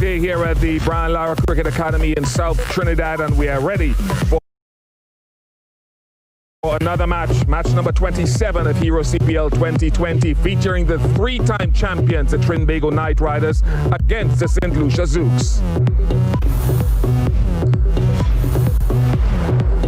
day here at the Brian Lara Cricket Academy in South Trinidad, and we are ready for another match number 27 of Hero CPL 2020, featuring the three-time champions, the Trinbago Knight Riders, against the St. Lucia Zouks.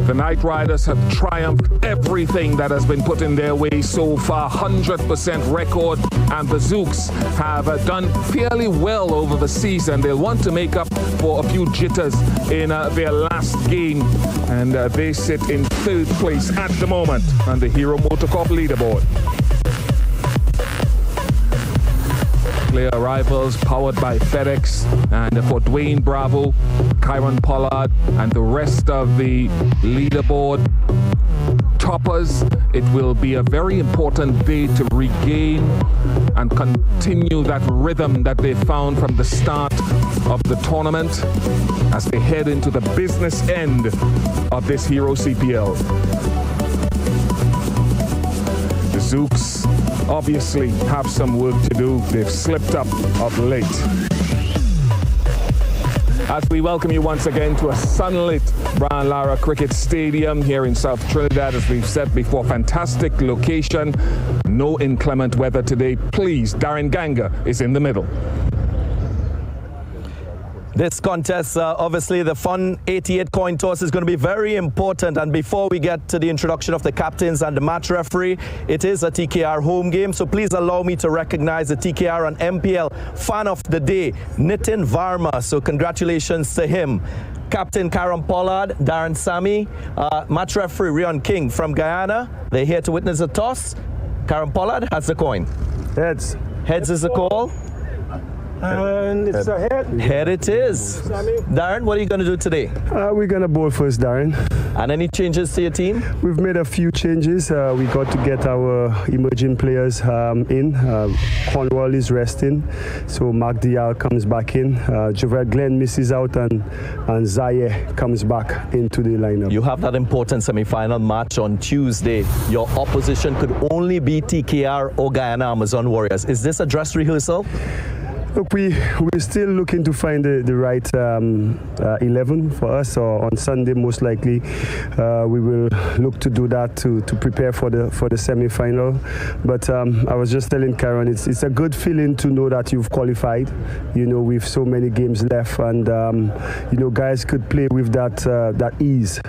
The Knight Riders have triumphed everything that has been put in their way so far, 100% record, and the Zouks have done fairly well over the season. They'll want to make up for a few jitters in their last game, and they sit in third place at the moment on the Hero Motorcorp leaderboard. Player arrivals powered by FedEx, and for Dwayne Bravo, Kyron Pollard, and the rest of the leaderboard toppers, it will be a very important day to regain and continue that rhythm that they found from the start of the tournament as they head into the business end of this Hero CPL. The Zouks obviously have some work to do. They've slipped up of late. As we welcome you once again to a sunlit Brian Lara Cricket Stadium here in South Trinidad, as we've said before, fantastic location, no inclement weather today. Please, Darren Ganga is in the middle. This contest, obviously the fun 88 coin toss is going to be very important. And before we get to the introduction of the captains and the match referee, it is a TKR home game. So please allow me to recognize the TKR and MPL fan of the day, Nitin Varma. So congratulations to him. Captain Kyron Pollard, Darren Sammy, match referee Rion King from Guyana. They're here to witness the toss. Kyron Pollard has the coin. Heads. Heads is the call. And it's a head. Head it is. Darren, what are you going to do today? We're going to bowl first, Darren. And any changes to your team? We've made a few changes. We got to get our emerging players in. Cornwall is resting, so Mark Dial comes back in. Javed Glenn misses out, and Zaire comes back into the lineup. You have that important semi-final match on Tuesday. Your opposition could only be TKR or Guyana Amazon Warriors. Is this a dress rehearsal? Look, we're still looking to find the right 11 for us. Or on Sunday, most likely, we will look to do that to prepare for the semi-final. But I was just telling Karen, it's a good feeling to know that you've qualified. You know, with so many games left, and you know, guys could play with that ease.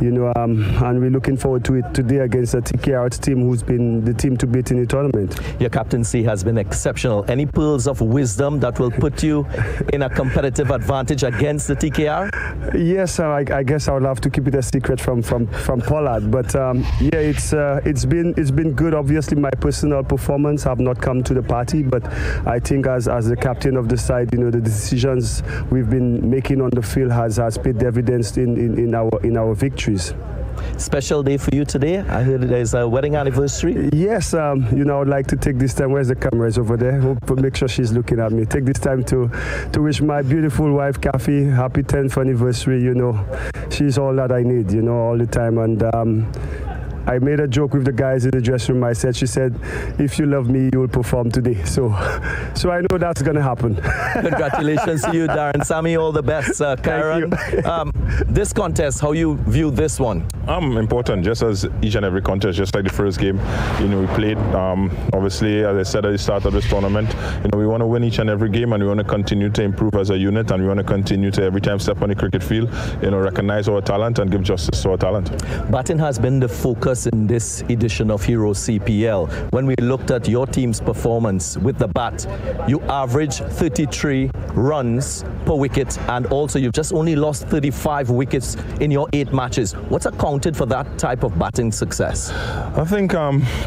You know, and we're looking forward to it today against the TKR team, who's been the team to beat in the tournament. Your captaincy has been exceptional. Any pearls of wisdom that will put you in a competitive advantage against the TKR? Yes, I guess I would have to keep it a secret from Pollard. But yeah, it's been good. Obviously, my personal performance have not come to the party, but I think as the captain of the side, you know, the decisions we've been making on the field has paid dividends in our victories. Special day for you today. I heard there's a wedding anniversary. Yes, you know, I would like to take this time. Where's the cameras over there? Make sure she's looking at me. Take this time to wish my beautiful wife, Kathy, happy 10th anniversary. You know, she's all that I need, you know, all the time. And I made a joke with the guys in the dressing room. She said, if you love me, you'll perform today. So I know that's going to happen. Congratulations to you, Darren. Sammy, all the best. Karen, this contest, how you view this one? Important, just as each and every contest, just like the first game, you know, we played. Obviously, as I said at the start of this tournament, you know, we want to win each and every game, and we want to continue to improve as a unit, and we want to continue to every time step on the cricket field, you know, recognize our talent and give justice to our talent. Batting has been the focus in this edition of Hero CPL. When we looked at your team's performance with the bat, you averaged 33 runs per wicket, and also you've just only lost 35 wickets in your 8 matches. What's accounted for that type of batting success? I think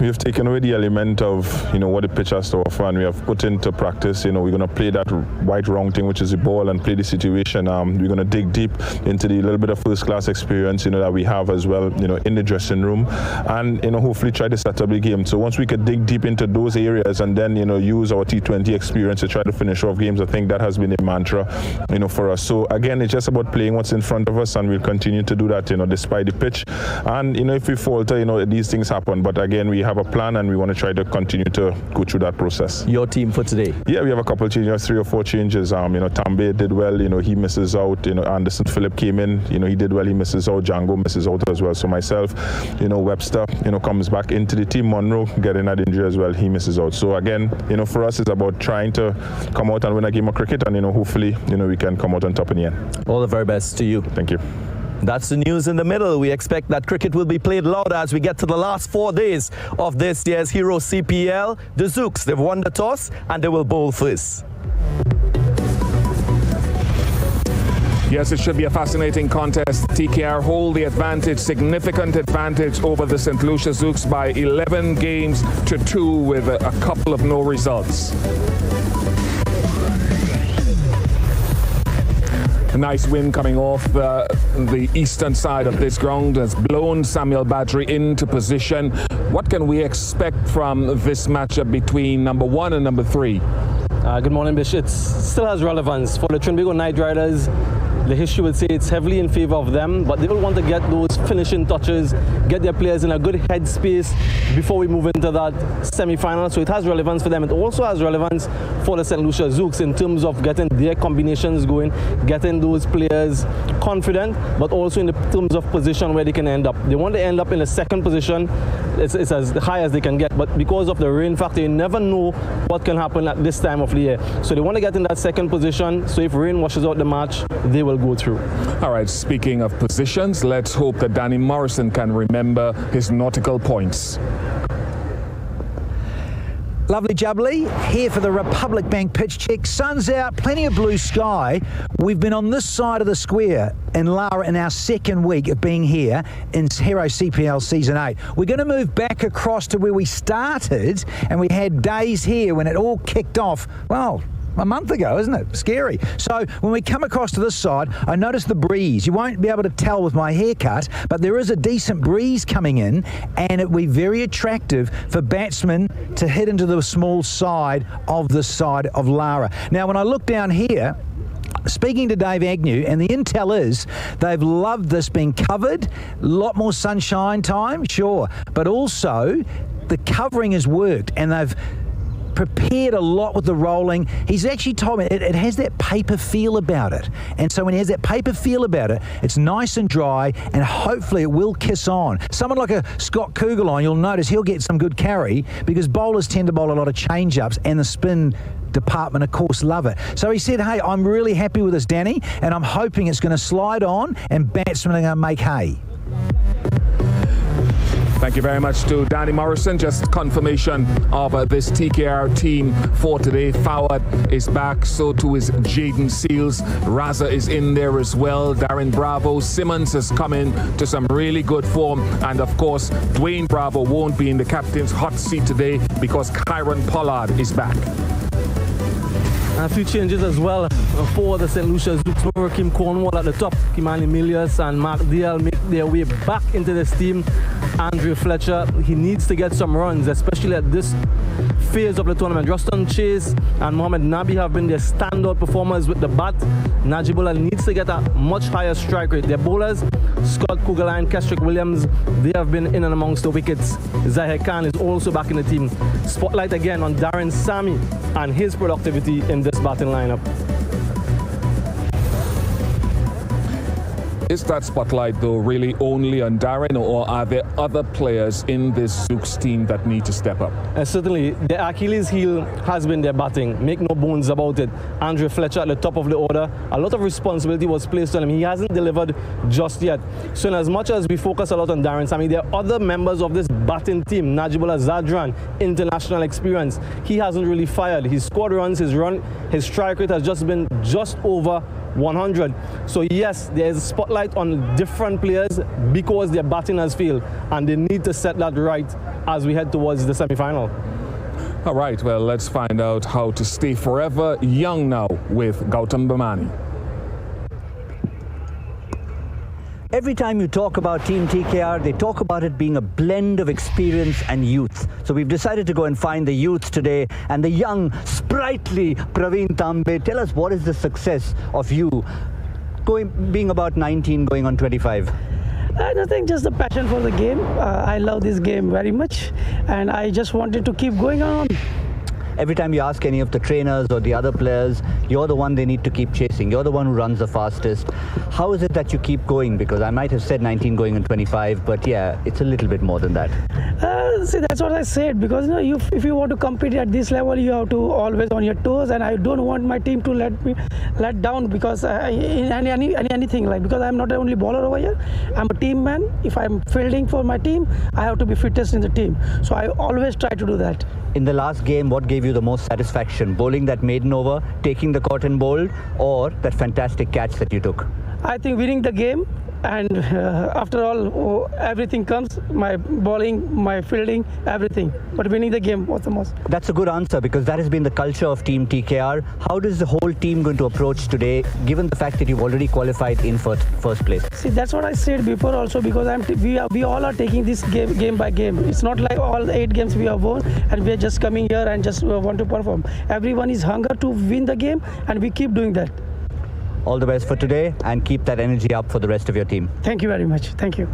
we've taken away the element of, you know, what the pitch has to offer, and we have put into practice, you know, we're going to play that right wrong thing, which is the ball, and play the situation. We're going to dig deep into the little bit of first class experience, you know, that we have as well, you know, in the dressing room. and hopefully try to set up the game. So once we could dig deep into those areas and then use our T20 experience to try to finish off games, I think that has been a mantra for us. So again, it's just about playing what's in front of us, and we'll continue to do that despite the pitch. And if we falter, these things happen, but again, we have a plan and we want to try to continue to go through that process. Your team for today? Yeah, we have a couple of changes, 3 or 4 changes. Tambe did well, he misses out. Anderson Phillip came in, he did well, he misses out. Django misses out as well. So myself, Webster, comes back into the team. Monroe getting that injury as well, he misses out. So again, for us, it's about trying to come out and win a game of cricket, and hopefully, we can come out on top in the end. All the very best to you. Thank you. That's the news in the middle. We expect that cricket will be played louder as we get to the last 4 days of this year's Hero CPL. The Zouks, they've won the toss and they will bowl first. Yes, it should be a fascinating contest. TKR hold the advantage, significant advantage over the St. Lucia Zouks by 11 games to 2 with a couple of no results. A nice wind coming off the eastern side of this ground has blown Samuel Badri into position. What can we expect from this matchup between number 1 and number 3? Good morning, Bish. It still has relevance for the Trinbago Knight Riders. The history would say it's heavily in favor of them, but they will want to get those finishing touches, get their players in a good headspace before we move into that semi-final. So it has relevance for them. It also has relevance for the St. Lucia Zouks in terms of getting their combinations going, getting those players confident, but also in the terms of position where they can end up. They want to end up in the second position. It's as high as they can get, but because of the rain factor, you never know what can happen at this time of the year. So they want to get in that second position, so if rain washes out the match, they will go through. All right, speaking of positions, let's hope that Danny Morrison can remember his nautical points. Lovely jubbly here for the Republic Bank pitch check. Sun's out, plenty of blue sky. We've been on this side of the square in Lara in our second week of being here in Hero CPL Season 8. We're going to move back across to where we started, and we had days here when it all kicked off, well, a month ago, isn't it? Scary. So when we come across to this side, I noticed the breeze. You won't be able to tell with my haircut, but there is a decent breeze coming in, and it will be very attractive for batsmen to hit into the small side of this side of Lara. Now, when I look down here, speaking to Dave Agnew, and the intel is they've loved this being covered, a lot more sunshine time, sure, but also the covering has worked, and they've prepared a lot with the rolling. He's actually told me it has that paper feel about it. And so when he has that paper feel about it, it's nice and dry, and hopefully it will kiss on. Someone like a Scott Kugelon, you'll notice he'll get some good carry because bowlers tend to bowl a lot of change-ups, and the spin department, of course, love it. So he said, hey, I'm really happy with this, Danny, and I'm hoping it's going to slide on and batsmen are going to make hay. Thank you very much to Danny Morrison. Just confirmation of this TKR team for today. Fawad is back, so too is Jaden Seals. Raza is in there as well. Darren Bravo. Simmons has come in to some really good form. And of course, Dwayne Bravo won't be in the captain's hot seat today because Kyron Pollard is back. And a few changes as well for the St. Lucia Zouks. Kim Cornwall at the top, Kimani Milius and Mark Dial make their way back into this team. Andrew Fletcher, he needs to get some runs, especially at this phase of the tournament. Ruston Chase and Mohamed Nabi have been their standout performers with the bat. Najibullah needs to get a much higher strike rate. Their bowlers, Scott Kugelheim, Kestrick Williams, they have been in and amongst the wickets. Zahir Khan is also back in the team. Spotlight again on Darren Sami and his productivity in this batting lineup. Is that spotlight, though, really only on Darren, or are there other players in this Zouks team that need to step up? Certainly, the Achilles heel has been their batting. Make no bones about it. Andrew Fletcher at the top of the order. A lot of responsibility was placed on him. He hasn't delivered just yet. So in as much as we focus a lot on Darren Sami, there are other members of this batting team. Najibullah Zadran, international experience. He hasn't really fired. His squad runs, his strike rate has just been just over 100. So yes, there is a spotlight on different players because their batting has failed, and they need to set that right as we head towards the semi-final. All right, well, let's find out how to stay forever young now with Gautam Bamani. Every time you talk about Team TKR, they talk about it being a blend of experience and youth. So we've decided to go and find the youth today, and the young, sprightly Pravin Tambe. Tell us, what is the success of you being about 19, going on 25? Nothing, just the passion for the game. I love this game very much, and I just wanted to keep going on. Every time you ask any of the trainers or the other players, you're the one they need to keep chasing. You're the one who runs the fastest. How is it that you keep going? Because I might have said 19 going on 25, but yeah, it's a little bit more than that. See, that's what I said, because if you want to compete at this level, you have to always on your toes, and I don't want my team to let down, because in anything, like, because I'm not the only bowler over here. I'm a team man. If I'm fielding for my team, I have to be fittest in the team. So I always try to do that. In the last game, what gave you the most satisfaction? Bowling that maiden over, taking the cotton bowl, or that fantastic catch that you took? I think winning the game, and after all, everything comes, my bowling, my fielding, everything. But winning the game was the most. That's a good answer, because that has been the culture of Team TKR. How does the whole team going to approach today, given the fact that you've already qualified in first place? See, that's what I said before also, because we all are taking this game by game. It's not like all 8 games we have won and we are just coming here and just want to perform. Everyone is hunger to win the game, and we keep doing that. All the best for today, and keep that energy up for the rest of your team. Thank you very much. Thank you.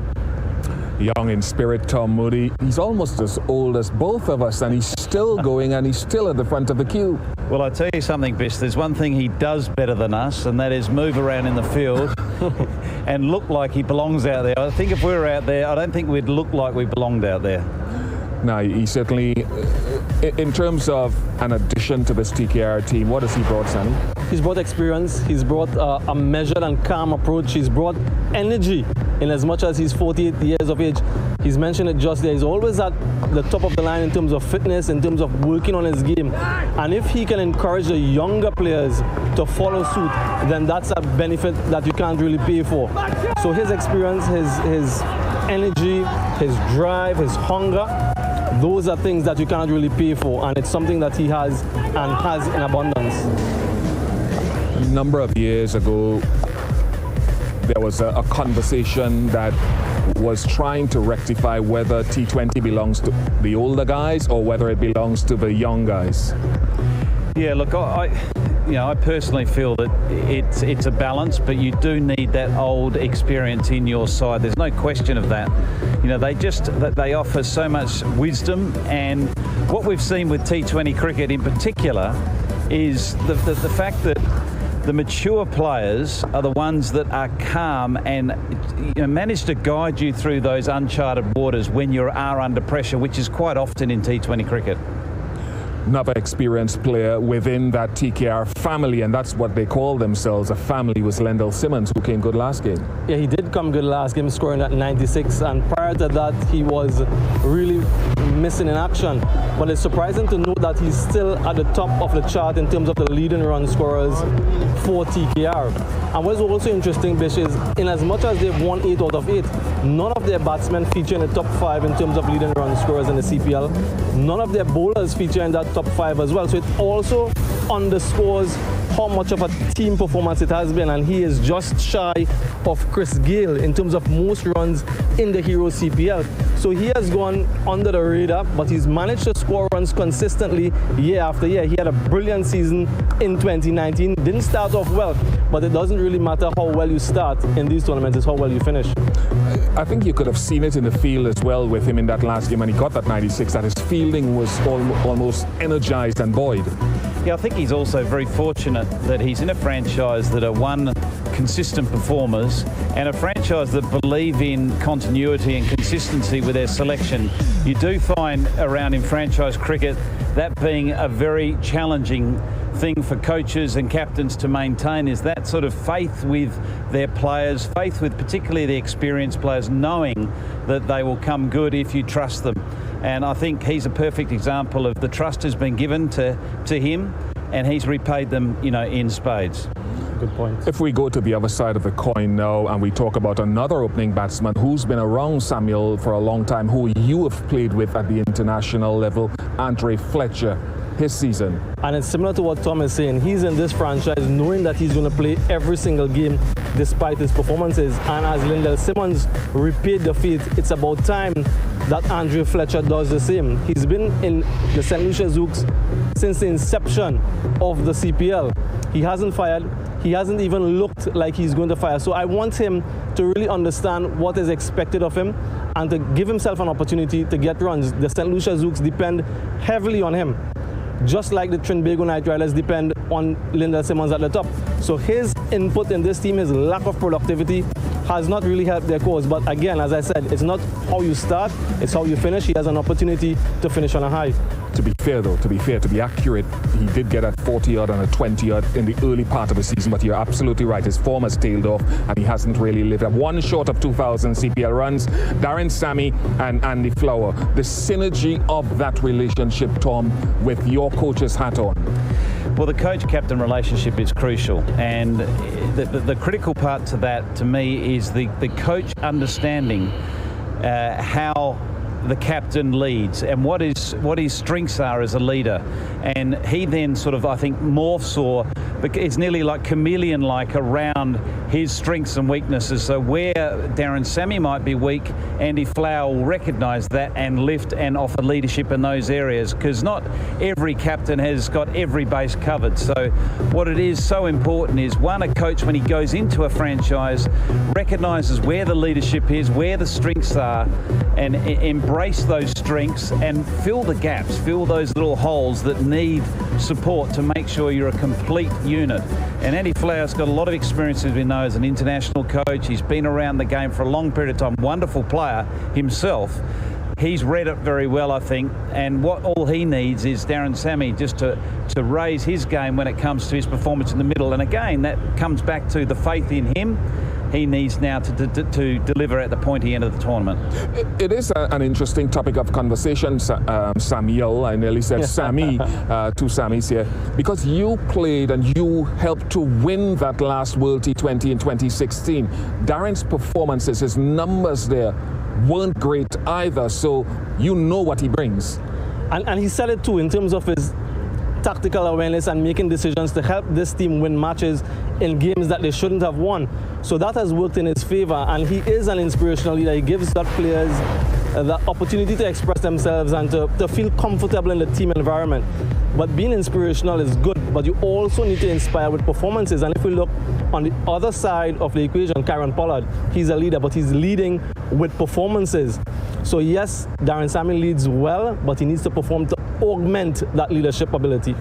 Young in spirit, Tom Moody. He's almost as old as both of us, and he's still going, and he's still at the front of the queue. Well, I tell you something, Bish, there's one thing he does better than us, and that is move around in the field and look like he belongs out there. I think if we were out there, I don't think we'd look like we belonged out there. No, he certainly, in terms of an addition to this TKR team, what has he brought, Sammy? He's brought experience, he's brought a measured and calm approach, he's brought energy in as much as he's 48 years of age. He's mentioned it just there, he's always at the top of the line in terms of fitness, in terms of working on his game. And if he can encourage the younger players to follow suit, then that's a benefit that you can't really pay for. So his experience, his energy, his drive, his hunger, those are things that you cannot really pay for, and it's something that he has and has in abundance. A number of years ago, there was a conversation that was trying to rectify whether T20 belongs to the older guys or whether it belongs to the young guys. Yeah, look, I personally feel that it's a balance, but you do need that old experience in your side. There's no question of that. They offer so much wisdom, and what we've seen with T20 cricket in particular is the fact that the mature players are the ones that are calm and manage to guide you through those uncharted waters when you are under pressure, which is quite often in T20 cricket. Another experienced player within that TKR family, and that's what they call themselves, a family, was Lendl Simmons, who came good last game. Yeah, he did come good last game, scoring at 96, and prior to that he was really missing in action. But it's surprising to note that he's still at the top of the chart in terms of the leading run scorers for TKR. And what's also interesting, Bish, is in as much as they've won 8 out of 8, none of their batsmen feature in the top 5 in terms of leading run scorers in the CPL. None of their bowlers feature in that top 5 as well. So it also underscores how much of a team performance it has been, and he is just shy of Chris Gayle in terms of most runs in the Hero CPL. So he has gone under the radar, but he's managed to score runs consistently year after year. He had a brilliant season in 2019. Didn't start off well, but it doesn't really matter how well you start in these tournaments, it's how well you finish. I think you could have seen it in the field as well with him in that last game, and he got that 96, that his fielding was almost energized and buoyed. Yeah, I think he's also very fortunate that he's in a franchise that are consistent performers, and a franchise that believe in continuity and consistency with their selection. You do find around in franchise cricket that being a very challenging thing for coaches and captains to maintain, is that sort of faith with their players, faith with particularly the experienced players, knowing that they will come good if you trust them. And I think he's a perfect example of the trust has been given to him, and he's repaid them, in spades. Good point. If we go to the other side of the coin now and we talk about another opening batsman who's been around Samuel for a long time, who you have played with at the international level, Andre Fletcher. his season. And it's similar to what Tom is saying. He's in this franchise knowing that he's going to play every single game despite his performances. And as Lindell Simmons repaid the faith, it's about time that Andre Fletcher does the same. He's been in the St. Lucia Zouks since the inception of the CPL. He hasn't fired. He hasn't even looked like he's going to fire. So I want him to really understand what is expected of him and to give himself an opportunity to get runs. The St. Lucia Zouks depend heavily on him, just like the Trinbago Night Riders depend on Lindell Simmons at the top. So his input in this team, his lack of productivity, has not really helped their cause. But again, as I said, it's not how you start, it's how you finish. He has an opportunity to finish on a high. To be fair, to be accurate, he did get a 40-yard and a 20-yard in the early part of the season, but you're absolutely right. His form has tailed off, and he hasn't really lived up. One short of 2,000 CPL runs. Darren Sammy and Andy Flower. The synergy of that relationship, Tom, with your coach's hat on. Well, the coach-captain relationship is crucial, and the critical part to that, to me, is the coach understanding how the captain leads and what his strengths are as a leader. And he then sort of, I think, morphs or it's nearly like chameleon-like around his strengths and weaknesses. So where Darren Sammy might be weak, Andy Flower will recognise that and lift and offer leadership in those areas, because not every captain has got every base covered. So what it is so important is, one, a coach, when he goes into a franchise, recognises where the leadership is, where the strengths are, and embrace those strengths and fill the gaps, fill those little holes that need support to make sure you're a complete unit. And Andy Flower's got a lot of experience, as we know, as an international coach. He's been around the game for a long period of time, wonderful player himself. He's read it very well, I think, and what all he needs is Darren Sammy just to raise his game when it comes to his performance in the middle. And again, that comes back to the faith in him. He needs now to deliver at the pointy end of the tournament. It is an interesting topic of conversation, Samuel. I nearly said Sammy, two Sammys here, because you played and you helped to win that last World T20 in 2016. Darren's performances, his numbers there, weren't great either, so you know what he brings. And he said it too, in terms of his tactical awareness and making decisions to help this team win matches in games that they shouldn't have won. So that has worked in his favor, and he is an inspirational leader. He gives that players the opportunity to express themselves and to feel comfortable in the team environment. But being inspirational is good, but you also need to inspire with performances. And if we look on the other side of the equation, Kieran Pollard, he's a leader, but he's leading with performances. So yes, Darren Sammy leads well, but he needs to perform to augment that leadership ability.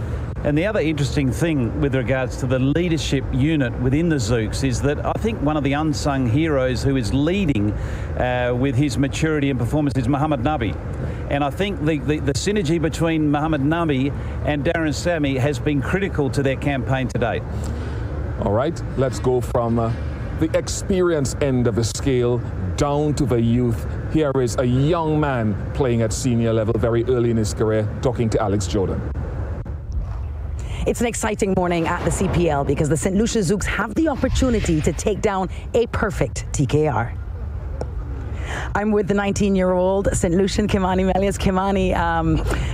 And the other interesting thing with regards to the leadership unit within the Zouks is that I think one of the unsung heroes who is leading with his maturity and performance is Mohamed Nabi. And I think the synergy between Mohamed Nabi and Darren Sammy has been critical to their campaign to date. All right, let's go from the experience end of the scale down to the youth. Here is a young man playing at senior level very early in his career, talking to Alex Jordan. It's an exciting morning at the CPL because the St. Lucia Zouks have the opportunity to take down a perfect TKR. I'm with the 19-year-old St. Lucian Kimani Melias. Kimani,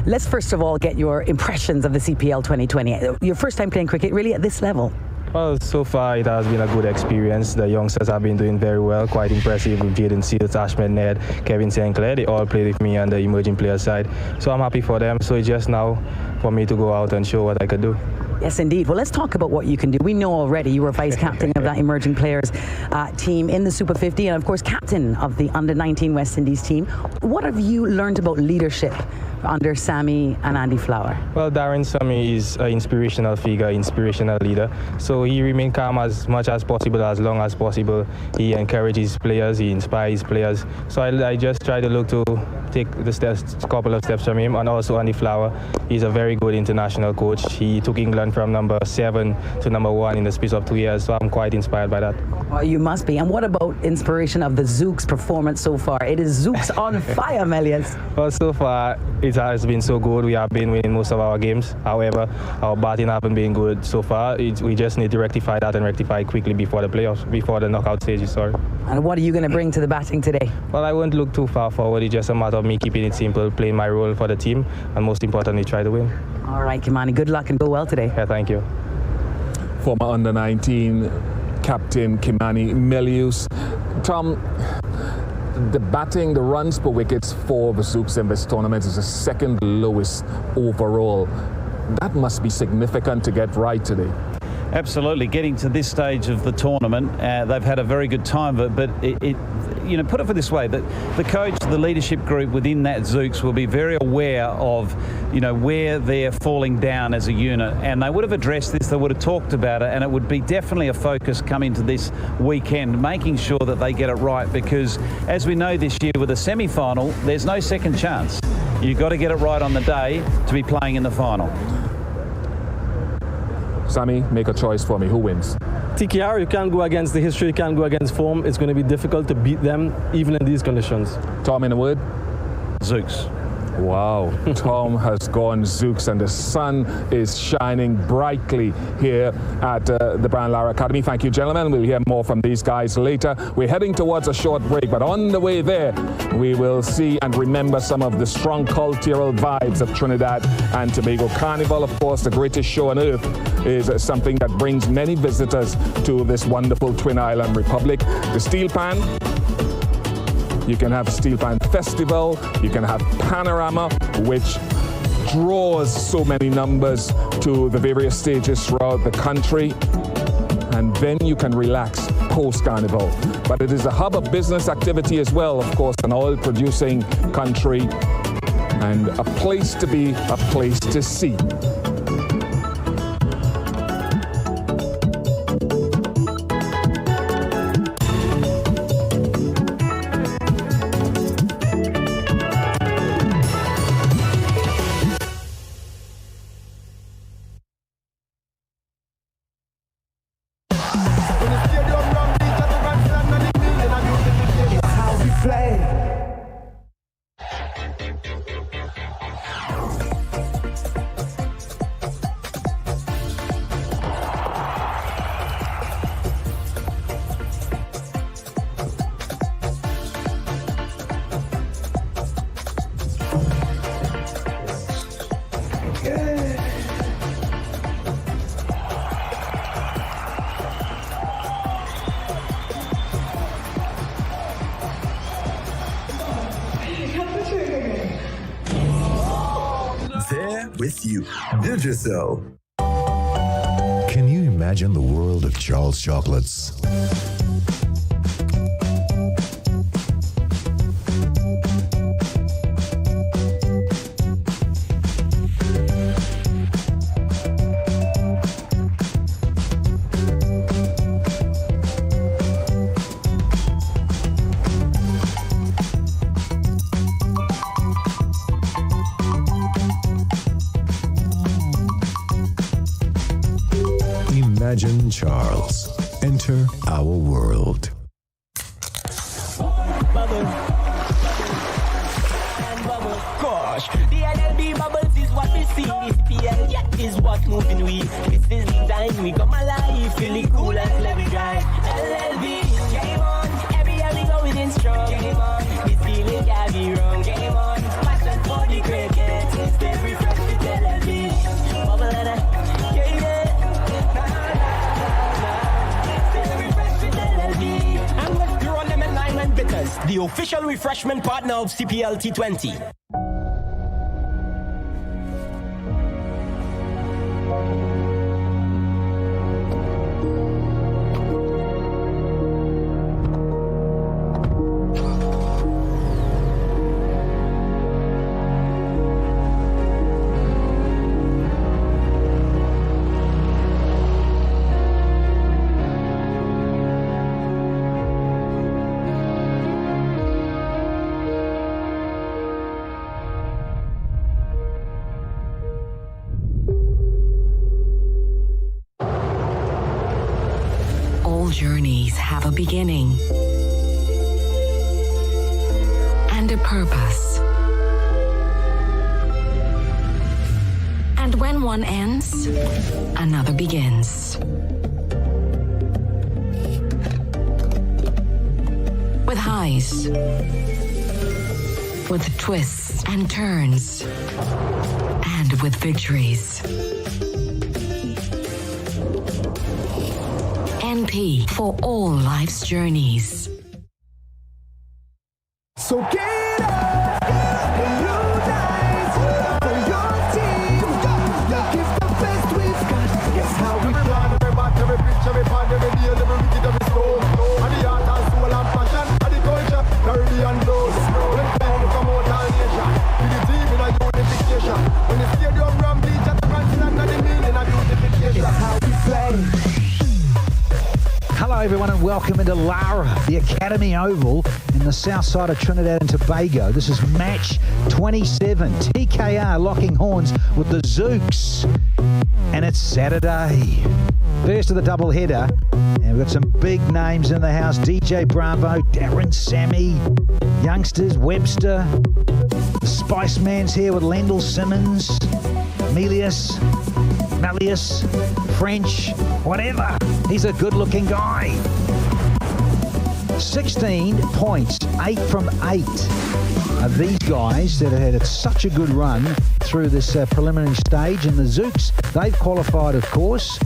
let's first of all get your impressions of the CPL 2020. Your first time playing cricket really at this level. Well, so far it has been a good experience. The youngsters have been doing very well, quite impressive with Jaden Seals, Ashmed Ned, Kevin St. Clair. They all played with me on the emerging player side. So I'm happy for them. So it's just now for me to go out and show what I could do. Yes, indeed. Well, let's talk about what you can do. We know already you were vice captain of that emerging players team in the Super 50 and, of course, captain of the Under-19 West Indies team. What have you learned about leadership under Sammy and Andy Flower? Well, Darren Sammy is an inspirational figure, inspirational leader. So he remains calm as much as possible, as long as possible. He encourages players, he inspires players. So I just try to look to take the steps, couple of steps from him. And also Andy Flower, he's a very good international coach. He took England from number 7 to number 1 in the space of 2 years. So I'm quite inspired by that. Well, you must be. And what about inspiration of the Zouks performance so far? It is Zouks on fire, Melias. Well, so far it has been so good. We have been winning most of our games. However, our batting haven't been good so far. We just need to rectify that and rectify it quickly before the playoffs, before the knockout stages. Sorry. And what are you going to bring to the batting today? Well, I won't look too far forward. It's just a matter of me keeping it simple, playing my role for the team, and most importantly, try to win. All right, Kimani, good luck and go well today. Yeah, thank you. Former under-19 captain Kimani Milius. Tom, the batting, the runs per wickets for the Zouks in this tournament is the second lowest overall. That must be significant to get right today. Absolutely. Getting to this stage of the tournament, they've had a very good time, but you know, put it this way, that the coach, the leadership group within that Zouks will be very aware of, you know, where they're falling down as a unit, and they would have addressed this, they would have talked about it, and it would be definitely a focus coming to this weekend, making sure that they get it right, because as we know this year with the semi-final, there's no second chance. You've got to get it right on the day to be playing in the final. Sammy, make a choice for me. Who wins? TKR, you can't go against the history, you can't go against form. It's going to be difficult to beat them, even in these conditions. Tom, in a word? Zouks. Wow, Tom has gone Zouks, and the sun is shining brightly here at the Brian Lara Academy. Thank you, gentlemen. We'll hear more from these guys later. We're heading towards a short break, but on the way there, we will see and remember some of the strong cultural vibes of Trinidad and Tobago. Carnival, of course, the greatest show on earth, is something that brings many visitors to this wonderful Twin Island Republic. The Steel Pan. You can have Steel Pan Festival, you can have Panorama, which draws so many numbers to the various stages throughout the country. And then you can relax post-Carnival. But it is a hub of business activity as well, of course, an oil-producing country, and a place to be, a place to see. There with you. Build yourself. Can you imagine the world of Charles chocolates? Imagine Charles. Enter our world. Gosh, the LLB bubbles is what we see. This CPL, yeah, is what moving we. This is the time we come alive, feeling cool and let me drive. LLB, game on. Every year we go in strong. Game on. This feeling can't be wrong. Game on. Passion for the cricket. Stay refreshed with LLB. Bubble and Bitters, the official refreshment partner of CPL T20. Journeys have a beginning and a purpose. And when one ends, another begins. With highs, with twists and turns, and with victories. NP for all life's journeys. So get up and unite for your team. Give the best we've got. Guess how we plan. Every match, every pitch, every band, every deal, every wicket, every stroke. And the art and soul and passion, and the culture, Caribbean blows. When people come out all nation, with the team in a unification. When the stadium ram bleach at the continent, and the meaning of unification. It's how we play. Hello everyone and welcome into Lara, the Academy Oval in the south side of Trinidad and Tobago. This is match 27. TKR locking horns with the Zouks. And it's Saturday. First of the double header. And we've got some big names in the house. DJ Bravo, Darren Sammy, youngsters, Webster. The Spice Man's here with Lendl Simmons, Melius, Malleus, French, whatever. He's a good-looking guy. 16 points, 8 from 8 of these guys that have had such a good run through this preliminary stage. And the Zouks, they've qualified, of course,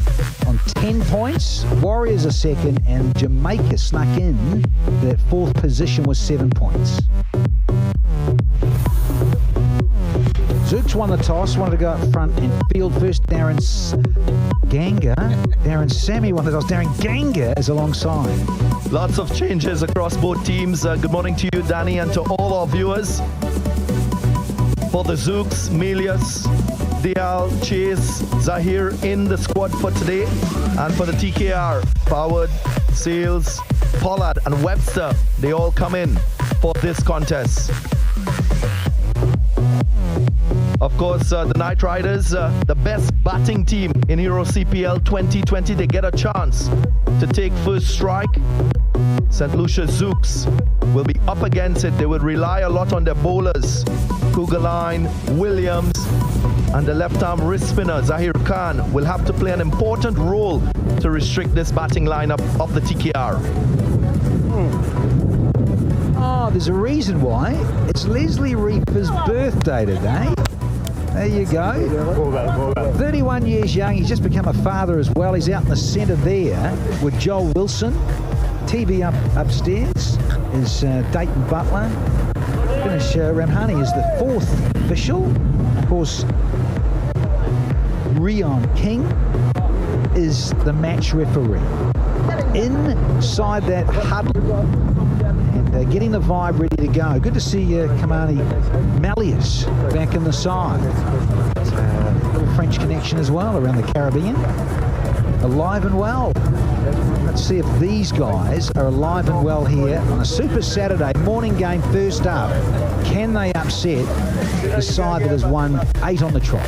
on 10 points. Warriors are second, and Jamaica snuck in. That fourth position was 7 points. Zouks won the toss, wanted to go up front and field first. Darren Sammy won the toss. Darren Ganga is alongside. Lots of changes across both teams. Good morning to you, Danny, and to all our viewers. For the Zouks, Melius, Dial, Chase, Zahir in the squad for today. And for the TKR, Powered, Sales, Pollard, and Webster, they all come in for this contest. Of course, the Night Riders, the best batting team in Hero CPL 2020. They get a chance to take first strike. St. Lucia Zouks will be up against it. They will rely a lot on their bowlers. Kugeline, Williams, and the left-arm wrist spinner, Zahir Khan, will have to play an important role to restrict this batting lineup of the TKR. Oh, there's a reason why. It's Leslie Reaper's birthday today. There you go. 31 years young. He's just become a father as well. He's out in the centre there with Joel Wilson. TV upstairs is Dayton Butler. Finish Ramhani is the fourth official. Of course, Rion King is the match referee. Inside that huddle and getting the vibe ready to go. Good to see Kamani Malleus back in the side. A little French connection as well around the Caribbean. Alive and well. Let's see if these guys are alive and well here on a Super Saturday morning game first up. Can they upset the side that has won 8 on the trot?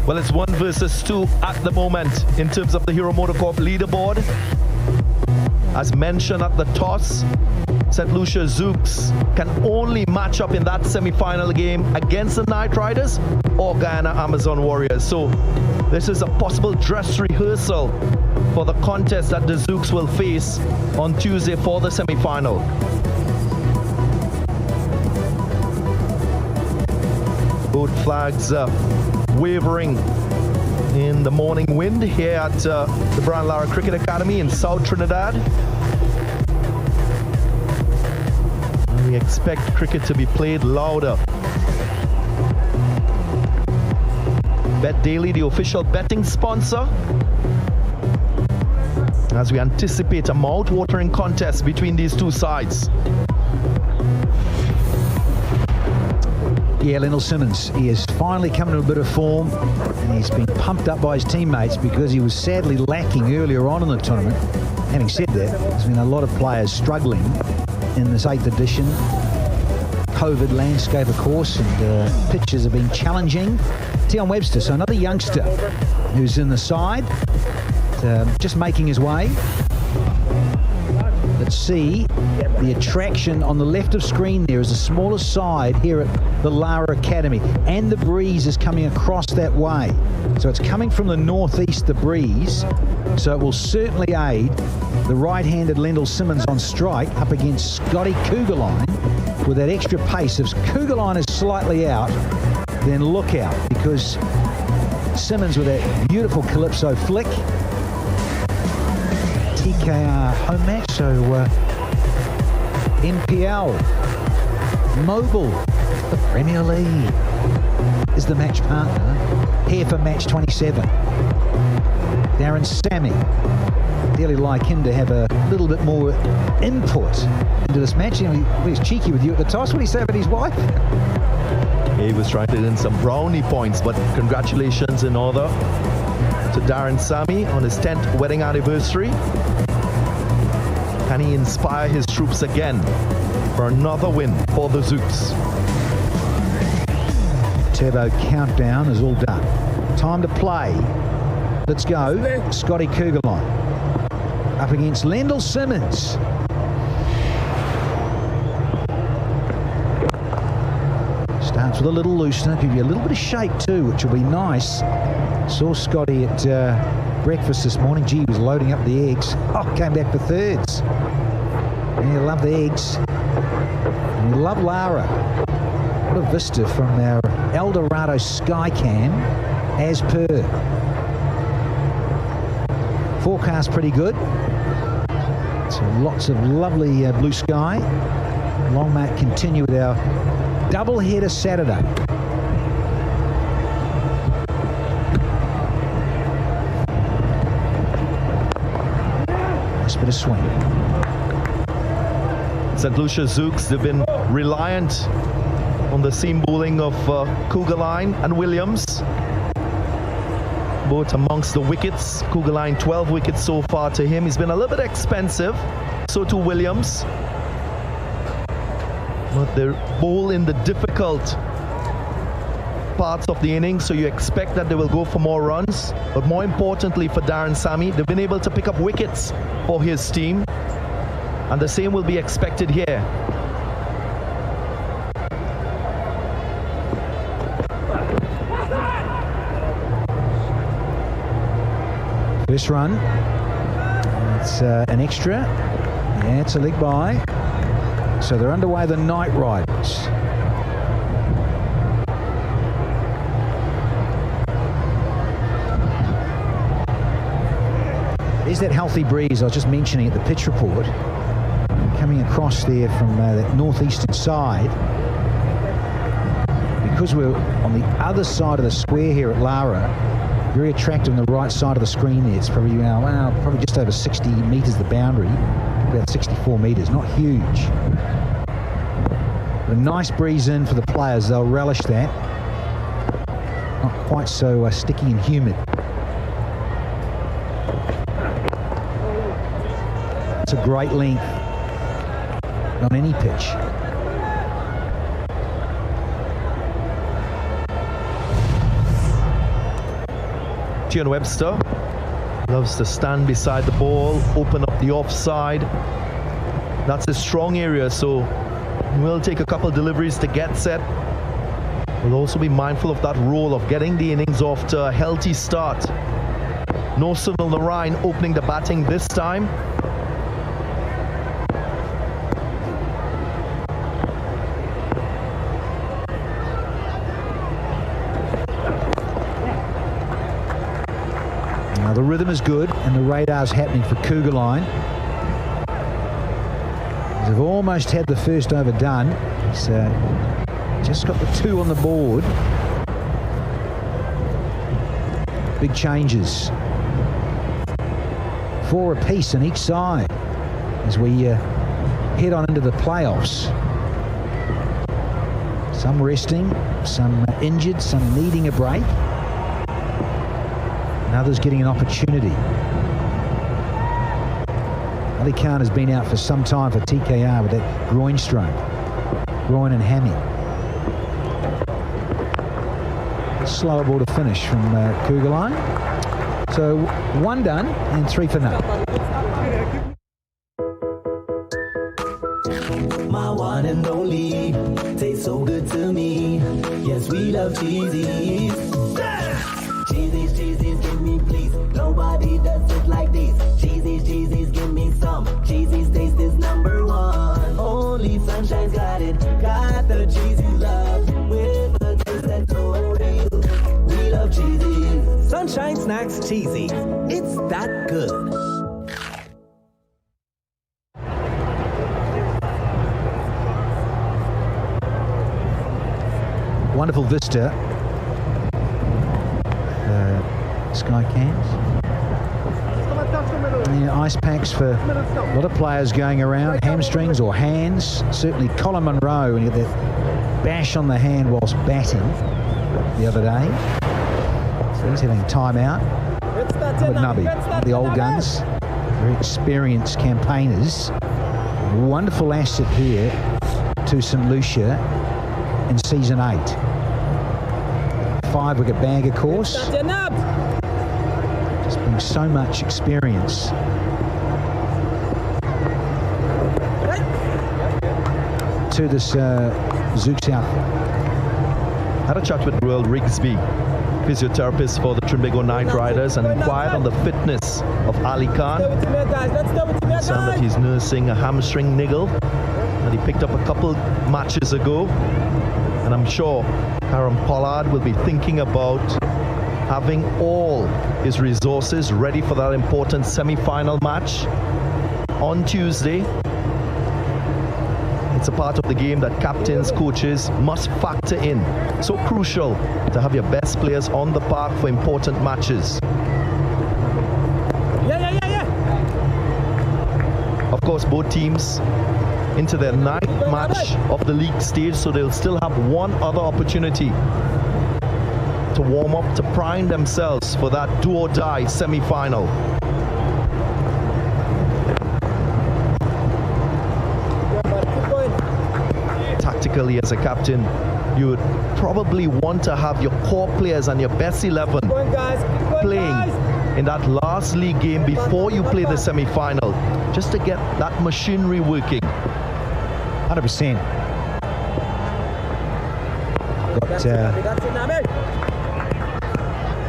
Well, it's 1 versus 2 at the moment in terms of the Hero MotoCorp leaderboard. As mentioned at the toss, St. Lucia Zouks can only match up in that semi-final game against the Night Riders or Guyana Amazon Warriors. So this is a possible dress rehearsal for the contest that the Zouks will face on Tuesday for the semi-final. Both flags wavering in the morning wind here at the Brian Lara Cricket Academy in South Trinidad. And we expect cricket to be played louder. Bet Daily, the official betting sponsor, as we anticipate a mouth-watering contest between these two sides. Yeah, Lendl Simmons, he has finally come into a bit of form, and he's been pumped up by his teammates because he was sadly lacking earlier on in the tournament. Having said that, there's been a lot of players struggling in this 8th edition. COVID landscape, of course, and pitches have been challenging. Tion Webster, so another youngster who's in the side, just making his way. Let's see the attraction on the left of screen. There is a smaller side here at the Lara Academy, and the breeze is coming across that way. So it's coming from the northeast, the breeze, so it will certainly aid the right-handed Lendl Simmons on strike up against Scotty Kugeline with that extra pace. If Kugeline is slightly out, then look out, because Simmons with that beautiful calypso flick. TKR home match, so NPL, Mobile, the Premier League is the match partner. Here for match 27. Darren Sammy. Dearly like him to have a little bit more input into this match. You know, he was cheeky with you at the toss. What did he say about his wife? He was trying to earn some brownie points, but congratulations in order to Darren Sammy on his 10th wedding anniversary. Can he inspire his troops again for another win for the Zouks? Turbo countdown is all done. Time to play. Let's go. Scotty Kugelheim up against Lendl Simmons. Starts with a little loosener, give you a little bit of shape too, which will be nice. Saw Scotty at breakfast this morning. Gee, he was loading up the eggs. Oh, came back for thirds. And you love the eggs. And you love Lara. What a vista from our Eldorado Skycam, as per. Forecast pretty good. So lots of lovely blue sky. Longmark continue with our double header Saturday. Nice bit of swing. St. Lucia Zouks, they've been reliant on the seam bowling of Kugelheim and Williams. Both amongst the wickets. Kugelheim 12 wickets so far to him. He's been a little bit expensive. So too Williams. But they bowl in the difficult parts of the innings, so you expect that they will go for more runs. But more importantly for Darren Sammy, they've been able to pick up wickets for his team. And the same will be expected here. First run. It's an extra. Yeah, it's a leg by. So they're underway, the Night Riders. There's that healthy breeze I was just mentioning at the pitch report. Coming across there from that northeastern side. Because we're on the other side of the square here at Lara, very attractive on the right side of the screen there. It's probably, probably just over 60 metres the boundary, about 64 metres, not huge. But a nice breeze in for the players, they'll relish that. Not quite so sticky and humid. It's a great length on any pitch. Gian Webster loves to stand beside the ball, open up the offside. That's his strong area, so we'll take a couple deliveries to get set. We'll also be mindful of that role of getting the innings off to a healthy start. No Civil Narayan opening the batting this time. Now the rhythm is good and the radar's happening for Kugelheim. They've almost had the first over done. So just got the 2 on the board. Big changes. 4 apiece on each side as we head on into the playoffs. Some resting, some injured, some needing a break. And others getting an opportunity. Ali Khan has been out for some time for TKR with that groin strain. Groin and hammy. Slower ball to finish from Kugelheim. So 1 done and 3 for none. My one and only, tastes so good to me. Yes, we love cheesies. Cheesies, cheesies, give me please. Nobody does it like this. Cheesies, cheesies, give me some. Cheesies taste is #1. Only Sunshine's got it. Got the cheesy love with a taste that's so cheesy. It's that good. Wonderful vista. Sky cams. Yeah, ice packs for a lot of players going around. Hamstrings or hands. Certainly Colin Munro, when he got that bash on the hand whilst batting the other day. So he's having time out. With Nubby, the old guns, very experienced campaigners. Wonderful asset here to St Lucia in season 8. 5-wicket bag, of course. Just brings so much experience. To this Zouks outfit. Had a chat with Royal Rigsby, physiotherapist for the Trinbago Night Riders, and inquired on the fitness of Ali Khan. Sound that he's nursing a hamstring niggle that he picked up a couple matches ago. And I'm sure Karen Pollard will be thinking about having all his resources ready for that important semi-final match on Tuesday. It's a part of the game that captains, coaches must factor in. So crucial to have your best players on the park for important matches. Of course, both teams into their 9th match of the league stage, so they'll still have one other opportunity to warm up, to prime themselves for that do-or-die semi-final. Tactically, as a captain, you would probably want to have your core players and your best 11 playing in that last league game before you play the semi-final, just to get that machinery working. 100%. Got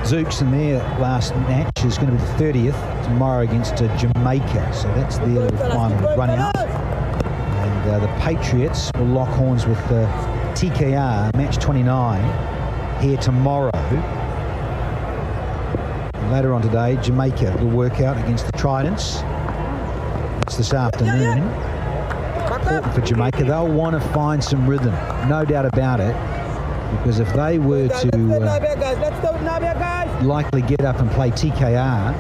Zouks in their last match is going to be the 30th tomorrow against Jamaica, so that's their little final run out. And the Patriots will lock horns with TKR, match 29, here tomorrow. And later on today, Jamaica will work out against the Tridents. It's this afternoon. Important for Jamaica. They'll want to find some rhythm, no doubt about it, because if they were to likely get up and play TKR,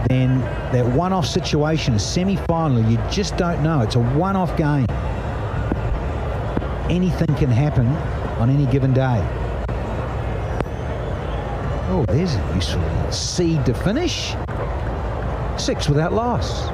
then that one-off situation, a semi-final, you just don't know. It's a one-off game. Anything can happen on any given day. Oh, there's a useful seed to finish. 6 without loss.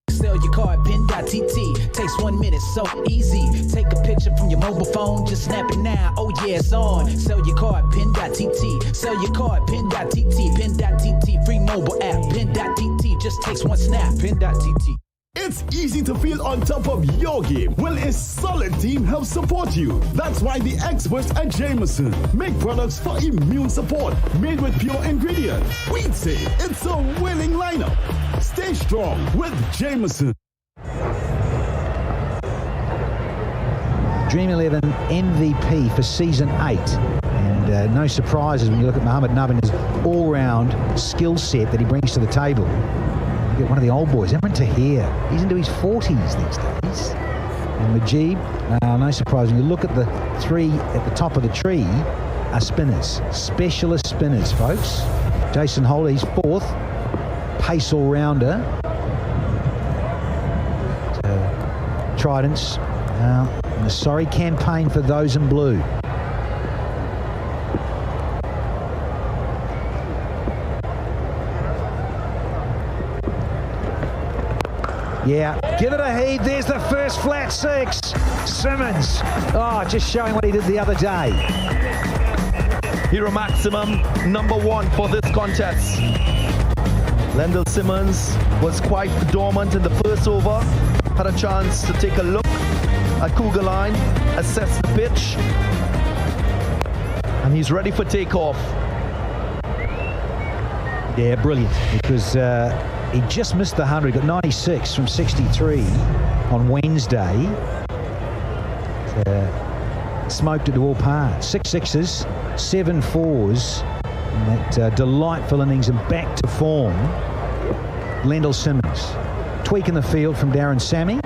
Sell your card, pin.tt. Takes 1 minute, so easy. Take a picture from your mobile phone, just snap it now. Oh yeah, it's on. Sell your card, pin.tt. Sell your card, pin.tt. Pin.tt, free mobile app. Pin.tt, just takes 1 snap. Pin.tt. It's easy to feel on top of your game. Well, a solid team helps support you. That's why the experts at Jameson make products for immune support made with pure ingredients. We'd say it's a winning lineup. Stay strong with Jameson. Dream 11 MVP for season 8. And no surprises when you look at Mohamed Nub and his all-round skill set that he brings to the table. You get one of the old boys, Emran Tahir. He's into his 40s these days. And Majib, no surprise when you look at the 3 at the top of the tree, are spinners, specialist spinners, folks. Jason Holey's 4th, pace all-rounder. Tridents, and a sorry campaign for those in blue. Yeah, give it a heed. There's the first flat 6. Simmons. Oh, just showing what he did the other day. Hero maximum #1 for this contest. Lendl Simmons was quite dormant in the first over. Had a chance to take a look at Cougar Line, assess the pitch, and he's ready for takeoff. Yeah, brilliant, because he just missed the 100, got 96 from 63 on Wednesday. Smoked it to all parts. 6 sixes, 7 fours, That delightful innings and back to form. Lendl Simmons tweaking the field from Darren Sammy.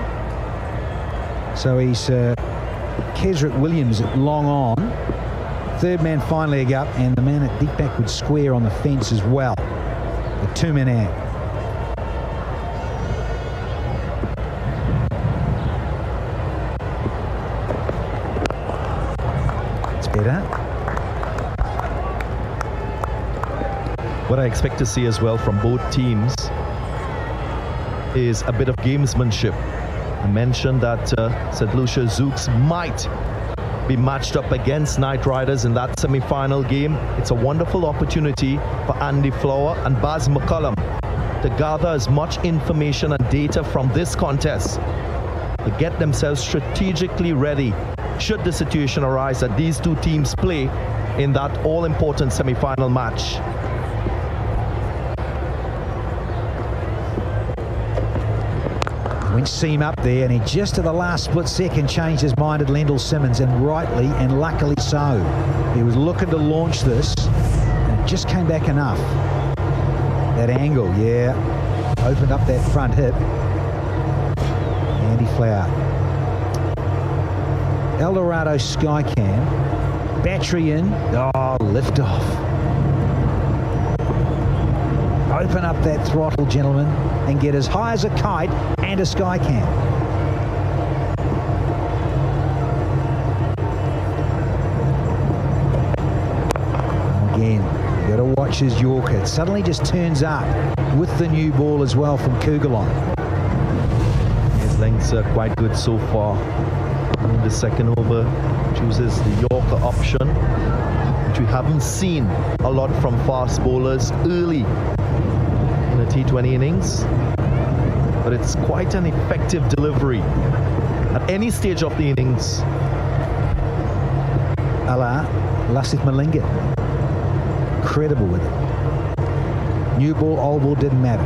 So he's Kesrick Williams at long on. Third man finally up, and the man at deep backward square on the fence as well. The two-man out. It's better. What I expect to see as well from both teams is a bit of gamesmanship. I mentioned that St. Lucia Zouks might be matched up against Knight Riders in that semi-final game. It's a wonderful opportunity for Andy Flower and Baz McCullum to gather as much information and data from this contest to get themselves strategically ready should the situation arise that these two teams play in that all-important semi-final match. Went seam up there, and he just at the last split second changed his mind at Lendl Simmons, and rightly and luckily so. He was looking to launch this, and it just came back enough. That angle, yeah, opened up that front hip. Andy Flower. Eldorado Skycam, battery in, lift off. Open up that throttle, gentlemen, and get as high as a kite and a Skycam. Again, you got to watch his Yorker. It suddenly just turns up with the new ball as well from Kugelon. His lengths are quite good so far. In the second over, chooses the Yorker option, which we haven't seen a lot from fast bowlers early in the T20 innings. But it's quite an effective delivery at any stage of the innings. Lasith Malinga. Incredible with it. New ball, old ball, didn't matter.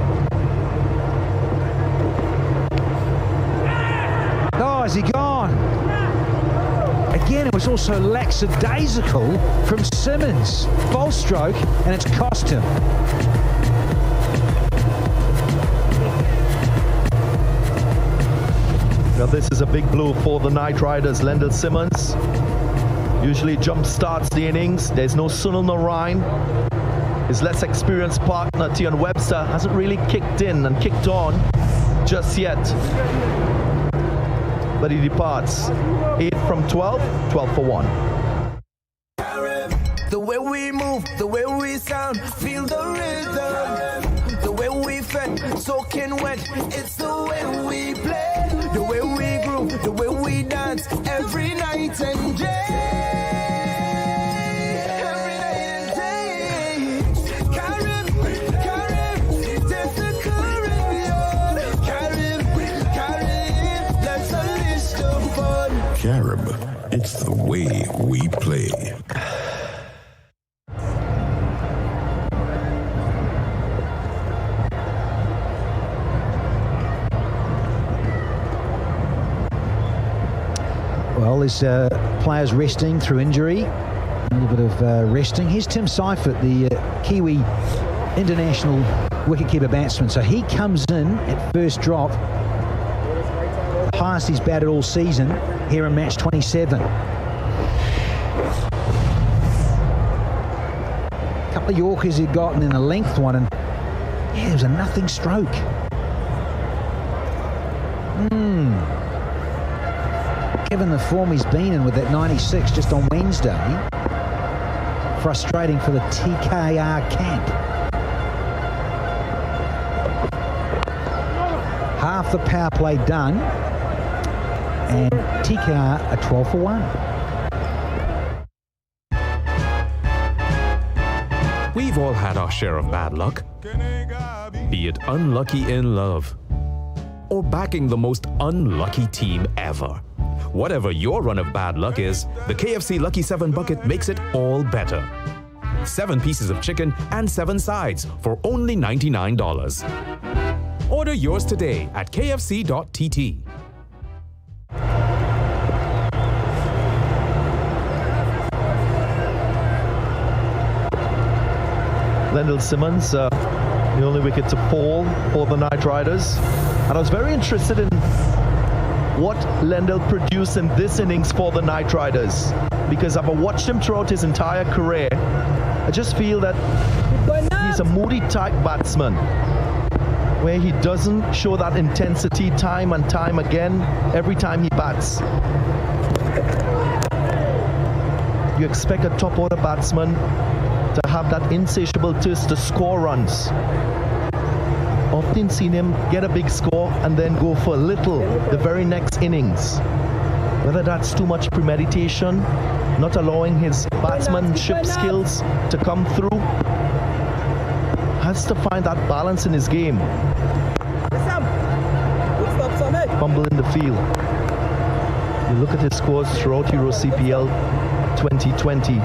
Oh, is he gone? Again, it was also lackadaisical from Simmons. False stroke, and it's cost him. Now this is a big blow for the Knight Riders. Lendl Simmons usually jump starts the innings. There's no Sunil Narain. His less experienced partner, Tian Webster, hasn't really kicked in and kicked on just yet. But he departs. 8 from 12, 12 for 1. The way we move, the way we sound, feel the rhythm. The way we fed, soaking wet, it's the way we play. The way we groove, the way we dance, every night and day. Every night and day. Carib, there's the Caribbean. Carib, let's unleash the fun. Carib, it's the way we play. Well, there's players resting through injury, a little bit of resting. Here's Tim Seifert, the Kiwi international wicketkeeper batsman. So he comes in at first drop, the highest he's batted all season here in match 27. A couple of Yorkers he'd gotten in a length one, and yeah, it was a nothing stroke. Given the form he's been in with that 96 just on Wednesday, frustrating for the TKR camp. Half the power play done, and TKR are 12 for 1. We've all had our share of bad luck, be it unlucky in love or backing the most unlucky team ever. Whatever your run of bad luck is, the KFC Lucky 7 bucket makes it all better. 7 pieces of chicken and 7 sides for only $99. Order yours today at kfc.tt. Lendl Simmons, the only wicket to fall for the Night Riders. And I was very interested in what Lendl produced in this innings for the Night Riders, because I've watched him throughout his entire career. I just feel that he's a moody type batsman, where he doesn't show that intensity time and time again every time he bats. You expect a top order batsman to have that insatiable thirst to score runs. Often seen him get a big score and then go for little the very next innings. Whether that's too much premeditation, not allowing his batsmanship skills to come through, has to find that balance in his game. Fumble in the field. You look at his scores throughout Euro CPL 2020,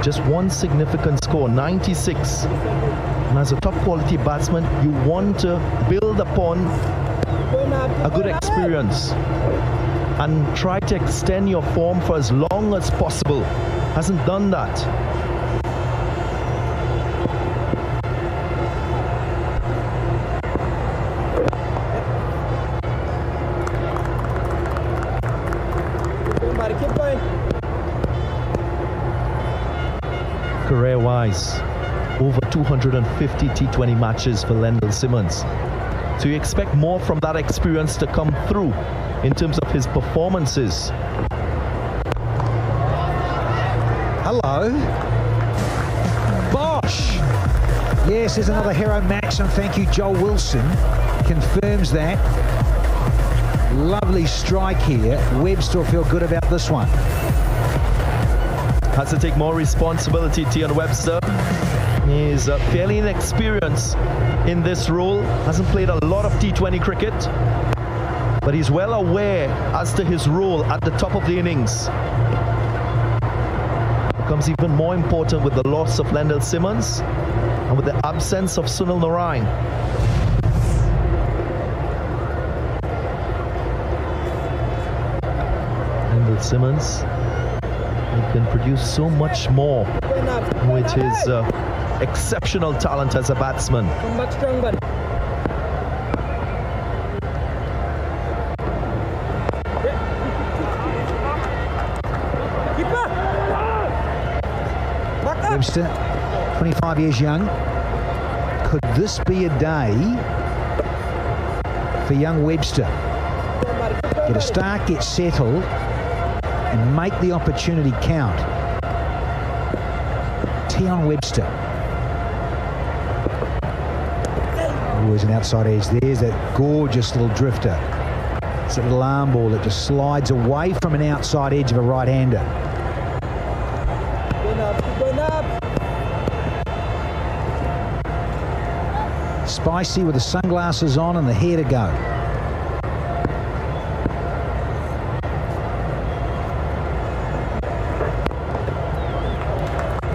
just one significant score, 96. And as a top quality batsman, you want to build upon a good experience and try to extend your form for as long as possible. Hasn't done that. Career-wise, over 250 T20 matches for Lendl Simmons. So you expect more from that experience to come through in terms of his performances. Hello. Bosh! Yes, there's another hero match, and thank you, Joel Wilson. Confirms that. Lovely strike here. Webster will feel good about this one. Has to take more responsibility, Tian Webster. He's fairly inexperienced in this role. Hasn't played a lot of T20 cricket, but he's well aware as to his role at the top of the innings. Becomes even more important with the loss of Lendl Simmons and with the absence of Sunil Narine. Lendl Simmons, he can produce so much more with his exceptional talent as a batsman. Come back strong, bud. Webster, 25 years young. Could this be a day for young Webster? Get a start, get settled, and make the opportunity count. Tian Webster. Always an outside edge. There's that gorgeous little drifter. It's a little arm ball that just slides away from an outside edge of a right-hander. Spicy with the sunglasses on and the hair to go.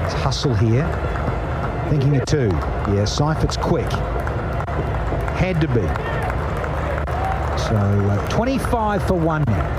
It's hustle here. Thinking of two. Yeah, Seifert's quick. Had to be. So 25 for one now.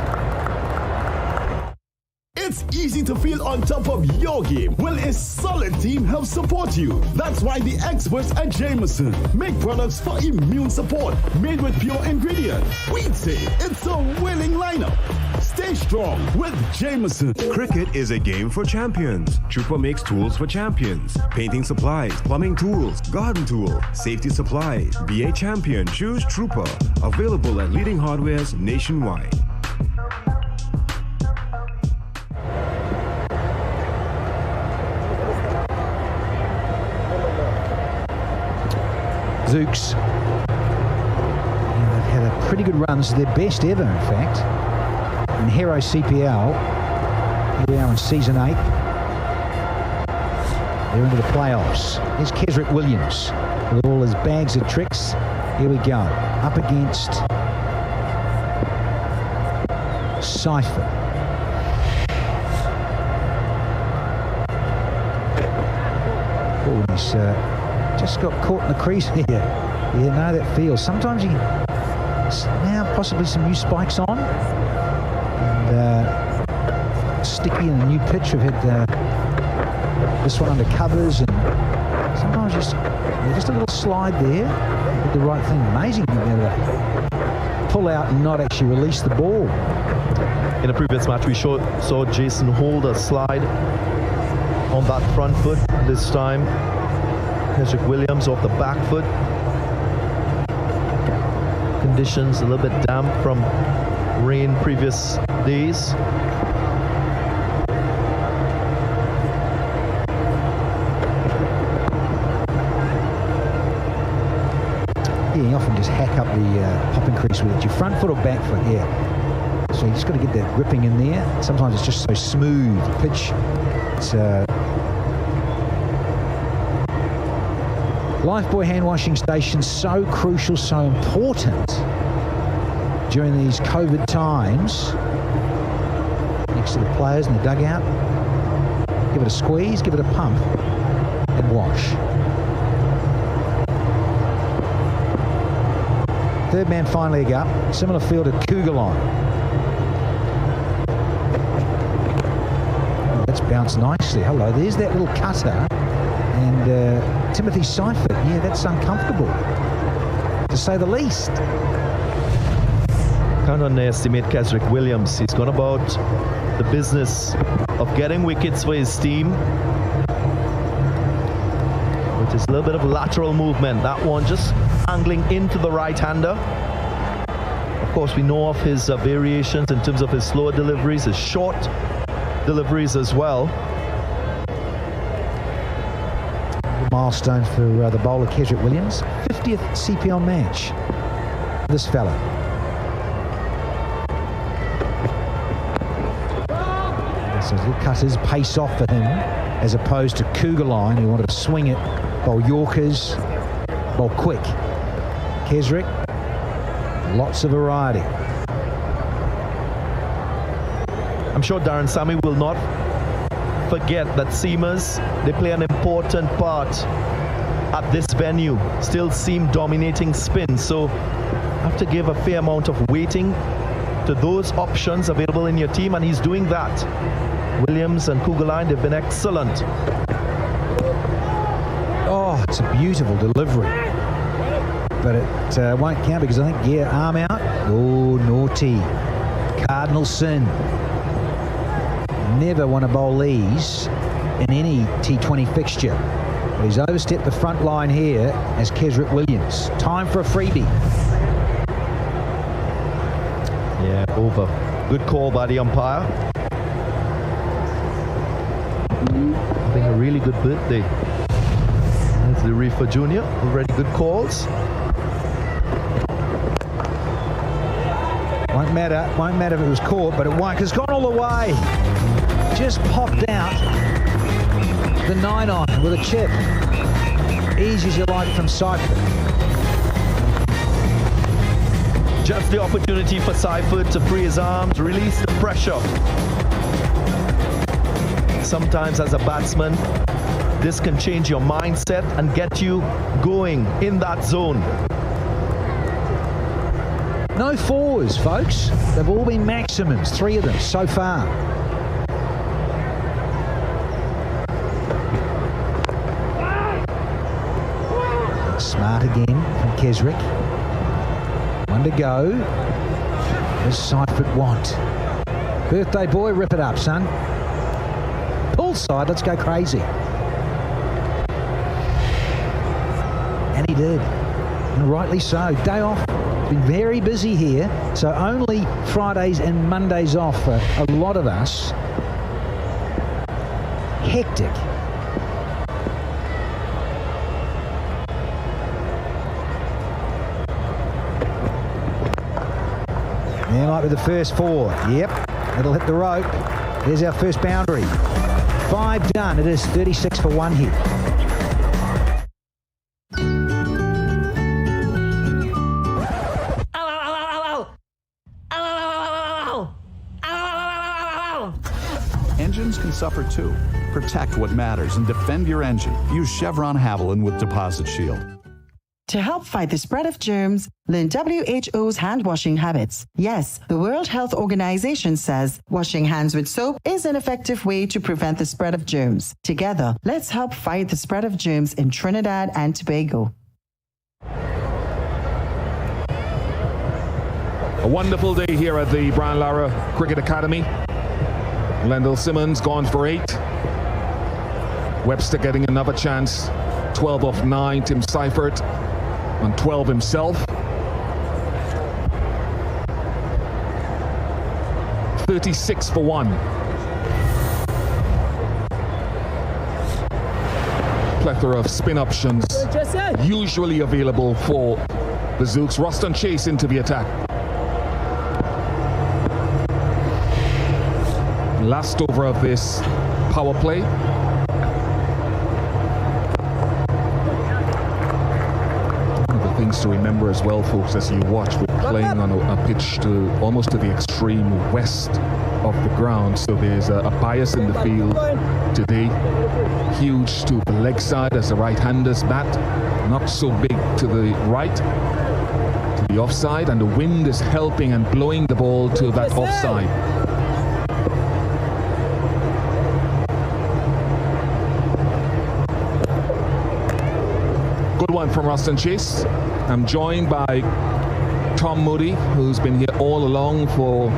It's easy to feel on top of your game. Well, a solid team helps support you. That's why the experts at Jameson make products for immune support made with pure ingredients. We'd say it's a winning lineup. Stay strong with Jameson. Cricket is a game for champions. Trooper makes tools for champions. Painting supplies, plumbing tools, garden tool, safety supplies. Be a champion. Choose Trooper. Available at leading hardwares nationwide. Zouks. They've had a pretty good run. This is their best ever, in fact. In Hero CPL, here we are in season 8. They're into the playoffs. Here's Kesrick Williams with all his bags of tricks. Here we go. Up against Seifert. Oh, he's just got caught in the crease here. You know that feels. Sometimes he now possibly some new spikes on. And sticky in the new pitch. We've had this one under covers and Sometimes just a little slide there. Did the right thing. Amazing to be able to pull out and not actually release the ball. In the previous match, we saw Jason hold a slide on that front foot. This time, Kesrick Williams off the back foot. Conditions a little bit damp from rain previous days. Yeah, you often just hack up the popping crease with it. Your front foot or back foot, yeah. So you just got to get that gripping in there. Sometimes it's just so smooth. The pitch, it's Lifebuoy hand washing stations, so crucial, so important during these COVID times. Next to the players in the dugout. Give it a squeeze, give it a pump, and wash. Third man finally a up. Similar field at Cougar line. That's bounced nicely. Hello, there's that little cutter. And Timothy Seifert, yeah, that's uncomfortable, to say the least. Can't underestimate Kesrick Williams. He's gone about the business of getting wickets for his team. With his little bit of lateral movement. That one just angling into the right-hander. Of course, we know of his variations in terms of his slower deliveries, his short deliveries as well. Milestone for the bowler Kesrick Williams. 50th CPL match. This fella. So little cutters pace off for him, as opposed to Cougar line, who wanted to swing it, bowl Yorkers, bowl quick. Kesrick, lots of variety. I'm sure Darren Sammy will not forget that seamers, they play an important part at this venue. Still seam dominating spin, so have to give a fair amount of weighting to those options available in your team, and he's doing that. Williams and Cougar line, they've been excellent. Oh, it's a beautiful delivery, but it won't count because I think, yeah, arm out. Oh, naughty. Cardinal sin. Never want to bowl these in any T20 fixture. But he's overstepped the front line here as Kesrick Williams. Time for a freebie. Yeah, over. Good call by the umpire. Having a really good birthday. That's the Reefer Jr. Already good calls. Won't matter if it was caught, but it won't, because it's gone all the way. Just popped out the 9-iron with a chip. Easy as you like from Seifert. Just the opportunity for Seifert to free his arms, release the pressure. Sometimes as a batsman, this can change your mindset and get you going in that zone. No fours, folks. They've all been maximums, 3 of them so far. Smart again from Kesrick. 1 to go. Does Seifert want? Birthday boy, rip it up, son. Pull side, let's go crazy. And he did. And rightly so. Day off. Been very busy here, so only Fridays and Mondays off for a lot of us. Hectic. There might be the first 4. Yep, it'll hit the rope. There's our first boundary. 5 done. It is 36 for 1 here. Engines can suffer too. Protect what matters and defend your engine. Use Chevron Haviland with Deposit Shield. To help fight the spread of germs, learn WHO's hand washing habits. Yes, the World Health Organization says washing hands with soap is an effective way to prevent the spread of germs. Together, let's help fight the spread of germs in Trinidad and Tobago. A wonderful day here at the Brian Lara Cricket Academy. Lendl Simmons gone for 8. Webster getting another chance. 12 off 9. Tim Seifert on 12 himself. 36 for 1. Plethora of spin options usually available for the Zouks. Roston Chase into the attack. Last over of this power play. Things to remember as well, folks, as you watch, we're playing on a pitch to almost to the extreme west of the ground, so there's a bias in the field today. Huge to the leg side as the right-handers bat, not so big to the right, to the offside, and the wind is helping and blowing the ball to that offside. Good one from Roston Chase. I'm joined by Tom Moody, who's been here all along for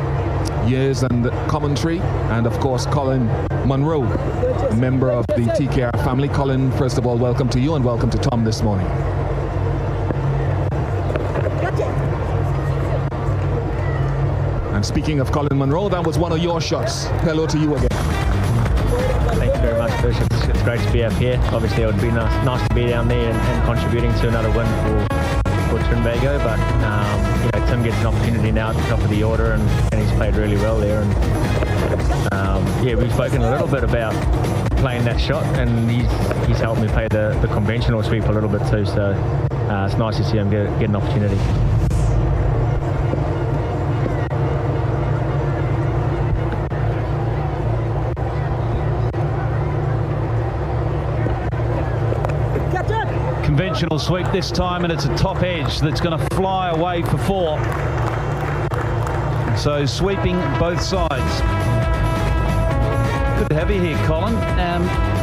years and commentary, and of course Colin Munro, a member of the TKR family. Colin, first of all, welcome to you and welcome to Tom this morning. And speaking of Colin Munro, that was one of your shots. Hello to you again. Thank you very much, Fish. It's great to be up here. Obviously, it would be nice to be down there and contributing to another win for Trinbago. But Tim gets an opportunity now at the top of the order, and he's played really well there. And we've spoken a little bit about playing that shot, and he's helped me play the conventional sweep a little bit too. So it's nice to see him get an opportunity. Conventional sweep this time, and it's a top edge that's going to fly away for 4. So sweeping both sides. Good to have you here, Colin.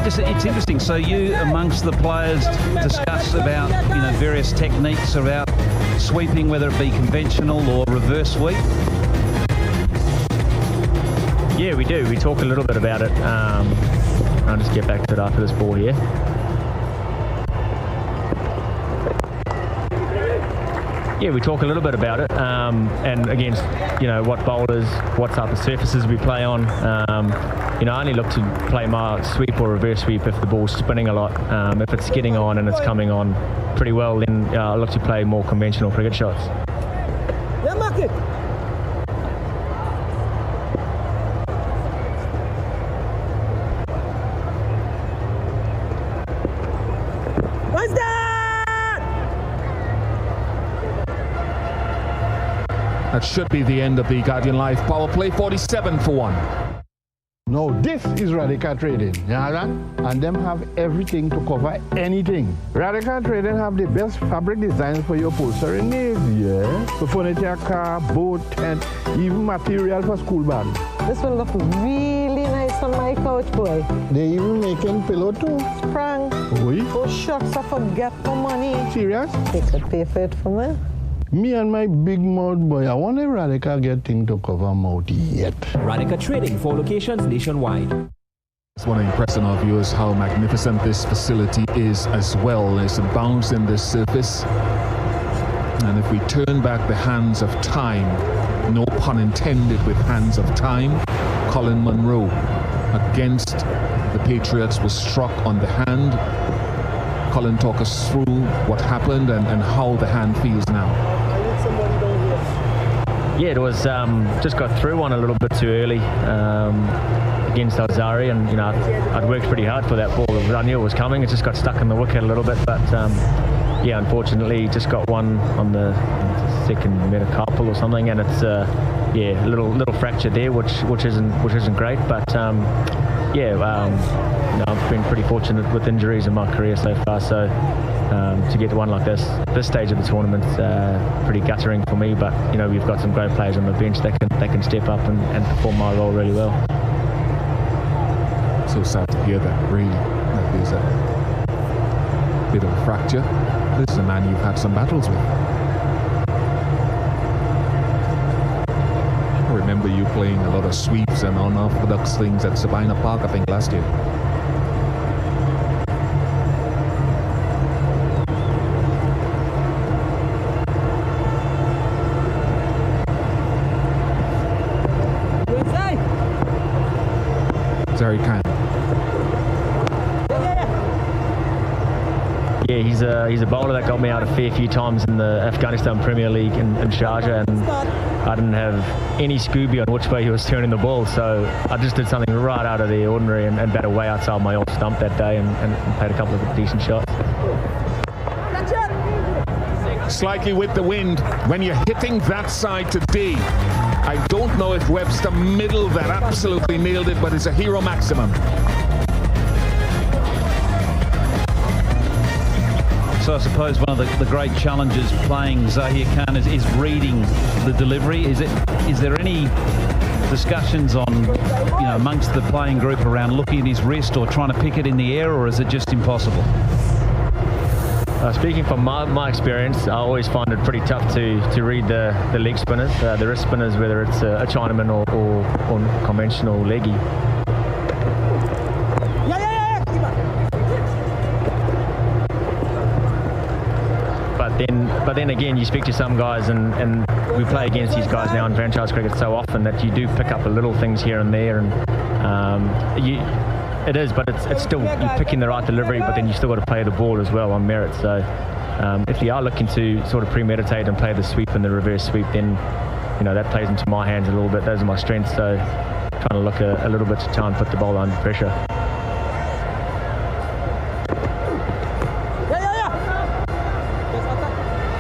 It's interesting. So you, amongst the players, discuss about various techniques about sweeping, whether it be conventional or reverse sweep. Yeah, we do. We talk a little bit about it. I'll just get back to it after this ball here. Yeah, we talk a little bit about it, and against what boulders, what type of surfaces we play on. I only look to play my sweep or reverse sweep if the ball's spinning a lot. If it's getting on and it's coming on pretty well, then I look to play more conventional cricket shots. That should be the end of the Guardian Life power play. 47 for 1. Now this is Radical Trading, you know that? And them have everything to cover anything. Radical Trading have the best fabric designs for your upholstery needs, yeah? So furniture, car, boat, tent, even material for school bags. This will look really nice on my couch, boy. They even making pillow too. Sprang. Oui? Oh shucks, I forget my money. Serious? They could pay for it for me. Me and my big mouth boy, I want a Radical get thing to cover mouth yet. Radical Trading, 4 locations nationwide. I just want to impress on our viewers how magnificent this facility is as well. There's a bounce in this surface. And if we turn back the hands of time, no pun intended with hands of time, Colin Munro against the Patriots was struck on the hand. Colin, talk us through what happened and how the hand feels now. Yeah, it was just got through one a little bit too early against Alzari, and I'd worked pretty hard for that ball. I knew it was coming. It just got stuck in the wicket a little bit, but unfortunately, just got one on the second metacarpal or something, and it's a little fracture there, which isn't great, but I've been pretty fortunate with injuries in my career so far, so to get to one like this stage of the tournament, pretty guttering for me. But you know, we've got some great players on the bench that can step up and perform my role really well. So sad to hear that, really, that there's a bit of a fracture. This is a man you've had some battles with. I remember you playing a lot of sweeps and unorthodox things at Sabina Park, I think, last year. Very kind. Yeah, he's a bowler that got me out a fair few times in the Afghanistan Premier League in Sharjah, and I didn't have any Scooby on which way he was turning the ball, so I just did something right out of the ordinary and batted way outside my off stump that day and played a couple of decent shots. Slightly with the wind when you're hitting that side to D. I don't know if Webster middle that absolutely nailed it, but it's a hero maximum. So I suppose one of the great challenges playing Zahir Khan is reading the delivery. Is there any discussions on, you know, amongst the playing group around looking at his wrist or trying to pick it in the air, or is it just impossible? Speaking from my experience, I always find it pretty tough to read the leg spinners, the wrist spinners, whether it's a Chinaman or conventional leggy. But then again, you speak to some guys, and we play against these guys now in franchise cricket so often that you do pick up the little things here and there, and it is, but it's still, you're picking the right delivery, but then you still got to play the ball as well on merit. So if you are looking to sort of premeditate and play the sweep and the reverse sweep, then you know that plays into my hands a little bit. Those are my strengths. So trying to look a little bit to try and put the ball under pressure.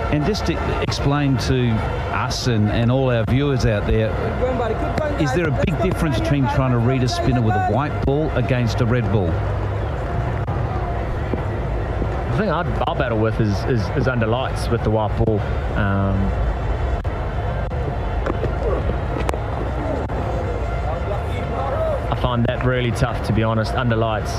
And just to explain to us and all our viewers out there, is there a big difference between trying to read a spinner with a white ball against a red ball? The thing I'll battle with is under lights with the white ball. I find that really tough, to be honest, under lights.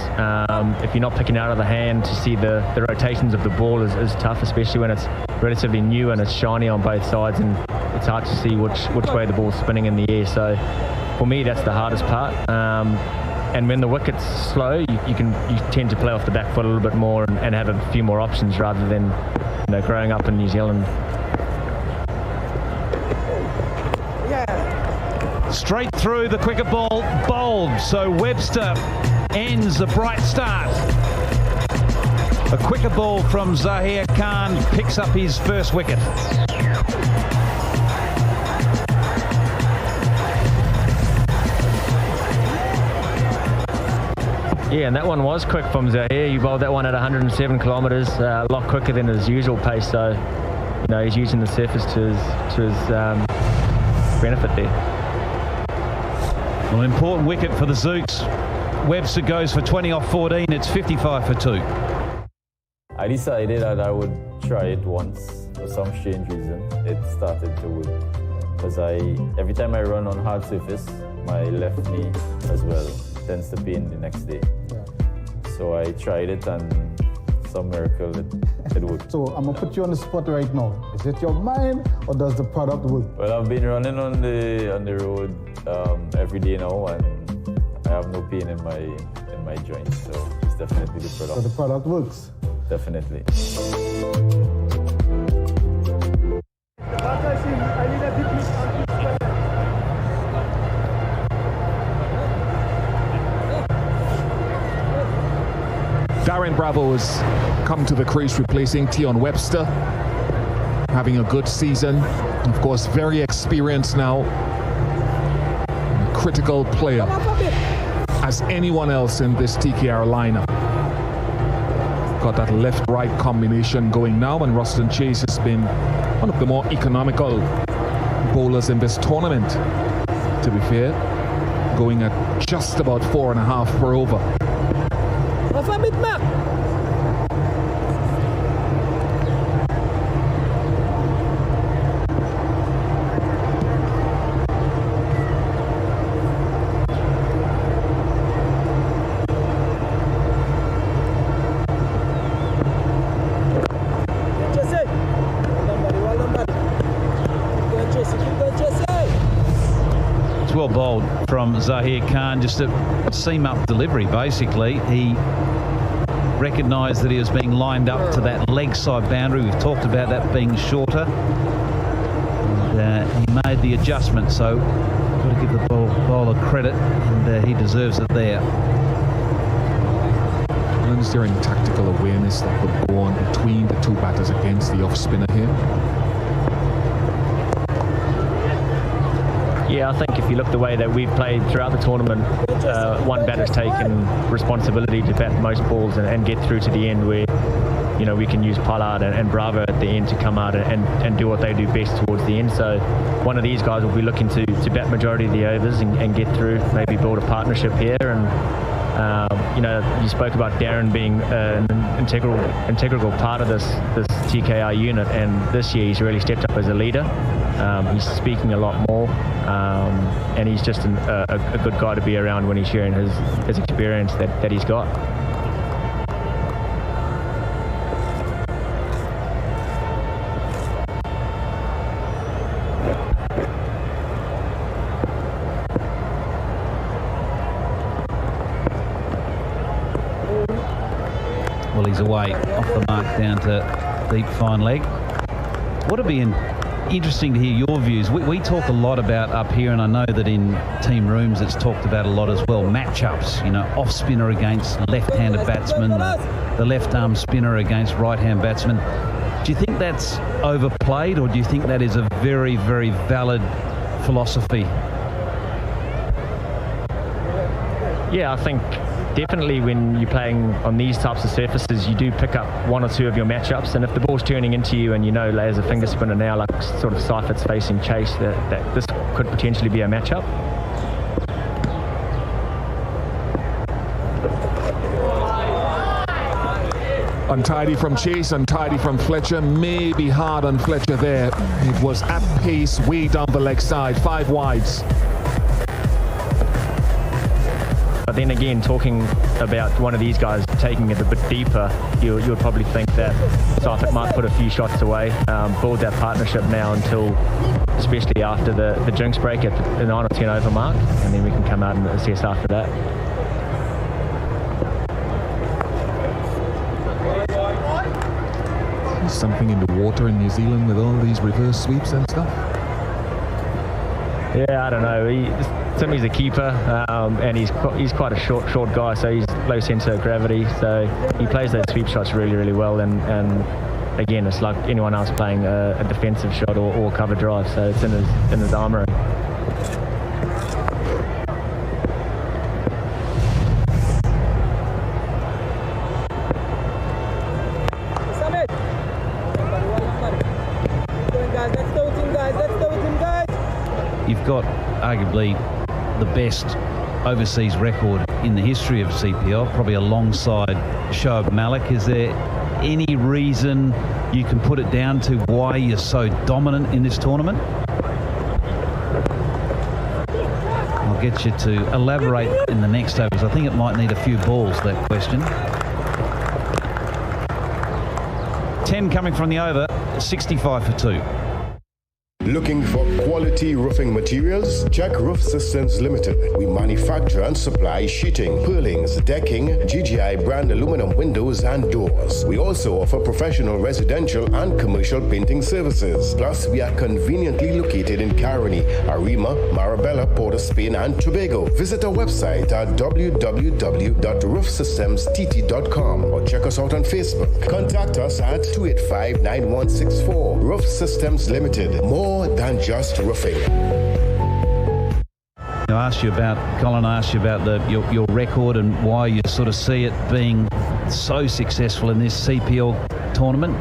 If you're not picking out of the hand to see the rotations of the ball is tough, especially when it's relatively new and it's shiny on both sides, and it's hard to see which way the ball's spinning in the air. So for me, that's the hardest part. And when the wicket's slow, you tend to play off the back foot a little bit more and have a few more options rather than, you know, growing up in New Zealand. Straight through the quicker ball bowled, so Webster ends a bright start. A quicker ball from Zahir Khan picks up his first wicket. Yeah, and that one was quick from Zahir. He bowled that one at 107 kilometres, a lot quicker than his usual pace. So, you know, he's using the surface to his benefit there. Well, an important wicket for the Zouks. Webster goes for 20 off 14. It's 55 for 2. I decided that I would try it once for some strange reason. It started to work because every time I run on hard surface, my left knee as well tends to pain the next day. Yeah. So I tried it, and some miracle it worked. So I'm gonna put you on the spot right now. Is it your mind or does the product work? Well, I've been running on the road every day now, and I have no pain in my joints. So it's definitely the product. So the product works. Definitely. Darren Bravo has come to the crease, replacing Tion Webster, having a good season. Of course, very experienced now. A critical player as anyone else in this TKR lineup. Got that left-right combination going now, and Ruston Chase has been one of the more economical bowlers in this tournament, to be fair, going at just about 4.5 per over. well bowled from Zahir Khan, just a seam-up delivery, basically. He recognised that he was being lined up to that leg side boundary. We've talked about that being shorter. And, he made the adjustment, so got to give the bowler credit, and he deserves it there. Is there any tactical awareness that would go on between the two batters against the off-spinner here? Yeah, I think if you look the way that we've played throughout the tournament, one batter's taken responsibility to bat most balls and get through to the end, where we can use Pollard and Bravo at the end to come out and do what they do best towards the end. So one of these guys will be looking to bat majority of the overs and get through, maybe build a partnership here. And you spoke about Darren being an integral part of this TKR unit, and this year he's really stepped up as a leader. He's speaking a lot more, and he's just a good guy to be around when he's sharing his experience that he's got. Well, he's away off the mark down to deep fine leg. Would it be interesting to hear your views? We talk a lot about up here, and I know that in team rooms it's talked about a lot as well, matchups, off spinner against left-handed batsman, the left arm spinner against right-hand batsman. Do you think that's overplayed, or do you think that is a very, very valid philosophy? Yeah, I think definitely when you're playing on these types of surfaces, you do pick up one or two of your matchups, and if the ball's turning into you and there's a finger spinner now, like sort of Seifert's facing Chase, that this could potentially be a matchup. Untidy from Chase, untidy from Fletcher, maybe hard on Fletcher there. It was at pace, way down the leg side, 5 wides. But then again, talking about one of these guys taking it a bit deeper, you would probably think that Seifert might put a few shots away, build that partnership now until, especially after the drinks break at the 9 or 10 over mark, and then we can come out and assess after that. There's something in the water in New Zealand with all these reverse sweeps and stuff. Yeah, I don't know. Timmy's a keeper, and he's quite a short guy, so he's low centre of gravity, so he plays those sweep shots really, really well, and again, it's like anyone else playing a defensive shot or cover drive, so it's in his armoury. You've got arguably the best overseas record in the history of CPL, probably alongside Shoaib Malik. Is there any reason you can put it down to why you're so dominant in this tournament? I'll get you to elaborate in the next overs. I think it might need a few balls, that question. 10 coming from the over, 65 for 2. Looking for quality roofing materials? Check Roof Systems Limited. We manufacture and supply sheeting, purlins, decking, GGI brand aluminum windows and doors. We also offer professional residential and commercial painting services. Plus, we are conveniently located in Caroni, Arima, Marabella, Port of Spain and Tobago. Visit our website at www.roofsystemstt.com or check us out on Facebook. Contact us at 285-9164. Roof Systems Limited. More than just roofing. I asked you about, Colin, your record and why you sort of see it being so successful in this CPL tournament.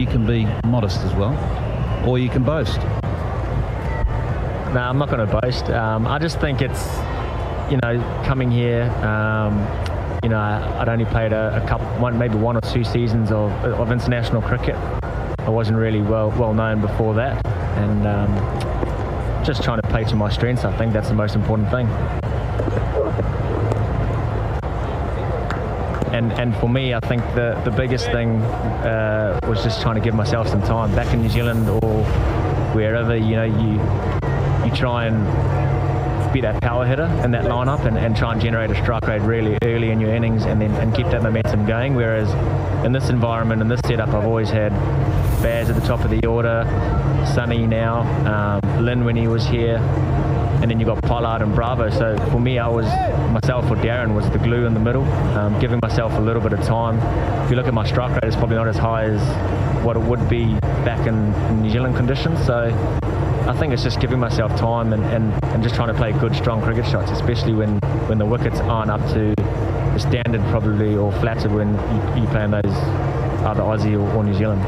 You can be modest as well, or you can boast. No, I'm not going to boast. I just think it's, coming here, I'd only played maybe 1 or 2 seasons of international cricket. I wasn't really well known before that, and just trying to play to my strengths. I think that's the most important thing. And for me, I think the biggest thing was just trying to give myself some time back in New Zealand or wherever. You you try and be that power hitter in that lineup and try and generate a strike rate really early in your innings and keep that momentum going. Whereas in this environment, in this setup, I've always had Baz at the top of the order, Sonny now, Lynn when he was here, and then you got Pollard and Bravo. So for me, myself or Darren was the glue in the middle, giving myself a little bit of time. If you look at my strike rate, it's probably not as high as what it would be back in New Zealand conditions. So I think it's just giving myself time and just trying to play good, strong cricket shots, especially when the wickets aren't up to the standard probably, or flattered when you play in those either Aussie or New Zealand.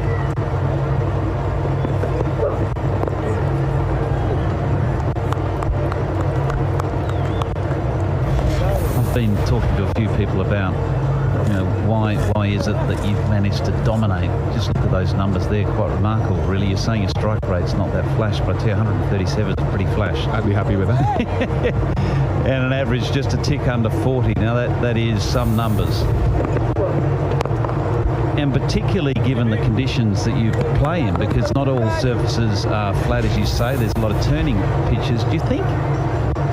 I've been talking to a few people about, why is it that you've managed to dominate? Just look at those numbers there, quite remarkable, really. You're saying your strike rate's not that flash, but I tell you, 137 is pretty flash. I'd be happy with that. And an average just a tick under 40. Now that is some numbers. And particularly given the conditions that you play in, because not all surfaces are flat, as you say. There's a lot of turning pitches. Do you think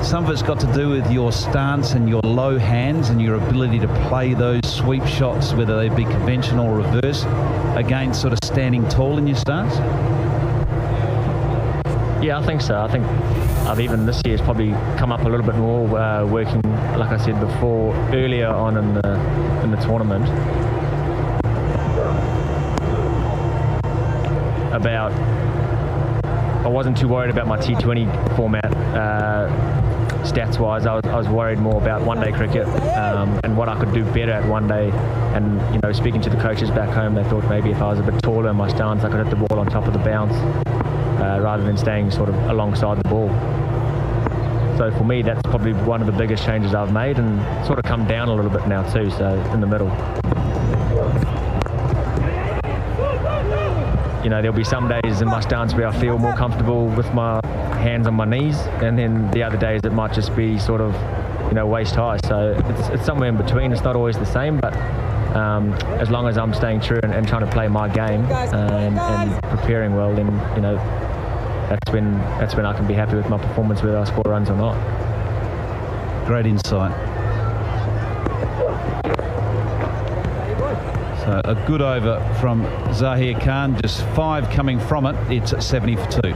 some of it's got to do with your stance and your low hands and your ability to play those sweep shots, whether they be conventional or reverse, against sort of standing tall in your stance? Yeah, I think so. I think I've even this year's probably come up a little bit more, working, like I said before, earlier on in the tournament, about I wasn't too worried about my T20 format stats-wise. I was worried more about one-day cricket and what I could do better at one day. And speaking to the coaches back home, they thought maybe if I was a bit taller in my stance, I could hit the ball on top of the bounce rather than staying sort of alongside the ball. So for me, that's probably one of the biggest changes I've made, and sort of come down a little bit now too, so in the middle. There'll be some days in my stance where I feel more comfortable with my hands on my knees, and then the other days it might just be sort of, waist high. So it's somewhere in between. It's not always the same, but as long as I'm staying true and trying to play my game and preparing well, then that's when I can be happy with my performance, whether I score runs or not. Great insight. So a good over from Zahir Khan, just 5 coming from it. It's 70 for 2.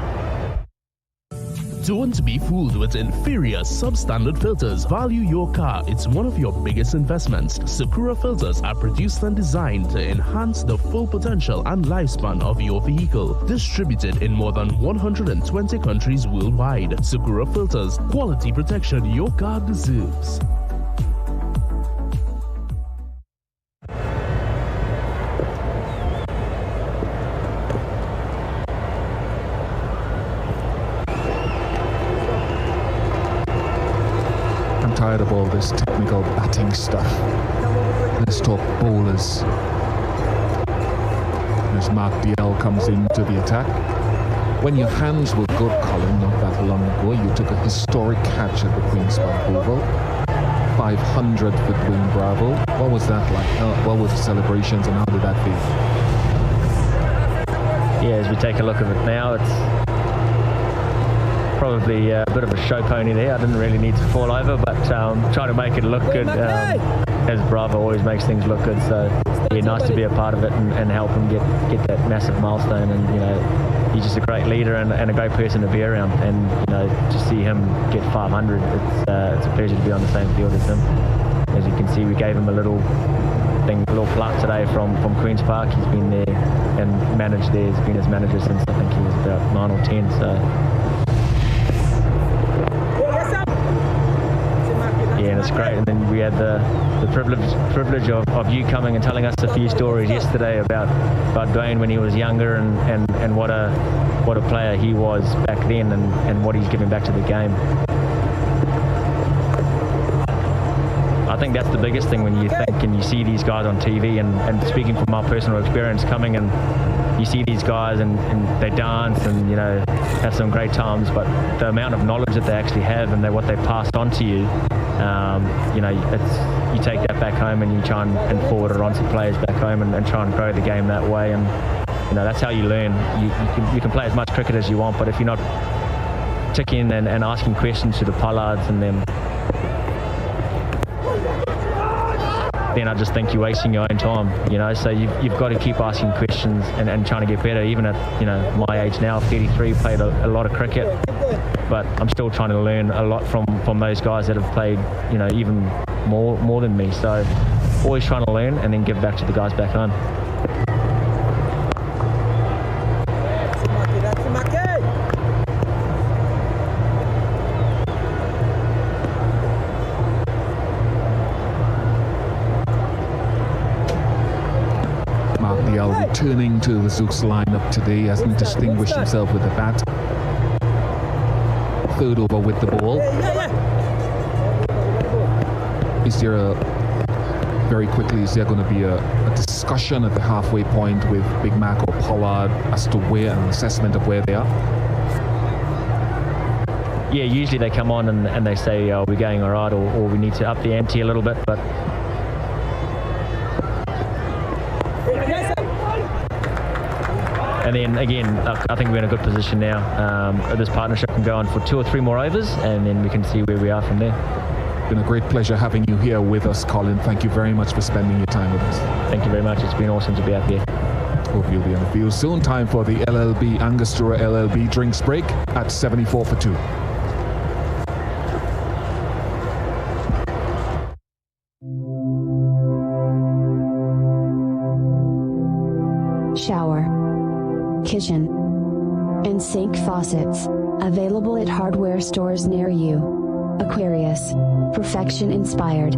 Don't be fooled with inferior substandard filters. Value your car. It's one of your biggest investments. Sakura filters are produced and designed to enhance the full potential and lifespan of your vehicle. Distributed in more than 120 countries worldwide. Sakura filters, quality protection your car deserves. Tired of all this technical batting stuff. Let's talk bowlers. As Mark DL comes into the attack. When your hands were good, Colin, not that long ago, you took a historic catch at the Queen's Park Oval. 500 for Dwayne Bravo. What was that like? What were the celebrations and how did that feel? Yeah, as we take a look at it now, it's probably a bit of a show pony there. I didn't really need to fall over, but trying to make it look good, as Bravo always makes things look good. So yeah, nice to be a part of it and help him get that massive milestone. And he's just a great leader and a great person to be around. And to see him get 500, it's a pleasure to be on the same field as him. As you can see, we gave him a little plaque today from Queen's Park. He's been there and managed there. He's been his manager since I think he was about 9 or 10. So. Yeah, and it's great. And then we had the privilege of you coming and telling us a few stories yesterday about Dwayne when he was younger and what a player he was back then and what he's giving back to the game. I think that's the biggest thing when you think and you see these guys on TV and speaking from my personal experience coming and you see these guys and they dance and have some great times, but the amount of knowledge that they actually have and what they pass on to you, you take that back home and you try and forward it on to players back home and try and grow the game that way. And that's how you learn. You can play as much cricket as you want, but if you're not ticking and asking questions to the pollards and then I just think you're wasting your own time, you know. So you've got to keep asking questions and trying to get better. Even at, you know, my age now, 33, played a lot of cricket, but I'm still trying to learn a lot from those guys that have played, you know, even more than me. So always trying to learn and then give back to the guys back home. Returning to the Zouks lineup today, hasn't distinguished himself with the bat. Third over with the ball. Is there very quickly, is there going to be a discussion at the halfway point with Big Mac or Pollard as to where, an assessment of where they are? Yeah, usually they come on and they say, we're going all right, or we need to up the ante a little bit, but and then again, I think we're in a good position now. This partnership can go on for 2 or 3 more overs, and then we can see where we are from there. It's been a great pleasure having you here with us, Colin. Thank you very much for spending your time with us. Thank you very much. It's been awesome to be up here. Hope you'll be on the field soon. Time for the LLB Angostura LLB drinks break at 74 for 2. Shower, kitchen, and sink faucets, available at hardware stores near you. Aquarius, perfection inspired.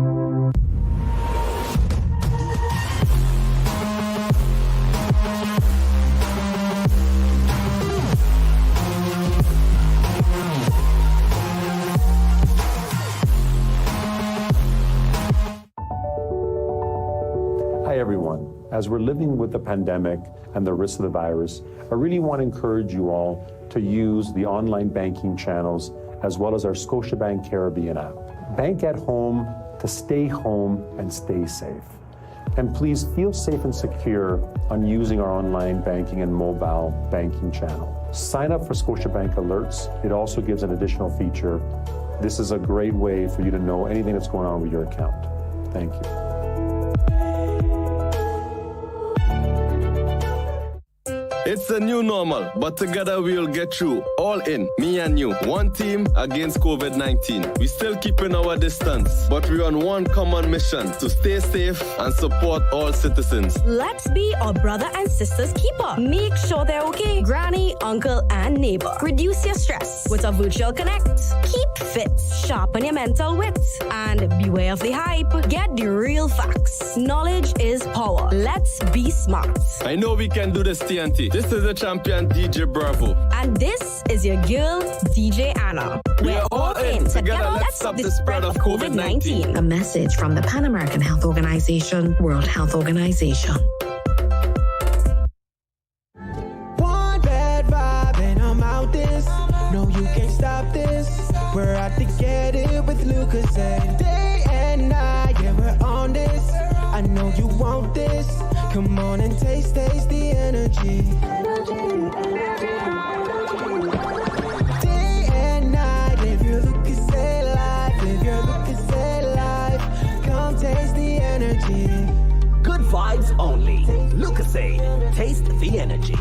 Hi everyone. As we're living with the pandemic and the risk of the virus, I really want to encourage you all to use the online banking channels as well as our Scotiabank Caribbean app. Bank at home to stay home and stay safe. And please feel safe and secure on using our online banking and mobile banking channel. Sign up for Scotiabank Alerts. It also gives an additional feature. This is a great way for you to know anything that's going on with your account. Thank you. It's a new normal, but together we'll get through. All in, me and you, one team against COVID-19. We still keeping our distance, but we're on one common mission to stay safe and support all citizens. Let's be our brother and sister's keeper. Make sure they're okay. Granny, uncle, and neighbor. Reduce your stress with a virtual connect. Keep fit. Sharpen your mental wits. And beware of the hype. Get the real facts. Knowledge is power. Let's be smart. I know we can do this, TNT. This is the champion DJ Bravo. And this is your girl, DJ Anna. We're all in. Together, let's stop the spread of COVID-19. A message from the Pan American Health Organization, World Health Organization. One bad vibe and I'm out this. No, you can't stop this. We're out to get it with Lucas and day and night. Yeah, we're on this. I know you want this. Come on and taste the energy. Day and night, live your Lucas life. Live your Lucas life. Come taste the energy. Good vibes only. Lucasade. Taste the energy.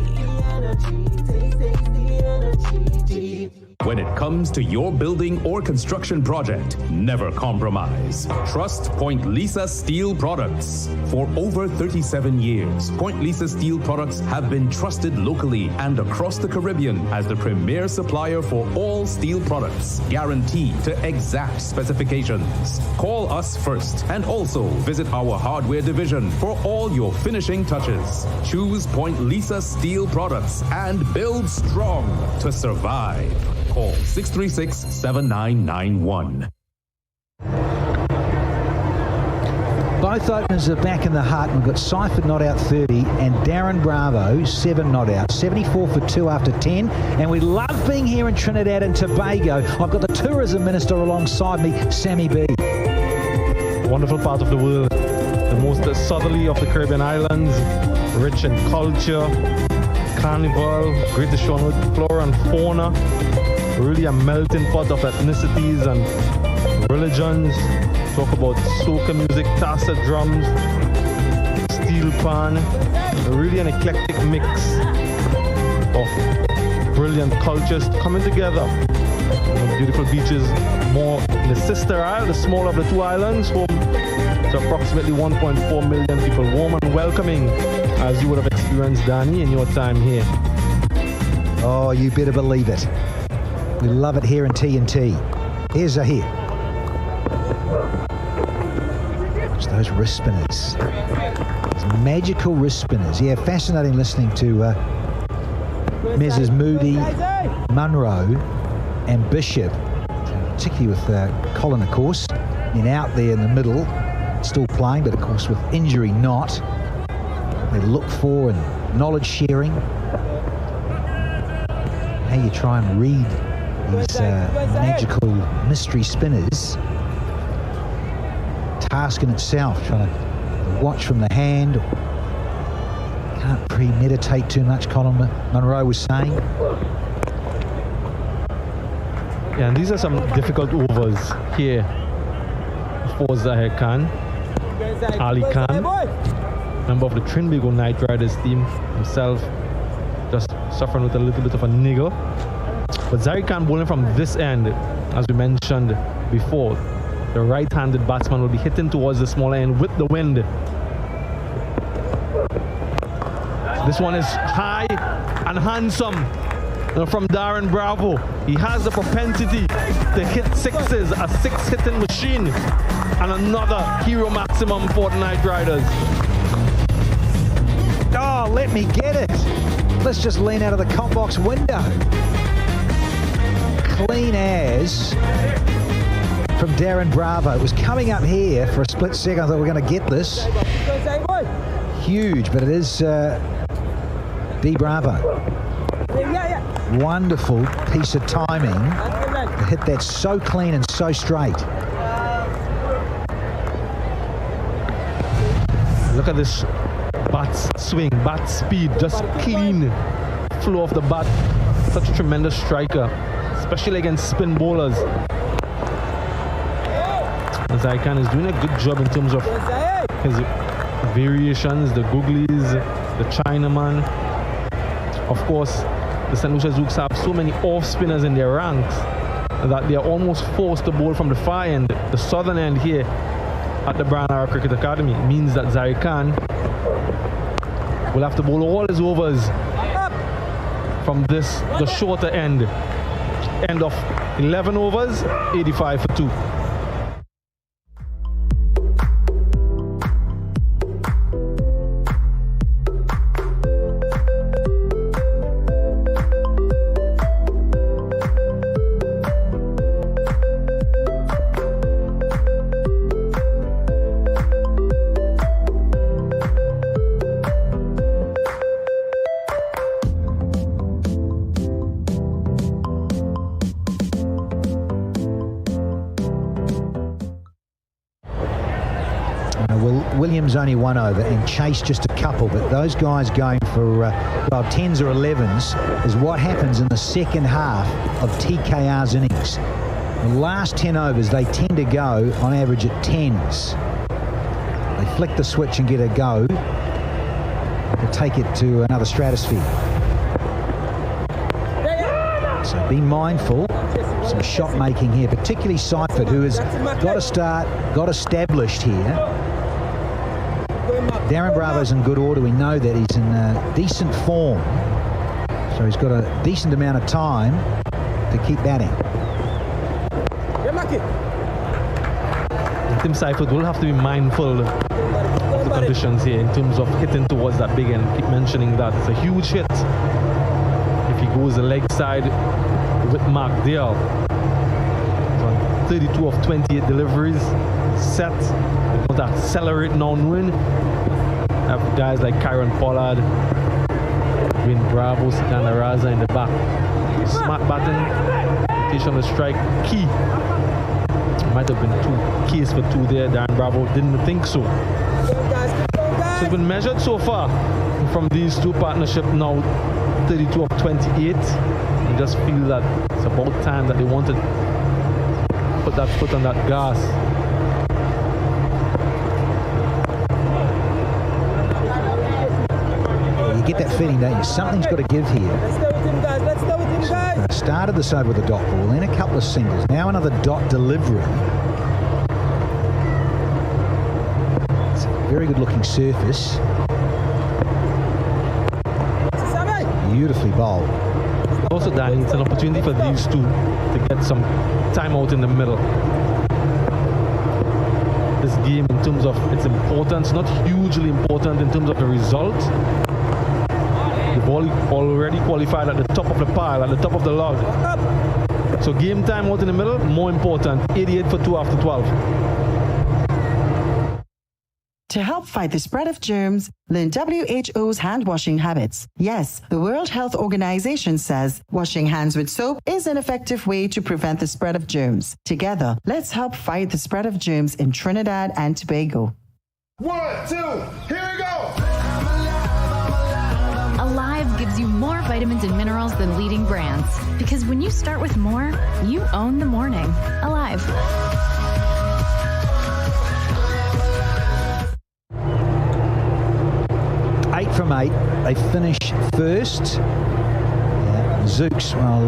When it comes to your building or construction project, never compromise. Trust Point Lisa Steel Products. For over 37 years, Point Lisa Steel Products have been trusted locally and across the Caribbean as the premier supplier for all steel products, guaranteed to exact specifications. Call us first and also visit our hardware division for all your finishing touches. Choose Point Lisa Steel Products and build strong to survive. Call 636-7991. Both openers are back in the hut. We've got Seifert not out 30 and Darren Bravo 7 not out. 74 for 2 after 10. And we love being here in Trinidad and Tobago. I've got the tourism minister alongside me, Sammy B. Wonderful part of the world. The most southerly of the Caribbean islands. Rich in culture, carnival, great to show flora and fauna. really a melting pot of ethnicities and religions. Talk about soca music, tassa drums, steel pan, really an eclectic mix of brilliant cultures coming together. Beautiful beaches, more in the sister isle, the smaller of the two islands, home to approximately 1.4 million people, warm and welcoming, as you would have experienced, Danny, in your time here. Oh, you better believe it. We love it here in TNT. Here's a hit. It's those wrist spinners. Those magical wrist spinners. Yeah, fascinating listening to Mrs. Moody, Munro and Bishop, particularly with Colin, of course, and out there in the middle, still playing, but of course with injury not. They look for and knowledge sharing. How you try and read these magical mystery spinners. Task in itself, trying to watch from the hand. Can't premeditate too much, Colin Munro was saying. Yeah, and these are some difficult overs here for Zahir Khan. Ali Khan, member of the Trinbago Knight Riders team, himself just suffering with a little bit of a niggle. But Zahir Khan bowling from this end, as we mentioned before. The right-handed batsman will be hitting towards the smaller end with the wind. This one is high and handsome from Darren Bravo. He has the propensity to hit sixes, a six-hitting machine, and another hero maximum for the Knight Riders. Oh, let me get it. Let's just lean out of the comp box window. Clean as from Darren Bravo. It was coming up here for a split second. I thought we were going to get this. Huge, but it is D Bravo. Wonderful piece of timing to hit that so clean and so straight. Look at this bat swing, bat speed, just clean flow of the bat. Such a tremendous striker, especially against spin bowlers. Zahir Khan is doing a good job in terms of his variations, the googlies, the Chinaman. Of course, the St. Lucia Zouks have so many off spinners in their ranks that they are almost forced to bowl from the far end, the southern end here at the Branara Cricket Academy. It means that Zahir Khan will have to bowl all his overs from this, the shorter end of 11 overs, 85 for 2. Williams only one over and Chase just a couple, but those guys going for 10s or 11s is what happens in the second half of TKR's innings. The last 10 overs they tend to go on average at 10s. They flick the switch and get a go to take it to another stratosphere. So be mindful. Some shot making here, particularly Seifert, who has got to start, got established here. Darren Bravo's in good order. We know that he's in decent form. So he's got a decent amount of time to keep batting. Tim Seifert will have to be mindful of the conditions here in terms of hitting towards that big end. Keep mentioning that. It's a huge hit. If he goes the leg side with Mark Dale. 32 of 28 deliveries. Set. They want to accelerate non-win. Have guys like Kyron Pollard, Win Bravo, Sikanda Raza in the back. Smart batting, rotation on the strike, key. Might have been two keys for two there. Darren Bravo didn't think so. So it's been measured so far from these two partnerships now. 32 of 28. You just feel that it's about time that they want to put that foot on that gas. You get that feeling, don't you? Something's got to give here. Let's go with him, guys. Let's go with him, guys. Started this over with a dot ball, then a couple of singles. Now another dot delivery. It's a very good looking surface. Beautifully bowled. Also, Danny, it's an opportunity for these two to get some time out in the middle. This game, in terms of its importance, not hugely important in terms of the result. The ball already qualified at the top of the pile, at the top of the log. So game time out in the middle, more important. 88 for 2 after 12. To help fight the spread of germs, learn WHO's hand washing habits. Yes, the World Health Organization says washing hands with soap is an effective way to prevent the spread of germs. Together, let's help fight the spread of germs in Trinidad and Tobago. 1, 2, here we go! Alive gives you more vitamins and minerals than leading brands. Because when you start with more, you own the morning. Alive. Eight from 8. They finish first. Zouks, well,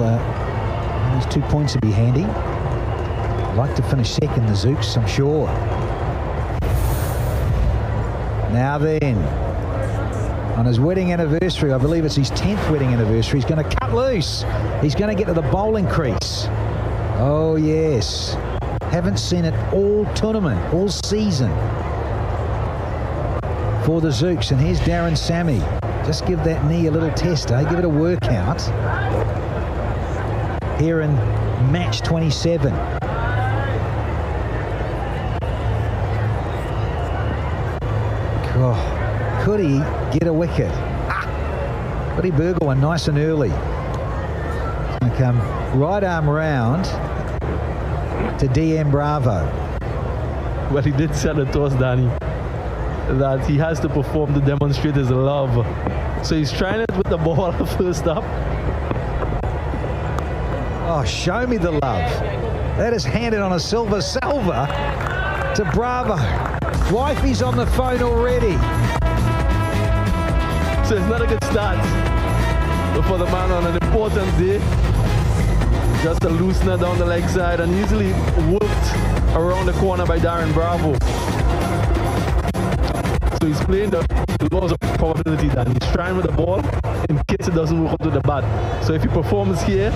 these 2 points would be handy. I'd like to finish second, the Zouks, I'm sure. Now then, on his wedding anniversary, I believe it's his 10th wedding anniversary, he's going to cut loose. He's going to get to the bowling crease. Oh, yes. Haven't seen it all tournament, all season. For the Zouks, and here's Darren Sammy. Just give that knee a little test, eh? Give it a workout. Here in match 27. Oh, could he get a wicket? Could he burgle one nice and early? He's going to come right arm round to DM Bravo. Well, he did set the toss, Danny, that he has to perform to demonstrate his love. So he's trying it with the ball first up. Oh, show me the love. That is handed on a silver salver to Bravo. Wifey's on the phone already. So it's not a good start for the man on an important day. Just a loosener down the leg side and easily worked around the corner by Darren Bravo. So he's playing the laws of probability, that he's trying with the ball in case it doesn't work up to the bat. So if he performs here,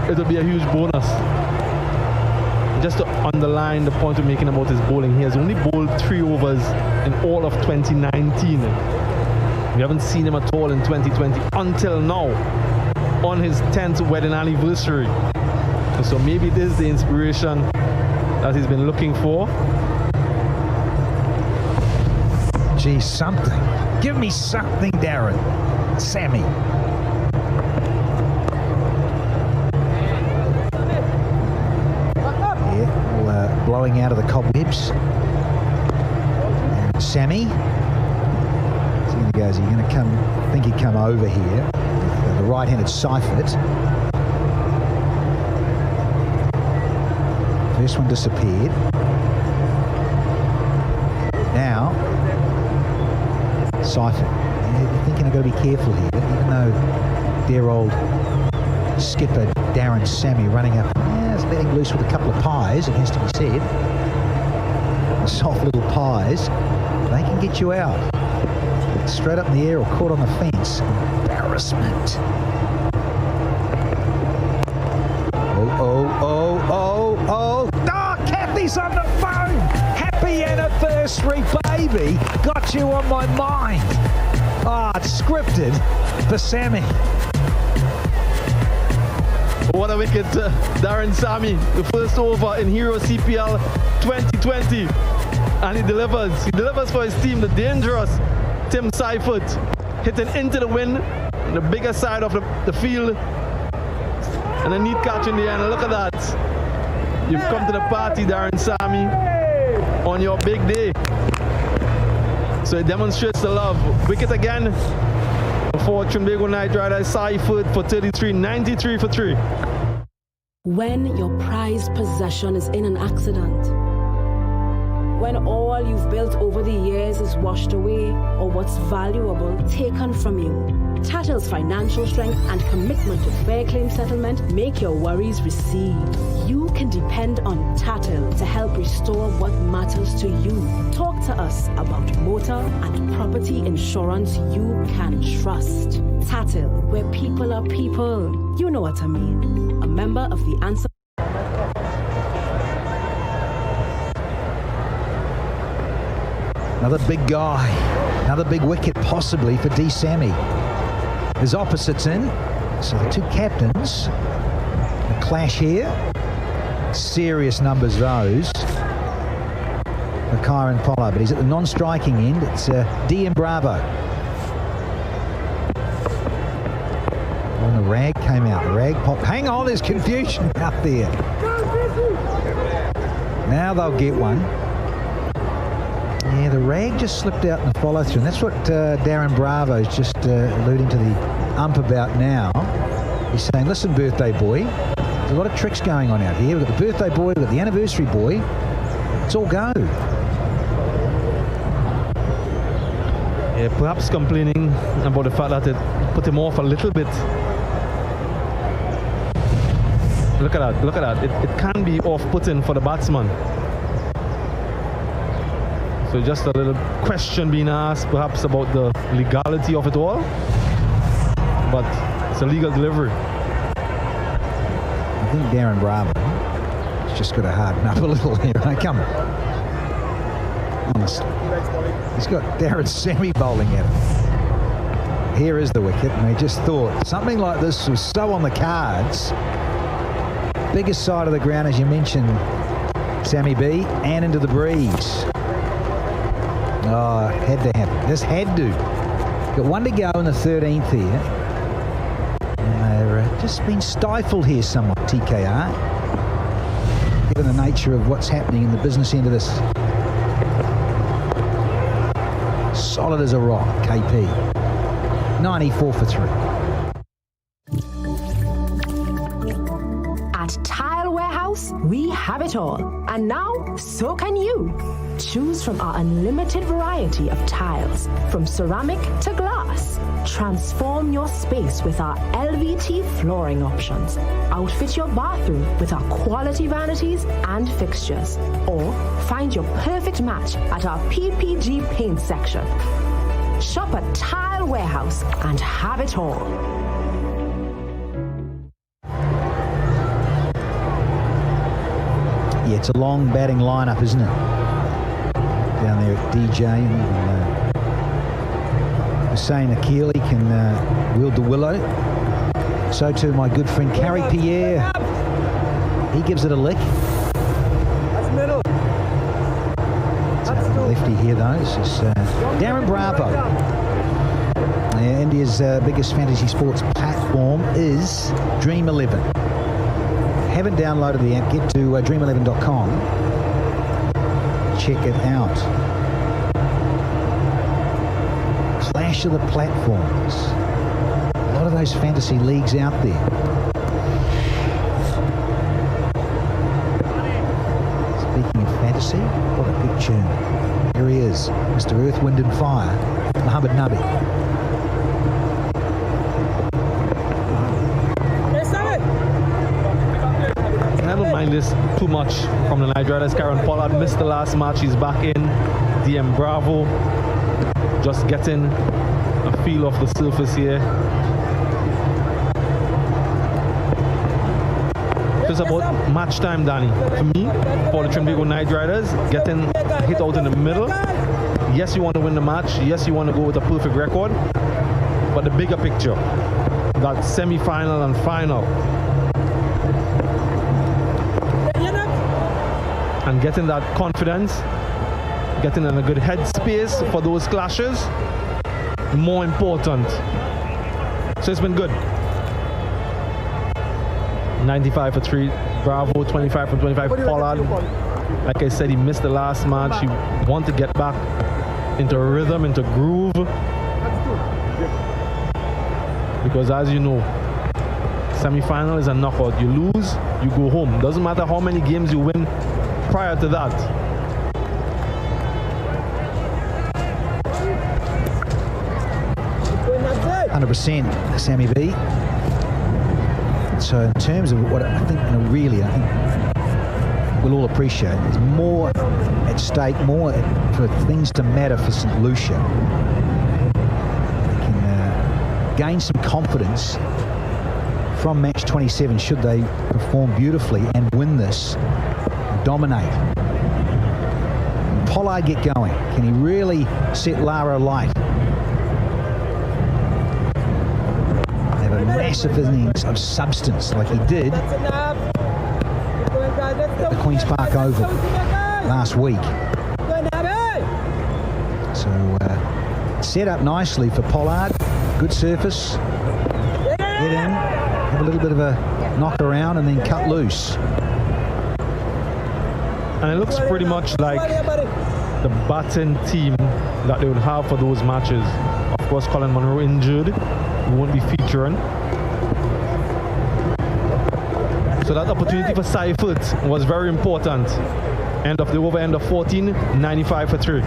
it will be a huge bonus. Just to underline the point we're making about his bowling, he has only bowled 3 overs in all of 2019. We haven't seen him at all in 2020 until now, on his 10th wedding anniversary. So maybe this is the inspiration that he's been looking for. Gee, something. Give me something, Darren. Sammy. Yeah, all, blowing out of the cobwebs. And Sammy. So he goes, you're going to come, I think he'd come over here. The right-handed Seifert. First one disappeared. Now, Seifert. You're thinking I've got to be careful here, even though dear old skipper Darren Sammy running up, it's letting loose with a couple of pies, it has to be said. The soft little pies, they can get you out. Straight up in the air or caught on the fence. Embarrassment. Oh, Kathy's on the phone. Happy anniversary, baby. Got you on my mind. It's scripted for Sammy. What a wicket, Darren Sammy. The first over in Hero CPL 2020. And he delivers. He delivers for his team, the dangerous Tim Seifert, hitting into the wind on the bigger side of the field. And a neat catch in the end. Look at that. You've come to the party, Darren Sammy, on your big day. So it demonstrates the love. Wicket again For Trinbago Night Riders, Seifert for 33, 93 for 3. When your prized possession is in an accident, when all you've built over the years is washed away or what's valuable taken from you, Tattle's financial strength and commitment to fair claim settlement make your worries recede. You can depend on Tattle to help restore what matters to you. Talk to us about motor and property insurance you can trust. Tattle, where people are people. You know what I mean. A member of the Answer. Another big guy, another big wicket possibly for D. Sammy. There's opposites in, so the two captains, a clash here. Serious numbers those for Kyron Pollard, but he's at the non-striking end. It's D and Bravo. When the rag came out, the rag popped. Hang on, there's confusion out there. Now they'll get one. Yeah, the rag just slipped out in the follow-through, and that's what Darren Bravo's just alluding to the ump about now. He's saying, listen, birthday boy, there's a lot of tricks going on out here. We've got the birthday boy, we've got the anniversary boy. Let's all go. Yeah, perhaps complaining about the fact that it put him off a little bit. Look at that, look at that. It can be off-putting for the batsman. So just a little question being asked perhaps about the legality of it all, but it's a legal delivery. I think Darren Bravo has just got to harden up a little here. Come on. Honestly. He's got Darren Sammy bowling at him. Here is the wicket, and we just thought something like this was so on the cards. Biggest side of the ground, as you mentioned, Sammy B, and into the breeze. Oh, had to happen. This had to. Got one to go in the 13th here. And they're just been stifled here somewhat, TKR. Given the nature of what's happening in the business end of this. Solid as a rock, KP. 94 for 3. At Tile Warehouse, we have it all. And now, so can you. Choose from our unlimited variety of tiles, from ceramic to glass. Transform your space with our LVT flooring options. Outfit your bathroom with our quality vanities and fixtures. Or find your perfect match at our PPG paint section. Shop at Tile Warehouse and have it all. Yeah, it's a long batting lineup, isn't it? Down there at DJ, and Hussein Akili can wield the willow. So too my good friend Carrie Pierre. He gives it a lick. That's middle. That's lefty here though. This is Darren Bravo. India's biggest fantasy sports platform is Dream 11. Haven't downloaded the app, get to dream11.com. Check it out. Clash of the platforms. A lot of those fantasy leagues out there. Speaking of fantasy, what a good tune. Here he is, Mr. Earth, Wind and Fire, Muhammad Nabi. Never mind this too much from the Night Riders. Kyron Pollard missed the last match. He's back in. DM Bravo just getting a feel of the surface here. It's about match time, Danny. For me, for the Trinbago Night Riders, getting hit out in the middle. Yes, you want to win the match. Yes, you want to go with a perfect record. But the bigger picture, that semi-final and final. And getting that confidence, getting in a good headspace for those clashes, more important. So it's been good. 95 for 3, Bravo, 25 for 25, Pollard. Like I said, he missed the last match. He wanted to get back into rhythm, into groove. because as you know, semi-final is a knockout. You lose, you go home. Doesn't matter how many games you win prior to that. %, Sammy B. So in terms of what I think, I think we'll all appreciate, there's more at stake, more for things to matter for St. Lucia. They can gain some confidence from match 27 should they perform beautifully and win this, dominate. Can Pollard get going? Can he really set Lara alight? Have a massive innings of substance like he did at the Queen's Park Oval last week. So set up nicely for Pollard. Good surface. Get in, have a little bit of a knock around and then cut loose. And it looks pretty much like the batting team that they would have for those matches. Of course, Colin Monroe injured. He won't be featuring. So that opportunity for Seifert was very important. End of the over, end of 14, 95 for 3.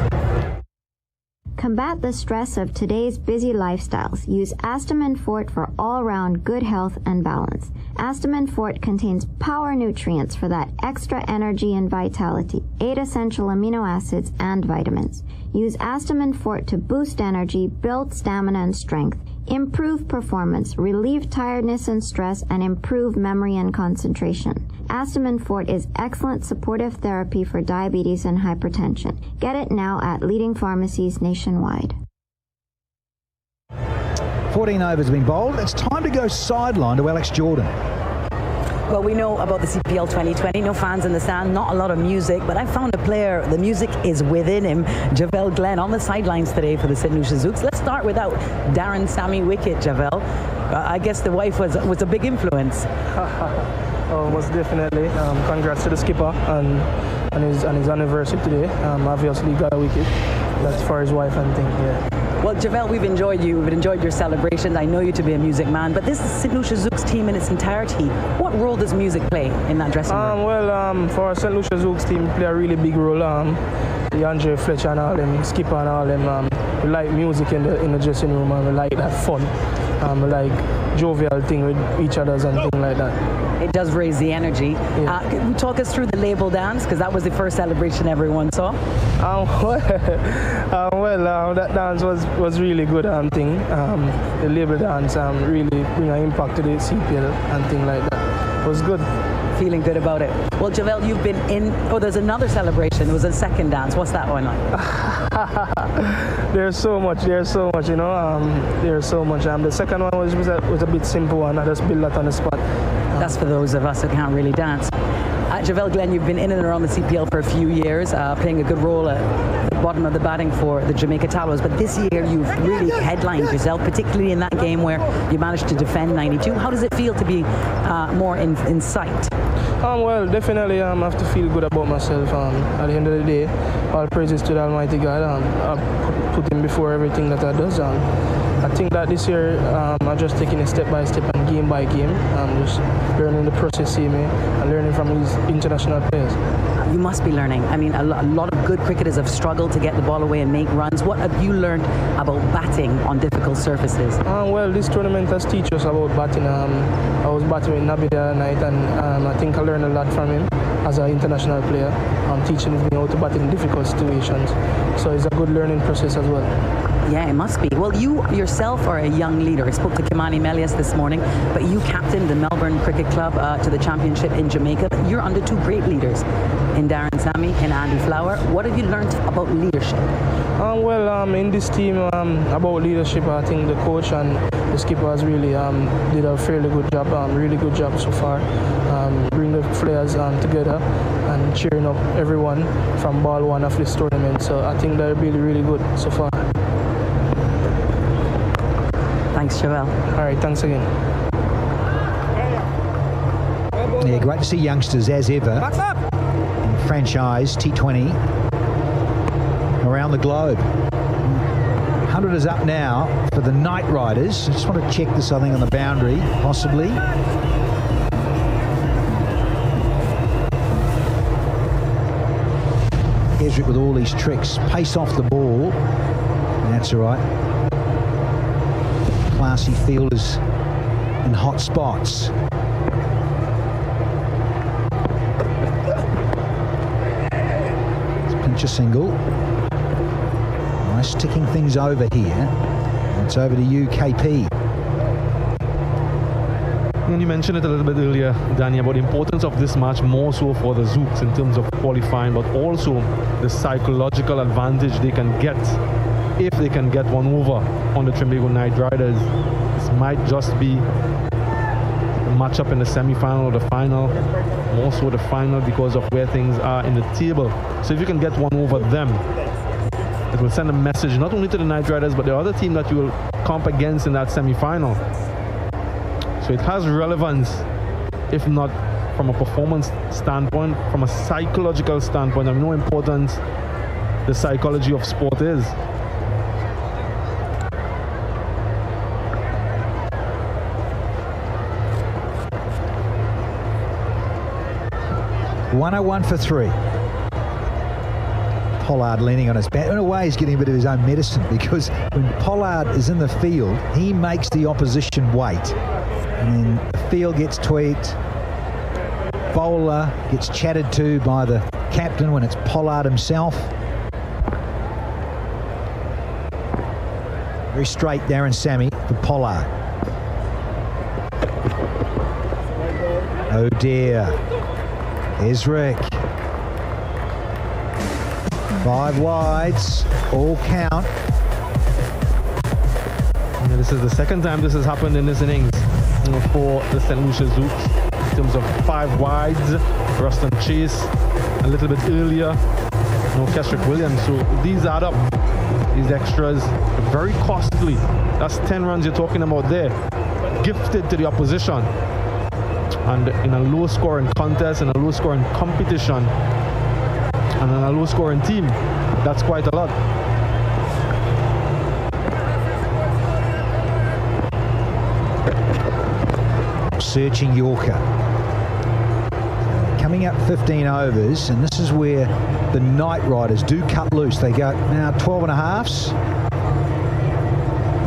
Combat the stress of today's busy lifestyles. Use Astamin Fort for all-round good health and balance. Astamin Fort contains power nutrients for that extra energy and vitality, 8 essential amino acids and vitamins. Use Astamin Fort to boost energy, build stamina and strength, improve performance, relieve tiredness and stress, and improve memory and concentration. Astamin Fort is excellent supportive therapy for diabetes and hypertension. Get it now at leading pharmacies nationwide. 14 overs have been bowled. It's time to go sideline to Alex Jordan. Well, we know about the CPL 2020, no fans in the stand, not a lot of music, but I found a player, the music is within him, Javel Glenn, on the sidelines today for the St. Lucia Zouks. Let's start without Darren Sammy Wicket, Javel. I guess the wife was a big influence. Oh, most definitely. Congrats to the skipper on his anniversary today. Obviously got a wicket. That's for his wife and thing, yeah. Well, Javel, we've enjoyed you. We've enjoyed your celebrations. I know you to be a music man, but this is St. Lucia Zouks team in its entirety. What role does music play in that dressing room? For our St. Lucia Zouks team, play a really big role. The Andre Fletcher and all them, skipper and all them, we like music in the dressing room, and we like that fun. We like jovial thing with each other and things like that. It does raise the energy. Yeah. Can you talk us through the label dance? Because that was the first celebration everyone saw. That dance was really good thing. The label dance really bring an impact to the CPL and thing like that. It was good. Feeling good about it. Well, Javel, you've been in. Oh, there's another celebration. There was a second dance. What's that one like? There's so much, you know. There's so much. The second one was a bit simple, and I just built that on the spot. That's for those of us who can't really dance. Javel Glenn, you've been in and around the CPL for a few years, playing a good role at the bottom of the batting for the Jamaica Tallows. But this year, you've really headlined yourself, particularly in that game where you managed to defend 92. How does it feel to be more in sight? Well, definitely I have to feel good about myself. At the end of the day, all praises to the Almighty God. I put him before everything that I do. I think that this year I'm just taking it step by step and game by game. I'm just learning the process, and learning from these international players. You must be learning. I mean, a lot of good cricketers have struggled to get the ball away and make runs. What have you learned about batting on difficult surfaces? Well, this tournament has taught us about batting. I was batting with Nabi the other night, and I think I learned a lot from him as an international player. Teaching me how to bat in difficult situations. So it's a good learning process as well. Yeah, it must be. Well, you yourself are a young leader. I spoke to Kimani Melias this morning, but you captained the Melbourne Cricket Club to the championship in Jamaica. You're under two great leaders, in Darren Sammy and Andy Flower. What have you learned about leadership? In this team, about leadership, I think the coach and the skipper has really did a fairly good job, really good job so far. Bring the players together and cheering up everyone from ball one of this tournament. So I think they're really, really good so far. Thanks, Javel. All right, thanks again. Yeah, great to see youngsters as ever in franchise T20 around the globe. 100 is up now for the Knight Riders. I just want to check this, I think, on the boundary, possibly. Kesrick with all these tricks. Pace off the ball. That's all right. Classy fielders in hot spots. Let's pinch a single. Nice ticking things over here. It's over to UKP. And you mentioned it a little bit earlier, Danny, about the importance of this match more so for the Zouks in terms of qualifying, but also the psychological advantage they can get if they can get one over on the Trinbago Knight Riders. This might just be a matchup in the semi-final or the final, more so the final because of where things are in the table. So if you can get one over them, it will send a message not only to the Knight Riders, but the other team that you will comp against in that semi-final. So it has relevance, if not from a performance standpoint, from a psychological standpoint. I know how important the psychology of sport is. .101 for 3. Pollard leaning on his back. In a way, he's getting a bit of his own medicine, because when Pollard is in the field, he makes the opposition wait. And the field gets tweaked. Bowler gets chatted to by the captain when it's Pollard himself. Very straight, Darren Sammy for Pollard. Oh dear. Kesrick. 5 wides, all count. Yeah, this is the second time this has happened in this innings for the St. Lucia Zouks in terms of 5 wides. Ruston Chase a little bit earlier. Kesrick Williams. So these add up. These extras are very costly. That's 10 runs you're talking about there, gifted to the opposition. And in a low-scoring contest, in a low-scoring competition, and in a low-scoring team, that's quite a lot. Searching Yorker. Coming up 15 overs, and this is where the Knight Riders do cut loose. They go now 12 and a halves.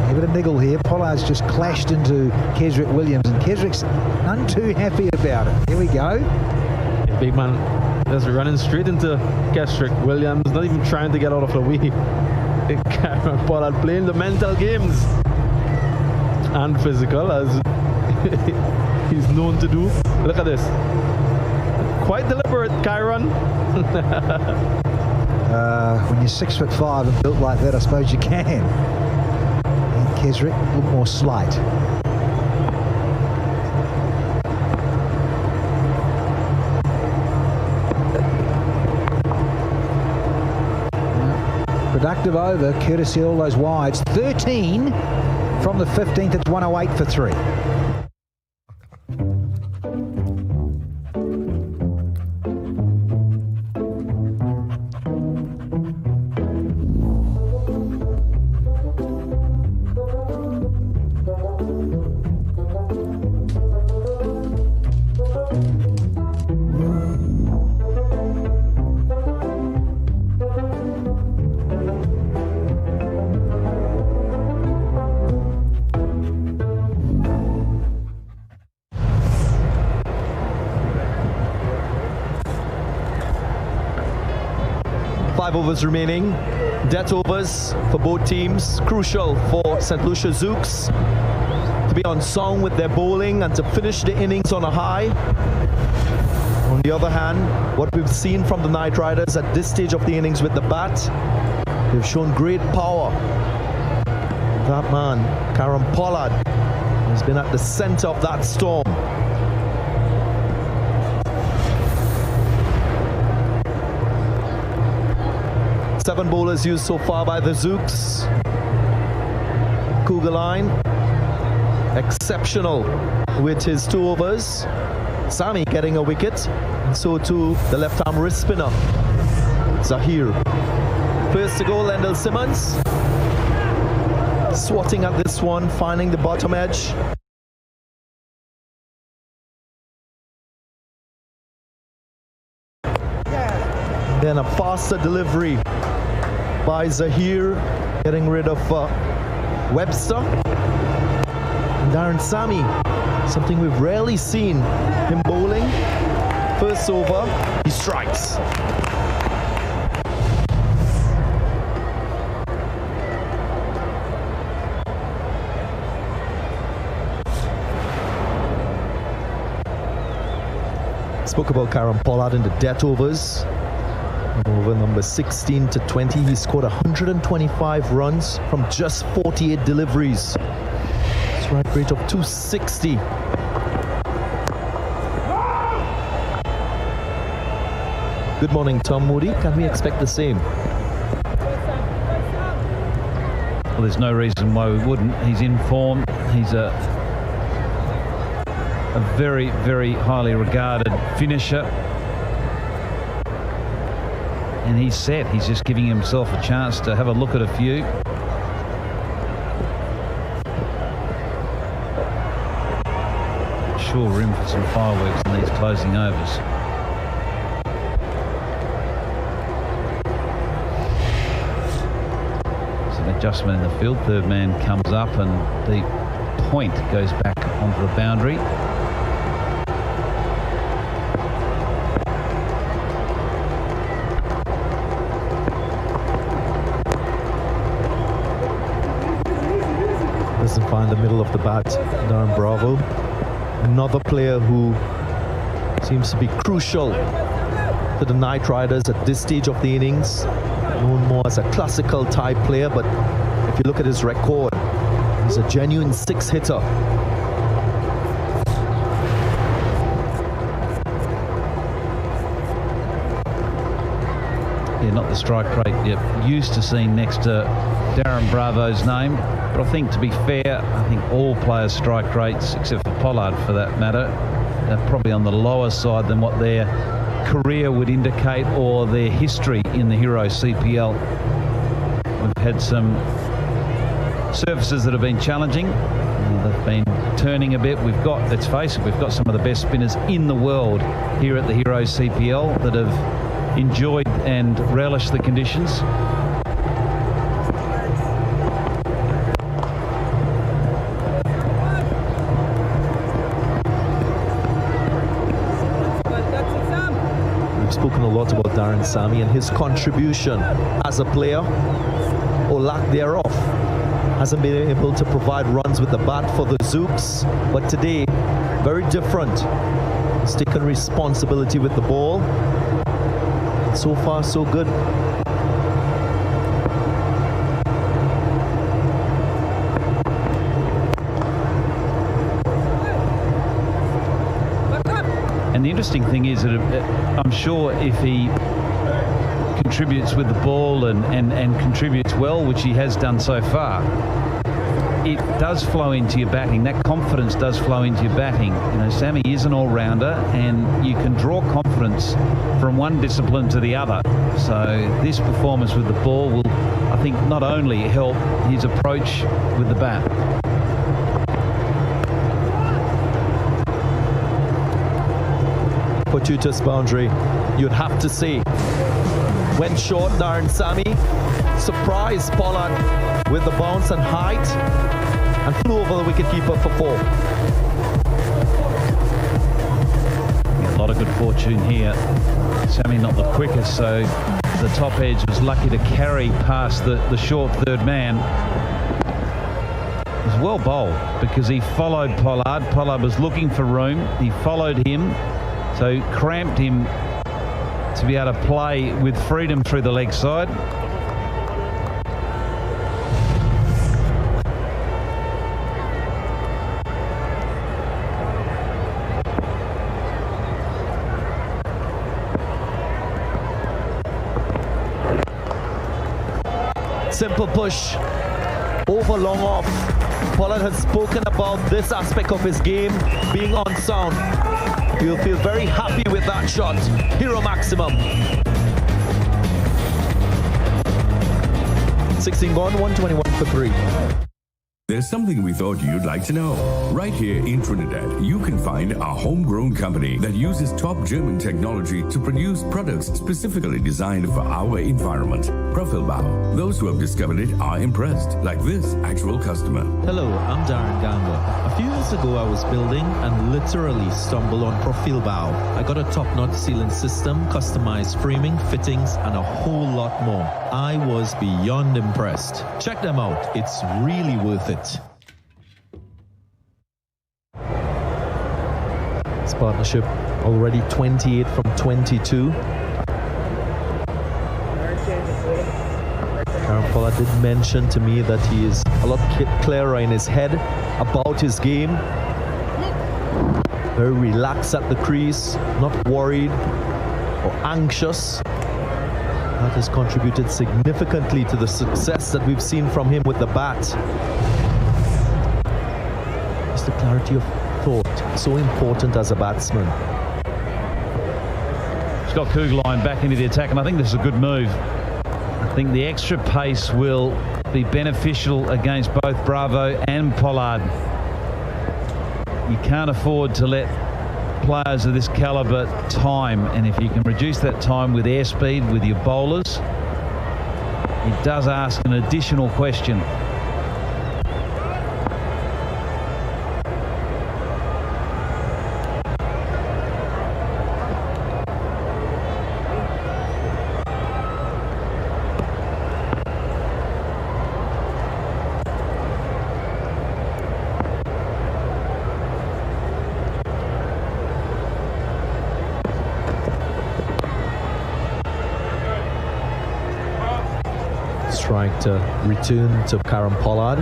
A bit of niggle here. Pollard's just clashed into Kesrick Williams, and Kesrick's none too happy about it. Here we go. Yeah, big man just running straight into Kesrick Williams, not even trying to get out of the way. Pollard playing the mental games and physical, as he's known to do. Look at this. Quite deliberate, Kyron. When you're 6'5" and built like that, I suppose you can. Kesrick, a little more slight. Productive over, courtesy of all those wides. 13 from the 15th. It's 108 for 3. Overs remaining. Death overs for both teams. Crucial for St. Lucia Zouks to be on song with their bowling and to finish the innings on a high. On the other hand, what we've seen from the Knight Riders at this stage of the innings with the bat, they've shown great power. That man, Karen Pollard, has been at the center of that storm. Seven bowlers used so far by the Zouks. Kugelheim, exceptional with his 2 overs. Sami getting a wicket, and so too the left-arm wrist spinner, Zahir. First to go, Lendl Simmons. swatting at this one, finding the bottom edge. Then a faster delivery by Zahir, getting rid of Webster. And Darren Sammy, something we've rarely seen him bowling. First over, he strikes. Spoke about Kieran Pollard in the death overs. Over number 16 to 20, he scored 125 runs from just 48 deliveries. Strike rate of 260. Good morning, Tom Moody. Can we expect the same? Well, there's no reason why we wouldn't. He's in form. He's a very, very highly regarded finisher. And he's set. He's just giving himself a chance to have a look at a few. Sure room for some fireworks in these closing overs. So an adjustment in the field. Third man comes up and the point goes back onto the boundary. Doesn't find the middle of the bat, Darren Bravo. Another player who seems to be crucial to the Knight Riders at this stage of the innings. Known more as a classical type player, but if you look at his record, he's a genuine six-hitter. Yeah, not the strike rate you're used to seeing next to Darren Bravo's name. But I think, to be fair, I think all players' strike rates, except for Pollard for that matter, are probably on the lower side than what their career would indicate or their history in the Hero CPL. We've had some surfaces that have been challenging. They've been turning a bit. We've got, let's face it, we've got some of the best spinners in the world here at the Hero CPL that have enjoyed and relished the conditions. Spoken a lot about Darren Sammy and his contribution as a player, or lack thereof. Hasn't been able to provide runs with the bat for the Zouks, but today, very different. He's taken responsibility with the ball. And so far, so good. And the interesting thing is that I'm sure if he contributes with the ball and contributes well, which he has done so far, it does flow into your batting. That confidence does flow into your batting. You know, Sammy is an all-rounder, and you can draw confidence from one discipline to the other. So this performance with the ball will, I think, not only help his approach with the bat. Fortuitous boundary, you'd have to say. Went short, Darren Sammy. Surprised Pollard with the bounce and height, and flew over the wicketkeeper for 4. Yeah, a lot of good fortune here. Sammy not the quickest, so the top edge was lucky to carry past the short third man. It was well bowled because he followed Pollard. Pollard was looking for room. He followed him. So cramped him to be able to play with freedom through the leg side. Simple push over long off. Pollard has spoken about this aspect of his game being on sound. You'll feel very happy with that shot. Hero maximum. 16 gone, 121 for 3. There's something we thought you'd like to know. Right here in Trinidad, you can find a homegrown company that uses top German technology to produce products specifically designed for our environment. Trinbago. Those who have discovered it are impressed, like this actual customer. Hello, I'm Darren Ganga. A few years ago, I was building and literally stumbled on Trinbago. I got a top-notch sealing system, customized framing, fittings, and a whole lot more. I was beyond impressed. Check them out. It's really worth it. This partnership already 28 from 22. Karen Pollard did mention to me that he is a lot clearer in his head about his game. Very relaxed at the crease, not worried or anxious. That has contributed significantly to the success that we've seen from him with the bat. It's the clarity of thought, so important as a batsman. Scott Kugelheim back into the attack, and I think this is a good move. I think the extra pace will be beneficial against both Bravo and Pollard. You can't afford to let players of this caliber time, and if you can reduce that time with airspeed with your bowlers, it does ask an additional question. Trying to return to Karen Pollard.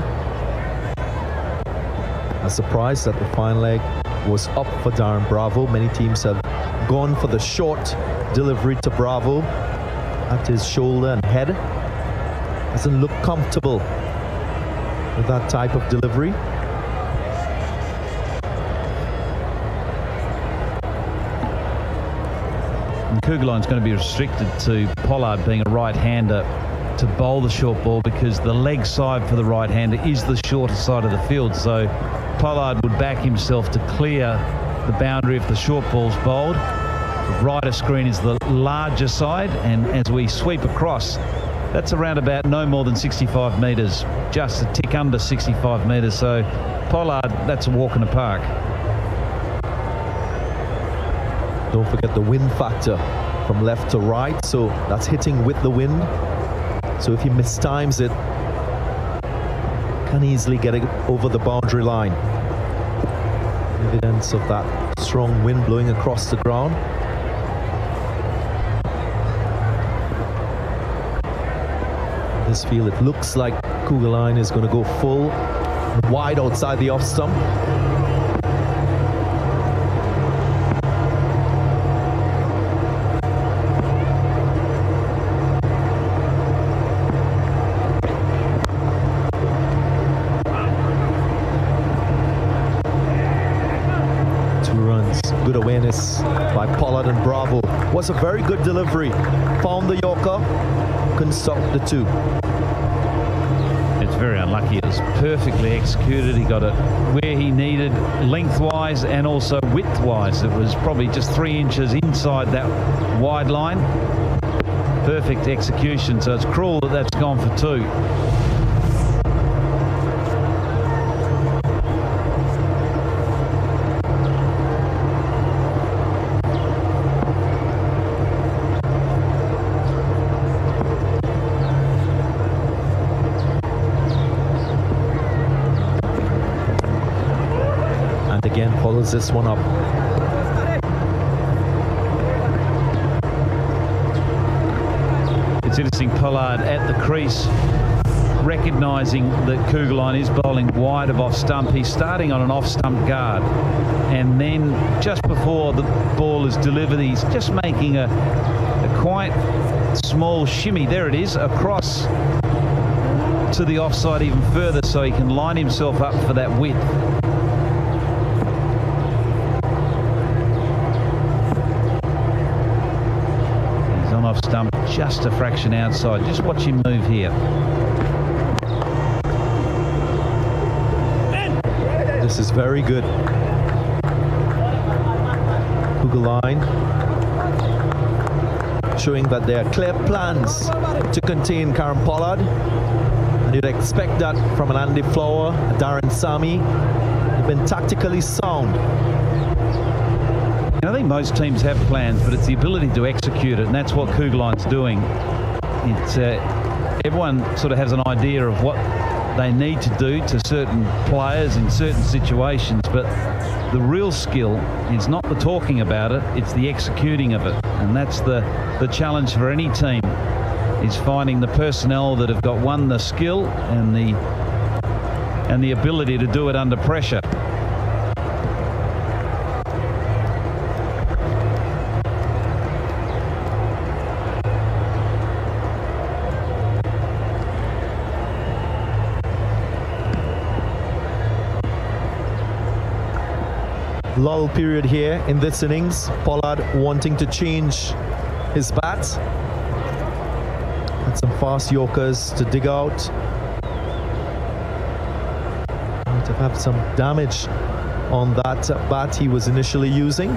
A surprise that the fine leg was up for Darren Bravo. Many teams have gone for the short delivery to Bravo at his shoulder and head. Doesn't look comfortable with that type of delivery. And Kugelheim's going to be restricted to Pollard being a right-hander to bowl the short ball, because the leg side for the right-hander is the shorter side of the field. So Pollard would back himself to clear the boundary if the short ball's bowled. The righter screen is the larger side, and as we sweep across, that's around about no more than 65 metres, just a tick under 65 metres. So Pollard, that's a walk in the park. Don't forget the wind factor from left to right, so that's hitting with the wind. So if he mistimes it, can easily get it over the boundary line. Evidence of that strong wind blowing across the ground. This field, it looks like Kugelheim is going to go full wide outside the off stump. 2 runs, good awareness by Pollard and Bravo. Was a very good delivery. Found the Yorker, couldn't stop the 2. It's very unlucky. It was perfectly executed. He got it where he needed, lengthwise and also widthwise. It was probably just 3 inches inside that wide line. Perfect execution. So it's cruel that that's gone for 2. Again, follows this one up. It's interesting, Pollard at the crease, recognising that Kugelheim is bowling wide of off stump. He's starting on an off stump guard, and then just before the ball is delivered, he's just making a quite small shimmy. There it is, across to the offside even further, so he can line himself up for that width. Off stump, just a fraction outside. Just watch him move here. This is very good. Google line showing that there are clear plans to contain Karen Pollard. And you'd expect that from an Andy Flower, a Darren Sammy. They've been tactically sound. I think most teams have plans, but it's the ability to execute it, and that's what Kugeline's doing. It's everyone sort of has an idea of what they need to do to certain players in certain situations, but the real skill is not the talking about it, it's the executing of it. And that's the challenge for any team, is finding the personnel that have got, one, the skill and the ability to do it under pressure. Lull period here in this innings. Pollard wanting to change his bat. And some fast Yorkers to dig out. Might have had some damage on that bat he was initially using.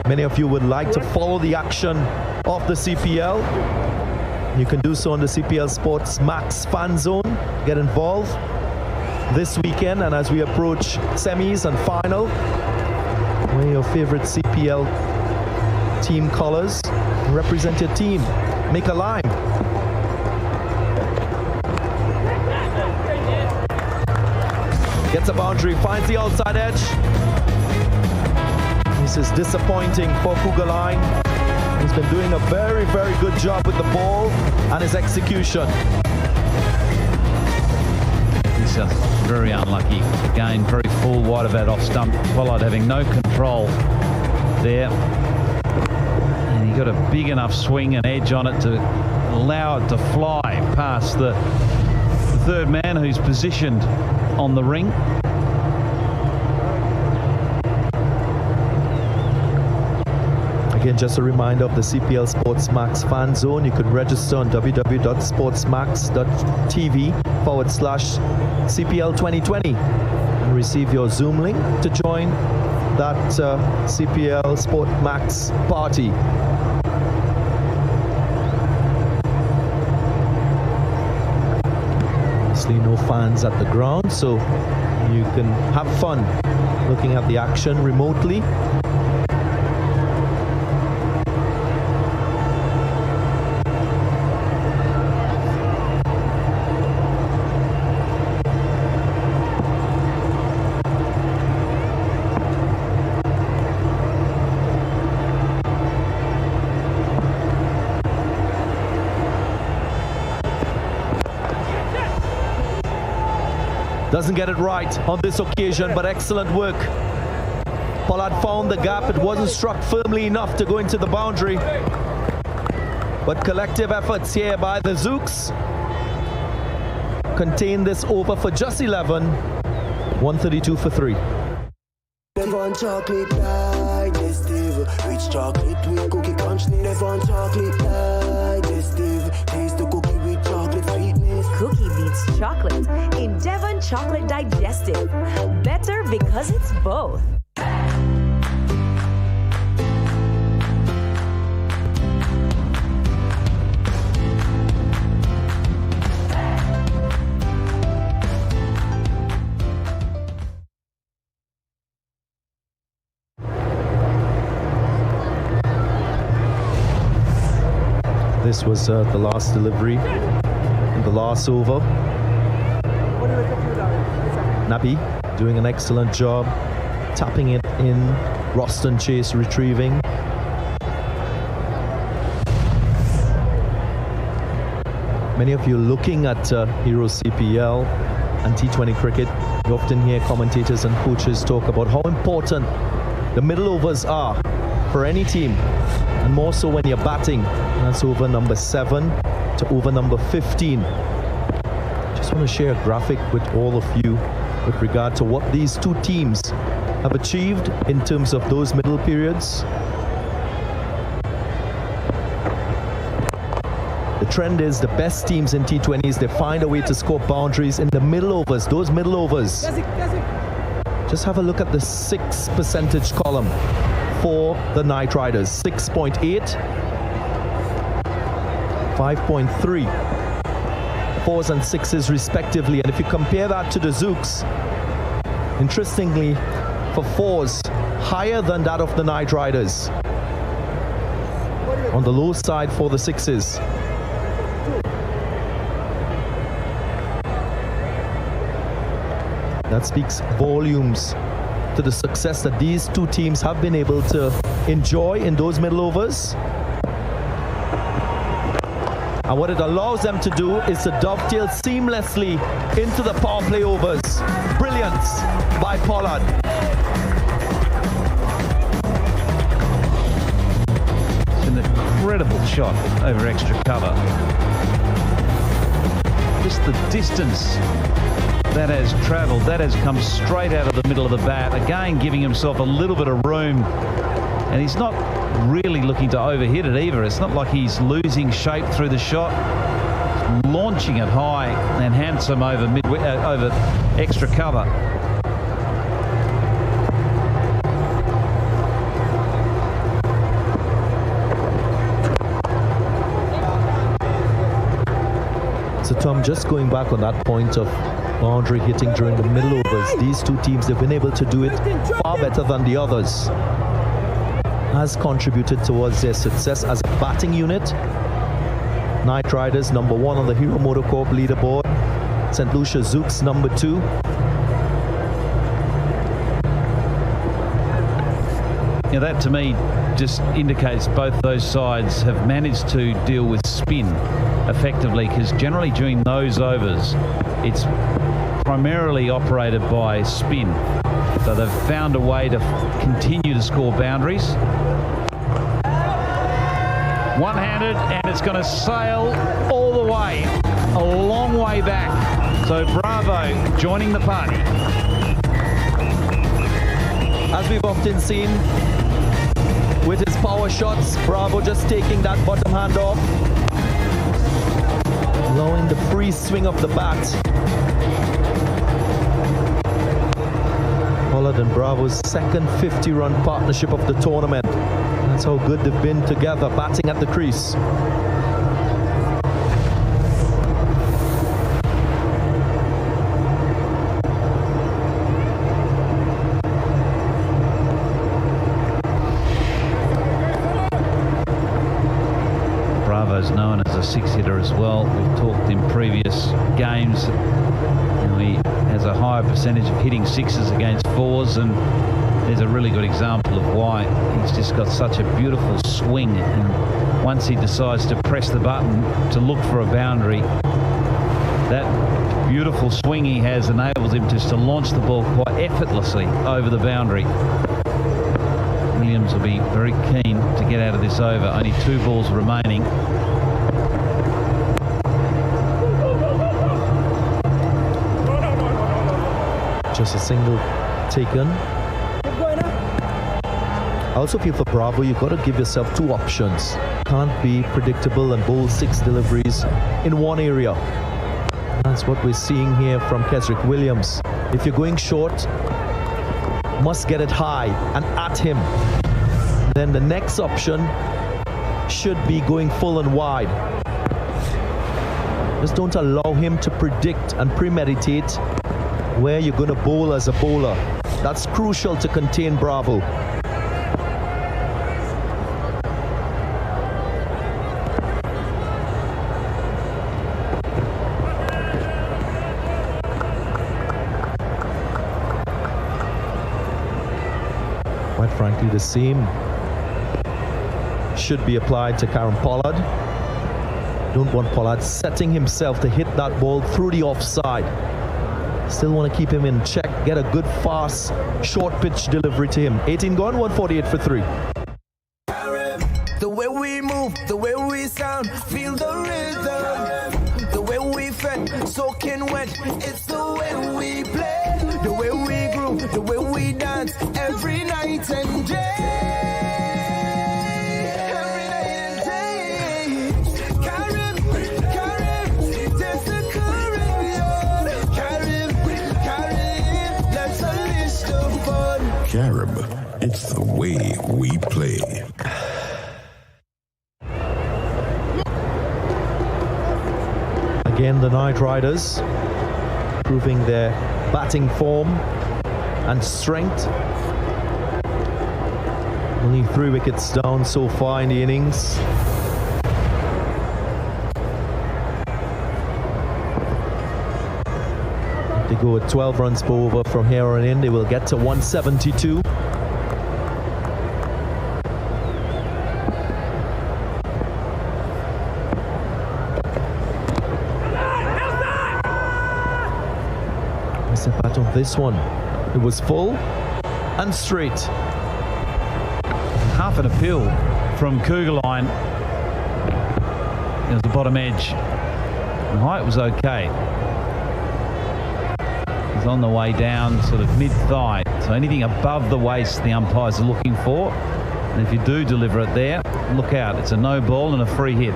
Many of you would like to follow the action of the CPL. You can do so on the CPL Sports Max fan zone. Get involved this weekend, and as we approach semis and final, wear your favorite CPL team colors, represent your team, make a line. Gets a boundary, finds the outside edge. This is disappointing for Kugeline. He's been doing a very, very good job with the ball and his execution. He's very unlucky. Again, very full wide of that off stump. Pollard having no control there. And he got a big enough swing and edge on it to allow it to fly past the third man who's positioned on the ring. Again, just a reminder of the CPL Sports Max fan zone. You can register on www.sportsmax.tv/CPL 2020 and receive your Zoom link to join that CPL Sport Max party. Obviously no fans at the ground, so you can have fun looking at the action remotely. Doesn't get it right on this occasion, but excellent work. Pollard found the gap. It wasn't struck firmly enough to go into the boundary. But collective efforts here by the Zouks contain this over for just 11. 132 for 3. Never chocolate digestive, rich chocolate with cookie crunch. Never chocolate digestive, taste the cookie with chocolate sweetness. Cookie beats chocolate in Devon Chocolate Digestive. Better because it's both. This was the last delivery in the last over. Nabi doing an excellent job, tapping it in. Roston Chase retrieving. Many of you looking at Hero CPL and T20 cricket, you often hear commentators and coaches talk about how important the middle overs are for any team, and more so when you're batting. That's over number 7 to over number 15. Just want to share a graphic with all of you with regard to what these two teams have achieved in terms of those middle periods. The trend is the best teams in T20s, they find a way to score boundaries in the middle overs, those middle overs. Just have a look at the 6 percentage column for the Knight Riders. 6.8, 5.3, 4s and 6s respectively. And if you compare that to the Zouks, interestingly, for 4s, higher than that of the Knight Riders. On the low side for the 6s. That speaks volumes to the success that these two teams have been able to enjoy in those middle overs. And what it allows them to do is to dovetail seamlessly into the power play overs. Brilliance by Pollard. Incredible shot over extra cover. Just the distance that has travelled, that has come straight out of the middle of the bat. Again, giving himself a little bit of room. And he's not really looking to overhit it either. It's not like he's losing shape through the shot. He's launching it high and handsome over over extra cover. So Tom, just going back on that point of boundary hitting during the middle overs, these two teams, they've been able to do it far better than the others. Has contributed towards their success as a batting unit. Knight Riders number 1 on the Hero MotoCorp leaderboard. St. Lucia Zouks number 2. Yeah, that to me just indicates both those sides have managed to deal with spin effectively, because generally during those overs it's primarily operated by spin. So they've found a way to continue to score boundaries. One-handed, and it's going to sail all the way, a long way back. So Bravo joining the party. As we've often seen with his power shots, Bravo just taking that bottom hand off, allowing the free swing of the bat. Pollard and Bravo's second 50-run partnership of the tournament. That's how good they've been together, batting at the crease. Bravo's known as a 6-hitter as well. We've talked in previous games. He has a higher percentage of hitting 6s against 4s, and there's a really good example of why. He's just got such a beautiful swing, and once he decides to press the button to look for a boundary, that beautiful swing he has enables him just to launch the ball quite effortlessly over the boundary. Williams will be very keen to get out of this over. Only 2 balls remaining. Just a single taken. I also feel for Bravo, you've got to give yourself 2 options. Can't be predictable and bowl 6 deliveries in one area. That's what we're seeing here from Kesrick Williams. If you're going short, must get it high and at him. Then the next option should be going full and wide. Just don't allow him to predict and premeditate where you're going to bowl as a bowler. That's crucial to contain Bravo. Quite frankly, the same should be applied to Karen Pollard. Don't want Pollard setting himself to hit that ball through the offside. Still want to keep him in check, get a good, fast, short pitch delivery to him. 18 gone, 148 for 3. The way we move, the way we sound, feel the rhythm. The way we fed, soaking wet, it's the way we play. The way we groove, the way we dance, every night and day. Every night and day. Karen, way we play. Again, the Night Riders proving their batting form and strength. Only 3 wickets down so far in the innings. They go at 12 runs per over from here on in. They will get to 172. What's the bat on this one? It was full and straight. Half an appeal from Kugelheim. It was the bottom edge. The height was okay. He's on the way down, sort of mid-thigh. So anything above the waist the umpires are looking for. And if you do deliver it there, look out. It's a no ball and a free hit.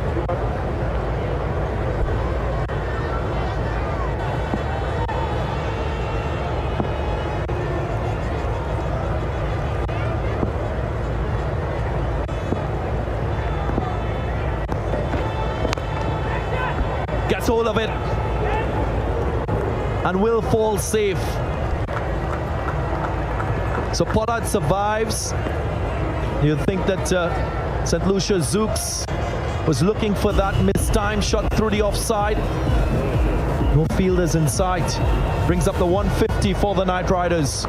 Gets hold of it and will fall safe. So Pollard survives. You'd think that St. Lucia Zouks was looking for that mistimed shot through the offside. No fielders in sight. Brings up the 150 for the Night Riders.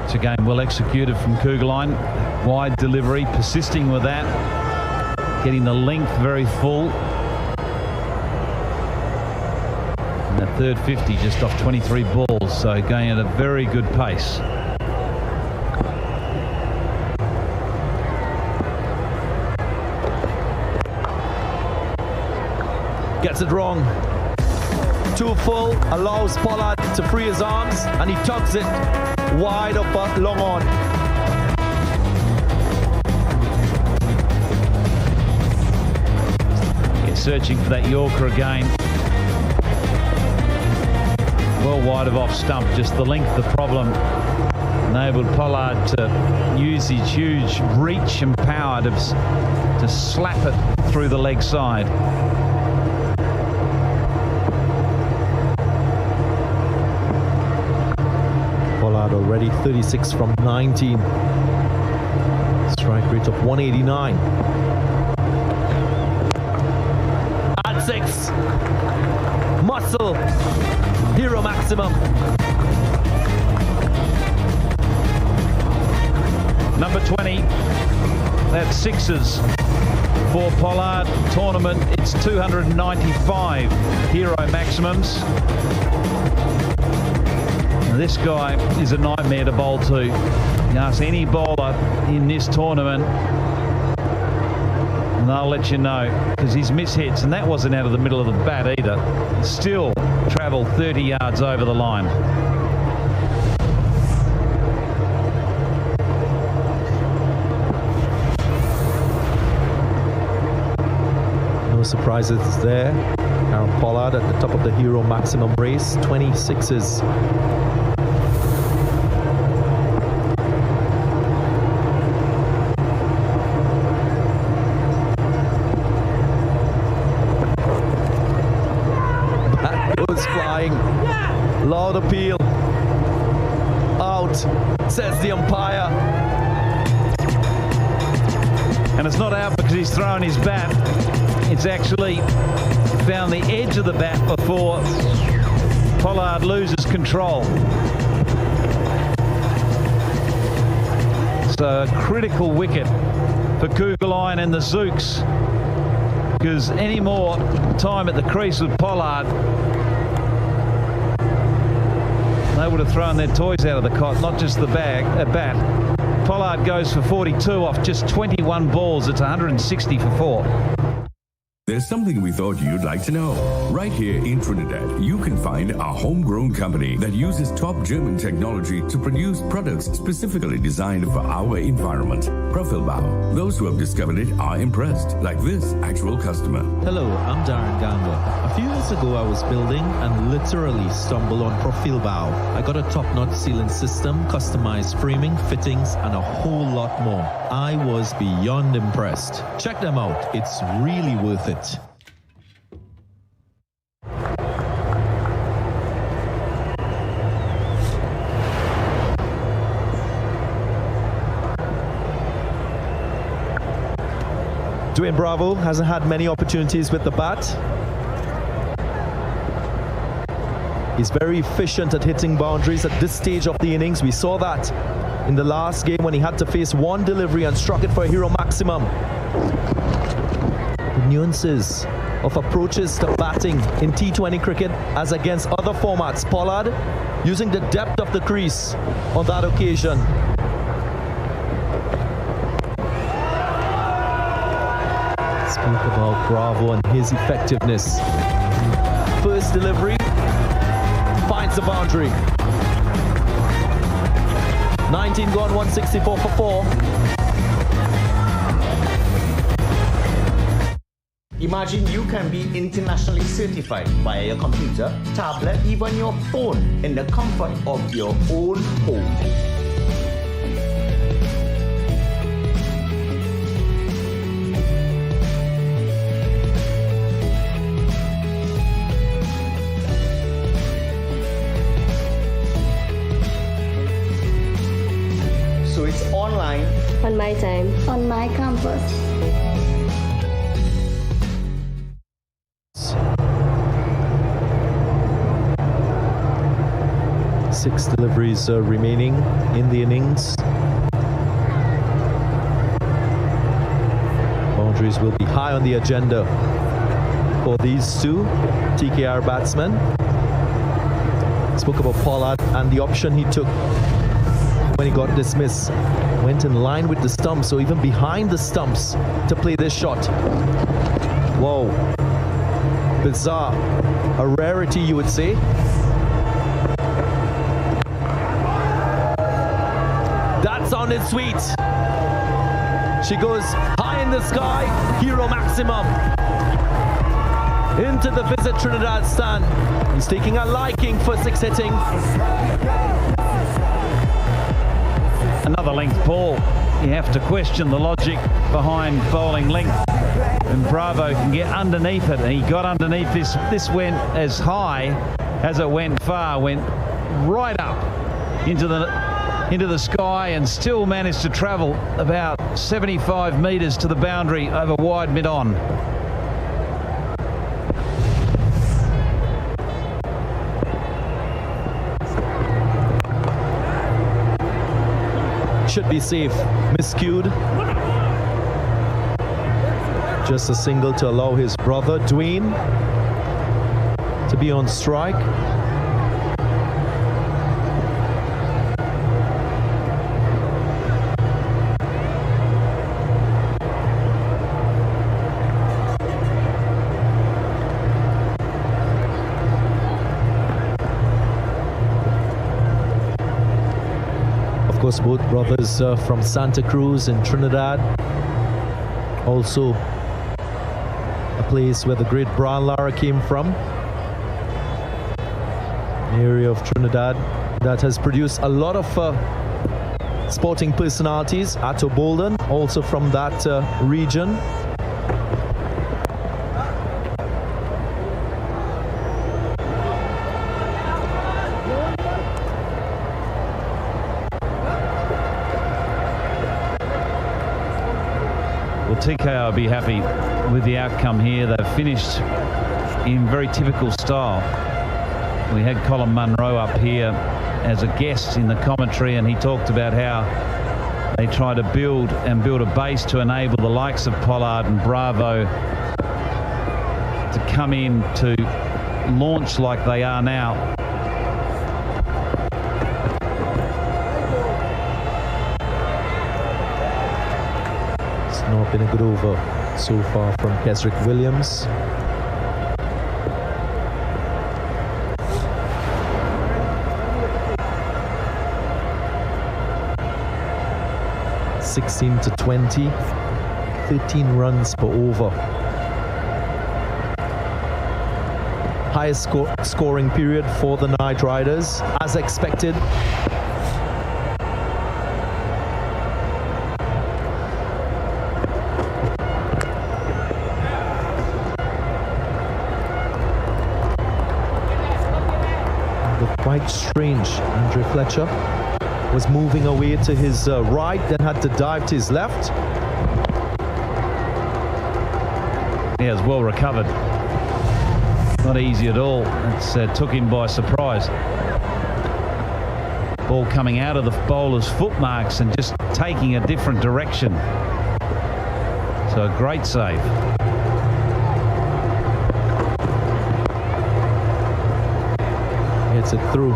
It's a game well executed from Kugelheim. Wide delivery, persisting with that. Getting the length very full. And that third 50 just off 23 balls, so going at a very good pace. Gets it wrong. Too full, allows Pollard to free his arms, and he tugs it wide up long on. Searching for that Yorker again. Well wide of off stump, just the length the problem. Enabled Pollard to use his huge reach and power to slap it through the leg side. Pollard already 36 from 19. Strike rate of 189. 6. Muscle. Hero maximum. Number 20. That's sixes for Pollard. Tournament, it's 295 hero maximums. Now, this guy is a nightmare to bowl to. You ask any bowler in this tournament, and I'll let you know, because his mishits, and that wasn't out of the middle of the bat either, still travelled 30 yards over the line. No surprises there. Aaron Pollard at the top of the hero maximum race, 26s. Loud appeal. Out, says the umpire. And it's not out because he's thrown his bat. It's actually found the edge of the bat before Pollard loses control. So a critical wicket for Kugelheim and the Zouks, because any more time at the crease with Pollard, they would have thrown their toys out of the cot, not just the bat. Pollard goes for 42 off just 21 balls. It's 160 for 4. There's something we thought you'd like to know. Right here in Trinidad, you can find a homegrown company that uses top German technology to produce products specifically designed for our environment. Trinbago. Those who have discovered it are impressed, like this actual customer. Hello, I'm Darren Gamba. A few years ago, I was building and literally stumbled on Trinbago. I got a top-notch sealing system, customized framing, fittings, and a whole lot more. I was beyond impressed. Check them out. It's really worth it. Trinbago hasn't had many opportunities with the bat. He's very efficient at hitting boundaries at this stage of the innings. We saw that in the last game when he had to face one delivery and struck it for a hero maximum. The nuances of approaches to batting in T20 cricket as against other formats. Pollard using the depth of the crease on that occasion. Speak about Bravo and his effectiveness. First delivery finds the boundary. 19 gone, 164 for 4. Imagine you can be internationally certified via your computer, tablet, even your phone in the comfort of your own home. So it's online. On my time. On my campus. Six deliveries remaining in the innings. Boundaries will be high on the agenda for these two TKR batsmen. Spoke about Pollard and the option he took when he got dismissed. Went in line with the stumps, so even behind the stumps to play this shot. Whoa. Bizarre. A rarity, you would say. That sounded sweet. She goes high in the sky, hero maximum. Into the Visit Trinidad stand. He's taking a liking for six hitting. Another length ball. You have to question the logic behind bowling length. And Bravo can get underneath it. He got underneath this. This went as high as it went far. Went right up into the sky and still managed to travel about 75 metres to the boundary over wide mid-on. Should be safe. Miscued. Just a single to allow his brother Dwayne to be on strike. Of course, both brothers from Santa Cruz in Trinidad. Also a place where the great Brian Lara came from. An area of Trinidad that has produced a lot of sporting personalities. Atto Bolden, also from that region. TKR will be happy with the outcome here. They've finished in very typical style. We had Colin Munro up here as a guest in the commentary, and he talked about how they try to build a base to enable the likes of Pollard and Bravo to come in to launch like they are now. Been a good over so far from Kesrick Williams. (16-20), 13 runs per over. Highest scoring period for the Night Riders, as expected. Looked quite strange. Andre Fletcher was moving away to his right, then had to dive to his left. Yeah, it was well recovered. Not easy at all. It took him by surprise. Ball coming out of the bowler's foot marks and just taking a different direction. So a great save. Hits it through.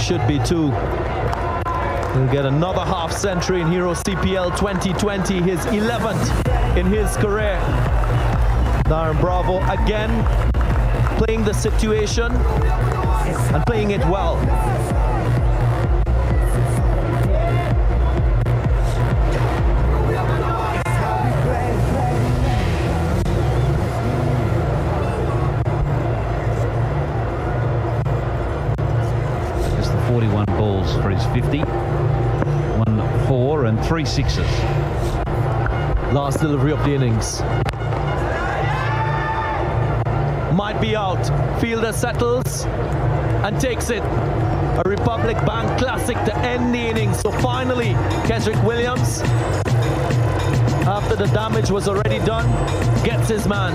Should be 2. He'll get another half century in Hero CPL 2020, his 11th in his career. Darren Bravo again playing the situation and playing it well. Just the 41 balls for his 50. 1 4 and 3 sixes. Last delivery of the innings. Might be out. Fielder settles and takes it. A Republic Bank classic to end the innings. So finally, Kesrick Williams, after the damage was already done, gets his man.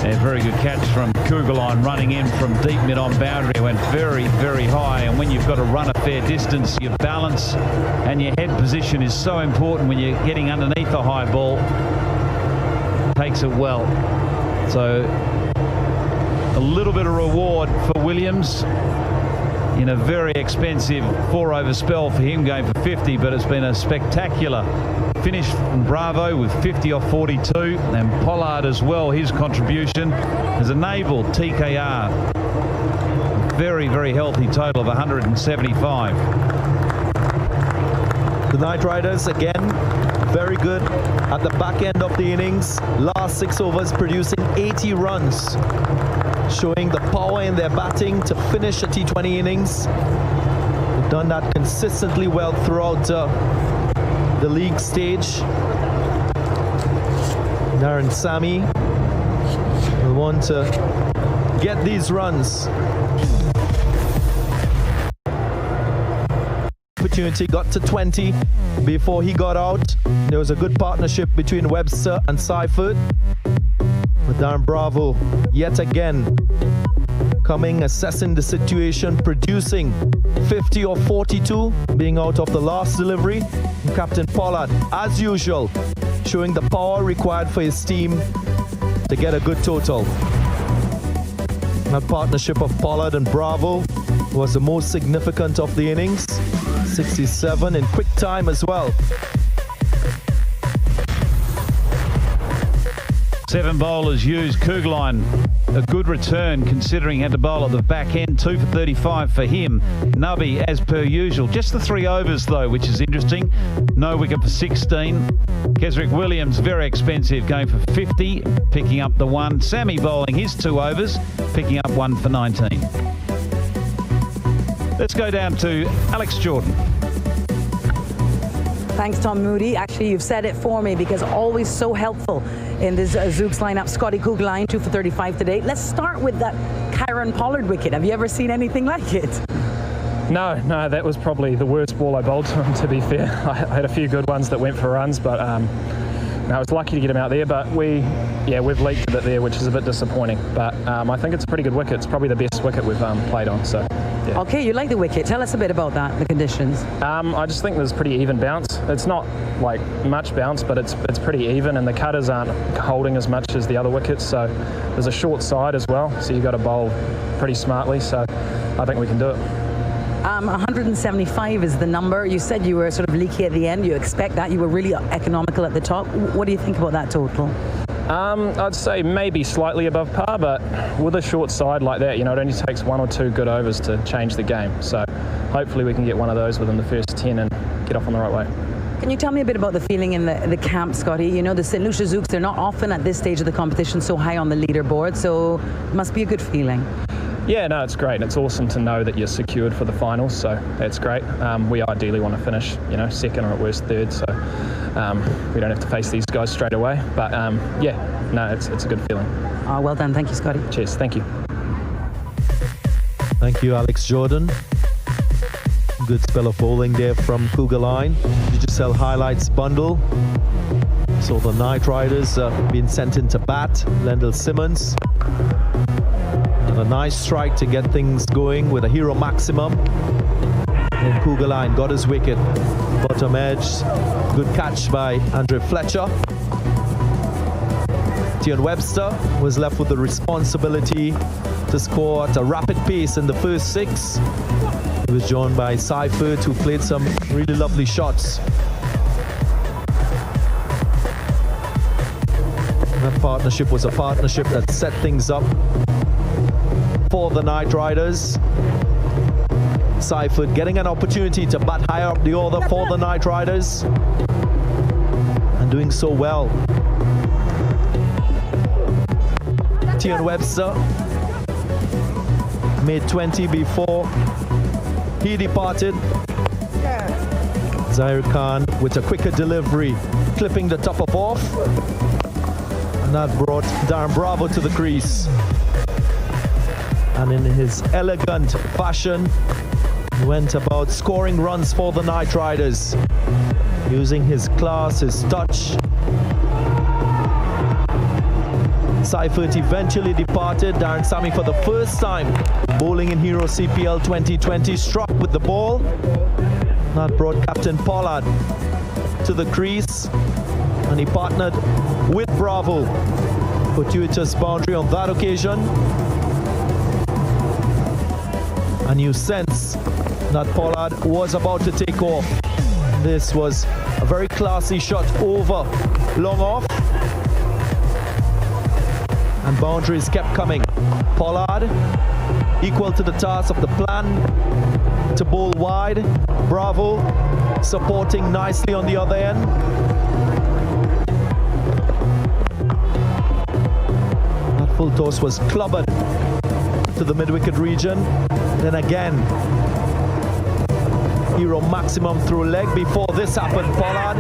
A very good catch from Kugelheim, running in from deep mid-on boundary. Went very, very high, and when you've got to run a fair distance, your balance and your head position is so important when you're getting underneath a high ball. Takes it well. So a little bit of reward for Williams in a very expensive 4-over spell for him, going for 50, but it's been a spectacular finish from Bravo with 50 off 42, and Pollard as well. His contribution has enabled TKR a very, very healthy total of 175. The Night Riders again very good at the back end of the innings. Last 6 overs producing 80 runs, showing the power in their batting to finish a T20 innings. They've done that consistently well throughout the league stage. Darren Sammy will want to get these runs. Opportunity, got to 20 before he got out. There was a good partnership between Webster and Seifert. But Darren Bravo yet again coming, assessing the situation, producing 50 or 42, being out of the last delivery. And Captain Pollard, as usual, showing the power required for his team to get a good total. That partnership of Pollard and Bravo was the most significant of the innings. 67 in quick time as well. 7 bowlers used. Kugelheim, a good return considering he had to bowl at the back end. 2 for 35 for him. Nubby, as per usual. Just the 3 overs though, which is interesting. No wicket for 16. Kesrick Williams, very expensive, going for 50, picking up the 1. Sammy bowling his 2 overs, picking up 1 for 19. Let's go down to Alex Jordan. Thanks, Tom Moody. Actually, you've said it for me, because always so helpful in this Zouks lineup. Scotty Kugelheim, 2 for 35 today. Let's start with that Kieran Pollard wicket. Have you ever seen anything like it? No, that was probably the worst ball I bowled to him, to be fair. I had a few good ones that went for runs, but I was lucky to get him out there, but we've leaked a bit there, which is a bit disappointing. But I think it's a pretty good wicket. It's probably the best wicket we've played on. So, yeah. Okay, you like the wicket. Tell us a bit about that, the conditions. I just think there's pretty even bounce. It's not like much bounce, but it's pretty even, and the cutters aren't holding as much as the other wickets. So there's a short side as well, so you've got to bowl pretty smartly. So I think we can do it. 175 is the number. You said you were sort of leaky at the end. You expect that. You were really economical at the top. What do you think about that total? I'd say maybe slightly above par, but with a short side like that, it only takes 1 or 2 good overs to change the game. So hopefully we can get one of those within the first 10 and get off on the right way. Can you tell me a bit about the feeling in the camp, Scotty? The St. Lucia Zouks, they're not often at this stage of the competition so high on the leaderboard, so it must be a good feeling. Yeah, no, it's great. It's awesome to know that you're secured for the finals, so that's great. We ideally want to finish, second or at worst third, so we don't have to face these guys straight away. But it's a good feeling. Oh, well done. Thank you, Scotty. Cheers. Thank you. Thank you, Alex Jordan. Good spell of bowling there from Cougar Line. Digicel highlights bundle. So the Knight Riders being sent into bat. Lendl Simmons. And a nice strike to get things going with a hero maximum. And Cougar Line got his wicket. Bottom edge. Good catch by Andre Fletcher. Tian Webster was left with the responsibility to score at a rapid pace in the first 6. He was joined by Seifert, who played some really lovely shots. That partnership was a partnership that set things up for the Knight Riders. Seifert getting an opportunity to bat higher up the order for the Knight Riders, and doing so well. Tian Webster made 20 before he departed. Zaire Khan with a quicker delivery, clipping the top of off. And that brought Darren Bravo to the crease. And in his elegant fashion, he went about scoring runs for the Knight Riders, using his class, his touch. Seifert eventually departed. Darren Sammy for the first time bowling in Hero CPL 2020 struck with the ball. That brought Captain Pollard to the crease, and he partnered with Bravo. Fortuitous boundary on that occasion. And you sense that Pollard was about to take off. This was a very classy shot over, long off. And boundaries kept coming. Pollard equal to the task of the plan to bowl wide. Bravo supporting nicely on the other end. That full toss was clobbered to the mid-wicket region. Then again, hero maximum through leg. Before this happened, Pollard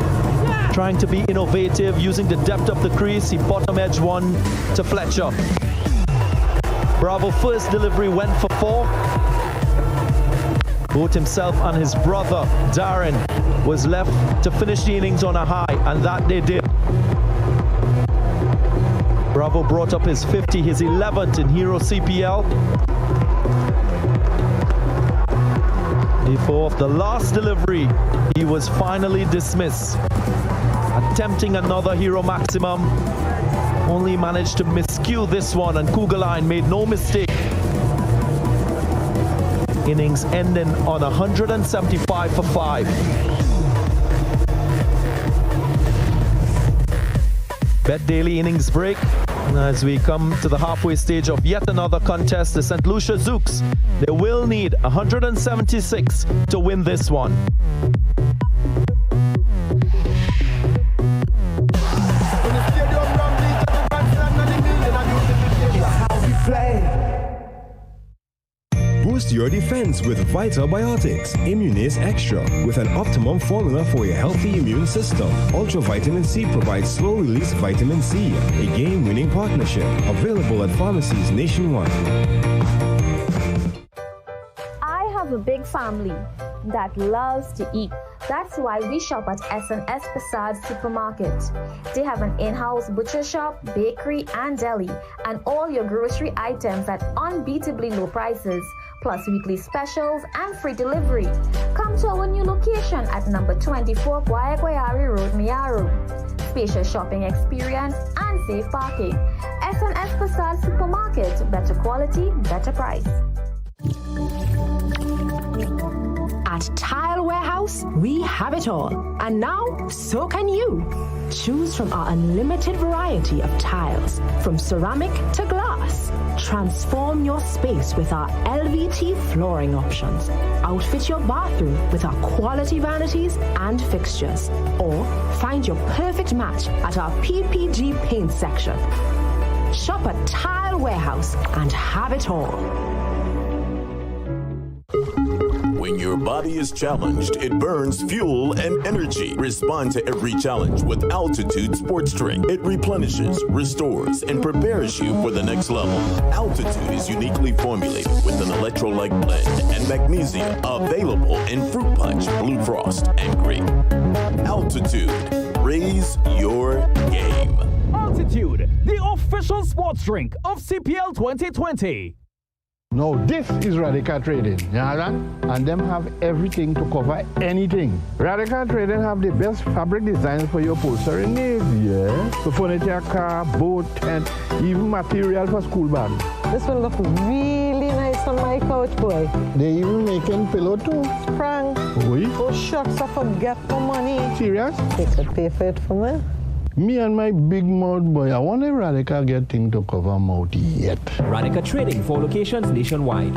trying to be innovative, using the depth of the crease. He bottom edge one to Fletcher. Bravo first delivery went for 4. Both himself and his brother Darren was left to finish the innings on a high, and that they did. Bravo brought up his 50, his 11th in Hero CPL. Before the last delivery, he was finally dismissed. Attempting another hero maximum, only managed to miscue this one, and Cougar Line made no mistake. Innings ending on 175 for 5. Bet daily innings break. And as we come to the halfway stage of yet another contest, the St. Lucia Zouks, they will need 176 to win this one. Boost your defense with Vital Biotics Immunis Extra with an optimum formula for your healthy immune system. Ultra Vitamin C provides slow-release vitamin C, a game-winning partnership. Available at pharmacies nationwide. I have a big family that loves to eat. That's why we shop at S&S Passage Supermarket. They have an in-house butcher shop, bakery, and deli, and all your grocery items at unbeatably low prices, plus weekly specials and free delivery. Come to our new location at number 24 Guayari Road, Miaru. Spacious shopping experience and safe parking. S&S Passage Supermarket, better quality, better price. Warehouse, we have it all. And now, so can you. Choose from our unlimited variety of tiles, from ceramic to glass. Transform your space with our LVT flooring options. Outfit your bathroom with our quality vanities and fixtures. Or find your perfect match at our PPG paint section. Shop at Tile Warehouse and have it all. When your body is challenged, it burns fuel and energy. Respond to every challenge with Altitude Sports Drink. It replenishes, restores, and prepares you for the next level. Altitude is uniquely formulated with an electrolyte blend and magnesium available in fruit punch, blue frost, and grape. Altitude. Raise your game. Altitude, the official sports drink of CPL 2020. Now this is Radical Trading, you understand? And them have everything to cover anything. Radical Trading have the best fabric designs for your upholstery needs, yeah. So furniture, car, boat, tent, even material for school bag. This one looks really nice on my couch, boy. They even making pillow too. Sprang. Oui. Oh shucks, I forget my money. Serious? They could pay for it for me. Me and my big mouth boy, I want a Radical get thing to cover mouth yet. Radical Trading, 4 locations nationwide.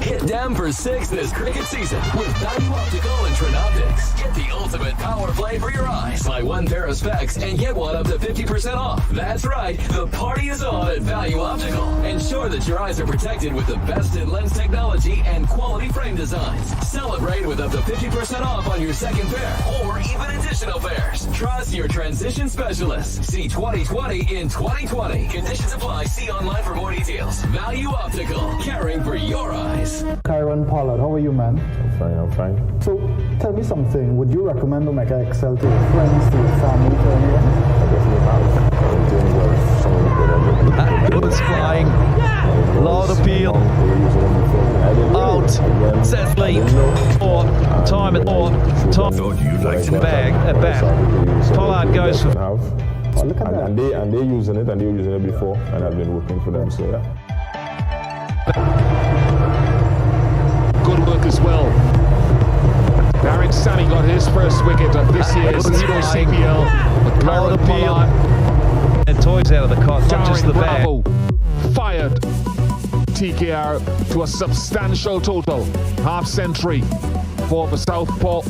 Hit them for 6 this cricket season with Value Optical and Trinoptics. Get the ultimate power play for your eyes. Buy 1 pair of specs and get 1 up to 50% off. That's right, the party is on at Value Optical. Ensure that your eyes are protected with the best in lens technology and quality frame designs. Celebrate with up to 50% off on your second pair or even additional pairs. Trust your transition specialist. See 2020 in 2020. Conditions apply. See online for more details. Value Optical, caring for your eyes. Kyron Pollard, how are you, man? I'm fine. So, tell me something. Would you recommend Omega XL to your friends, to your family, to anyone? I definitely have. I'm doing well. Some of the That was flying. Loud appeal. Out. Seth Lee. Or time at or top back. Pollard goes for. Oh, look at that. And they're using it, and they were using it before, and I've been working for them, so yeah. Good work as well. Darren Sammy got his first wicket of this year's Hero CPL. But Loud appeal. And toys out of the cot, not just the bag. Fired TKR to a substantial total. Half century for the Southpaw.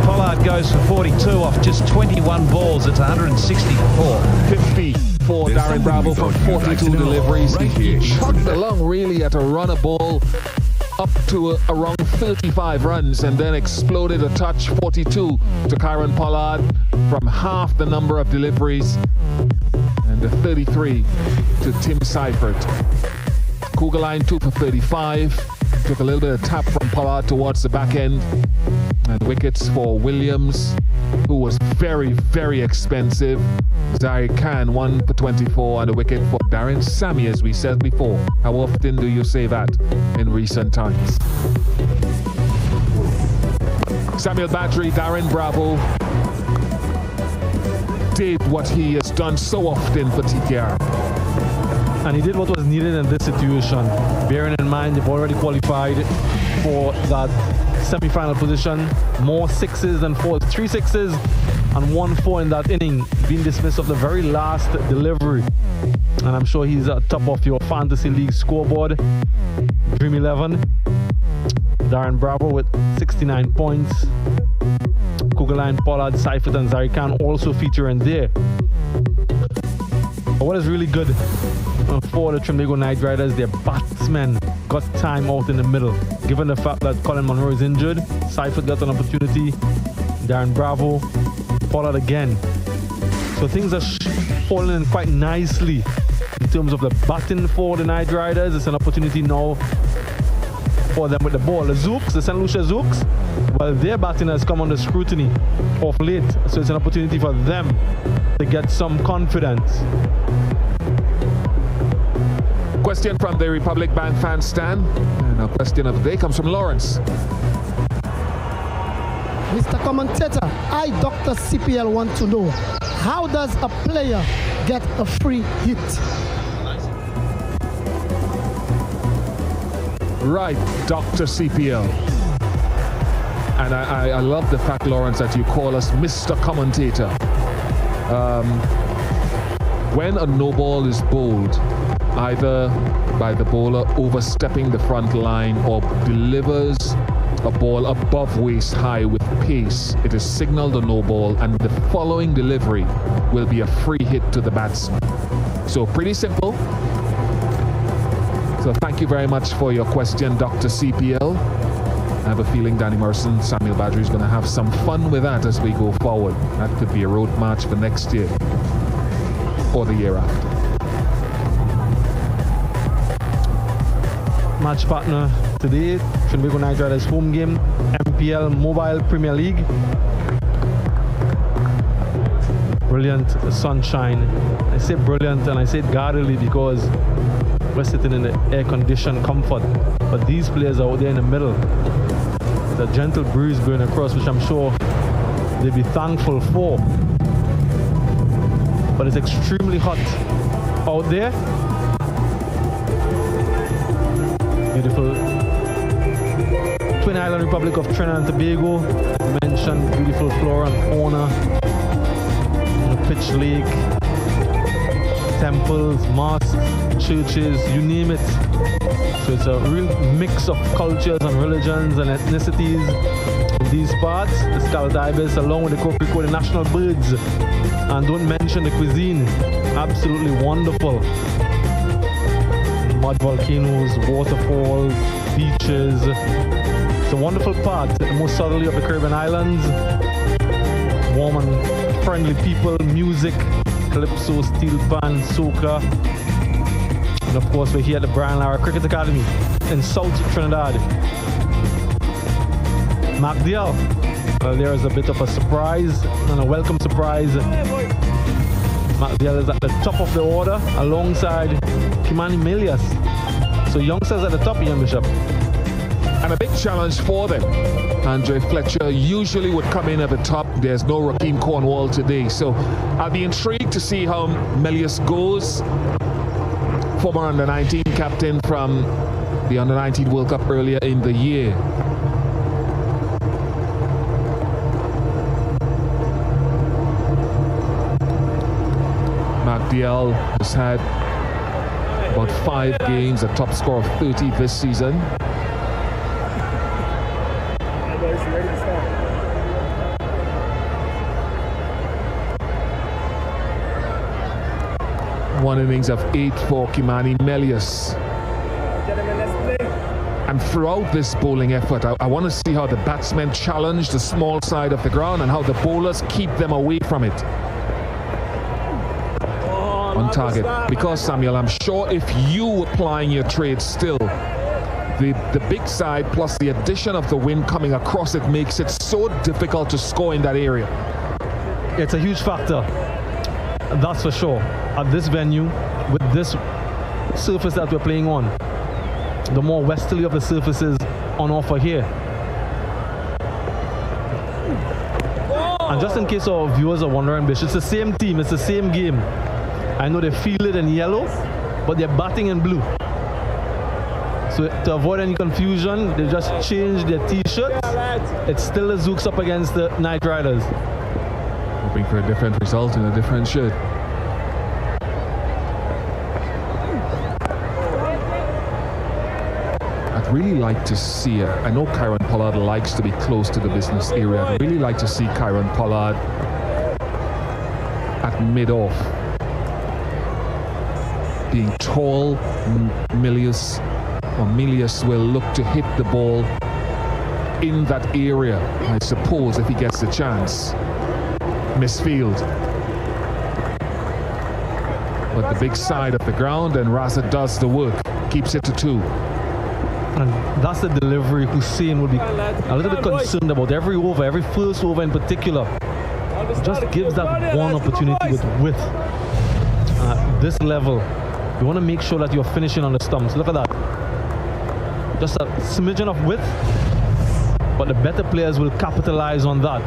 Pollard goes for 42 off just 21 balls. It's 164. 50 for Darren Bravo from 42 deliveries. He chugged along really at a runner ball up to around 35 runs and then exploded a touch 42 to Kyron Pollard from half the number of deliveries, and the 33 to Tim Seifert. Kugelheim 2 for 35. Took a little bit of tap from Pollard towards the back end. And wickets for Williams, who was very, very expensive. Zahir Khan 1 for 24, and a wicket for Darren Sammy, as we said before. How often do you say that in recent times? Samuel Battery, Darren Bravo did what he has done so often for TKR. And he did what was needed in this situation. Bearing in mind they've already qualified for that semi-final position. More sixes than fours, 3 sixes and 1 4 in that inning, being dismissed of the very last delivery. And I'm sure he's at top of your fantasy league scoreboard. Dream 11. Darren Bravo with 69 points. Kugelheim, Pollard, Seifert and Zahir Khan also featuring there. But what is really good for the Trinbago Knight Riders, their batsmen got time out in the middle. Given the fact that Colin Monroe is injured, Seifert got an opportunity, Darren Bravo, Pollard again. So things are falling in quite nicely in terms of the batting for the Knight Riders. It's an opportunity now for them with the ball. The Zouks, the St. Lucia Zouks, well, their batting has come under scrutiny of late, so it's an opportunity for them to get some confidence. Question from the Republic Bank fan stand, and a question of the day comes from Lawrence. Mr. Commentator, I, Dr. CPL, want to know, how does a player get a free hit? right, Dr. CPL. And I love the fact, Lawrence, that you call us Mr. Commentator. When a no ball is bowled, either by the bowler overstepping the front line or delivers a ball above waist high with pace, it is signaled a no ball, and the following delivery will be a free hit to the batsman. So pretty simple. So thank you very much for your question, Dr. CPL. I have a feeling Danny Morrison, Samuel Badri is going to have some fun with that as we go forward. That could be a road march for next year or the year after. Match partner today, Trinbago Knight Riders home game, MPL Mobile Premier League. Brilliant sunshine. I say brilliant and I say it guardedly because we're sitting in the air-conditioned comfort. But these players are out there in the middle. The gentle breeze blowing across, which I'm sure they'll be thankful for. But it's extremely hot out there. Beautiful Twin Island Republic of Trinidad and Tobago. Mentioned beautiful flora and fauna. Pitch Lake, temples, mosques, churches, you name it. So it's a real mix of cultures and religions and ethnicities in these parts. The scalloped ibis along with the coquelicot, the national birds. And don't mention the cuisine. Absolutely wonderful. Mud volcanoes, waterfalls, beaches. It's a wonderful part, the most southerly of the Caribbean islands. Warm and friendly people, music, calypso, steel pan, soca. And of course, we're here at the Brian Lara Cricket Academy in South Trinidad. MacDill, well, there is a bit of a surprise and a welcome surprise. MacDill is at the top of the order alongside Kimani Milias. So youngsters at the top, Ian Bishop. And a big challenge for them. Andre Fletcher usually would come in at the top. There's no Rakeem Cornwall today. So I'll be intrigued to see how Melius goes. Former under-19 captain from the under-19 World Cup earlier in the year. MacDill has had about 5 games, a top score of 30 this season. One innings of 8 for Kimani Melius. And throughout this bowling effort, I want to see how the batsmen challenge the small side of the ground and how the bowlers keep them away from it. On target. Because, Samuel, I'm sure if you were plying your trade still, the big side plus the addition of the wind coming across it makes it so difficult to score in that area. It's a huge factor. That's for sure. At this venue, with this surface that we're playing on, the more westerly of the surfaces on offer here. And just in case our viewers are wondering, Bish, it's the same team, it's the same game. I know they feel it in yellow, but they're batting in blue. So to avoid any confusion, they just changed their t-shirts. It's still the Zouks up against the Knight Riders. Hoping for a different result in a different shirt. I'd really like to see, I know Kyron Pollard likes to be close to the business area. I'd really like to see Kyron Pollard at mid-off. Being tall, Milius will look to hit the ball in that area, I suppose, if he gets the chance. Misfield. But the big side of the ground, and Raza does the work, keeps it to 2. And that's the delivery Hussein will be a little bit concerned about. Every over, every first over in particular, just gives that one opportunity with width. At this level, you want to make sure that you're finishing on the stumps. Look at that. Just a smidgen of width, but the better players will capitalize on that.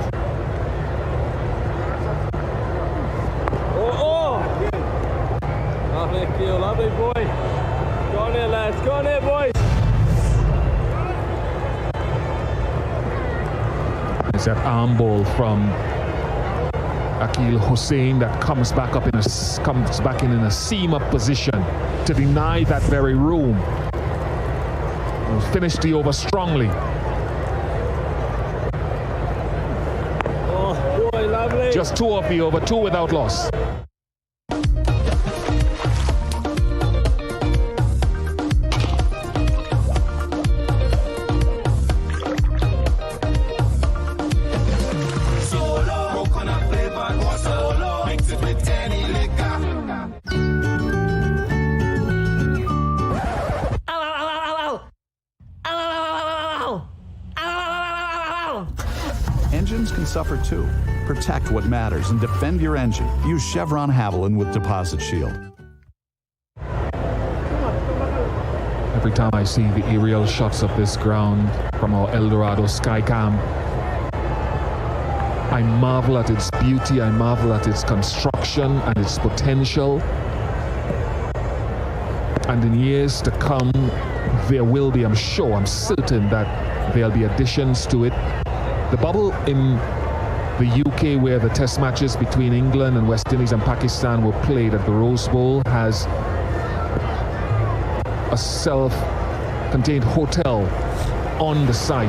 Lovely boy. Go on there, lads. Go on there, boys. that arm ball from Akil Hussein that comes back in a seam-up position to deny that very room. We'll finish the over strongly. Oh, boy, lovely. Just 2 of the over, 2 without loss. Engines can suffer too. Protect what matters and defend your engine. Use Chevron Haviland with Deposit Shield. Every time I see the aerial shots of this ground from our Eldorado Skycam, I marvel at its beauty, I marvel at its construction and its potential. And in years to come, there will be, I'm certain that there'll be additions to it. The bubble in the UK, where the test matches between England and West Indies and Pakistan were played at the Rose Bowl, has a self-contained hotel on the site.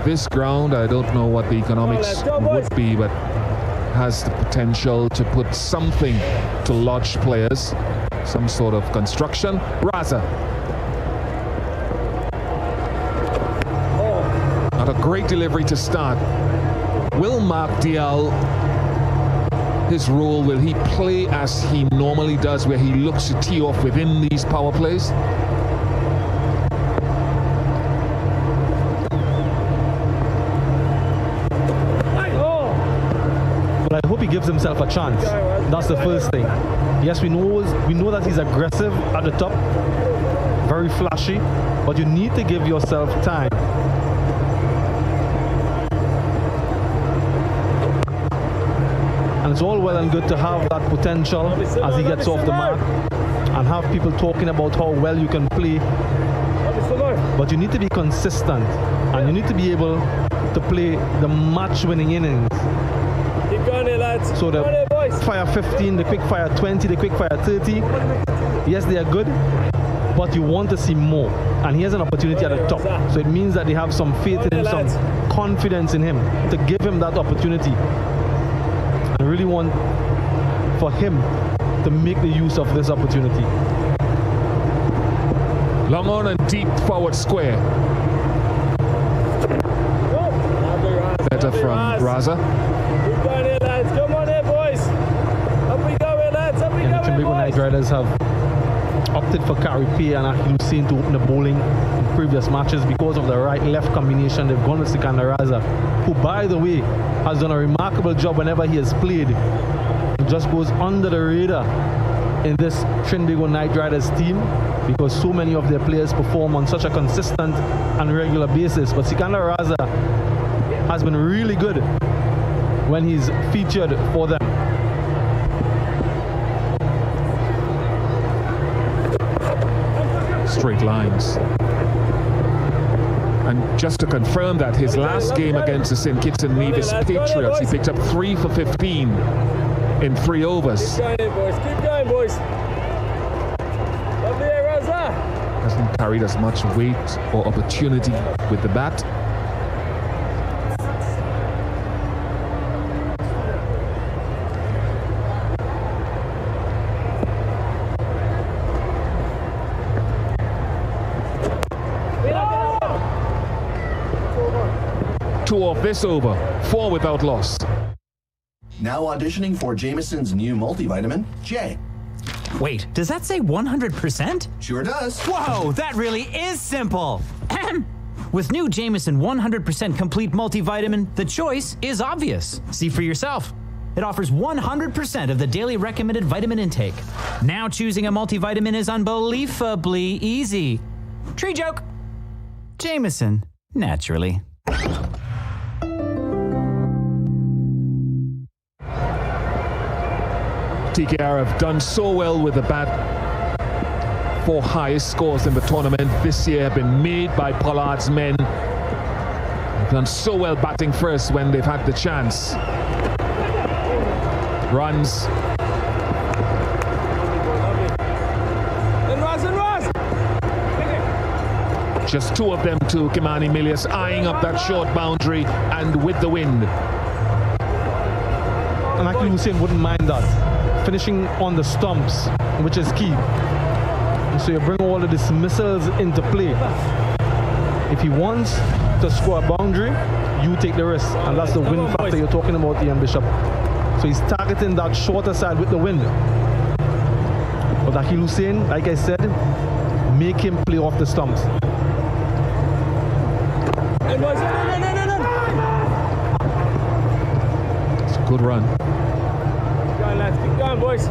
This ground, I don't know what the economics would be, but has the potential to put something to lodge players, some sort of construction. Raza. Not a great delivery to start. Will Mark Dial, his role, will he play as he normally does, where he looks to tee off within these power plays? Well, I hope he gives himself a chance. That's the first thing. Yes, we know that he's aggressive at the top, very flashy, but you need to give yourself time. And it's all well and good to have that potential as he gets off the mark and have people talking about how well you can play. But you need to be consistent and you need to be able to play the match-winning innings. Keep going here, lads. So the quick fire 15, the quick fire 20, the quick fire 30, yes, they are good, but you want to see more. And he has an opportunity at the top. So it means that they have some faith in him, some confidence in him to give him that opportunity. I really want for him to make the use of this opportunity. Long on and deep forward square. Better from Raza. Keep going here, lads. Come on here, boys. Up we go here, lads. Up we go The Trinbago Knight Riders have opted for Kari P and Akil Hussein to open the bowling in previous matches because of the right-left combination. They've gone with Sikandar Raza, who, by the way, has done a remarkable job whenever he has played. He just goes under the radar in this Trinbago Knight Riders team because so many of their players perform on such a consistent and regular basis. But Sikandar Raza has been really good when he's featured for them. Straight lines. And just to confirm that, his last game against the St. Kitts and Nevis Patriots, he picked up 3 for 15 in 3 overs. Keep going here, boys. Keep going, boys. Lovely here, Raza. Hasn't carried as much weight or opportunity with the bat. Of this over, 4 without loss. Now auditioning for Jameson's new multivitamin, J. Wait, does that say 100%? Sure does. Whoa, that really is simple. With new Jameson 100% complete multivitamin, the choice is obvious. See for yourself. It offers 100% of the daily recommended vitamin intake. Now choosing a multivitamin is unbelievably easy. Tree joke. Jameson, naturally. TKR have done so well with the bat. 4 highest scores in the tournament this year have been made by Pollard's men. done so well batting first when they've had the chance. Runs. Just two of them to Kimani Milius, eyeing up that short boundary and with the wind. And actually Lucien wouldn't mind that. Finishing on the stumps, which is key. And so you bring all of the dismissals into play. If he wants to score a boundary, you take the risk. And that's the wind factor you're talking about, Ian Bishop. So he's targeting that shorter side with the wind. But Akil Hussein, like I said, make him play off the stumps. It's a good run. Keep going, lads. Keep going, boys.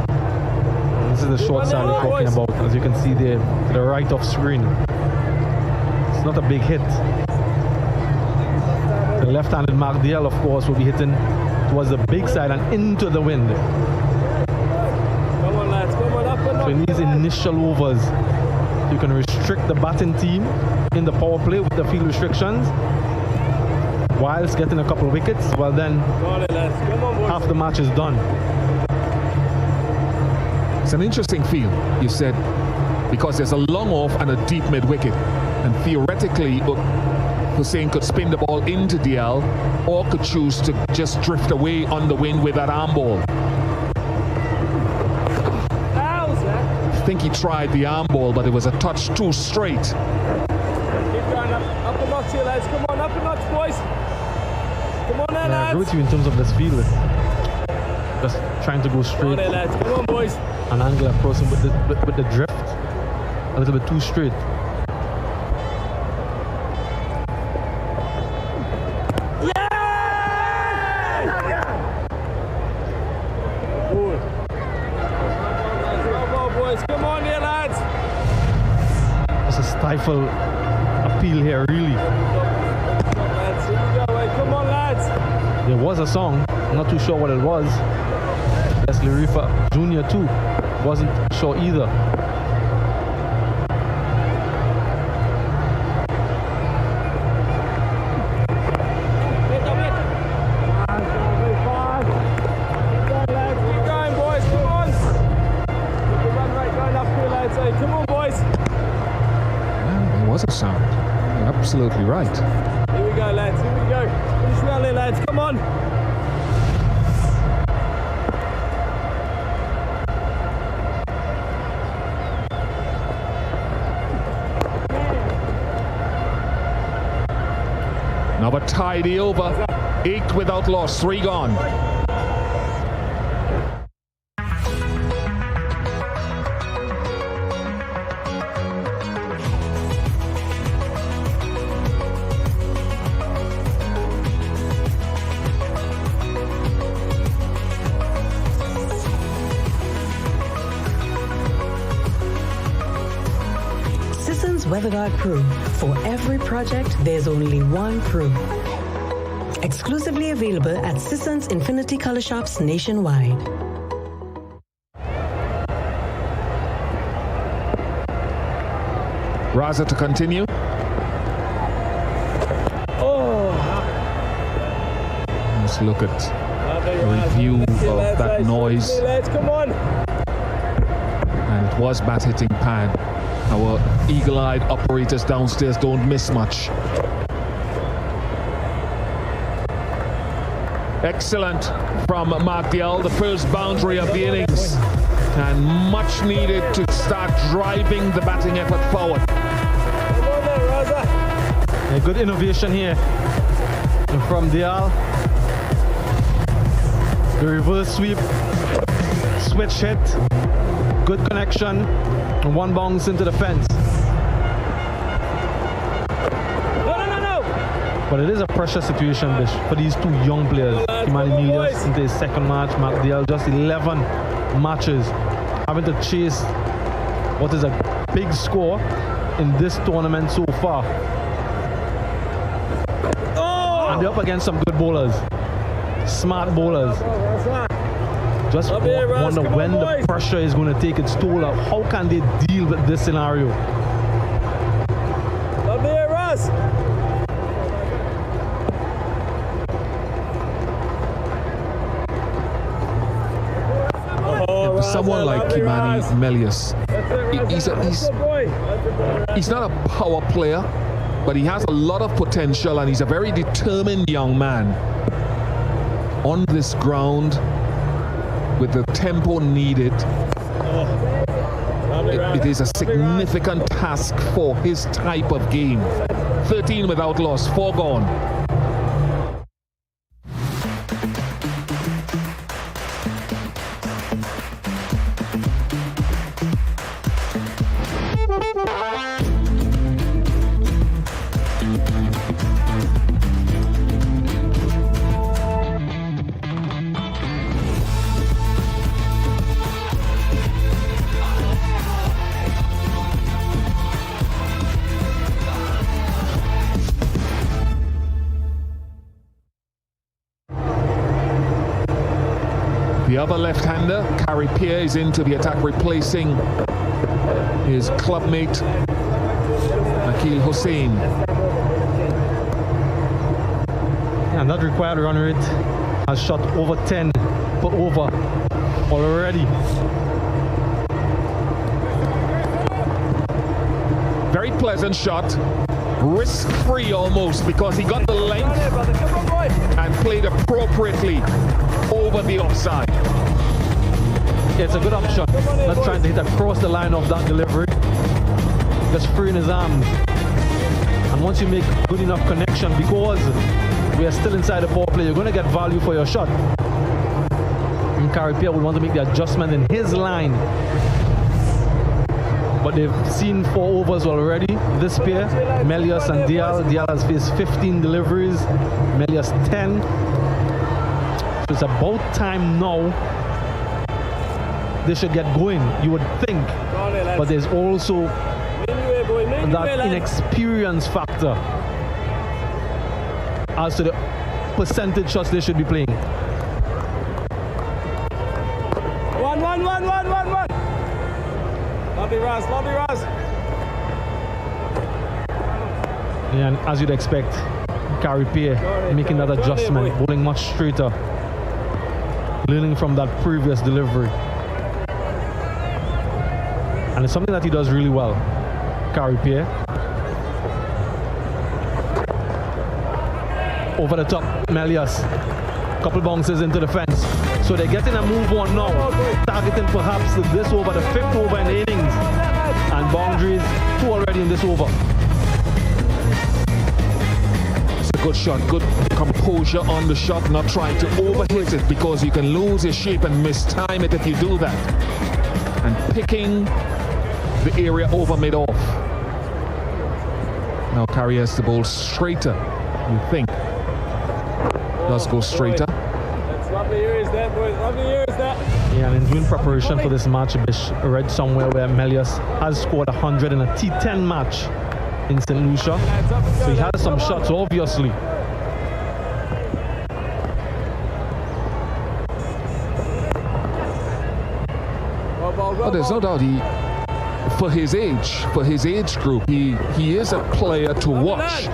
This is the short side we're talking about, as you can see there, to the right of screen. It's not a big hit. The left-handed Mark Diel, of course, will be hitting towards the big side and into the wind. Come on, lads. Come on, up and up. So in these initial overs, you can restrict the batting team in the power play with the field restrictions, whilst getting a couple of wickets. Well, then half the match is done. It's an interesting field, you said, because there's a long off and a deep mid wicket, and theoretically Hussein could spin the ball into DL or could choose to just drift away on the wind with that arm ball. I think he tried the arm ball, but it was a touch too straight. Keep going up a notch here, lads. Come on, up a notch, boys. Come on there, lads. I agree with you in terms of this field. Just trying to go straight. Come on there, lads. Come on, boys. An angle approaching with the drift a little bit too straight. Stifle appeal here, really. Come on, lads. There was a song, I'm not too sure what it was. Leslie Rifa Jr. too, wasn't sure either. Was a sound. You're absolutely right. Here we go, lads. Here we go. Finish well there, lads. Come on. Another tidy over. 8 without loss. 3 gone. WeatherGuard Pro. For every project, there's only one Pro. Exclusively available at Sisson's Infinity Color Shops nationwide. Raza to continue. Let's look at a review of that noise. Come on. And it was bat hitting pad. Our eagle-eyed operators downstairs don't miss much. Excellent from Mark Dial, the first boundary of the innings. And much needed to start driving the batting effort forward. A good innovation here from Dial. The reverse sweep, switch hit, good connection, and one bounce into the fence. But it is a pressure situation, Bish, for these two young players. Kimani Milius into his second match, Mark Dial just 11 matches, having to chase what is a big score in this tournament so far. And they're up against some good bowlers, smart bowlers. Just wonder when the pressure is going to take its toll. How can they deal with this scenario? someone like Kimani Melius, he's not a power player, but he has a lot of potential, and he's a very determined young man. On this ground, with the tempo needed, it is a significant task for his type of game. 13 without loss, 4 gone. The other left-hander, Carrie Pierre, is into the attack, replacing his clubmate, Akil Hussein. Yeah, not required run rate. Has shot over 10 per over already. Very pleasant shot, risk-free almost, because he got the length and played appropriately over the offside. Yeah, it's a good option. Not trying to hit across the line of that delivery. Just freeing his arms. And once you make good enough connection, because we are still inside the power play, you're going to get value for your shot. And Carrie Pierre would want to make the adjustment in his line. But they've seen 4 overs already. This pair, Melius and Dial. Dial has faced 15 deliveries, Melius 10. So it's about time now they should get going, you would think. But there's also that inexperience factor as to the percentage shots they should be playing. One. Lobby Raz. Yeah, and as you'd expect, Carrie Pierre making that adjustment, bowling much straighter, learning from that previous delivery. And it's something that he does really well, Carrie Pierre. Over the top, Melius. Couple bounces into the fence. So they're getting a move on now, targeting perhaps this over, the 5th over in the innings. And boundaries, 2 already in this over. It's a good shot, good composure on the shot, not trying to overhit it, because you can lose your shape and mistime it if you do that. And picking the area over mid-off. Now Carrie has to bowl straighter, you think. Does go straighter. That's lovely areas there, boys. Lovely areas there. Yeah, and in doing preparation for this match, I read somewhere where Melius has scored 100 in a T10 match in St. Lucia. So he has some shots, obviously. Oh, there's no doubt for his age group, he is a player to watch.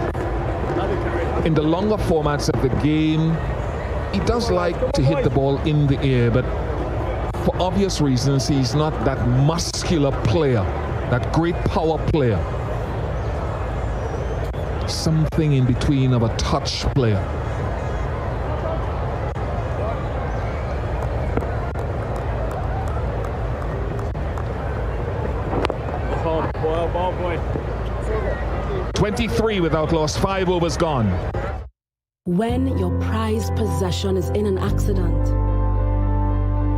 In the longer formats of the game, he does like to hit the ball in the air, but for obvious reasons, he's not that muscular player, that great power player. Something in between of a touch player. Ball boy. 23 without loss, 5 overs gone. When your prized possession is in an accident,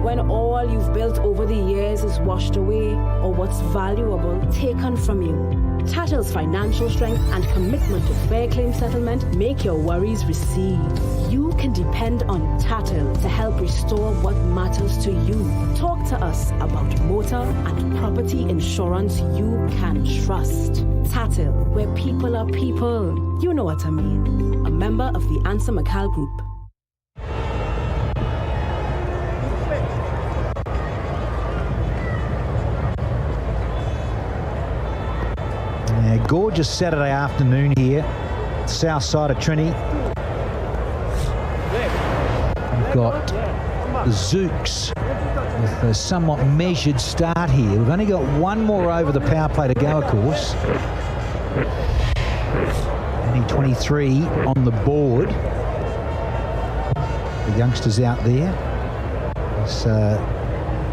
when all you've built over the years is washed away, or what's valuable taken from you, Tattle's financial strength and commitment to fair claim settlement make your worries recede. You can depend on Tattle to help restore what matters to you. Talk to us about motor and property insurance you can trust. Tattle, where people are people. You know what I mean. A member of the Answer McCall Group. Gorgeous Saturday afternoon here, south side of Trinity. We've got the Zouks with a somewhat measured start here. We've only got one more over the power play to go, of course. Only 23 on the board. The youngsters out there. This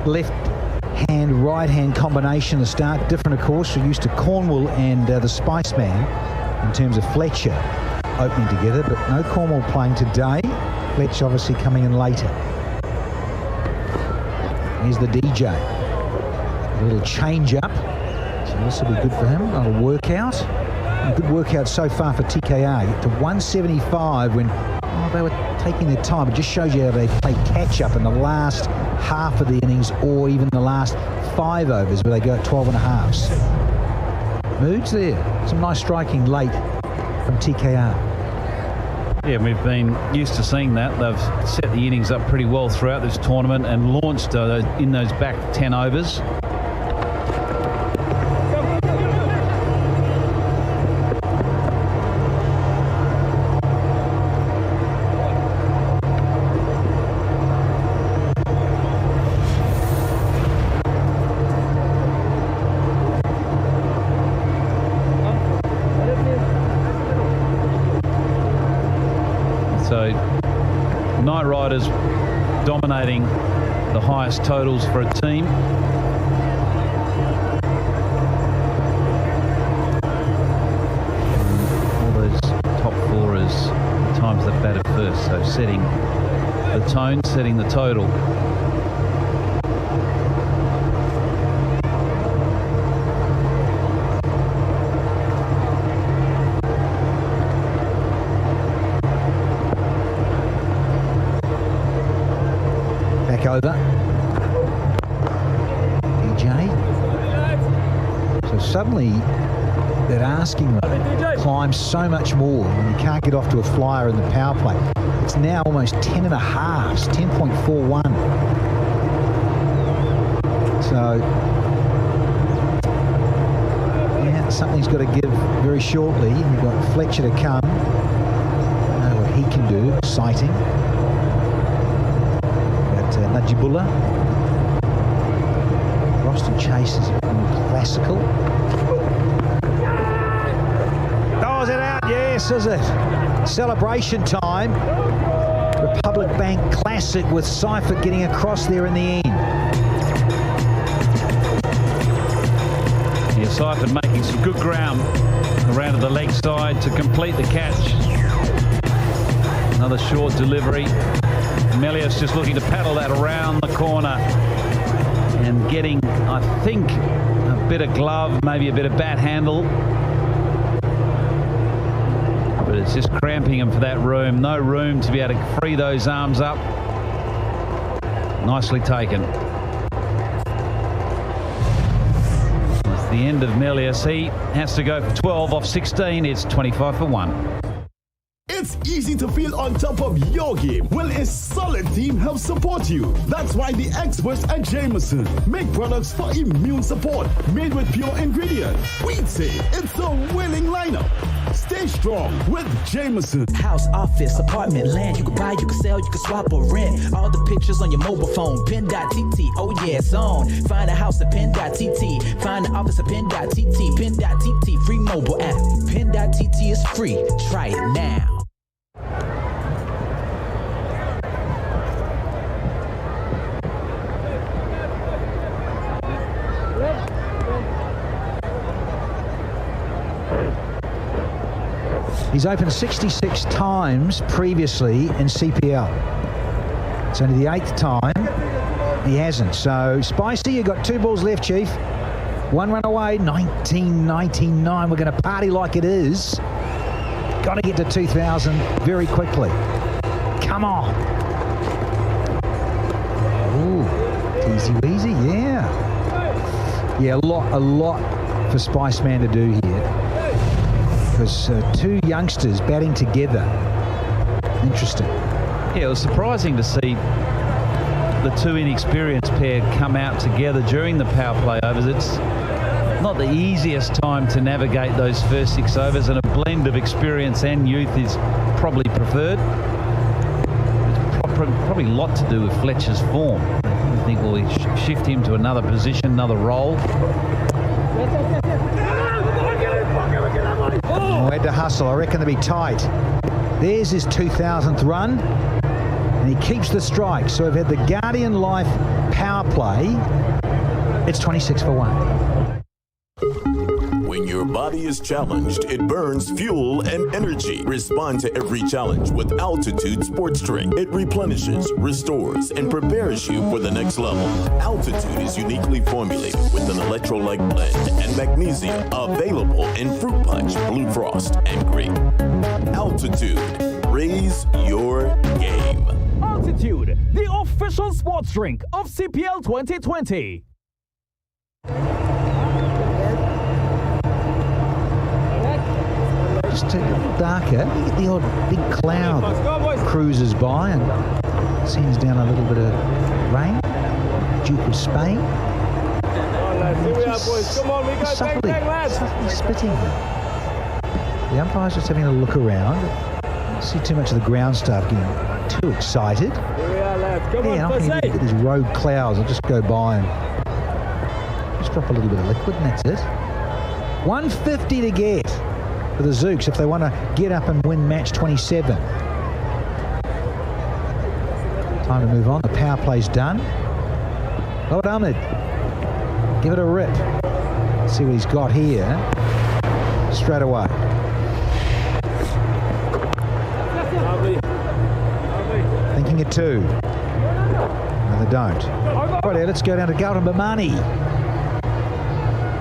left-hand, right-hand combination to start. Different, of course. We're used to Cornwall and the Spiceman in terms of Fletcher opening together, but no Cornwall playing today. Fletcher obviously coming in later. Here's the DJ. A little change up. So this will be good for him. A little workout. A good workout so far for TKR. Get to 175 when they were taking their time. It just shows you how they play catch up in the last half of the innings or even the last 5 overs where they go at 12 and a halves. Moods there. Some nice striking late from TKR. Yeah, we've been used to seeing that. They've set the innings up pretty well throughout this tournament and launched in those back 10 overs. So, Knight Riders dominating the highest totals for a team. All those top fourers, the times they've batted first, so setting the tone, setting the total. Over. DJ. So suddenly they're asking them to climb so much more when you can't get off to a flyer in the power play. It's now almost 10 and a halves, 10.41. So yeah, something's got to give very shortly. You've got Fletcher to come. I don't know what he can do. Exciting. Najibullah. Roston Chase is more classical. Oh, is it out? Yes, is it? Celebration time. Republic Bank Classic with Seifert getting across there in the end. Yeah, Seifert making some good ground around to the leg side to complete the catch. Another short delivery. Melius just looking to paddle that around the corner and getting, I think, a bit of glove, maybe a bit of bat handle. But it's just cramping him for that room. No room to be able to free those arms up. Nicely taken. It's the end of Melius. He has to go for 12 off 16. It's 25 for 1. It's easy to feel on top of your game. Well, a solid team helps support you. That's why the experts at Jameson make products for immune support made with pure ingredients. We'd say it's a winning lineup. Stay strong with Jameson. House, office, apartment, land. You can buy, you can sell, you can swap or rent. All the pictures on your mobile phone. Pin.tt. Oh yeah, it's on. Find a house at Pin.tt. Find the office at Pin.tt. Pin.tt. Free mobile app. Pin.tt is free. Try it now. He's opened 66 times previously in CPL. It's only the 8th time he hasn't. So, Spicy, you've got 2 balls left, Chief. 1 run away, 1999. We're going to party like it is. Got to get to 2,000 very quickly. Come on. Ooh, easy weasy, yeah. Yeah, a lot for Spiceman to do here. Because 2 youngsters batting together. Interesting. Yeah, it was surprising to see the 2 inexperienced pair come out together during the power play overs. It's not the easiest time to navigate those first 6 overs, and a blend of experience and youth is probably preferred. It's probably a lot to do with Fletcher's form. I think we'll shift him to another position, another role. Oh, had to hustle. I reckon they'll be tight. There's his 2000th run, and he keeps the strike. So we've had the Guardian Life power play. It's 26 for 1. When your body is challenged, it burns fuel and energy. Respond to every challenge with Altitude Sports Drink. It replenishes, restores, and prepares you for the next level. Altitude is uniquely formulated with an electrolyte blend and magnesium available in Fruit Punch, Blue Frost, and Grape. Altitude. Raise your game. Altitude, the official sports drink of CPL 2020. Just a little darker. You get the odd big cloud that cruises by and sends down a little bit of rain. Duke of Spain. Here we are, boys. Come on, we go bang, bang, lads. Subtly spitting. The umpire's just having a look around. Don't see too much of the ground staff getting too excited. Here we are, lads. Come on, I'm thinking you get these rogue clouds. I'll just go by and just drop a little bit of liquid, and that's it. 150 to get for the Zouks if they want to get up and win match 27. Time to move on. The power play's done. Lord Ahmed, give it a rip. Let's see what he's got here. Straight away. Thinking it too. No, they don't. Right, let's go down to Galton Bamani.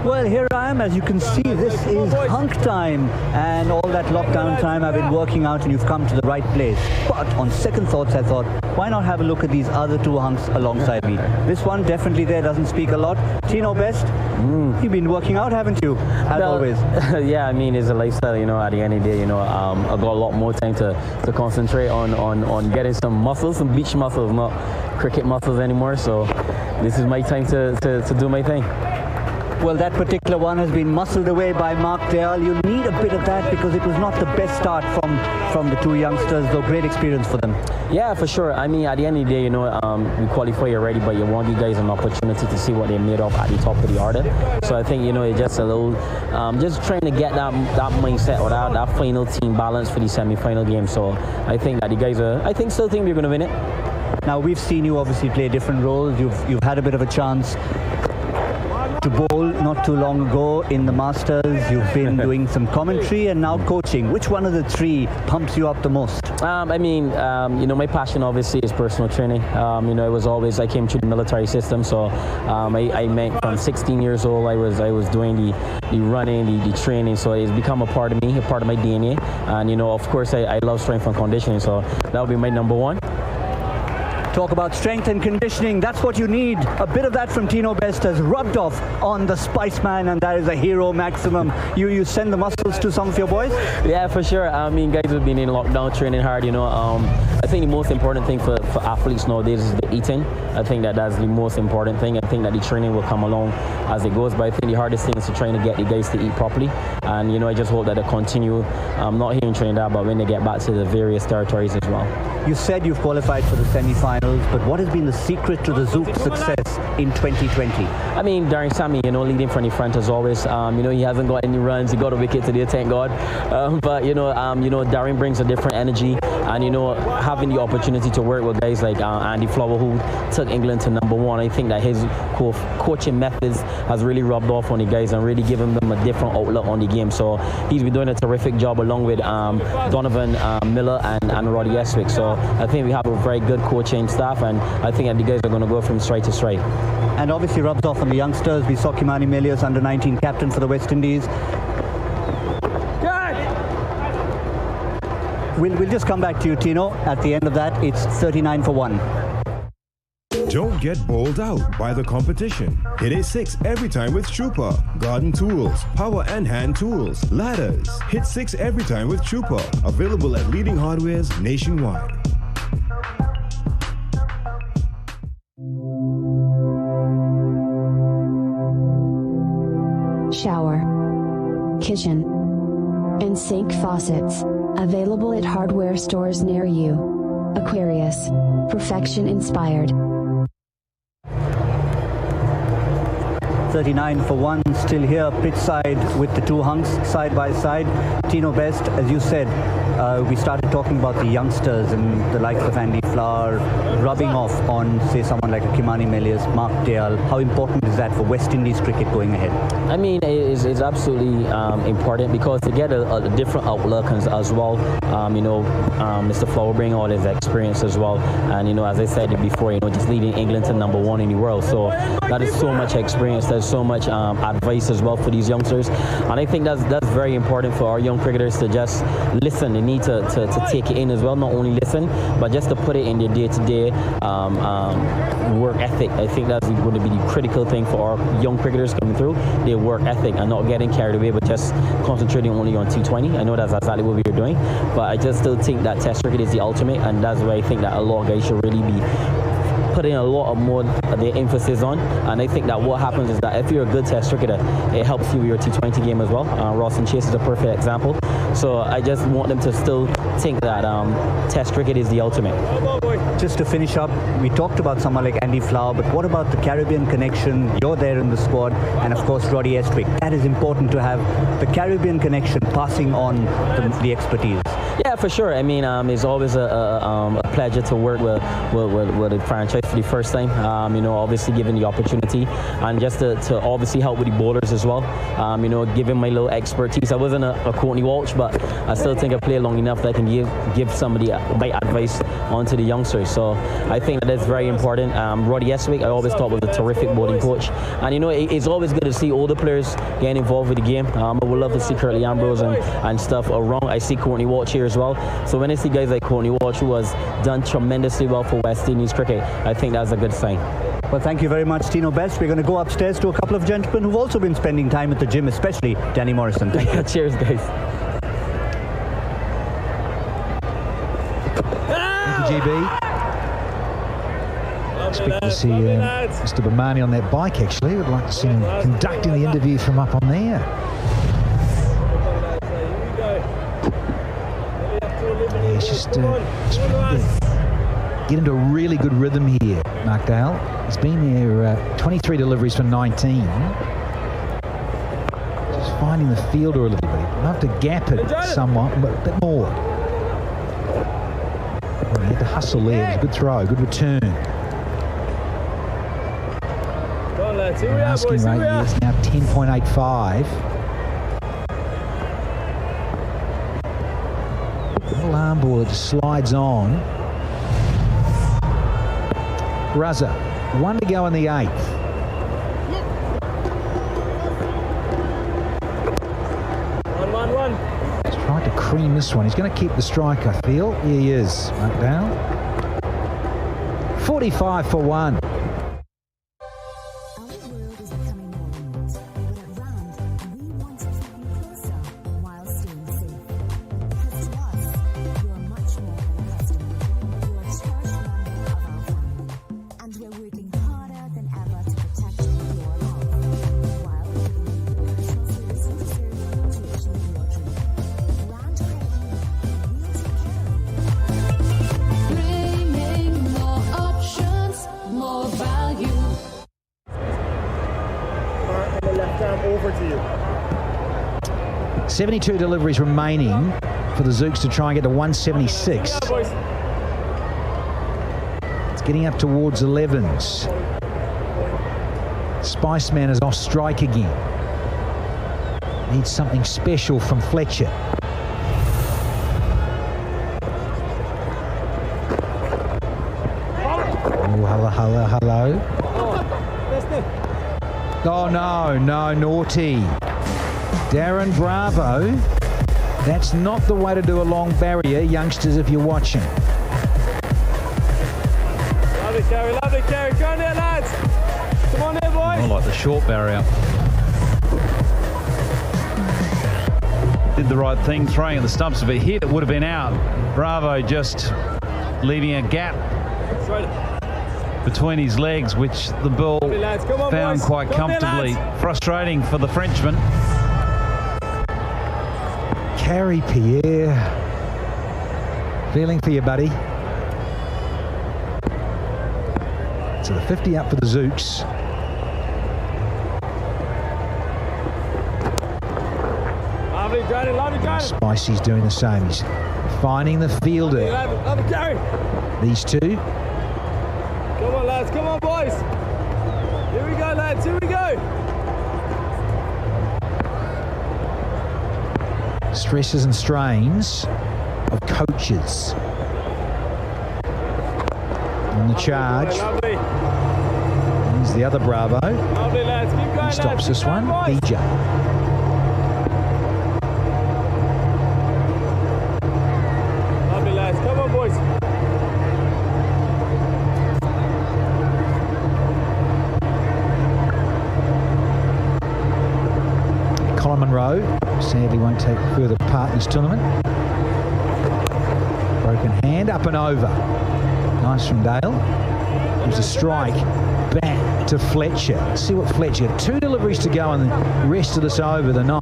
Well, here I am. As you can see, this is hunk time, and all that lockdown time I've been working out, and you've come to the right place. But on second thoughts, I thought, why not have a look at these other two hunks alongside me? This one definitely there doesn't speak a lot. Tino Best, you've been working out, haven't you? As always. Yeah, I mean, it's a lifestyle, you know, at the end of the day, you know, I've got a lot more time to concentrate on getting some muscles, some beach muscles, not cricket muscles anymore. So this is my time to do my thing. Well, that particular one has been muscled away by Mark Dale. You need a bit of that because it was not the best start from the two youngsters, though great experience for them. Yeah, for sure. I mean, at the end of the day, you know, we qualify already, but you want you guys an opportunity to see what they're made of at the top of the order. So I think, you know, it's just a little, just trying to get that mindset or that final team balance for the semi-final game. So I think that the guys still think we're going to win it. Now, we've seen you obviously play different roles. You've had a bit of a chance to bowl not too long ago in the Masters. You've been doing some commentary and now coaching. Which one of the three pumps you up the most? I mean, you know, my passion obviously is personal training. You know, it was always, I came through the military system, so I meant from 16 years old I was doing the running, the training, so it's become a part of me, a part of my DNA. And you know, of course, I love strength and conditioning, so that would be my number one. Talk about strength and conditioning. That's what you need. A bit of that from Tino Best has rubbed off on the Spiceman, and that is a hero maximum. You send the muscles to some of your boys? Yeah, for sure. I mean, guys have been in lockdown training hard, you know. I think the most important thing for athletes nowadays is the eating. I think that's the most important thing. I think that the training will come along as it goes, but I think the hardest thing is to try to get the guys to eat properly. And, you know, I just hope that they continue, not here in Trinidad, but when they get back to the various territories as well. You said you've qualified for the semi-finals, but what has been the secret to the Zouks' success in 2020? I mean, Darren Sammy, you know, leading from the front as always. You know, he hasn't got any runs. He got a wicket today, thank God. But you know, Darren brings a different energy, and you know, having the opportunity to work with guys like Andy Flower, who took England to #1, I think that his coaching methods has really rubbed off on the guys and really given them a different outlook on the game. So he's been doing a terrific job along with Donovan Miller and Roddy Eswick. So I think we have a very good coaching staff, and I think that the guys are going to go from strike to strike. And obviously rubs off on the youngsters. We saw Kimani Melius, under-19 captain for the West Indies. We'll just come back to you, Tino. At the end of that, it's 39 for 1. Don't get bowled out by the competition. Hit a 6 every time with Trooper. Garden tools, power and hand tools, ladders. Hit 6 every time with Trooper. Available at leading hardwares nationwide. Shower, kitchen, and sink faucets, available at hardware stores near you. Aquarius. Perfection inspired. 39 for 1, still here, pitch side with the two hunks side by side. Tino Best, as you said, we started talking about the youngsters and the likes of Andy Flower rubbing off on, say, someone like a Kimani Melius, Mark Dale. How important is that for West Indies cricket going ahead? I mean, it's absolutely important because to get a different outlook as well. Mr. Flower bring all his experience as well, and as I said before, just leading England to #1 in the world. So that is so much experience. There's so much advice as well for these youngsters, and I think that's very important for our young cricketers to just listen. They need to take it in as well, not only listen, but just to put it in their day-to-day work ethic. I think that's going to be the critical thing for our young cricketers coming through, their work ethic, and not getting carried away, but just concentrating only on T20. I know that's exactly what we're doing, but I just still think that Test cricket is the ultimate, and that's where I think that a lot of guys should really be putting a lot of more of their emphasis on. And I think that what happens is that if you're a good Test cricketer, it helps you with your T20 game as well. Ross and Chase is a perfect example. So I just want them to still think that Test cricket is the ultimate. Just to finish up, we talked about someone like Andy Flower, but what about the Caribbean connection? You're there in the squad, and of course Roddy Estwick. That is important to have the Caribbean connection, passing on the expertise. Yeah, for sure. I mean, it's always a pleasure to work with a franchise for the first time. Obviously given the opportunity, and just to obviously help with the bowlers as well. Given my little expertise. I wasn't a Courtney Walsh, but I still think I play long enough that I can give somebody my advice onto the youngsters. So I think that's very important. Roddy Estwick, I always thought was a terrific bowling coach, and it's always good to see older players getting involved with the game. I would love to see Curtly Ambrose and stuff around. I see Courtney Walsh here as well. So when I see guys like Courtney Walsh, who has done tremendously well for West Indies cricket, I think that's a good sign. Well, thank you very much, Tino Best. We're going to go upstairs to a couple of gentlemen who've also been spending time at the gym, especially Danny Morrison. Thank you. Cheers, guys. Thank you, GB. Expect to see Mr. Bamani on that bike, actually. Would like to see him conducting the interview from up on there. Yeah, it's just get into a really good rhythm here, Mark Dale. He's been there 23 deliveries for 19. Just finding the fielder a little bit. He'd love to gap it somewhat, but a bit more. Oh, he had to hustle there. It was a good throw, good return. Asking rate is now 10.85. Little arm ball that just slides on. Raza, 1 to go in the 8th. He's trying to cream this one. He's going to keep the strike, I feel. Here he is, Mark Dale. 45 for 1. Over to you. 72 deliveries remaining for the Zouks to try and get to 176. It's getting up towards 11s. Spiceman is off strike again. Needs something special from Fletcher. Oh, hello. Oh, no, naughty. Darren Bravo. That's not the way to do a long barrier, youngsters, if you're watching. Lovely carry. Go on there, lads. Come on there, boys. More like the short barrier. Did the right thing, throwing at the stumps. If it hit, it would have been out. Bravo just leaving a gap between his legs, which the ball found quite comfortably. Frustrating for the Frenchman. Carey Pierre. Feeling for you, buddy. So the 50 up for the Zouks. Lovely, Johnny, lovely, Johnny. Spicy's doing the same. He's finding the fielder. Lovely, Gary. These two. Come on, lads. Come on, boys. Here we go, lads. Here we go. Stresses and strains of coaches. On the charge. Lovely. Here's the other Bravo. Lovely, lads. Keep going, He stops this one. DJ. Lovely, lads. Come on, boys. Colin Monroe sadly won't take further part in this tournament. Broken hand, up and over. Nice from Dale. There's a strike back to Fletcher. Let's see what Fletcher. 2 deliveries to go and the rest of this over the 9th.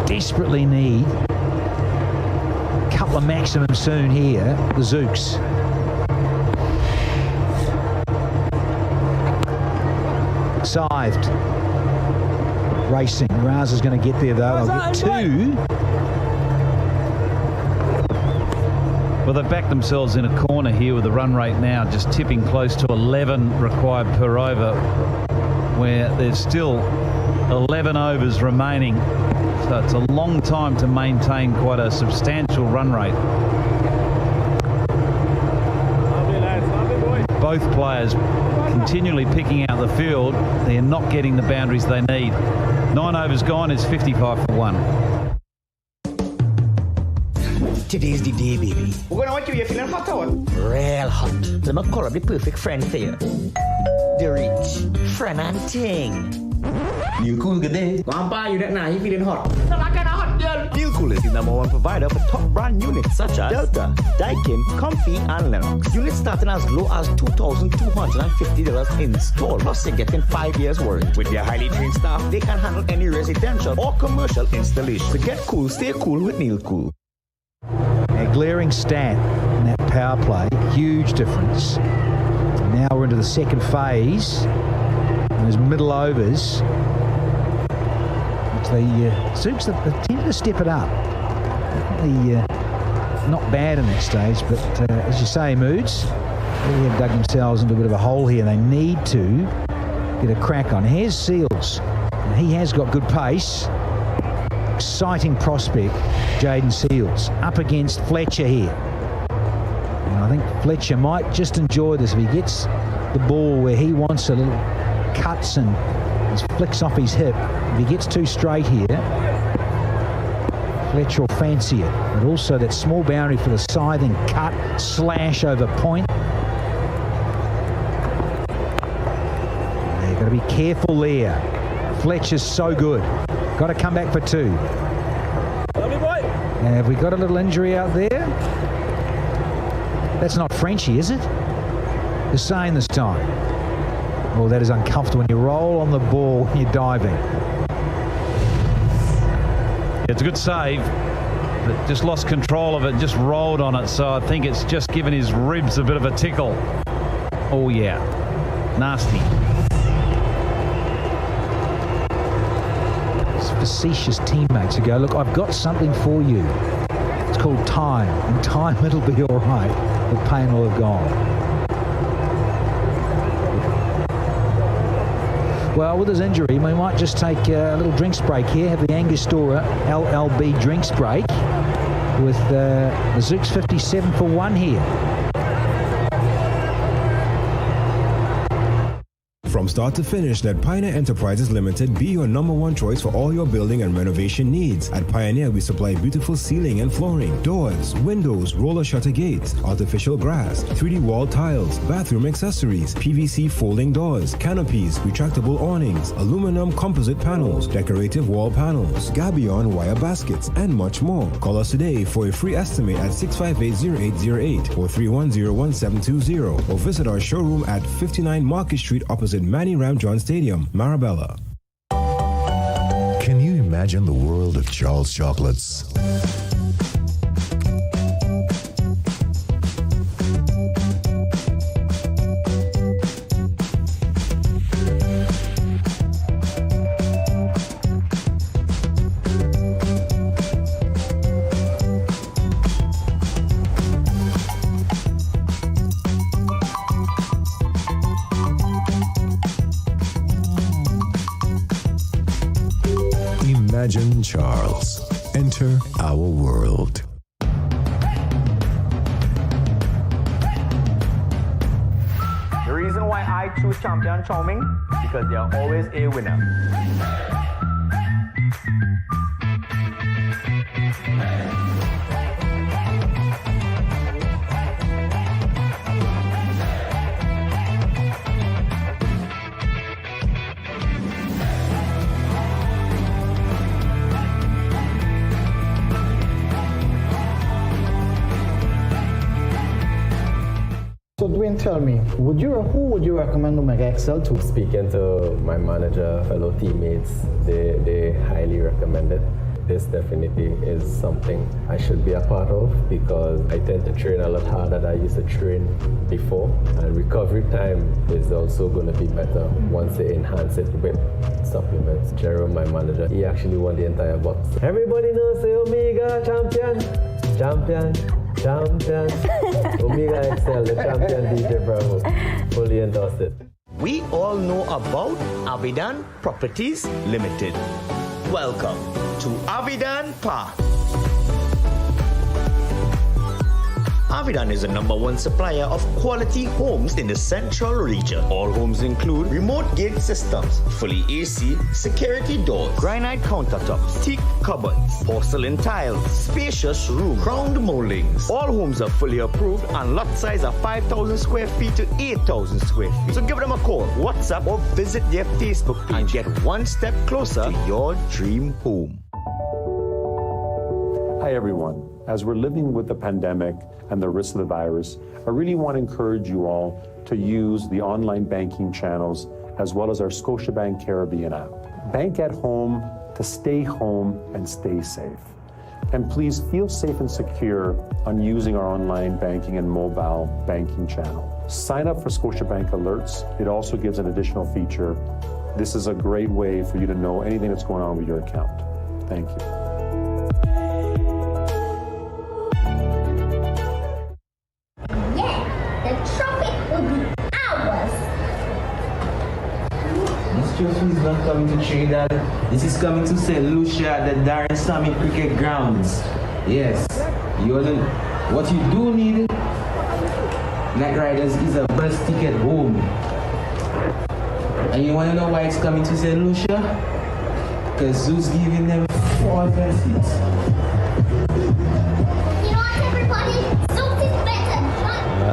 Desperately need a couple of maximum soon here, the Zouks. Scythed. Racing. Raza's going to get there though. They'll get 2. Well, they've backed themselves in a corner here with the run rate now just tipping close to 11 required per over, where there's still 11 overs remaining. So it's a long time to maintain quite a substantial run rate. Lovely, lads. Lovely, boys. Both players continually picking out the field. They're not getting the boundaries they need. 9 overs gone is 55 for 1. Today's the day, baby. We're gonna want you feeling hot or what? Real hot. Let me call up the perfect friend for you. The rich friend and ting. New Cool, good day. Go and buy you that now. You feeling hot? So I got a hot girl. New Cool is the #1 provider for top brand units such as Delta, Daikin, Comfy, and Lennox. Units starting as low as $2,250 install. Plus, you're getting 5 years warranty. With their highly trained staff, they can handle any residential or commercial installation. So get cool, stay cool with Neil Cool. A glaring stat in that power play, huge difference. Now we're into the second phase. And those middle overs, which the Zouks have tended to step it up. Not bad in that stage, but as you say, Moods, they have dug themselves into a bit of a hole here. They need to get a crack on. Here's Seals. And he has got good pace. Exciting prospect, Jaden Seals, up against Fletcher here. And I think Fletcher might just enjoy this if he gets the ball where he wants a little cuts and flicks off his hip. If he gets too straight here, Fletcher will fancy it. But also that small boundary for the scything cut, slash over point. They've got to be careful there. Fletcher's so good. Got to come back for 2. Lovely, boy. And have we got a little injury out there? That's not Frenchie, is it? The same this time. Oh, that is uncomfortable when you roll on the ball when you're diving. It's a good save, but just lost control of it, just rolled on it. So I think it's just given his ribs a bit of a tickle. Oh, yeah. Nasty. Facetious teammates who go, look, I've got something for you. It's called time. In time, it'll be all right. The pain will have gone. Well, with his injury, we might just take a little drinks break here. Have the Angostura LLB drinks break with the Zouks 57 for 1 here. From start to finish, let Pioneer Enterprises Limited be your #1 choice for all your building and renovation needs. At Pioneer, we supply beautiful ceiling and flooring, doors, windows, roller shutter gates, artificial grass, 3D wall tiles, bathroom accessories, PVC folding doors, canopies, retractable awnings, aluminum composite panels, decorative wall panels, gabion wire baskets, and much more. Call us today for a free estimate at 658-0808 or 310-1720 or visit our showroom at 59 Market Street opposite Manny Ramjohn Stadium, Marabella. Can you imagine the world of Charles chocolates? Imagine Charles. Enter our world. The reason why I choose Champion Charming, because they are always a winner. So Dwayne, tell me, who would you recommend Omega Excel to? Speaking to my manager, fellow teammates, they highly recommend it. This definitely is something I should be a part of because I tend to train a lot harder than I used to train before, and recovery time is also going to be better once they enhance it with supplements. Jerome, my manager, he actually won the entire box. Everybody knows the Omega champion. Omega Excel, the champion DJ Bravo, fully endorsed it. We all know about Avidan Properties Limited. Welcome to Avidan Park. Avidan is the #1 supplier of quality homes in the central region. All homes include remote gate systems, fully AC, security doors, granite countertops, teak cupboards, porcelain tiles, spacious room, crowned moldings. All homes are fully approved and lot size are 5,000 square feet to 8,000 square feet. So give them a call, WhatsApp, or visit their Facebook page and get one step closer to your dream home. Hi everyone. As we're living with the pandemic and the risk of the virus, I really want to encourage you all to use the online banking channels as well as our Scotiabank Caribbean app. Bank at home to stay home and stay safe. And please feel safe and secure on using our online banking and mobile banking channel. Sign up for Scotiabank Alerts. It also gives an additional feature. This is a great way for you to know anything that's going on with your account. Thank you. He's not coming to Trinidad. This is coming to St. Lucia at the Darren Sammy Cricket Grounds. Yes, what you do need, Night Riders, is a bus ticket home. And you want to know why it's coming to St. Lucia? Because Zouks giving them 400 seats. You know what, everybody? Zouks is better.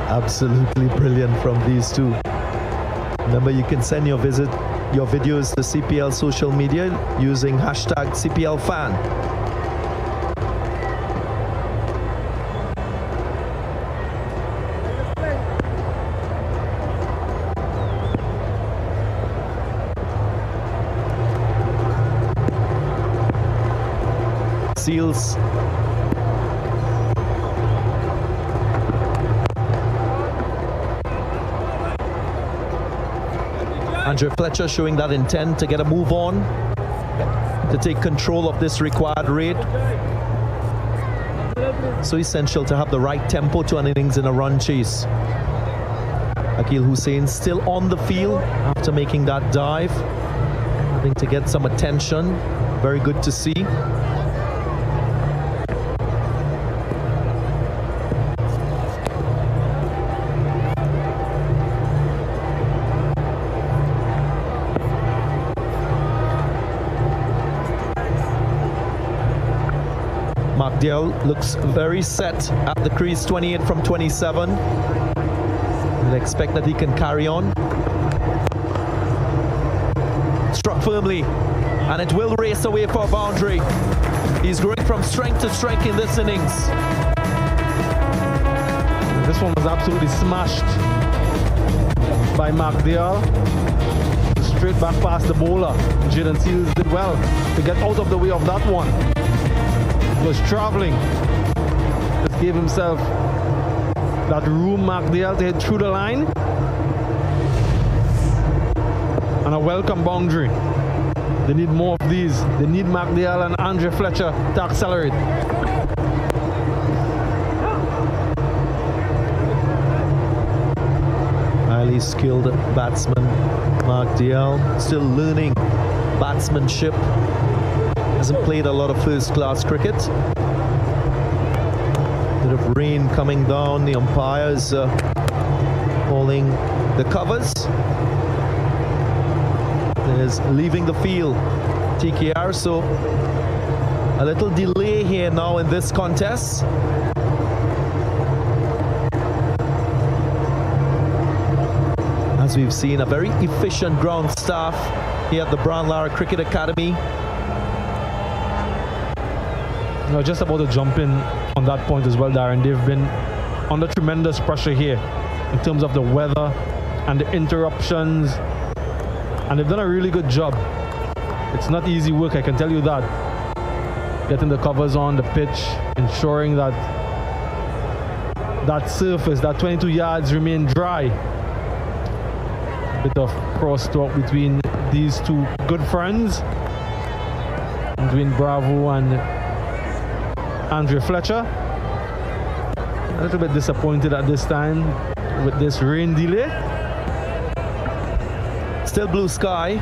Absolutely brilliant from these two. Remember, you can send your videos to CPL social media using hashtag CPLFan. Seals. Andre Fletcher showing that intent to get a move on, to take control of this required rate. So essential to have the right tempo to an innings in a run chase. Akil Hussain still on the field after making that dive, having to get some attention. Very good to see. Markdale looks very set at the crease, 28 from 27. We'll expect that he can carry on. Struck firmly, and it will race away for a boundary. He's growing from strength to strength in this innings. This one was absolutely smashed by Markdale. Straight back past the bowler. Jaden Seals did well to get out of the way of that one. Was traveling. Just gave himself that room, Markdale, to hit through the line. And a welcome boundary. They need more of these. They need Markdale and Andre Fletcher to accelerate. Highly skilled batsman, Markdale, still learning batsmanship. As hasn't played a lot of first-class cricket. Bit of rain coming down. The umpires calling the covers. There's leaving the field TKR, so a little delay here now in this contest. As we've seen, a very efficient ground staff here at the Brown Lara Cricket Academy. No, just about to jump in on that point as well, Darren. They've been under tremendous pressure here in terms of the weather and the interruptions, and they've done a really good job. It's not easy work, I can tell you that. Getting the covers on the pitch, ensuring that that surface, that 22 yards remain dry. A bit of crosstalk between these two good friends, between Bravo and Andrea Fletcher. A little bit disappointed at this time with this rain delay. Still blue sky.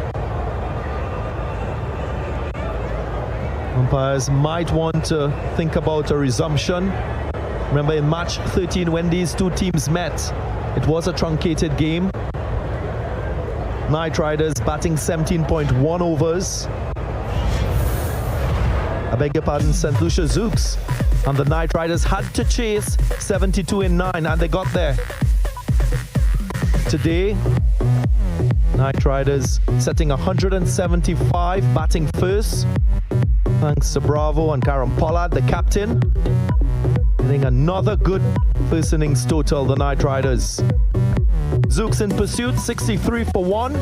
Umpires might want to think about a resumption. Remember, in match 13, when these two teams met, it was a truncated game. Knight Riders batting 17.1 overs. I beg your pardon, St. Lucia Zouks and the Knight Riders had to chase 72 in 9, and they got there. Today, Knight Riders setting 175, batting first, thanks to Bravo and Karen Pollard, the captain. Getting another good first innings total, the Knight Riders. Zouks in pursuit, 63 for 1.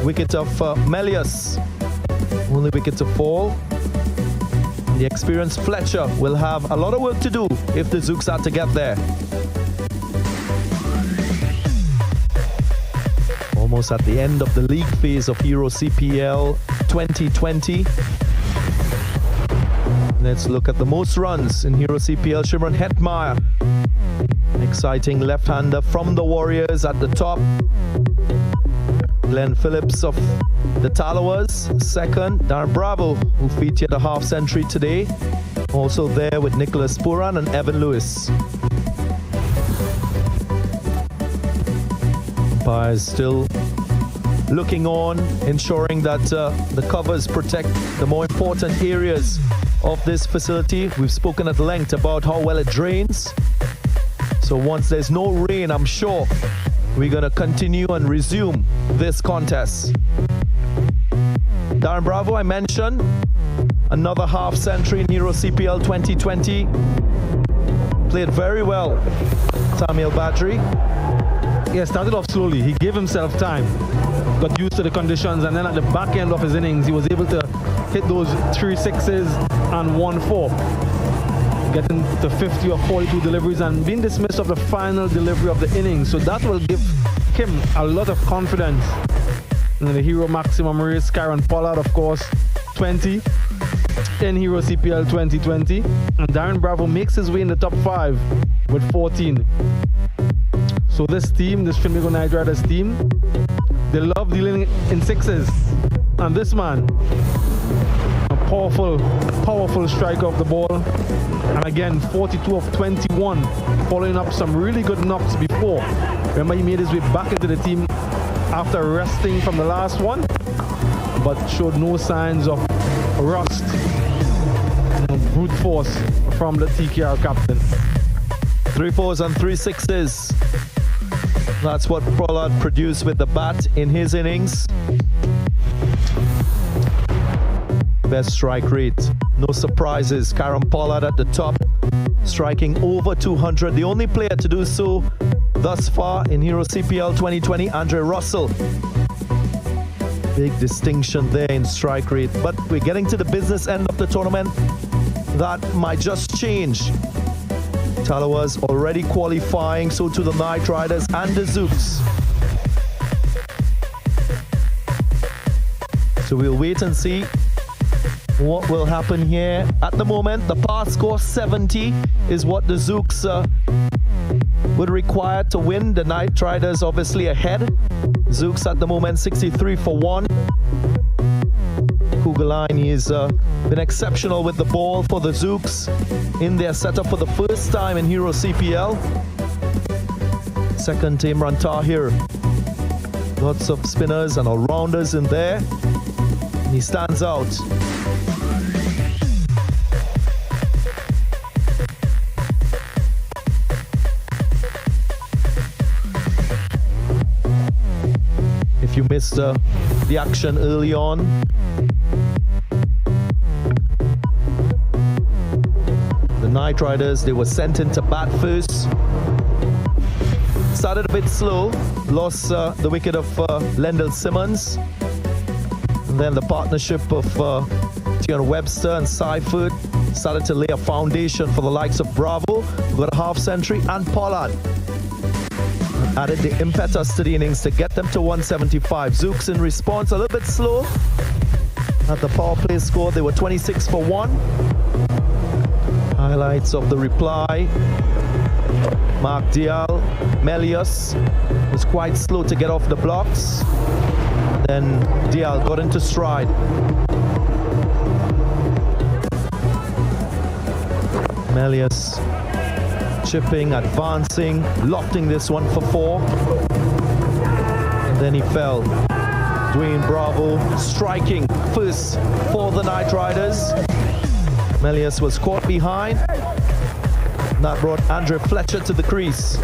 Wicket of Melius. Only wicket to fall. The experienced Fletcher will have a lot of work to do if the Zouks are to get there. Almost at the end of the league phase of Euro CPL 2020. Let's look at the most runs in Hero CPL. Shimron Hetmeyer, exciting left-hander from the Warriors at the top. Glenn Phillips of the Tallowas, second. Darren Bravo, who featured a half century today. Also there with Nicholas Puran and Evan Lewis. Umpires still looking on, ensuring that the covers protect the more important areas of this facility. We've spoken at length about how well it drains. So once there's no rain, I'm sure we're going to continue and resume this contest. Darren Bravo, I mentioned, another half century in Euro CPL 2020. Played very well, Tamil Badri. Yeah, started off slowly. He gave himself time, got used to the conditions, and then at the back end of his innings, he was able to hit those 3 sixes and 1 4, getting to 50 or 42 deliveries and being dismissed of the final delivery of the innings. So that will give him a lot of confidence in the Hero Maximum race. Karen Pollard, of course, 20 in Hero CPL 2020. And Darren Bravo makes his way in the top 5 with 14. So this team, this Trinbago Knight Riders team, they love dealing in sixes. And this man, a powerful striker of the ball. And again, 42 of 21, following up some really good knocks before. Remember, he made his way back into the team after resting from the last one, but showed no signs of rust. Brute force from the TKR captain. 3 4s and 3 6s. That's what Pollard produced with the bat in his innings. Best strike rate. No surprises. Karen Pollard at the top, striking over 200. The only player to do so thus far in Hero CPL 2020, Andre Russell. Big distinction there in strike rate. But we're getting to the business end of the tournament. That might just change. Tallowas already qualifying, so to the Knight Riders and the Zouks. So we'll wait and see what will happen here. At the moment, the pass score 70 is what the Zouks would require to win. The Knight Riders obviously ahead. Zouks at the moment 63 for 1. Cougar line. He's been exceptional with the ball for the Zouks in their setup for the first time in Hero CPL. Second team Imran Tahir. Lots of spinners and all-rounders in there. And he stands out. If you missed the action early on, the Night Riders, they were sent into bat first. Started a bit slow, lost the wicket of Lendl Simmons. And then the partnership of Tion Webster and Seifert started to lay a foundation for the likes of Bravo, who got a half century, and Pollard. Added the impetus to the innings to get them to 175. Zouks in response, a little bit slow. At the power play score, they were 26 for 1. Highlights of the reply. Mark Dial, Melius was quite slow to get off the blocks. Then Dial got into stride. Melius chipping, advancing, lofting this one for 4. And then he fell. Dwayne Bravo striking first for the Night Riders. Melius was caught behind. That brought Andre Fletcher to the crease.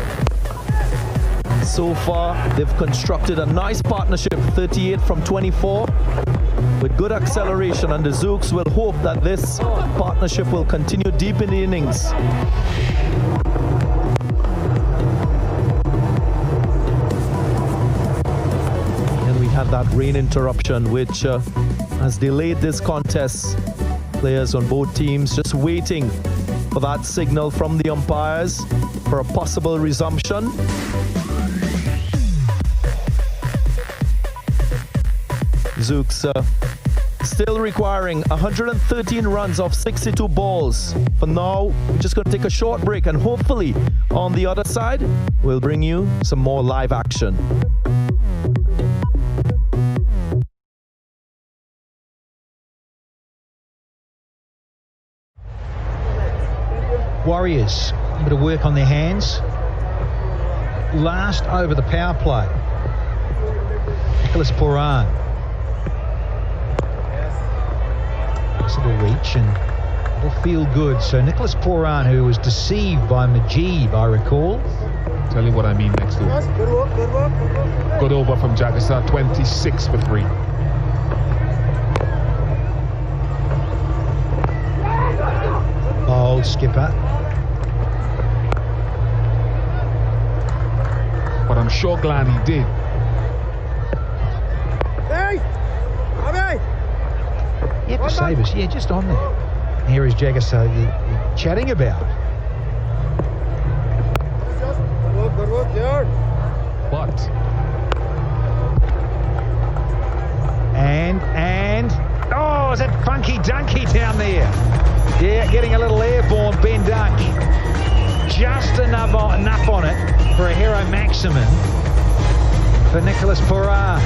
And so far, they've constructed a nice partnership, 38 from 24, with good acceleration, and the Zouks will hope that this partnership will continue deep in the innings. And we had that rain interruption, which has delayed this contest. Players on both teams just waiting for that signal from the umpires for a possible resumption. Zouks still requiring 113 runs off 62 balls. For now, we're just going to take a short break, and hopefully on the other side, we'll bring you some more live action. Warriors, a bit of work on their hands. Last over the power play. Nicholas Poran. Nice little reach and it'll feel good. So Nicholas Poran, who was deceived by Majib, I recall. Tell you what I mean next to it. Good work, good work, good work. Good over from Jagisar, 26 for 3. Old skipper. But I'm sure glad he did. Hey! Hey! Yep, the Sabres, yeah, just on there. Here is Jagisar chatting about. Good work, Jared. But. And. Oh, is that funky dunky down there? Yeah, getting a little airborne Ben Dunk. Just enough on it for a hero maximum for Nicholas Poran.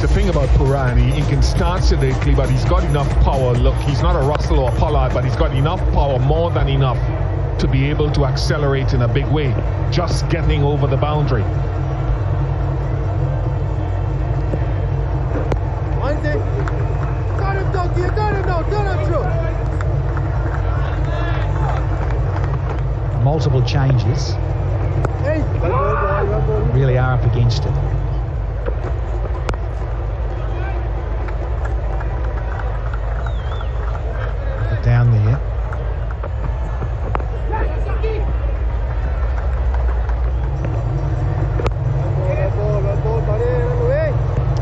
The thing about Poran, he can start sedately, but he's got enough power. Look, he's not a Russell or a Pollard, but he's got enough power, more than enough, to be able to accelerate in a big way, just getting over the boundary. Multiple changes. Really are up against it. Put down there.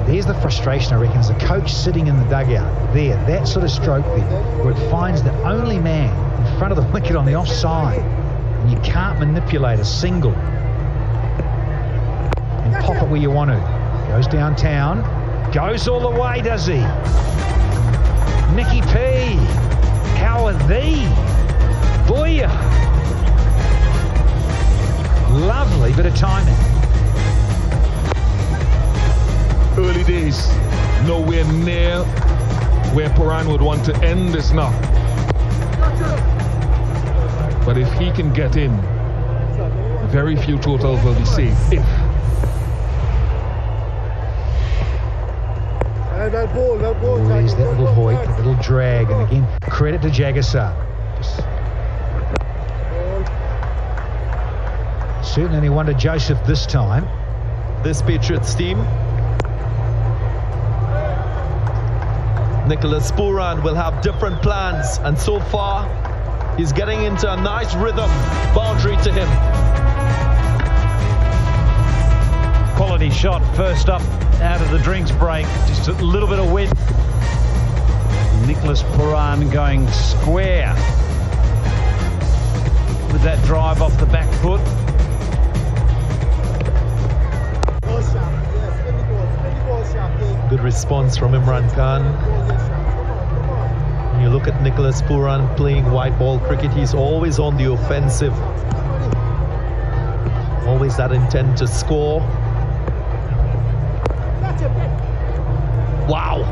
There's the frustration, I reckon, as a coach sitting in the dugout. There, that sort of stroke there, where it finds the only man in front of the wicket on the offside. And you can't manipulate a single and pop it where you want to. Goes downtown. Goes all the way, does he? Nicky P. How are thee? Booyah. Lovely bit of timing. early days. Nowhere near where Pravin would want to end this knock. But if he can get in, very few totals will be safe. If. There's that little hoik, a little drag, and again, credit to Jagasar. Certainly only one to Joseph this time. This Patriots team. Nicholas Pravin will have different plans, and so far he's getting into a nice rhythm. Boundary to him. Quality shot first up out of the drinks break. Just a little bit of wind. Nicholas Pravin going square with that drive off the back foot. Good response from Imran Khan. When you look at Nicholas Pravin playing white ball cricket, he's always on the offensive. Always that intent to score. Wow.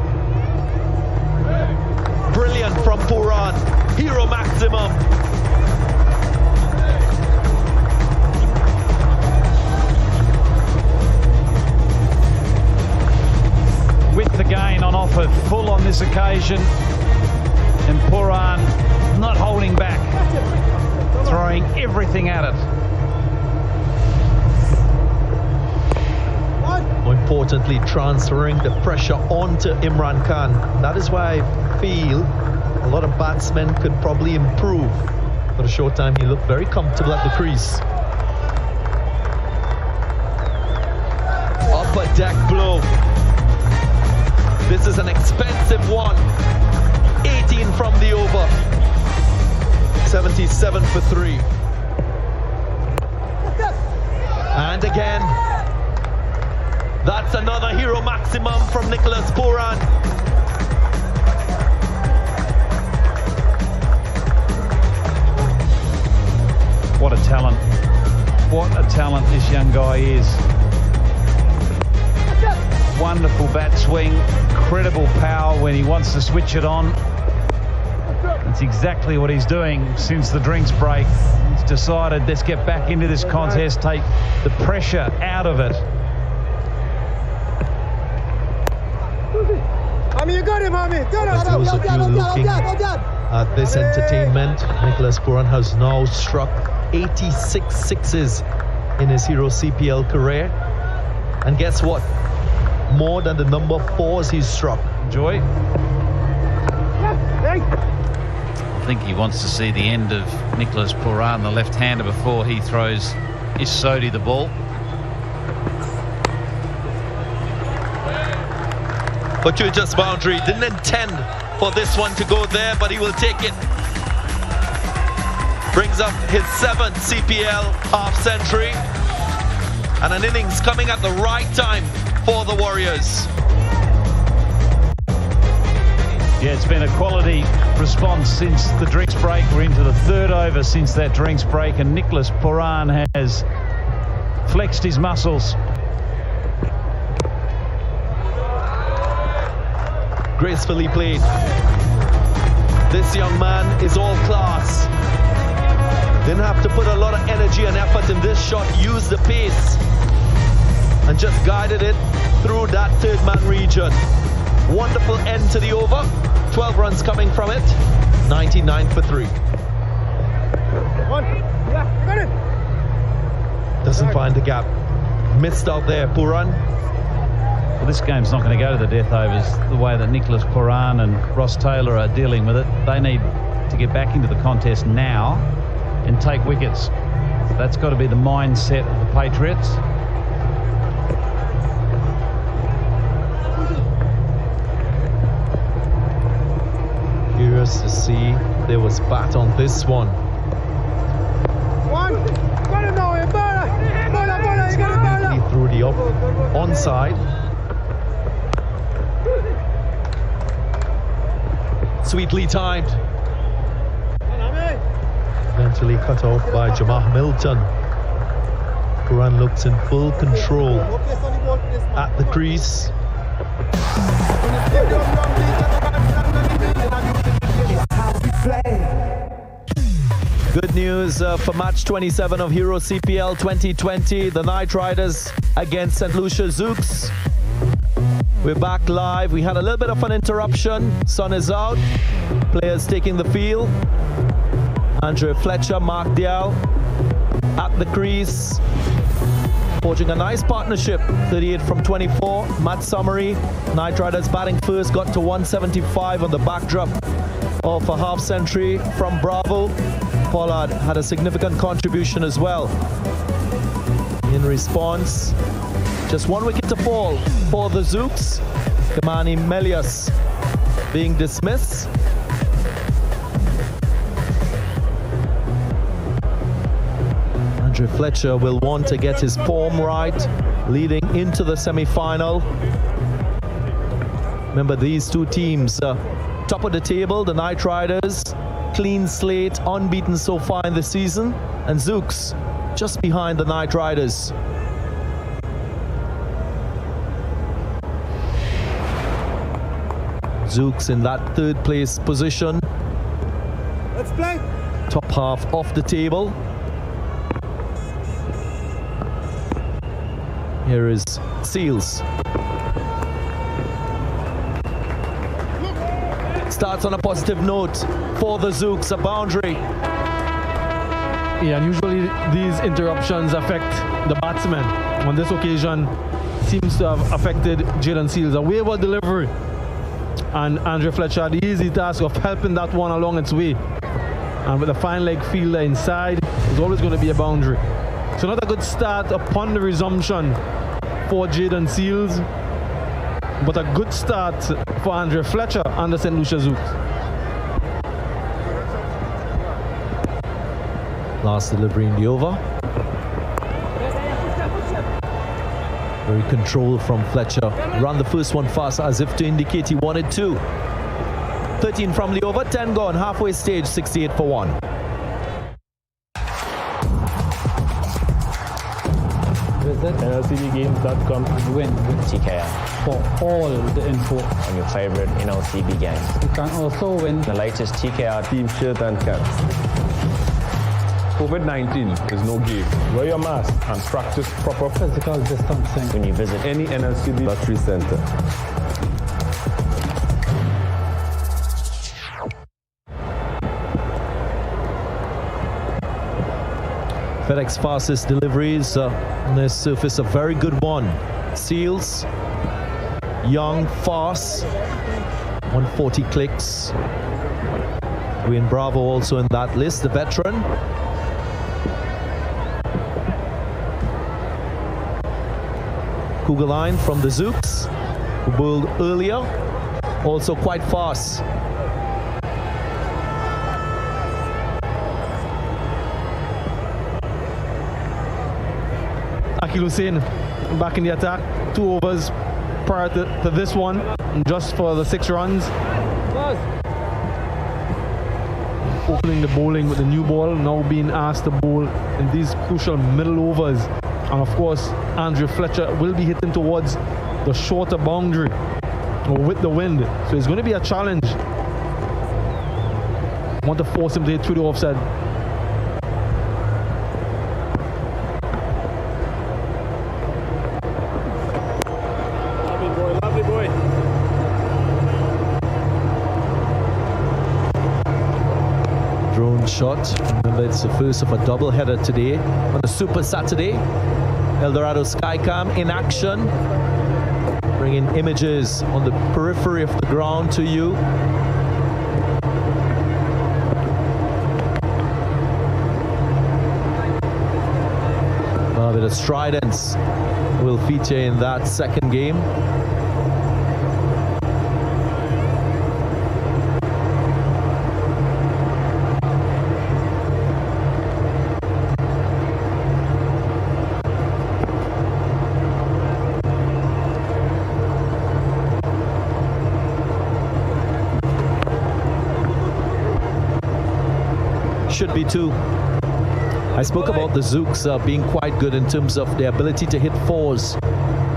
Brilliant from Pravin. Hero maximum. With the gain on offer, full on this occasion, and Pravin not holding back, throwing everything at it. More importantly, transferring the pressure onto Imran Khan. That is why I feel a lot of batsmen could probably improve. For a short time, he looked very comfortable at the crease. Upper deck blow. This is an expensive one. 18 from the over. 77 for 3. And again. That's another hero maximum from Nicholas Pravin. What a talent. What a talent this young guy is. Wonderful bat swing, incredible power when he wants to switch it on. That's exactly what he's doing since the drinks break. He's decided, let's get back into this contest, take the pressure out of it. You got him, Mommy. Got him. For those of you looking at this entertainment, Nicholas Pravin has now struck 86 sixes in his Hero CPL career. And guess what? More than the number of 4s he's struck. Joy? I think he wants to see the end of Nicholas Pravin, the left-hander, before he throws Sodhi the ball. Fortuitous boundary. Didn't intend for this one to go there, but he will take it. Brings up his 7th CPL half-century. And an innings coming at the right time for the Warriors. Yeah, it's been a quality response since the drinks break. We're into the 3rd over since that drinks break, and Nicholas Pravin has flexed his muscles. Gracefully played. This young man is all class. Didn't have to put a lot of energy and effort in this shot. Used the pace and just guided it through that 3rd man region. Wonderful end to the over. 12 runs coming from it. 99 for 3. Doesn't find the gap. Missed out there, Pravin. Well, this game's not going to go to the death overs the way that Nicholas Pravin and Ross Taylor are dealing with it. They need to get back into the contest now and take wickets. That's got to be the mindset of the Patriots. Curious to see if there was bat on this one. He threw the onside. Sweetly timed. Eventually cut off by Jamah Milton. Pravin looks in full control at the crease. Good news for match 27 of Hero CPL 2020. The Night Riders against St. Lucia Zouks. We're back live. We had a little bit of an interruption. Sun is out. Players taking the field. Andre Fletcher, Mark Dial at the crease. Forging a nice partnership. 38 from 24. Matt Summary. Night Riders batting first. Got to 175 on the backdrop of a half century from Bravo. Pollard had a significant contribution as well. In response, just one wicket to fall for the Zouks. Kamani Melius being dismissed. Andre Fletcher will want to get his form right leading into the semi-final. Remember, these two teams, top of the table, the Night Riders, clean slate, unbeaten so far in the season, and Zouks just behind the Night Riders. Zouks in that third place position. Let's play. Top half off the table. Here is Seals. Starts on a positive note for the Zouks, a boundary. Yeah, and usually these interruptions affect the batsmen. On this occasion, seems to have affected Jaden Seals. A waiver delivery. And Andre Fletcher had the easy task of helping that one along its way. And with a fine leg fielder inside, there's always going to be a boundary. So not a good start upon the resumption for Jaden Seals, but a good start for Andre Fletcher and the St. Lucia Zouks. Last delivery in the over. Very controlled from Fletcher. Ran the first one fast as if to indicate he wanted to. 13 from the over, 10 gone, halfway stage, 68 for 1. Visit NLCBgames.com and win with TKR for all the info on your favorite NLCB games. You can also win the latest TKR team shirt and caps. COVID-19 is no game. Wear your mask and practice proper physical distancing when you visit any NLCB lottery center. FedEx fastest deliveries on this surface, a very good one. Seals, young, fast, 140 clicks. Wayne Bravo also in that list, the veteran. Kugelheim from the Zouks, who bowled earlier, also quite fast. Akil Hussain back in the attack. 2 overs prior to this one, just for the 6 runs. Opening the bowling with the new ball, now being asked to bowl in these crucial middle overs. And of course, Andre Fletcher will be hitting towards the shorter boundary with the wind. So it's going to be a challenge. Want to force him to hit through the offside. Lovely boy. Drone shot. Remember, it's the first of a double-header today on a Super Saturday. Eldorado Skycam in action, bringing images on the periphery of the ground to you. A bit of stridence will feature in that second game. Should be 2. I spoke about the Zouks being quite good in terms of their ability to hit 4s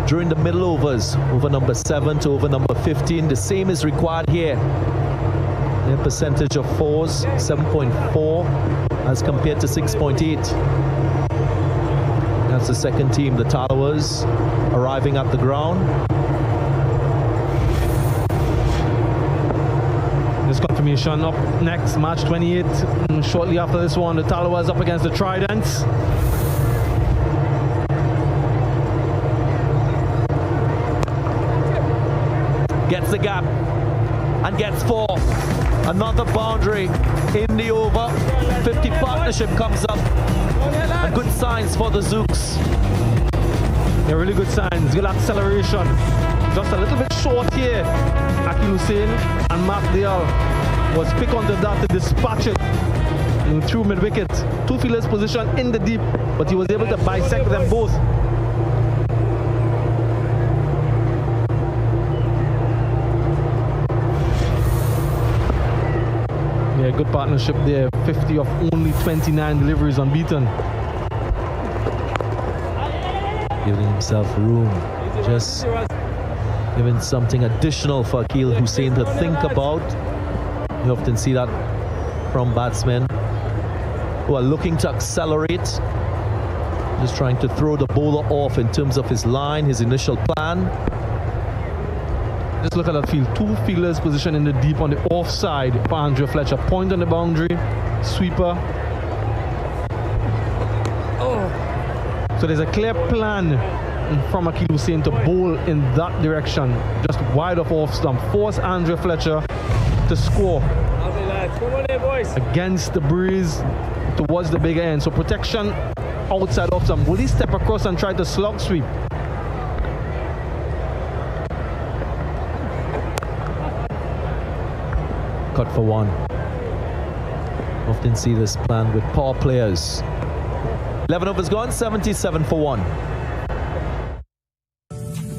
during the middle overs, over number 7 to over number 15. The same is required here. Their percentage of 4s, 7.4, as compared to 6.8. That's the second team, the Tallowers, arriving at the ground. This confirmation up next, March 28th. Shortly after this one, the Tallowers up against the Tridents. Gets the gap and gets 4. Another boundary in the over. 50 partnership comes up. And good signs for the Zouks. Yeah, really good signs, good acceleration. Just a little bit short here. Akil Hussein and Mark Dale was quick on the dot to dispatch it through mid-wicket. 2 fielders position in the deep, but he was able to bisect them both. Yeah, good partnership there. 50 of only 29 deliveries unbeaten. Giving himself room. Just giving something additional for Akil Hussein to think about. You often see that from batsmen who are looking to accelerate. Just trying to throw the bowler off in terms of his line, his initial plan. Just look at that field. 2 fielders positioned in the deep on the offside for Andrew Fletcher. Point on the boundary. Sweeper. So there's a clear plan from Akil Hussein to bowl in that direction. Just wide off stump. Force Andrew Fletcher to score. Come on there, boys. Against the breeze towards the bigger end. So protection outside off stump. Will he step across and try to slog sweep? Cut for 1. Often see this plan with power players. 11 overs gone, 77 for 1.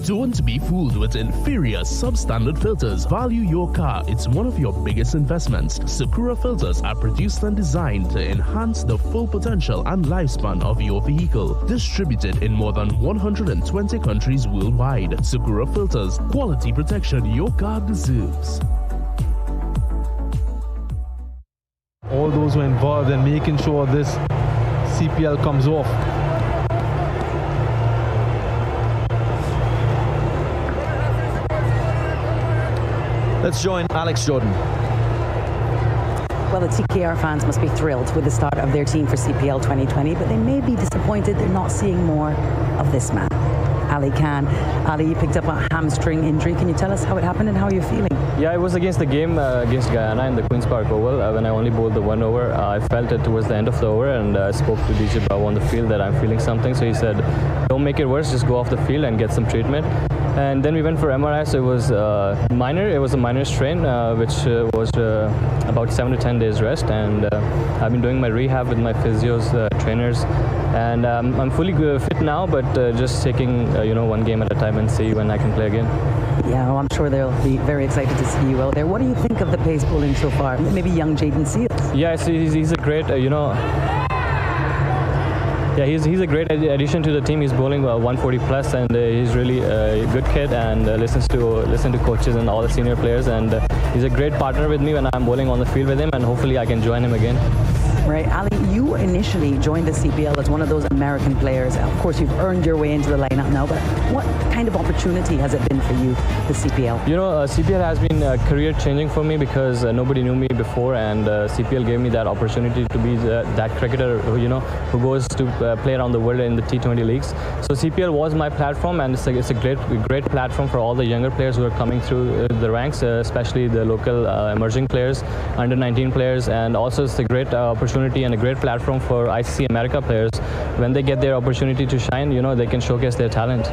Don't be fooled with inferior substandard filters. Value your car. It's one of your biggest investments. Sakura filters are produced and designed to enhance the full potential and lifespan of your vehicle. Distributed in more than 120 countries worldwide. Sakura filters. Quality protection your car deserves. All those who are involved in making sure this CPL comes off. Let's join Alex Jordan. Well, the TKR fans must be thrilled with the start of their team for CPL 2020, but they may be disappointed they're not seeing more of this man, Ali Khan. Ali, you picked up a hamstring injury. Can you tell us how it happened and how you're feeling? Yeah, it was against the game against Guyana in the Queen's Park Oval when I only bowled the 1 over. I felt it towards the end of the over, and I spoke to DJ Bravo on the field that I'm feeling something. So he said, don't make it worse, just go off the field and get some treatment. And then we went for MRI, so it was minor. It was a minor strain, which was about 7 to 10 days rest. And I've been doing my rehab with my physios, trainers, and I'm fully fit now. But just taking 1 game at a time and see when I can play again. Yeah, well, I'm sure they'll be very excited to see you out there. What do you think of the pace bowling so far? Maybe young Jaden Seals? Yeah, he's a great, Yeah, he's a great addition to the team. He's bowling 140 plus, and he's really a good kid and listen to coaches and all the senior players. And he's a great partner with me when I'm bowling on the field with him, and hopefully I can join him again. Right, Ali, you initially joined the CPL as one of those American players. Of course, you've earned your way into the lineup now, but what kind of opportunity has it been for you, the CPL? CPL has been career-changing for me because nobody knew me before, and CPL gave me that opportunity to be that cricketer who goes to play around the world in the T20 leagues. So CPL was my platform, and it's a great platform for all the younger players who are coming through the ranks, especially the local emerging players, under-19 players, and also it's a great opportunity and a great platform for ICC America players. When they get their opportunity to shine, they can showcase their talent.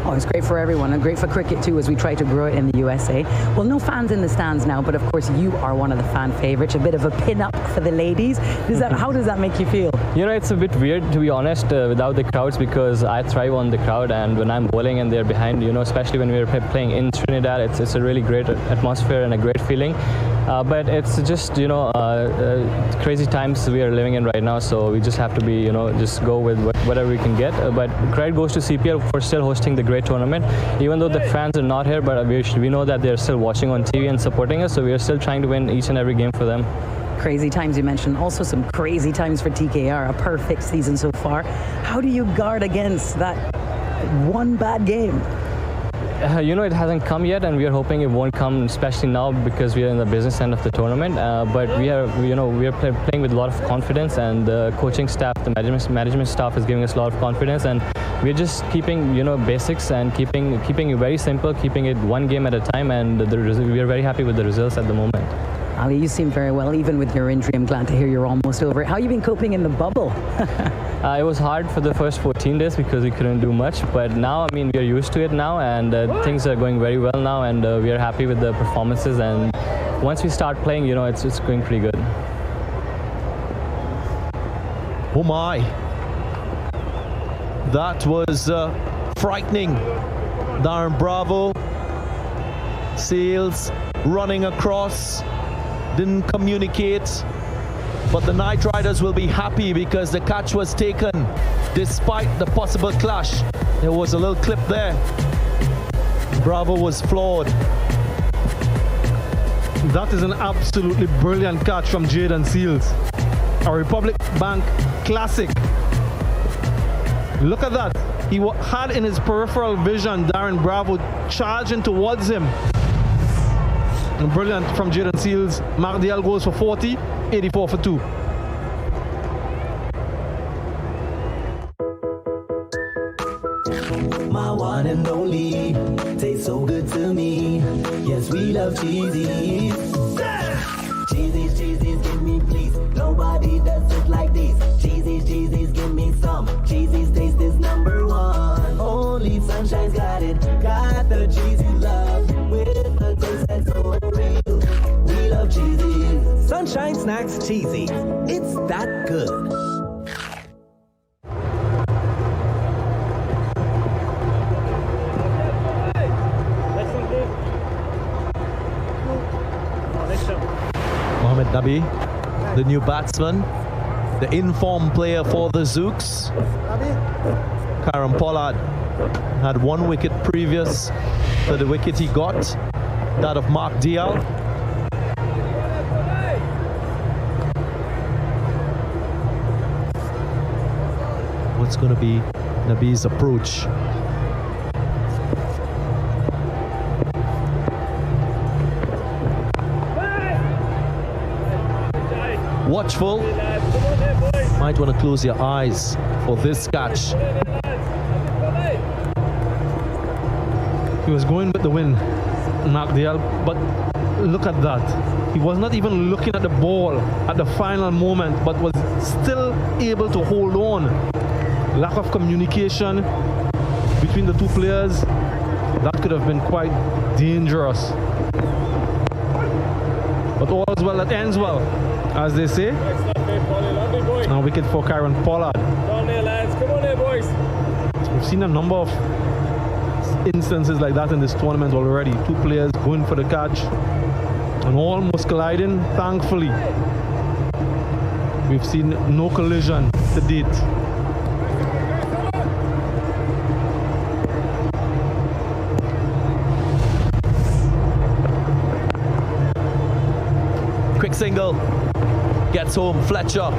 Oh, it's great for everyone and great for cricket too as we try to grow it in the USA. Well, no fans in the stands now, but of course you are one of the fan favorites, a bit of a pin-up for the ladies. How does that make you feel? It's a bit weird, to be honest, without the crowds, because I thrive on the crowd, and when I'm bowling and they're behind, especially when we're playing in Trinidad, it's a really great atmosphere and a great feeling. But it's just, crazy times we are living in right now, so we just have to be, just go with whatever we can get. But credit goes to CPL for still hosting the great tournament, even though the fans are not here, but we know that they're still watching on TV and supporting us, so we are still trying to win each and every game for them. Crazy times you mentioned. Also some crazy times for TKR. A perfect season so far. How do you guard against that one bad game? It hasn't come yet, and we are hoping it won't come, especially now because we are in the business end of the tournament. But we are playing with a lot of confidence, and the coaching staff, the management staff is giving us a lot of confidence, and we're just keeping basics and keeping it very simple, keeping it one game at a time, and we are very happy with the results at the moment. Ali, you seem very well, even with your injury. I'm glad to hear you're almost over it. How have you been coping in the bubble? It was hard for the first 14 days because we couldn't do much, but now, we are used to it now, and things are going very well now, and we are happy with the performances, and once we start playing, it's going pretty good. Oh my. That was frightening. Darren Bravo, Sales running across, didn't communicate, but the Night Riders will be happy because the catch was taken despite the possible clash. There was a little clip there. Bravo was floored. That is an absolutely brilliant catch from Jaden Seals. A Republic Bank classic. Look at that. He had in his peripheral vision Darren Bravo charging towards him. And brilliant from Jaden Seals. Mardial goes for 40, 84 for 2. My one and only, tastes so good to me. Yes, we love cheesies. Cheesies, cheesies, give me please. Nobody does it like this. Cheesies, cheesies, give me some. Cheesies, taste is number one. Only Sunshine's got it. Got the cheese you love. With the taste that's so real. We love cheesies. Sunshine Snacks Cheesy. It's that good. Mohamed Nabi, the new batsman, the informed player for the Zouks. Karen Pollard had one wicket previous to the wicket he got, that of Mark Dial. What's going to be Nabi's approach? Watchful. Might want to close your eyes for this catch. He was going with the wind, Mark Dial, but look at that. He was not even looking at the ball at the final moment, but was still able to hold on. Lack of communication between the two players, that could have been quite dangerous. But all's well that ends well, as they say. Now wicket for Karen Pollard. Down there, lads. Come on there, boys. We've seen a number of instances like that in this tournament already. Two players going for the catch and almost colliding. Thankfully, we've seen no collision to date. Quick single, gets home. Fletcher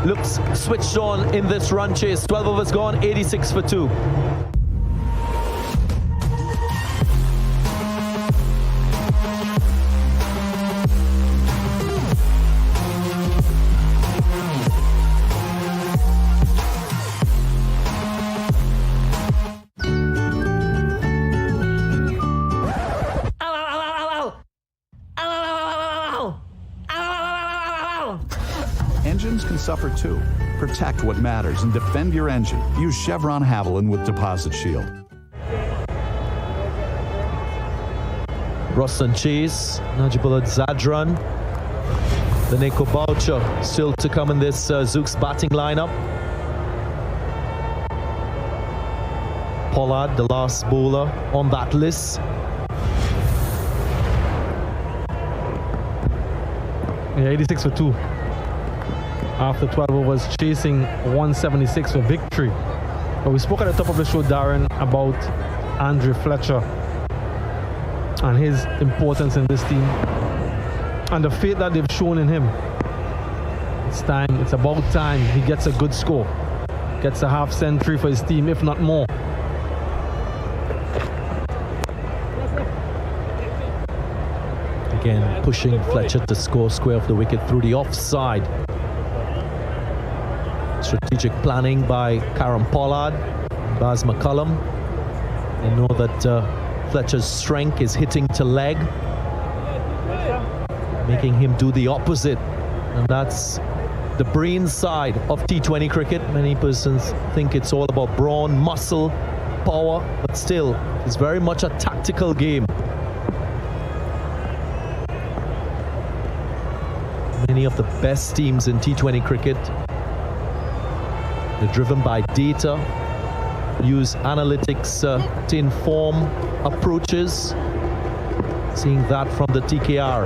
looks switched on in this run chase. 12 overs gone, 86 for 2. Engines can suffer too. Protect what matters and defend your engine. Use Chevron Haviland with Deposit Shield. Ruston Chase, Najibullah Zadran, the Nico Boucher still to come in this Zouks batting lineup. Pollard, the last bowler on that list. Yeah, 86 for 2. After 12 overs, chasing 176 for victory. But we spoke at the top of the show, Darren, about Andre Fletcher and his importance in this team. and the faith that they've shown in him. It's about time he gets a good score. Gets a half century for his team, if not more. Again, pushing Fletcher to score square of the wicket through the offside. Strategic planning by Karen Pollard, Baz McCullum. They know that Fletcher's strength is hitting to leg, making him do the opposite. And that's the brain side of T20 cricket. Many persons think it's all about brawn, muscle, power, but still, it's very much a tactical game. Many of the best teams in T20 cricket, they're driven by data, use analytics to inform approaches. Seeing that from the TKR.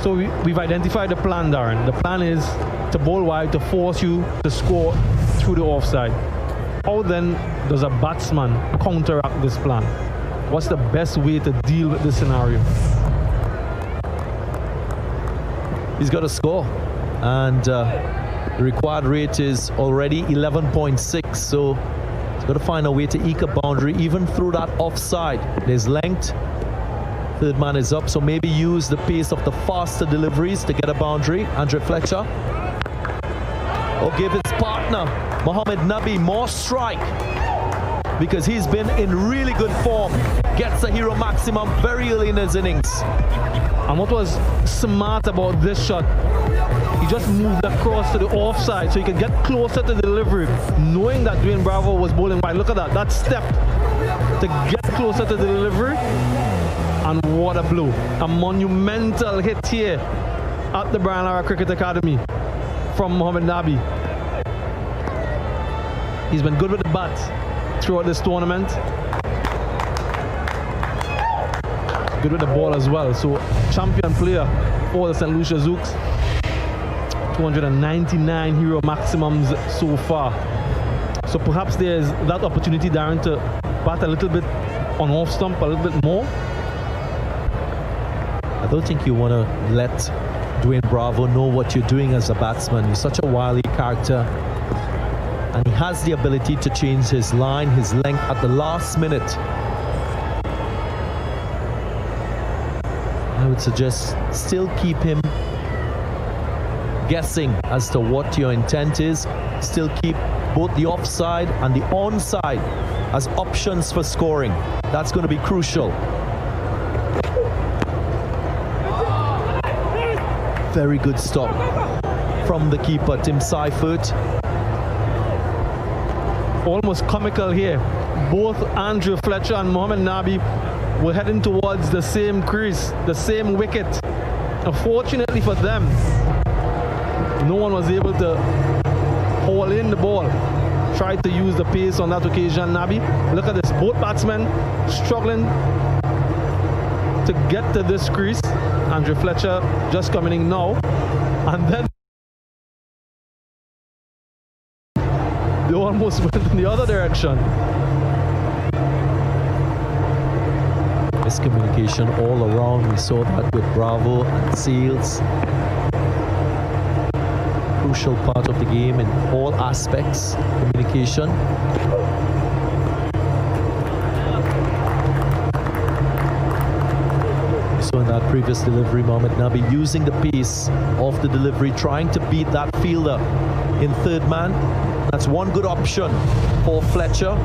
So we've identified the plan, Darren. The plan is to bowl wide to force you to score through the offside. How then does a batsman counteract this plan? What's the best way to deal with this scenario? He's got to score, and the required rate is already 11.6, so he's got to find a way to eke a boundary even through that offside. There's length. Third man is up, so maybe use the pace of the faster deliveries to get a boundary. Andre Fletcher. Or give his partner, Mohamed Nabi, more strike, because he's been in really good form. Gets a hero maximum very early in his innings. And what was smart about this shot, he just moved across to the offside so he could get closer to the delivery, knowing that Dwayne Bravo was bowling wide. Look at that step to get closer to the delivery. And what a blow. A monumental hit here at the Brian Lara Cricket Academy from Mohamed Nabi. He's been good with the bat throughout this tournament. Good with the ball as well. So champion player for the St. Lucia Zouks. 299 hero maximums so far. So perhaps there's that opportunity, Darren, to bat a little bit on off stump, a little bit more. I don't think you want to let Dwayne Bravo know what you're doing as a batsman. He's such a wily character, and he has the ability to change his line, his length at the last minute. I would suggest still keep him guessing as to what your intent is. Still keep both the offside and the onside as options for scoring. That's going to be crucial. Very good stop from the keeper, Tim Seifert. Almost comical here. Both Andrew Fletcher and Mohamed Nabi were heading towards the same crease, the same wicket. Unfortunately for them, no one was able to haul in the ball. Tried to use the pace on that occasion, Nabi. Look at this, both batsmen struggling to get to this crease. Andrew Fletcher just coming in now, and then they almost went in the other direction. Miscommunication all around. We saw that with Bravo and Seals. Crucial part of the game in all aspects, communication. So in that previous delivery, Mohamed Nabi using the pace of the delivery, trying to beat that fielder in third man. That's one good option for Fletcher,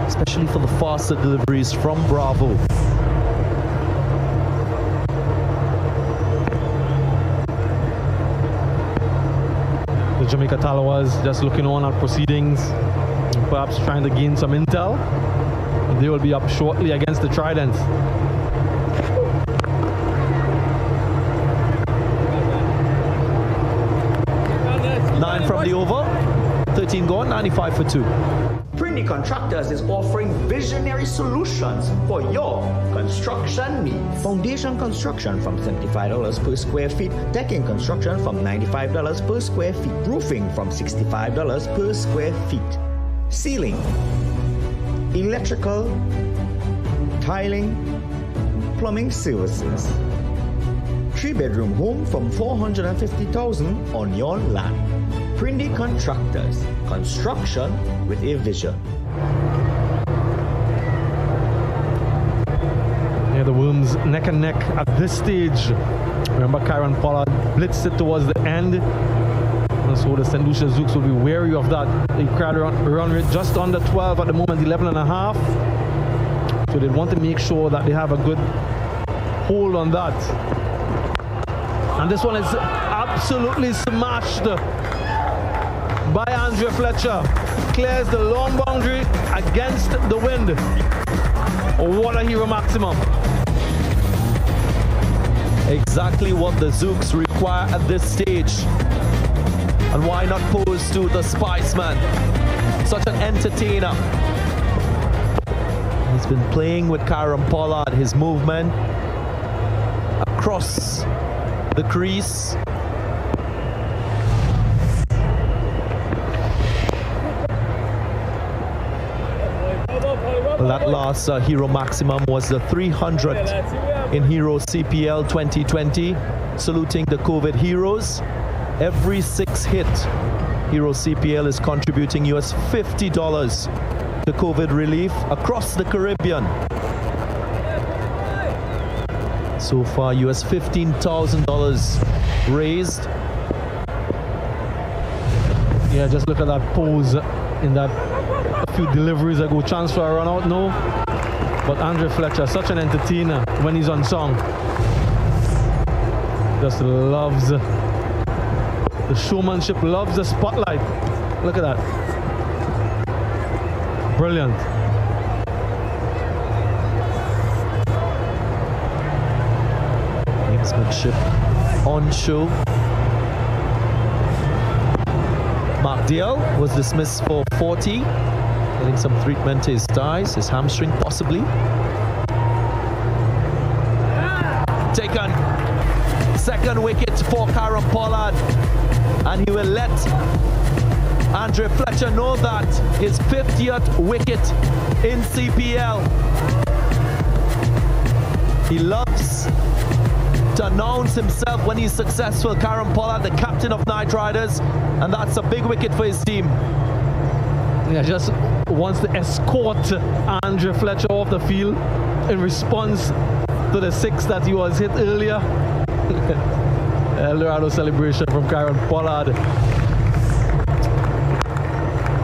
especially for the faster deliveries from Bravo. The Jamaica Talawas just looking on at proceedings, perhaps trying to gain some intel. They will be up shortly against the Tridents. Nine from the over, 13 gone, 95 for 2. Trinity Contractors is offering visionary solutions for your construction needs. Foundation construction from $75 per square feet, decking construction from $95 per square feet, roofing from $65 per square feet, ceiling, electrical, tiling, plumbing services. 3-bedroom home from $450,000 on your land. Prindy Contractors. Construction with a vision. Yeah, the Worms neck and neck at this stage. Remember, Kieran Pollard blitzed it towards the end. And so the St. Lucia Zouks will be wary of that. They crowd run rate just under 12 at the moment, 11.5. So they want to make sure that they have a good hold on that. And this one is absolutely smashed by Andre Fletcher. Clears the long boundary against the wind. What a hero maximum. Exactly what the Zouks require at this stage. And why not pose to the Spiceman? Such an entertainer. He's been playing with Kieran Pollard, his movement across the crease. That last Hero Maximum was the 300th in Hero CPL 2020, saluting the COVID heroes. Every 6 hit, Hero CPL is contributing US $50 to COVID relief across the Caribbean. So far, US $15,000 raised. Yeah, just look at that pose in that a few deliveries ago. Chance for a run out, no. But Andre Fletcher, such an entertainer when he's on song. Just loves the showmanship, loves the spotlight. Look at that. Brilliant. Gamesmanship on show. Mark Deal was dismissed for 40. Getting some treatment to his thighs, his hamstring possibly. Taken. Second wicket for Kieran Pollard. And he will let Andre Fletcher know that his 50th wicket in CPL. He loves to announce himself when he's successful. Kieran Pollard, the captain of Night Riders, and that's a big wicket for his team. Yeah, just wants to escort Andre Fletcher off the field in response to the 6 that he was hit earlier. Eldorado celebration from Kieran Pollard.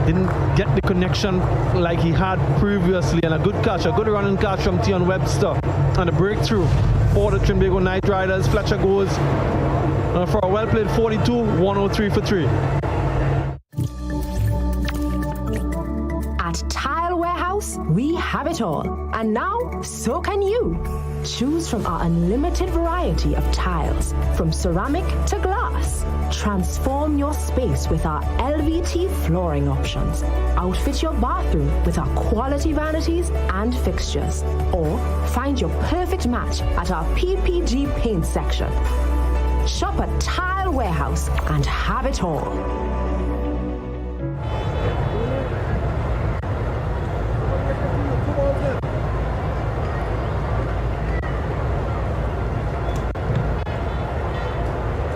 Didn't get the connection like he had previously, and a good catch, a good running catch from Tion Webster, and a breakthrough for the Trinbago Night Riders. Fletcher goes for a well-played 42, 103 for 3. At Tile Warehouse, we have it all. And now, so can you. Choose from our unlimited variety of tiles, from ceramic to glass. Transform your space with our LVT flooring options. Outfit your bathroom with our quality vanities and fixtures. Or find your perfect match at our PPG paint section. Shop at Tile Warehouse and have it all.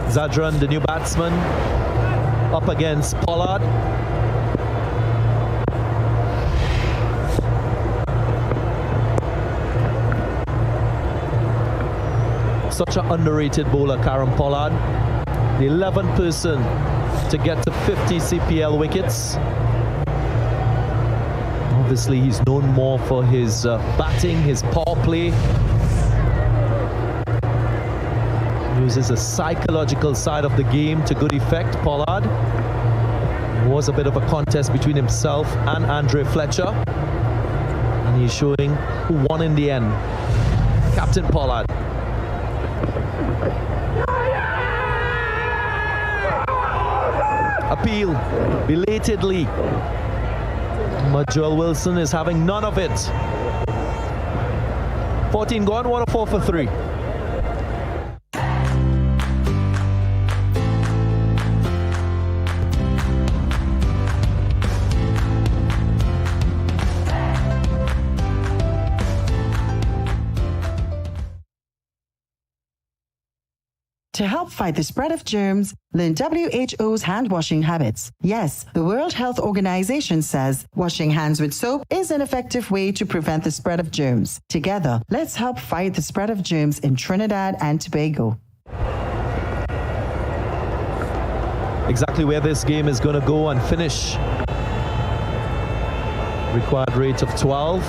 Zadran, the new batsman, up against Pollard. Such an underrated bowler, Kieran Pollard. The 11th person to get to 50 CPL wickets. Obviously, he's known more for his batting, his power play. Uses the psychological side of the game to good effect. Pollard. It was a bit of a contest between himself and Andre Fletcher. And he's showing who won in the end. Captain Pollard. Appeal belatedly. But Joel Wilson is having none of it. 14 gone, 104 for 3. To help fight the spread of germs, learn WHO's hand washing habits. Yes, the World Health Organization says washing hands with soap is an effective way to prevent the spread of germs. Together, let's help fight the spread of germs in Trinidad and Tobago. Exactly where this game is going to go and finish. Required rate of 12.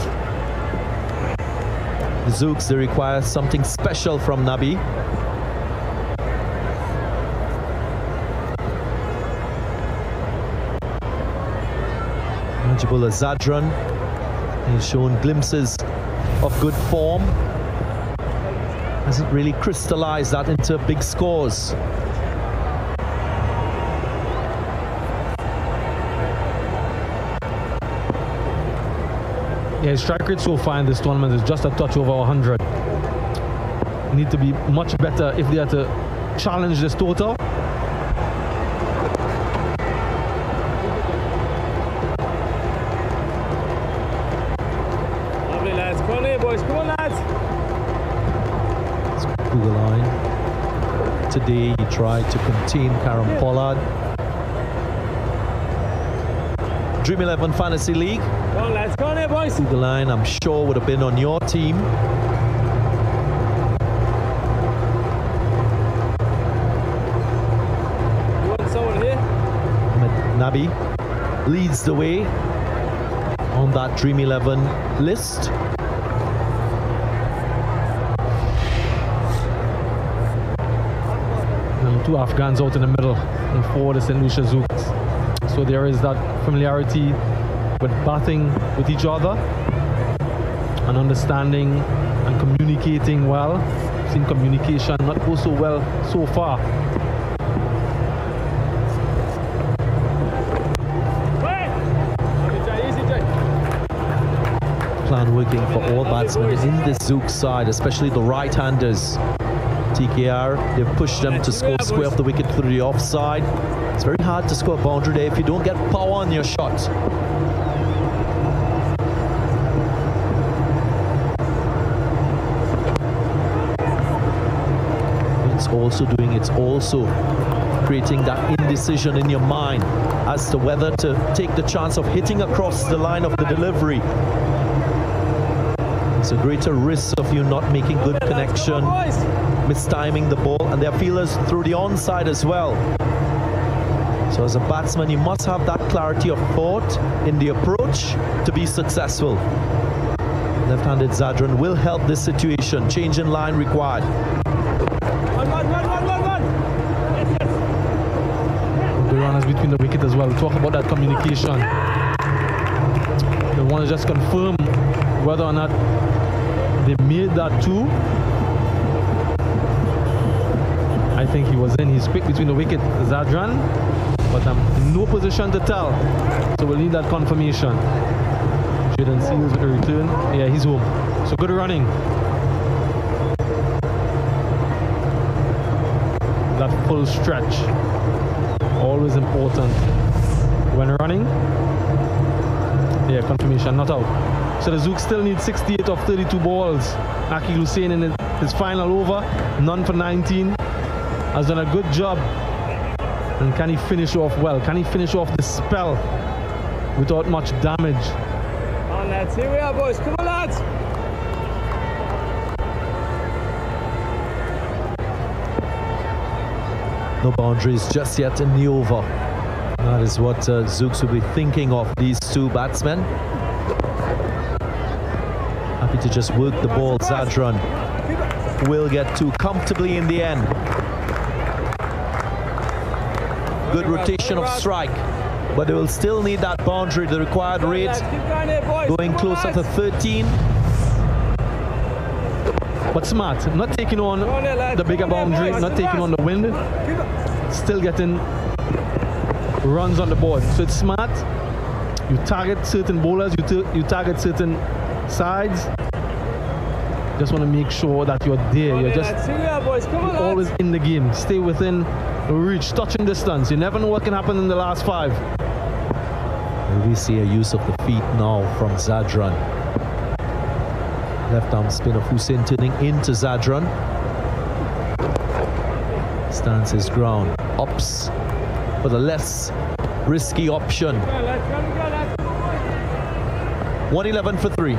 The Zouks, they require something special from Nabi. Najibullah Zadran, he's shown glimpses of good form. Hasn't really crystallized that into big scores. Yeah, his strike rate so far in this tournament is just a touch over 100. Need to be much better if they are to challenge this total. Lovely, lads. Come on here, boys. Come on, lads. Let's Google line. Today he tried to contain Karen Pollard. Dream 11 Fantasy League. Come on, lads. Come on here, boys. The line, I'm sure, would have been on your team. You want someone here? Nabi leads the way on that Dream 11 list. And 2 Afghans out in the middle and 4 the St. Lucia Zouks. So there is that familiarity with batting with each other and understanding and communicating well. I've seen communication not go so well so far. Plan working for all batsmen in the Zouk side, especially the right-handers. TKR, they've pushed them to score square off the wicket through the offside. It's very hard to score a boundary there if you don't get power on your shot. It's also creating that indecision in your mind as to whether to take the chance of hitting across the line of the delivery. It's a greater risk of you not making good connection, mistiming the ball, and there are fielders through the onside as well. So as a batsman, you must have that clarity of thought in the approach to be successful. Left-handed Zadran will help this situation. Change in line required. The runners between the wicket as well. Talk about that communication. They want to just confirm whether or not they made that too. I think he was in. He's quick between the wicket, Zadran, but I'm in no position to tell. So we'll need that confirmation. Jaden Seals with the return. Yeah, he's home. So good running. That full stretch, always important when running. Yeah, confirmation, not out. So the Zouks still need 68 of 32 balls. Akil Hussain in his final over, none for 19. Has done a good job. And can he finish off well? Can he finish off the spell without much damage? Come on, lads. Here we are, boys. Come on, lads. No boundaries just yet in the over. That is what Zouks will be thinking of, these two batsmen. Happy to just work the ball. Zadran will get too comfortably in the end. Good rotation of strike, but they will still need that boundary, the required rate going closer to 13. But smart, not taking on the bigger boundary, not taking on the wind, still getting runs on the board. So it's smart. You target certain bowlers, you target certain sides. Just want to make sure that you're there. You're just always in the game. Stay within reach, touching distance. You never know what can happen in the last 5. We see a use of the feet now from Zadran. Left arm spin of Hussain turning into Zadran. stands his ground, opts for the less risky option. 111 for 3.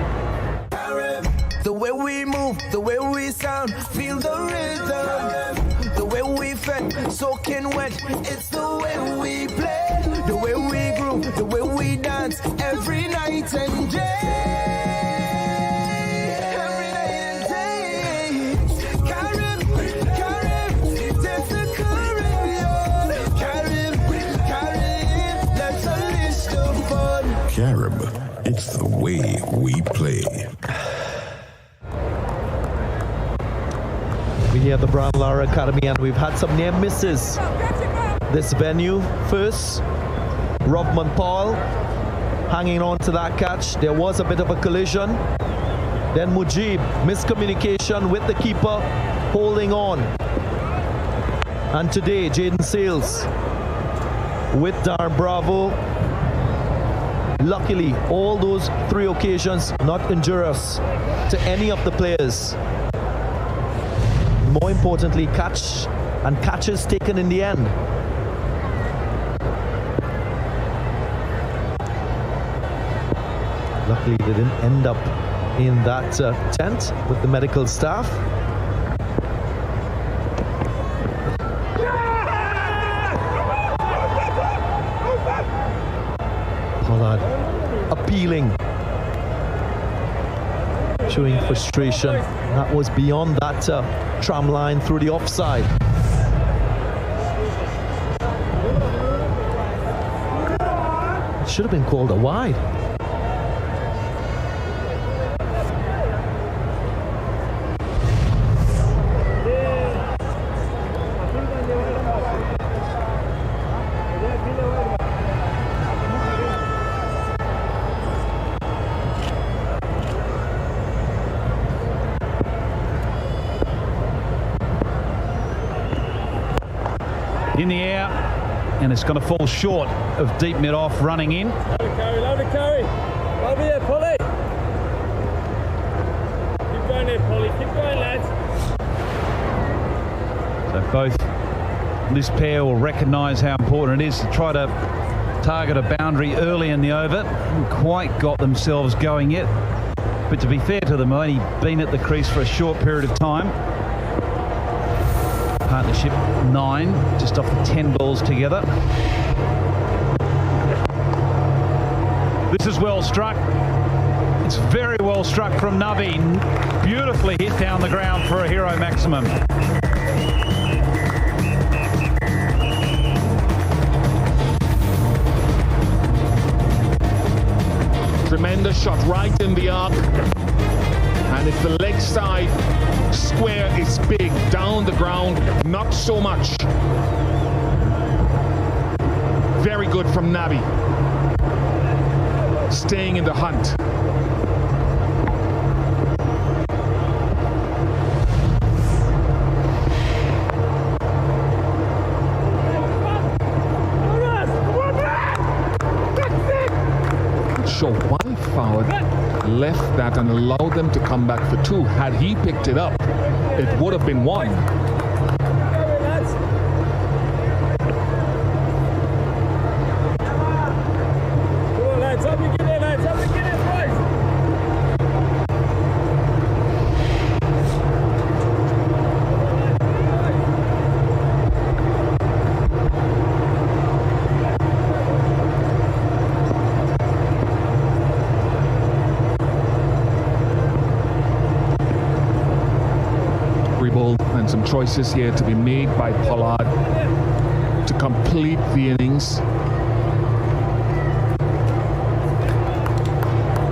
The way we move, the way we sound, feel the rhythm. The way we fed, soaking wet, it's the way we play. The way we groove, the way we dance, every night and day. Every night and day. Carib, take the Caribbean. Carib, let's unleash the fun. Carib, it's the way we play. We hear the Brown Lara Academy, and we've had some near misses this venue. First, Robman Paul hanging on to that catch. There was a bit of a collision. Then Mujib, miscommunication with the keeper, holding on. And today, Jaden Sales with Darren Bravo. Luckily, all those 3 occasions not injurious to any of the players. More importantly, catches taken in the end. Luckily, they didn't end up in that tent with the medical staff. Pollard appealing, showing frustration. That was beyond that tram line through the offside. It should have been called a wide. In the air, and it's going to fall short of deep mid-off running in. Load of carry. Over here, Polly. Keep going there, Polly. Keep going, lads. So both this pair will recognise how important it is to try to target a boundary early in the over. Haven't quite got themselves going yet, but to be fair to them, they've only been at the crease for a short period of time. Partnership 9, just off the 10 balls together. This is well struck. It's very well struck from Navi. Beautifully hit down the ground for a hero maximum. Tremendous shot right in the arc. And if the leg side square is big, down the ground, not so much. Very good from Navi. Staying in the hunt. Not sure why Foward left that and allowed them to come back for 2. Had he picked it up, it would have been 1. Some choices here to be made by Pollard to complete the innings.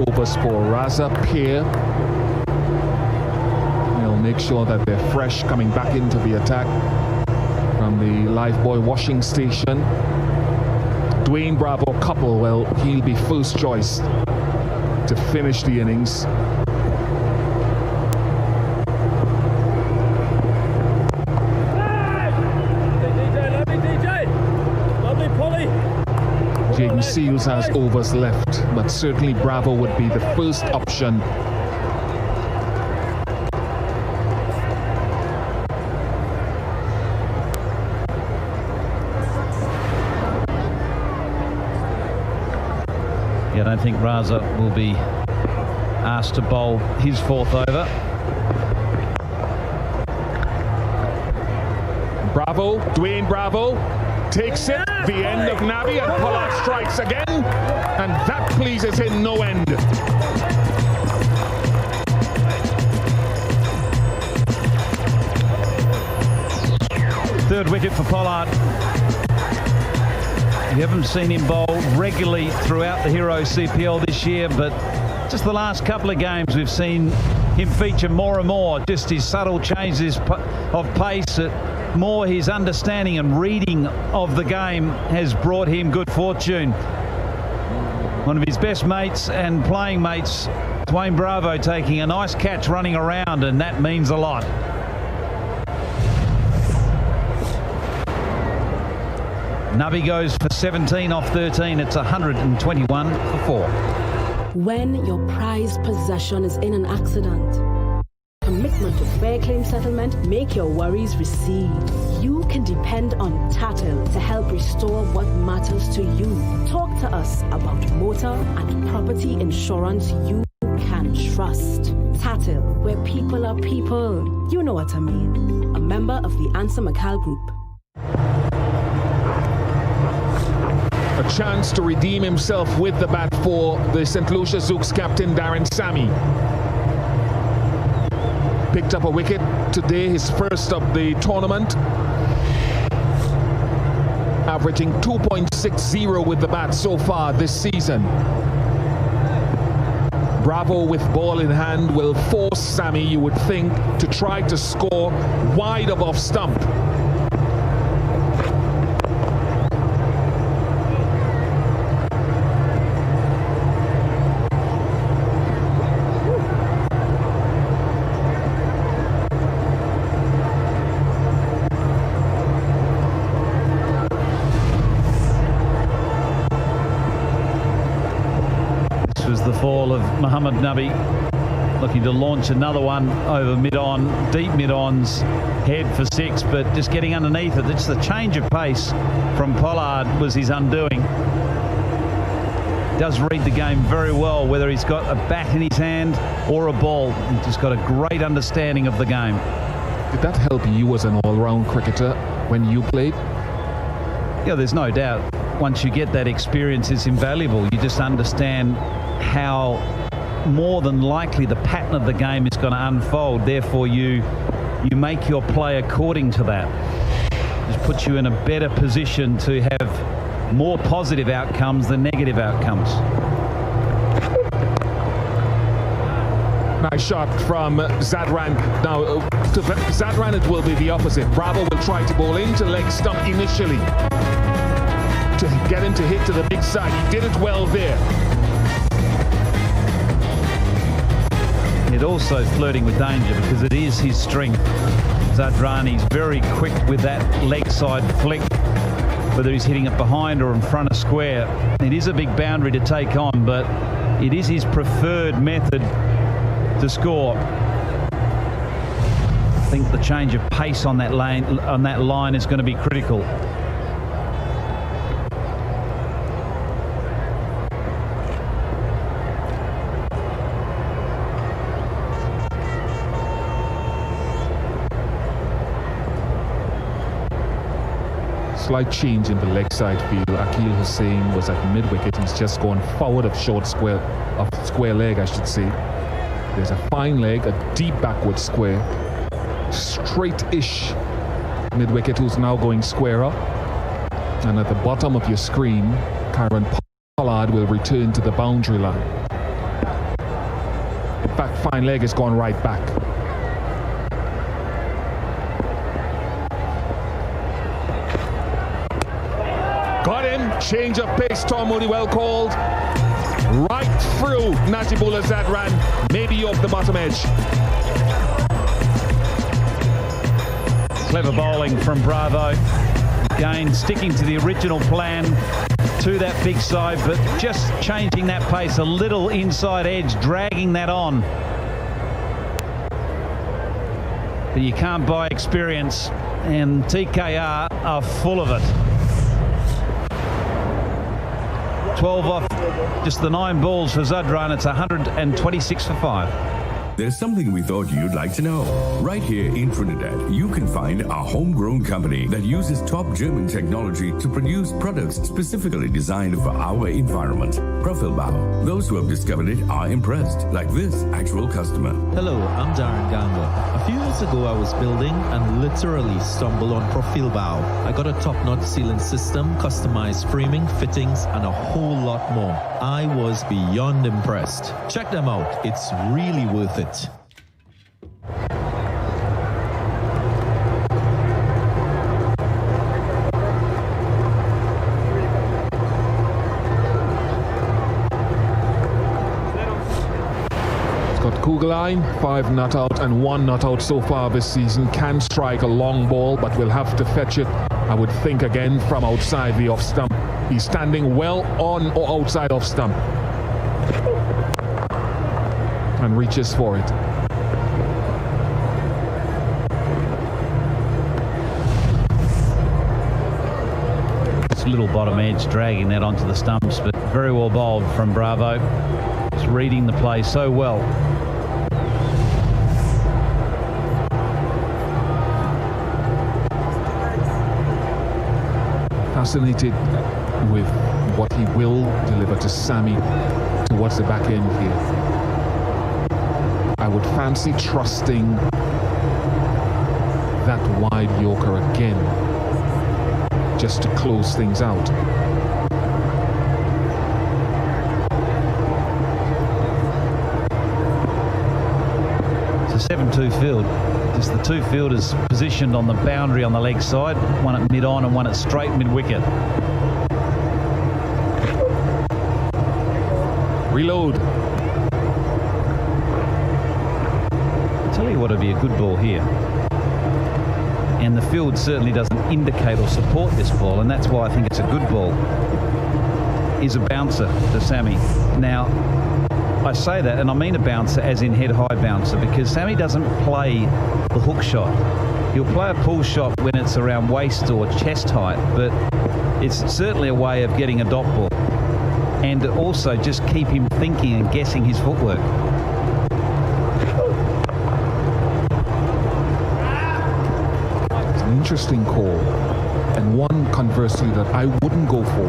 Overs for Raza, Pierre. They'll make sure that they're fresh coming back into the attack from the Lifebuoy washing station. Dwayne Bravo couple, well, he'll be first choice to finish the innings. Jaden Seals has overs left, but certainly Bravo would be the first option. I don't think Raza will be asked to bowl his fourth over. Bravo, Dwayne Bravo takes it, the end of Nabi, and Pollard strikes again, and that pleases him no end. Third wicket for Pollard. We haven't seen him bowl regularly throughout the Hero CPL this year, but just the last couple of games we've seen him feature more and more. Just his subtle changes of pace, more his understanding and reading of the game has brought him good fortune. One of his best mates and playing mates, Dwayne Bravo, taking a nice catch running around, and that means a lot. Nabi goes for 17 off 13. It's 121 for 4. When your prized possession is in an accident, commitment to fair claim settlement make your worries recede. You can depend on Tatil to help restore what matters to you. Talk to us about motor and property insurance you can trust. Tatil, where people are people. You know what I mean. A member of the Answer McCall Group. A chance to redeem himself with the bat for the St. Lucia Zouks captain Darren Sammy. Picked up a wicket today, his first of the tournament. Averaging 2.60 with the bat so far this season. Bravo with ball in hand will force Sammy, you would think, to try to score wide of off stump. Fall of Muhammad Nabi, looking to launch another one over mid-on, deep mid-ons, head for 6, but just getting underneath it. It's the change of pace from Pollard was his undoing. Does read the game very well, whether he's got a bat in his hand or a ball. He's just got a great understanding of the game. Did that help you as an all-round cricketer when you played? Yeah, there's no doubt. Once you get that experience, it's invaluable. You just understand how more than likely the pattern of the game is going to unfold. Therefore, you make your play according to that. Just puts you in a better position to have more positive outcomes than negative outcomes. Nice shot from Zadran. Now, to Zadran, it will be the opposite. Bravo will try to bowl into leg stump initially to get him to hit to the big side. He did it well there. It also flirting with danger because it is his strength. Zadrani's very quick with that leg side flick, whether he's hitting it behind or in front of square. It is a big boundary to take on, but it is his preferred method to score. I think the change of pace on that line is going to be critical. Slight change in the leg side field. Akil Hussain was at mid-wicket. He's just gone forward of square leg, I should say. There's a fine leg, a deep backward square. Straight-ish mid-wicket who's now going square up. And at the bottom of your screen, Kieran Pollard will return to the boundary line. In fact, fine leg has gone right back. Got him. Change of pace. Tom Mooney well called. Right through Najibullah Zadran. Maybe off the bottom edge. Clever bowling from Bravo. Again, sticking to the original plan to that big side, but just changing that pace a little inside edge, dragging that on. But you can't buy experience, and TKR are full of it. 12 off just the 9 balls for Zadran. It's 126 for 5. There's something we thought you'd like to know. Right here in Trinidad, you can find a homegrown company that uses top German technology to produce products specifically designed for our environment. Trinbago. Those who have discovered it are impressed, like this actual customer. Hello, I'm Darren Ganga. A few years ago, I was building and literally stumbled on Trinbago. I got a top-notch sealing system, customized framing, fittings, and a whole lot more. I was beyond impressed. Check them out. It's really worth it. Kugelheim, 5 not out and 1 not out so far this season. Can strike a long ball, but will have to fetch it, I would think, again from outside the off stump. He's standing well on or outside off stump. And reaches for it. It's little bottom edge dragging that onto the stumps, but very well bowled from Bravo. Just reading the play so well. Fascinated with what he will deliver to Sammy towards the back end here. I would fancy trusting that wide Yorker again, just to close things out. It's a 7-2 field. Just the 2 fielders positioned on the boundary on the leg side, one at mid-on and one at straight mid-wicket. Reload. I'll tell you what would be a good ball here. And the field certainly doesn't indicate or support this ball, and that's why I think it's a good ball, is a bouncer to Sammy. Now, I say that, and I mean a bouncer as in head-high bouncer, because Sammy doesn't play the hook shot. He'll play a pull shot when it's around waist or chest height, but it's certainly a way of getting a dot ball. And also just keep him thinking and guessing his footwork. It's an interesting call, and one conversely that I wouldn't go for.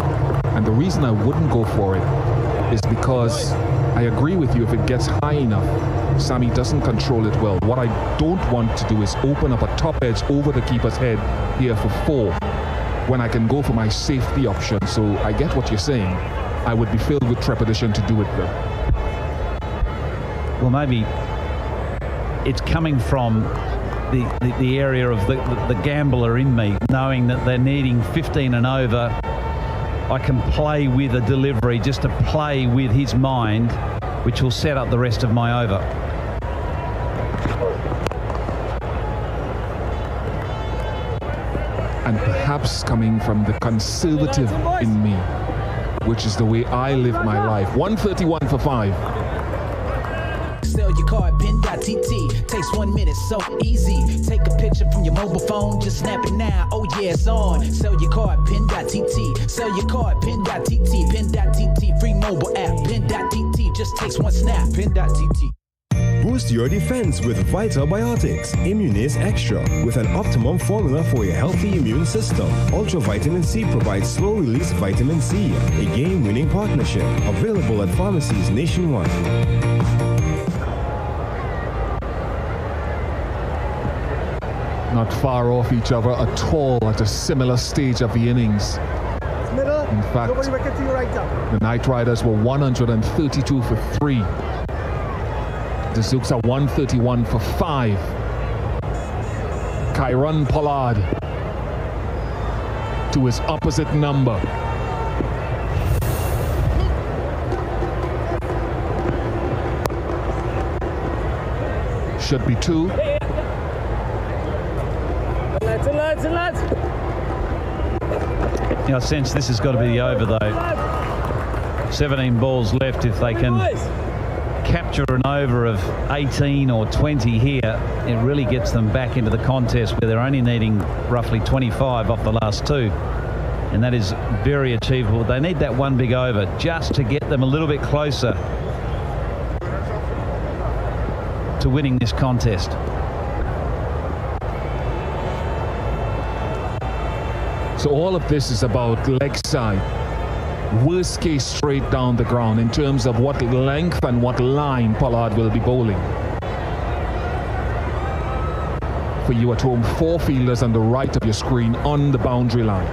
And the reason I wouldn't go for it is because I agree with you, if it gets high enough, Sammy doesn't control it well. What I don't want to do is open up a top edge over the keeper's head here for 4 when I can go for my safety option. So I get what you're saying. I would be filled with trepidation to do it though. Well, maybe it's coming from the area of the gambler in me, knowing that they're needing 15 and over. I can play with a delivery just to play with his mind, which will set up the rest of my over. And perhaps coming from the conservative in me, which is the way I live my life. 131 for 5. Sell your card, pin.tt. Takes 1 minute, so easy. Take a picture from your mobile phone, just snap it now. Oh yeah, it's on. Sell your card, pin.tt. Sell your card, pin.tt. Pin.tt, free mobile app. Pin.tt, just takes 1 snap. Pin.tt. Boost your defense with Vitabiotics Immunis Extra with an optimum formula for your healthy immune system. Ultra Vitamin C provides slow-release vitamin C, a game-winning partnership. Available at pharmacies nationwide. Not far off each other at all at a similar stage of the innings. In fact, the Knight Riders were 132 for 3. The Zouks are 131 for 5. Kyron Pollard to his opposite number. Should be 2. Lads. I sense this has got to be the over though. 17 balls left. If they can capture an over of 18 or 20 here, it really gets them back into the contest where they're only needing roughly 25 off the last 2. And and that is very achievable. They need that one big over just to get them a little bit closer to winning this contest. So all of this is about leg side. Worst case straight down the ground in terms of what length and what line Pollard will be bowling. For you at home, 4 fielders on the right of your screen on the boundary line.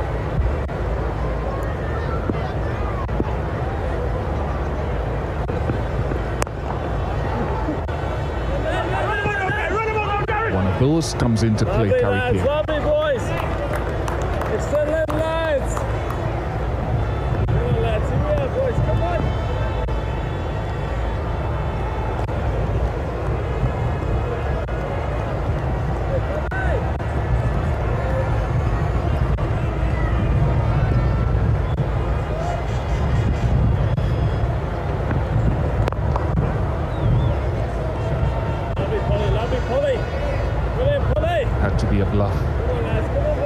One of those comes into play, Carrie Peer. Lovely, boys. Extend them lines. Come on, lads. Here we are, boys. Come on. Had to be a bluff.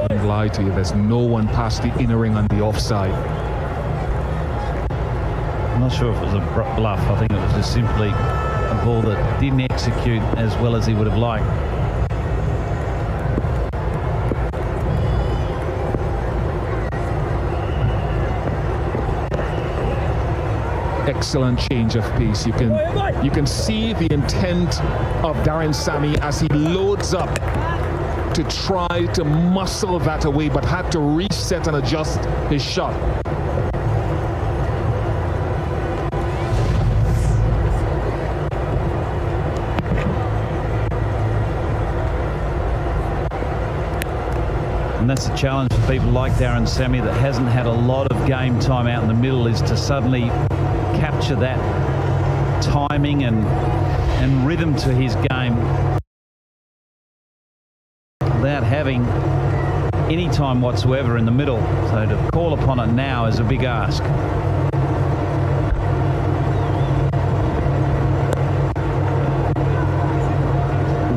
Don't lie to you, there's no one past the inner ring on the offside. I'm not sure if it was a bluff. I think it was just simply a ball that didn't execute as well as he would have liked. Excellent change of pace. You can see the intent of Darren Sammy as he loads up to try to muscle that away, but had to reset and adjust his shot. And that's the challenge for people like Darren Sammy that hasn't had a lot of game time out in the middle, is to suddenly capture that timing and rhythm to his game without having any time whatsoever in the middle. So to call upon it now is a big ask.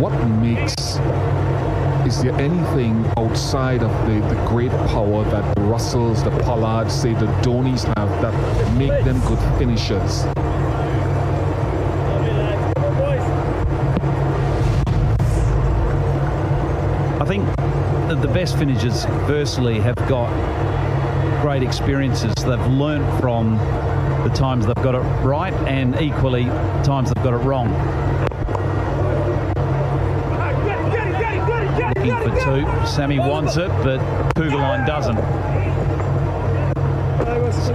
What makes, is there anything outside of the great power that the Russells, the Pollards, say the Dhonis have that make them good finishers? I think that the best finishers, firstly, have got great experiences. They've learnt from the times they've got it right and equally times they've got it wrong. Looking for two. Sammy wants it, but Kugelheim doesn't.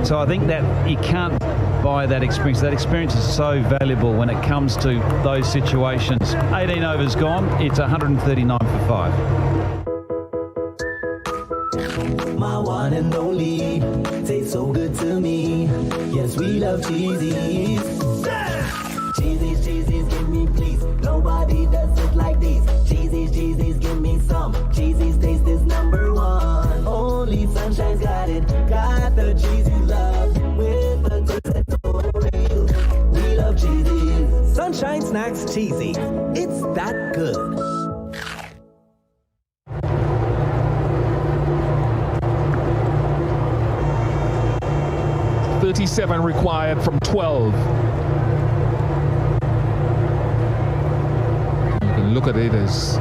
So I think that you can't buy that experience. That experience is so valuable when it comes to those situations. 18 overs gone. It's 139 for 5. My one and only, tastes so good to me. Yes, we love cheesies. Cheesies, cheesies, give me please. Nobody does it like these. Cheesies, cheesies, give me some. Cheesies taste is number one. Only Sunshine's got it. Got the cheesy love with the taste that's so real. We love cheesies. Sunshine Snacks Cheesy. It's that good. .37 required from 12. You can look at it as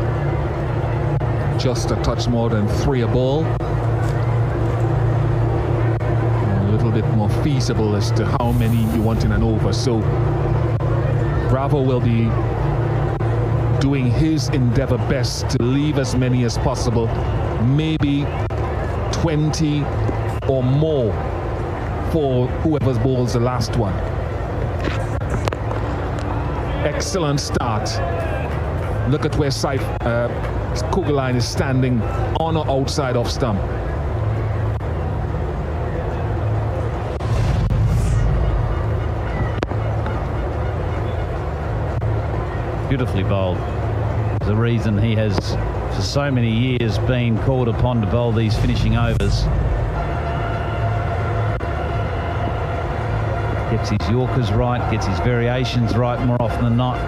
just a touch more than 3 a ball. A little bit more feasible as to how many you want in an over. So Bravo will be doing his endeavor best to leave as many as possible, maybe 20 or more for whoever bowls the last one. Excellent start. Look at where Kugelheim is standing on or outside off stump. Beautifully bowled. The reason he has for so many years been called upon to bowl these finishing overs. Gets his Yorkers right, gets his variations right more often than not.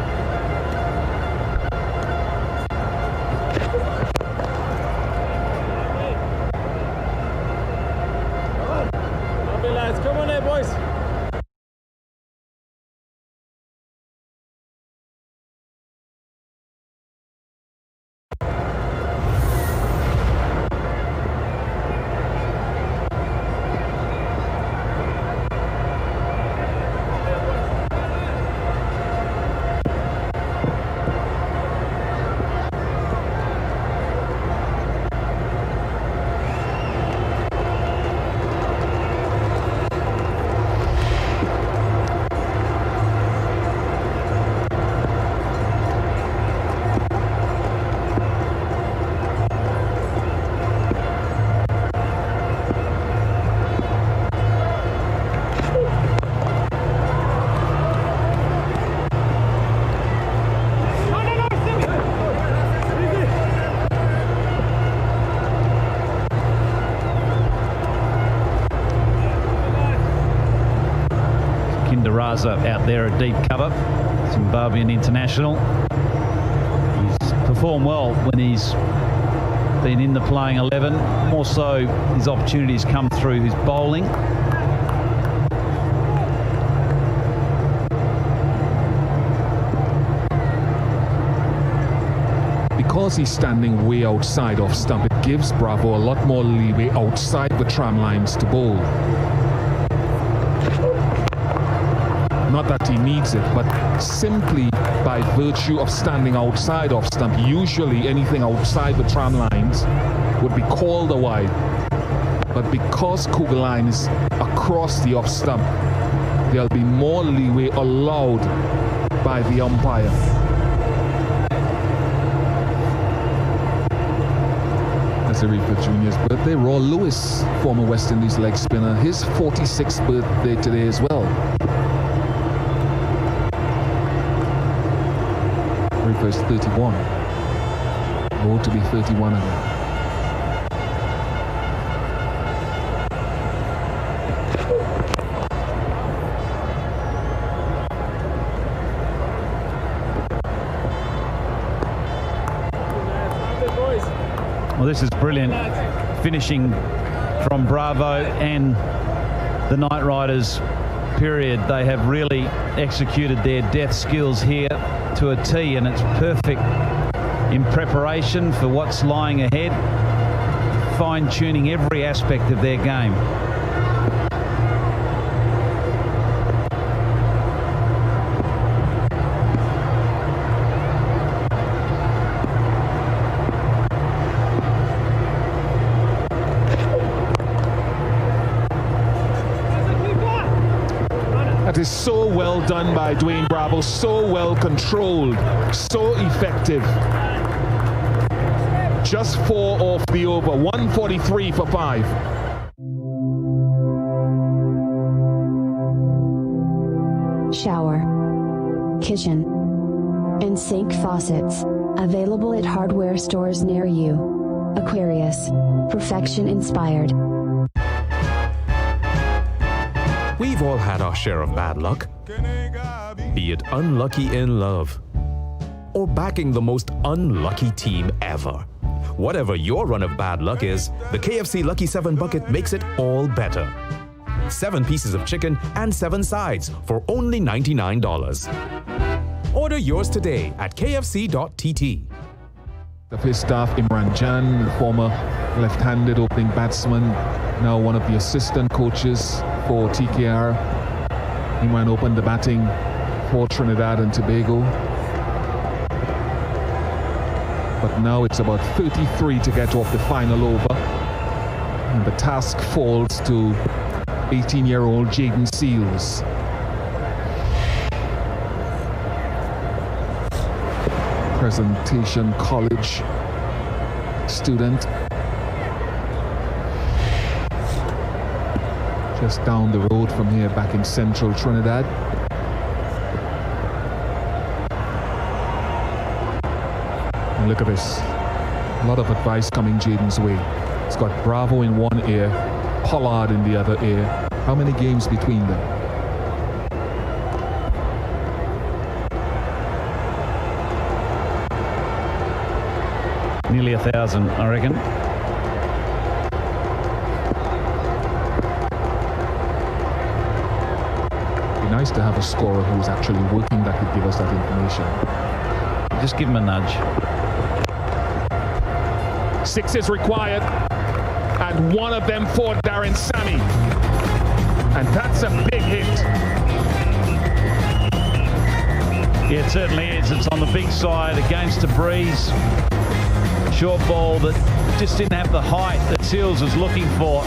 buzzer out there at deep cover, Zimbabwean international. He's performed well when he's been in the playing 11. More so, his opportunities come through his bowling. Because he's standing way outside off stump, it gives Bravo a lot more leeway outside the tram lines to bowl. Not that he needs it, but simply by virtue of standing outside off stump, usually anything outside the tram lines would be called a wide. But because Kugelheim is across the off stump, there'll be more leeway allowed by the umpire. For Junior's birthday, Raw Lewis, former West Indies leg spinner, his 46th birthday today as well. Very first 31. Oh, to be 31 again. Well, this is brilliant finishing from Bravo and the Knight Riders, period. They have really executed their death skills here to a T, and it's perfect in preparation for what's lying ahead, fine-tuning every aspect of their game. That is so well done by Dwayne Bravo, so well controlled, so effective. Just 4 off the over, 143 for 5. Shower, kitchen, and sink faucets, available at hardware stores near you. Aquarius, perfection inspired. We've all had our share of bad luck, be it unlucky in love or backing the most unlucky team ever. Whatever your run of bad luck is, the KFC Lucky 7 bucket makes it all better. 7 pieces of chicken and 7 sides for only $99. Order yours today at kfc.tt. Of his staff, Imran Jan, the former left-handed opening batsman, now one of the assistant coaches for TKR. Imran opened the batting for Trinidad and Tobago. But now it's about 33 to get off the final over. And the task falls to 18-year-old Jaden Seals. Presentation College student. Just down the road from here, back in central Trinidad. And look at this. A lot of advice coming Jaden's way. He's got Bravo in one ear, Pollard in the other ear. How many games between them? Nearly 1,000, I reckon. Be nice to have a scorer who's actually working that could give us that information. Just give him a nudge. 6 is required, and one of them for Darren Sammy. And that's a big hit. Yeah, it certainly is. It's on the big side against a breeze. Short ball that just didn't have the height that Seals was looking for.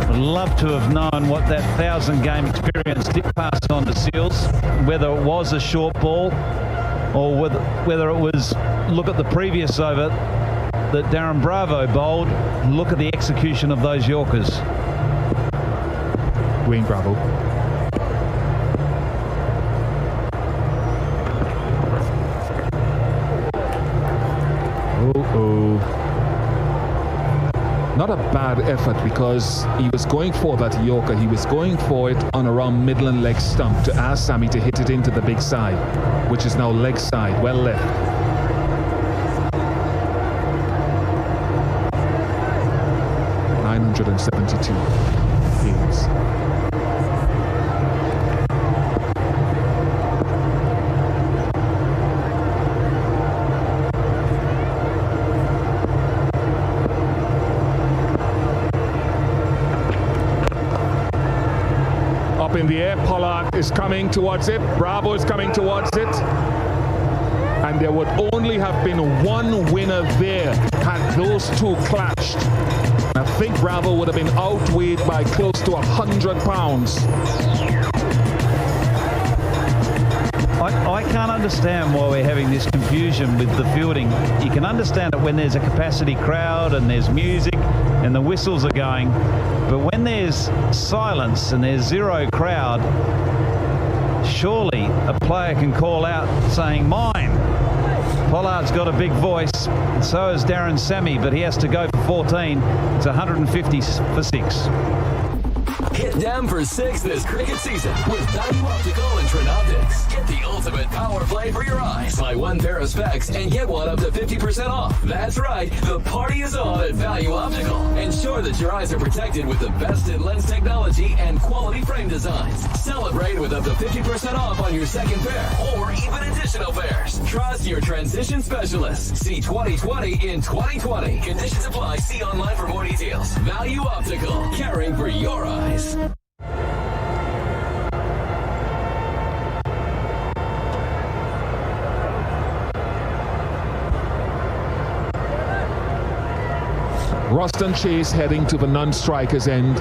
Would love to have known what that 1,000-game experience did pass on to Seals, whether it was a short ball or whether it was, look at the previous over that Darren Bravo bowled, look at the execution of those Yorkers. Dwayne Bravo. not a bad effort, because he was going for that Yorker. He was going for it on around Midland leg stump to ask Sammy to hit it into the big side, which is now leg side, well left. .972 games. In the air, Pollard is coming towards it, Bravo is coming towards it, and there would only have been one winner there had those two clashed. I think Bravo would have been outweighed by close to 100 pounds. I can't understand why we're having this confusion with the fielding. You can understand it when there's a capacity crowd and there's music and the whistles are going, but when there's silence and there's zero crowd, surely a player can call out saying, mine. Pollard's got a big voice, and so has Darren Sammy, but he has to go for 14. It's 150 for 6. Hit them for 6 this cricket season with Value Optical and Trinoptics. Get the ultimate power play for your eyes. Buy one pair of specs and get one up to 50% off. That's right, the party is on at Value Optical. Ensure that your eyes are protected with the best in lens technology and quality frame designs. Celebrate with up to 50% off on your second pair or even additional pairs. Trust your transition specialists. See 20/20 in 2020. Conditions apply. See online for more details. Value Optical, caring for your eyes. Ruston Chase heading to the non-strikers end.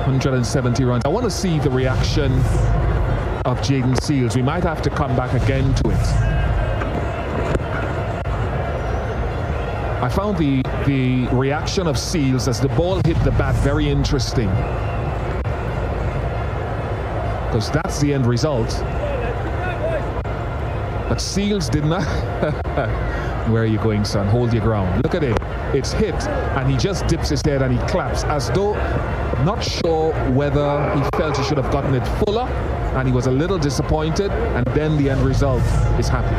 170 runs. I want to see the reaction of Jaden Seals. We might have to come back again to it. I found the reaction of Seals as the ball hit the bat very interesting, because that's the end result. But Seals did not. Where are you going, son? Hold your ground. Look at it. It's hit, and he just dips his head and he claps as though not sure whether he felt he should have gotten it fuller, and he was a little disappointed, and then the end result is happy.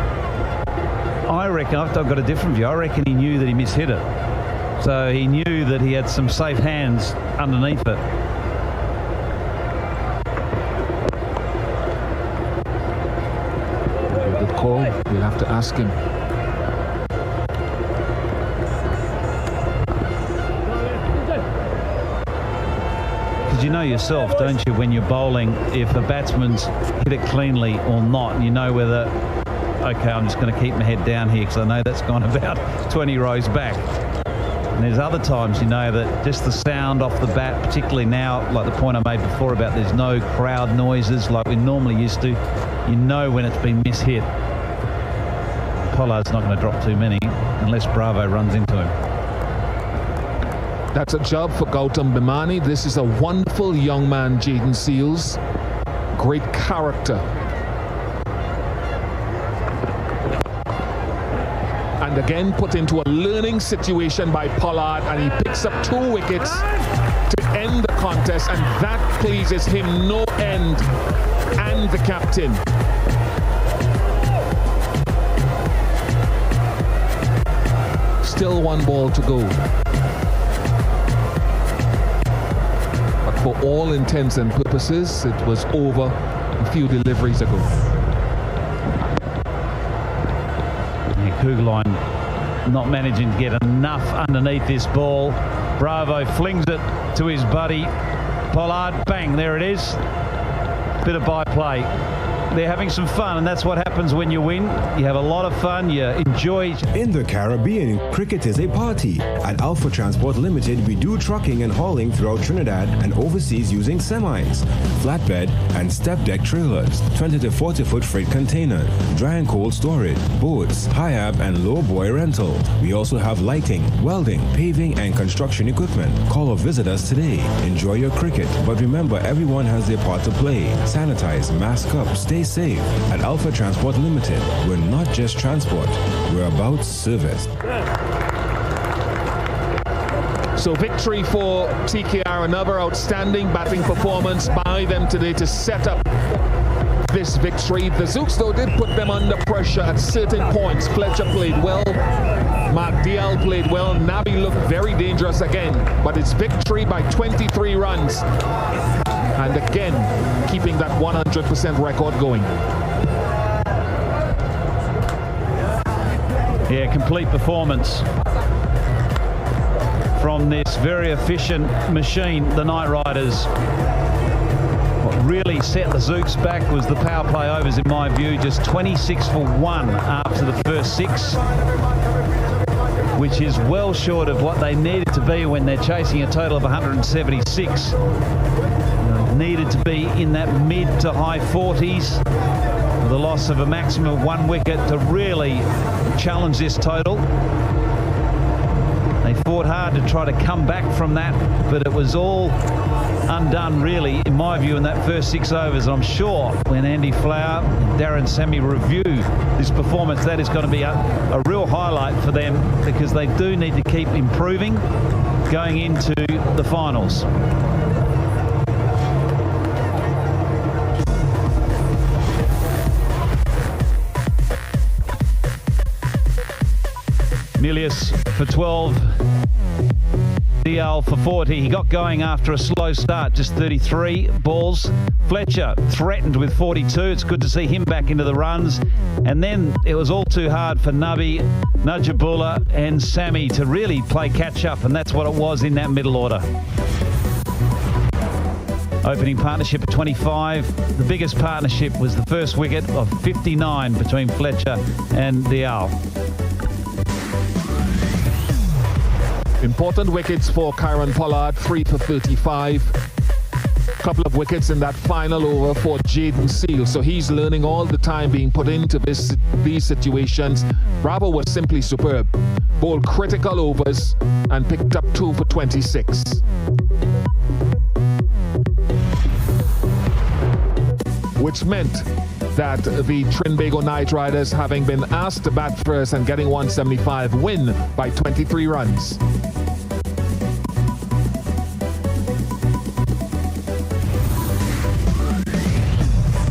I reckon, I've got a different view. I reckon he knew that he mishit it. So he knew that he had some safe hands underneath it. Good call. We'll have to ask him. Because you know yourself, don't you, when you're bowling, if a batsman's hit it cleanly or not, and you know whether, okay, I'm just going to keep my head down here because I know that's gone about 20 rows back. And there's other times, you know, that just the sound off the bat, particularly now, like the point I made before about there's no crowd noises like we normally used to, you know when it's been mishit. Pollard's not going to drop too many unless Bravo runs into him. That's a job for Gautam Bhimani. This is a wonderful young man, Jaden Seals. Great character. And again put into a learning situation by Pollard, and he picks up 2 wickets to end the contest, and that pleases him no end, and the captain. Still 1 ball to go. But for all intents and purposes, it was over a few deliveries ago. Kugelheim not managing to get enough underneath this ball. Bravo flings it to his buddy Pollard. Bang, there it is. Bit of byplay. They're having some fun, and that's what happens when you win. You have a lot of fun, you enjoy. In the Caribbean, cricket is a party. At Alpha Transport Limited, we do trucking and hauling throughout Trinidad and overseas using semis, flatbed and step deck trailers, 20 to 40 foot freight containers, dry and cold storage, boats, high-ab and low-buoy rental. We also have lighting, welding, paving and construction equipment. Call or visit us today. Enjoy your cricket, but remember, everyone has their part to play. Sanitize, mask up, stay Stay safe. At Alpha Transport Limited, we're not just transport, we're about service. So victory for TKR, another outstanding batting performance by them today to set up this victory. The Zouks, though, did put them under pressure at certain points. Fletcher played well. Mark Dial played well. Nabi looked very dangerous again. But it's victory by 23 runs. And again, keeping that 100% record going. Yeah, complete performance from this very efficient machine, the Night Riders. What really set the Zouks back was the power play overs, in my view. Just 26 for 1 after the first 6, which is well short of what they needed to be when they're chasing a total of 176. Needed to be in that mid to high 40s with the loss of a maximum of 1 wicket to really challenge this total. They fought hard to try to come back from that, but it was all undone, really, in my view, in that first 6 overs. I'm sure when Andy Flower and Darren Sammy review this performance, that is going to be a real highlight for them, because they do need to keep improving going into the finals. Milius for 12, Dial for 40. He got going after a slow start, just 33 balls. Fletcher threatened with 42. It's good to see him back into the runs. And then it was all too hard for Nabi, Najibullah and Sammy to really play catch up, and that's what it was in that middle order. Opening partnership at 25. The biggest partnership was the first wicket of 59 between Fletcher and Dial. Important wickets for Kieron Pollard, 3 for 35. Couple of wickets in that final over for Jaden Seal. So he's learning all the time, being put into these situations. Bravo was simply superb. Bowled critical overs and picked up 2 for 26. Which meant that the Trinbago Night Riders, having been asked to bat first and getting 175, win by 23 runs.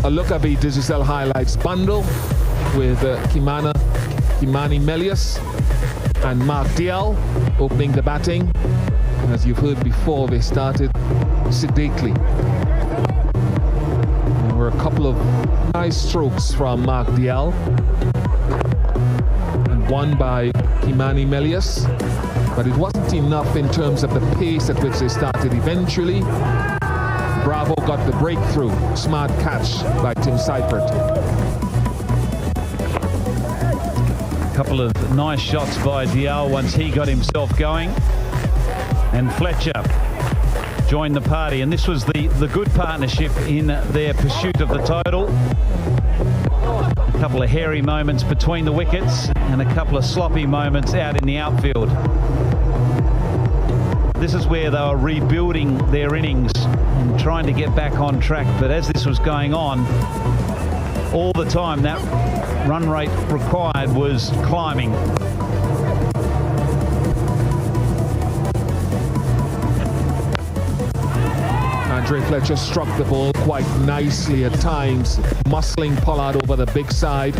A look at the digital highlights bundle with Kimani Melius and Mark Dial opening the batting. As you've heard before, they started sedately. There were a couple of nice strokes from Mark Dial and one by Kimani Melius, but it wasn't enough in terms of the pace at which they started. Eventually, Bravo got the breakthrough. Smart catch by Tim Seifert. A couple of nice shots by Dial once he got himself going. And Fletcher joined the party. And this was the good partnership in their pursuit of the total. A couple of hairy moments between the wickets and a couple of sloppy moments out in the outfield. This is where they were rebuilding their innings and trying to get back on track. But as this was going on, all the time that run rate required was climbing. Andre Fletcher struck the ball quite nicely at times, muscling Pollard over the big side.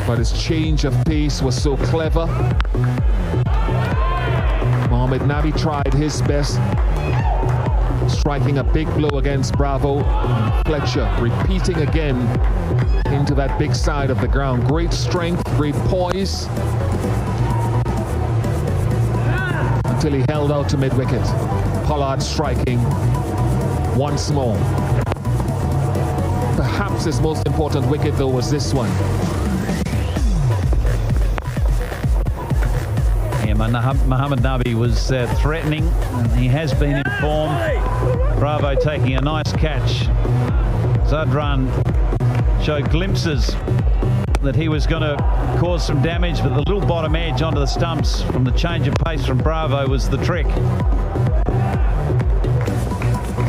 But his change of pace was so clever. Mohamed Nabi tried his best, striking a big blow against Bravo. And Fletcher repeating again into that big side of the ground. Great strength, great poise, until he held out to mid-wicket. Pollard striking once more. Perhaps his most important wicket, though, was this one. Mohamed Nabi was threatening, and he has been in form. Bravo taking a nice catch. Zadran showed glimpses that he was going to cause some damage, but the little bottom edge onto the stumps from the change of pace from Bravo was the trick.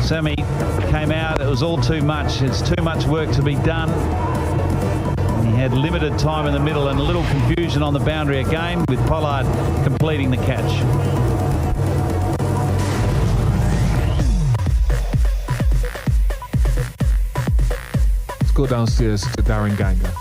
Semi came out. It was all too much. It's too much work to be done. He had limited time in the middle and a little confusion on the boundary again, with Pollard completing the catch. Let's go downstairs to Darren Ganga.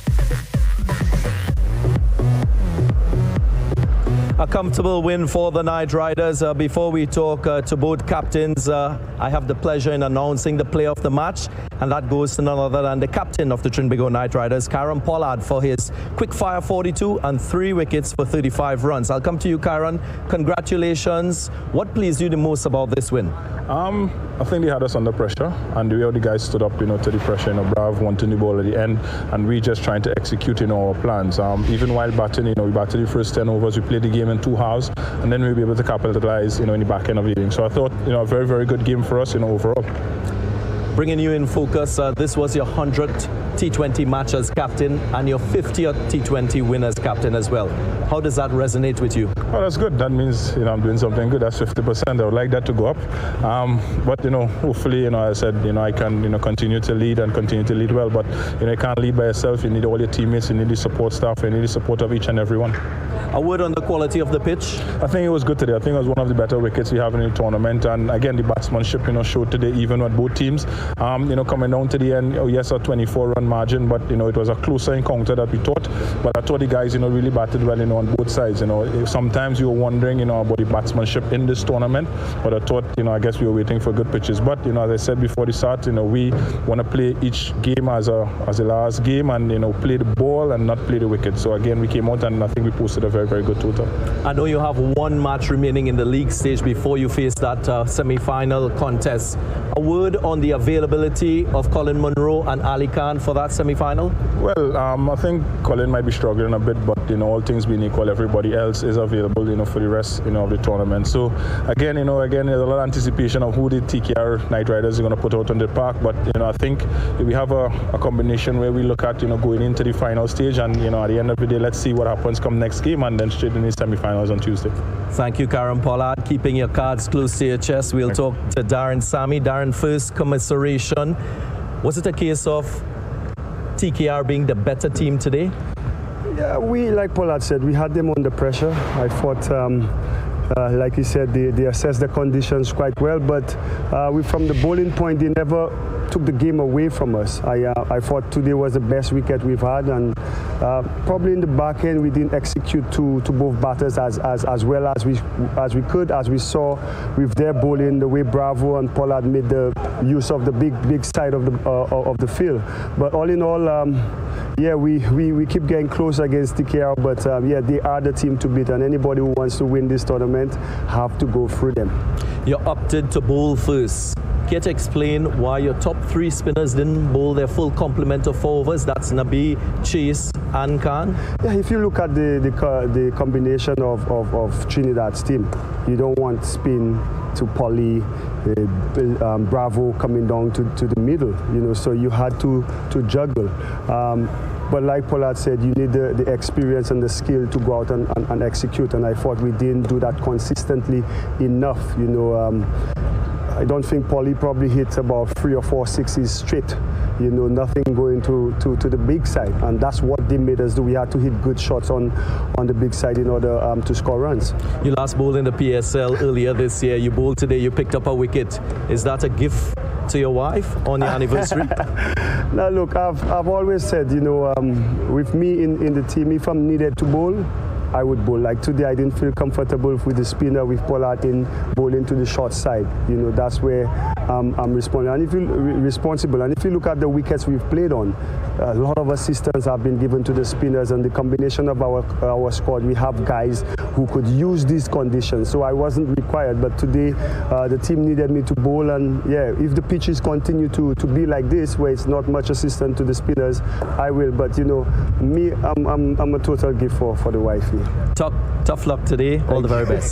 A comfortable win for the Knight Riders. Before we talk to both captains, I have the pleasure in announcing the player of the match, and that goes to none other than the captain of the Trinbago Knight Riders, Karen Pollard, for his quick-fire 42 and 3 wickets for 35 runs. I'll come to you, Karen. Congratulations. What pleased you the most about this win? I think they had us under pressure, and the way the guys stood up, to the pressure. Brav wanting the ball at the end, and we just trying to execute our plans. Even while batting, we batted the first 10 overs, we played the game in 2 halves, and then we'll be able to capitalize, in the back end of the inning. So I thought, a very, very good game for us, overall. Bringing you in focus, this was your 100th T20 match as captain and your 50th T20 win as captain as well. How does that resonate with you? Oh, that's good. That means, I'm doing something good. That's 50%. I would like that to go up. But, hopefully, as I said, I can, continue to lead and continue to lead well. But, you can't lead by yourself. You need all your teammates. You need the support staff. You need the support of each and every one. A word on the quality of the pitch? I think it was good today. I think it was one of the better wickets we have in the tournament. And again, the batsmanship, showed today, even with both teams. Coming down to the end, yes, a 24-run margin, but, it was a closer encounter that we thought. But I thought the guys, really batted well, on both sides. Sometimes you were wondering, about the batsmanship in this tournament. But I thought, I guess we were waiting for good pitches. But, as I said before the start, we want to play each game as a last game and, play the ball and not play the wicket. So again, we came out and I think we posted a very, very good total. I know you have 1 match remaining in the league stage before you face that semi-final contest. A word on the availability of Colin Munro and Ali Khan for that semi-final? Well, I think Colin might be struggling a bit, but all things being equal, everybody else is available, for the rest, of the tournament. So again, there's a lot of anticipation of who the TKR Knight Riders are going to put out on the park. But I think we have a combination where we look at going into the final stage, and at the end of the day, let's see what happens come next game, and then straight in the semi-finals on Tuesday. Thank you, Karen Pollard, keeping your cards close to your chest. We'll talk to Darren Sammy. Darren, first commiseration. Was it a case of TKR being the better team today? Yeah, like Pollard said, we had them under pressure. I thought, like he said, they assessed the conditions quite well, but from the bowling point, they never took the game away from us. I thought today was the best wicket we've had, and probably in the back end we didn't execute to both batters as well as we could, as we saw with their bowling, the way Bravo and Pollard made the use of the big side of the field. But all in all, yeah, we keep getting close against TKR, but yeah, they are the team to beat, and anybody who wants to win this tournament have to go through them. You opted to bowl first. Care to explain why your top 3 spinners didn't bowl their full complement of 4 overs? That's Nabi, Chase and Khan. Yeah, if you look at the combination of Trinidad's team, you don't want spin to Polly, Bravo coming down to the middle, so you had to juggle. But like Pollard said, you need the experience and the skill to go out and execute, and I thought we didn't do that consistently enough. I don't think Polly probably hit about 3 or 4 sixes straight. Nothing going to the big side, and that's what they made us do. We had to hit good shots on the big side in order to score runs. You last bowled in the PSL earlier this year. You bowled today. You picked up a wicket. Is that a gift to your wife on your anniversary? Now look, I've always said, with me in the team, if I'm needed to bowl, I would bowl. Like today, I didn't feel comfortable with the spinner, with Pollard in bowling to the short side. That's where I'm responsible. And if you look at the wickets we've played on, a lot of assistance have been given to the spinners, and the combination of our squad, we have guys who could use these conditions. So I wasn't required, but today the team needed me to bowl, and yeah, if the pitches continue to be like this, where it's not much assistance to the spinners, I will. But me, I'm a total gift for the wife here. Tough luck today. All the very best.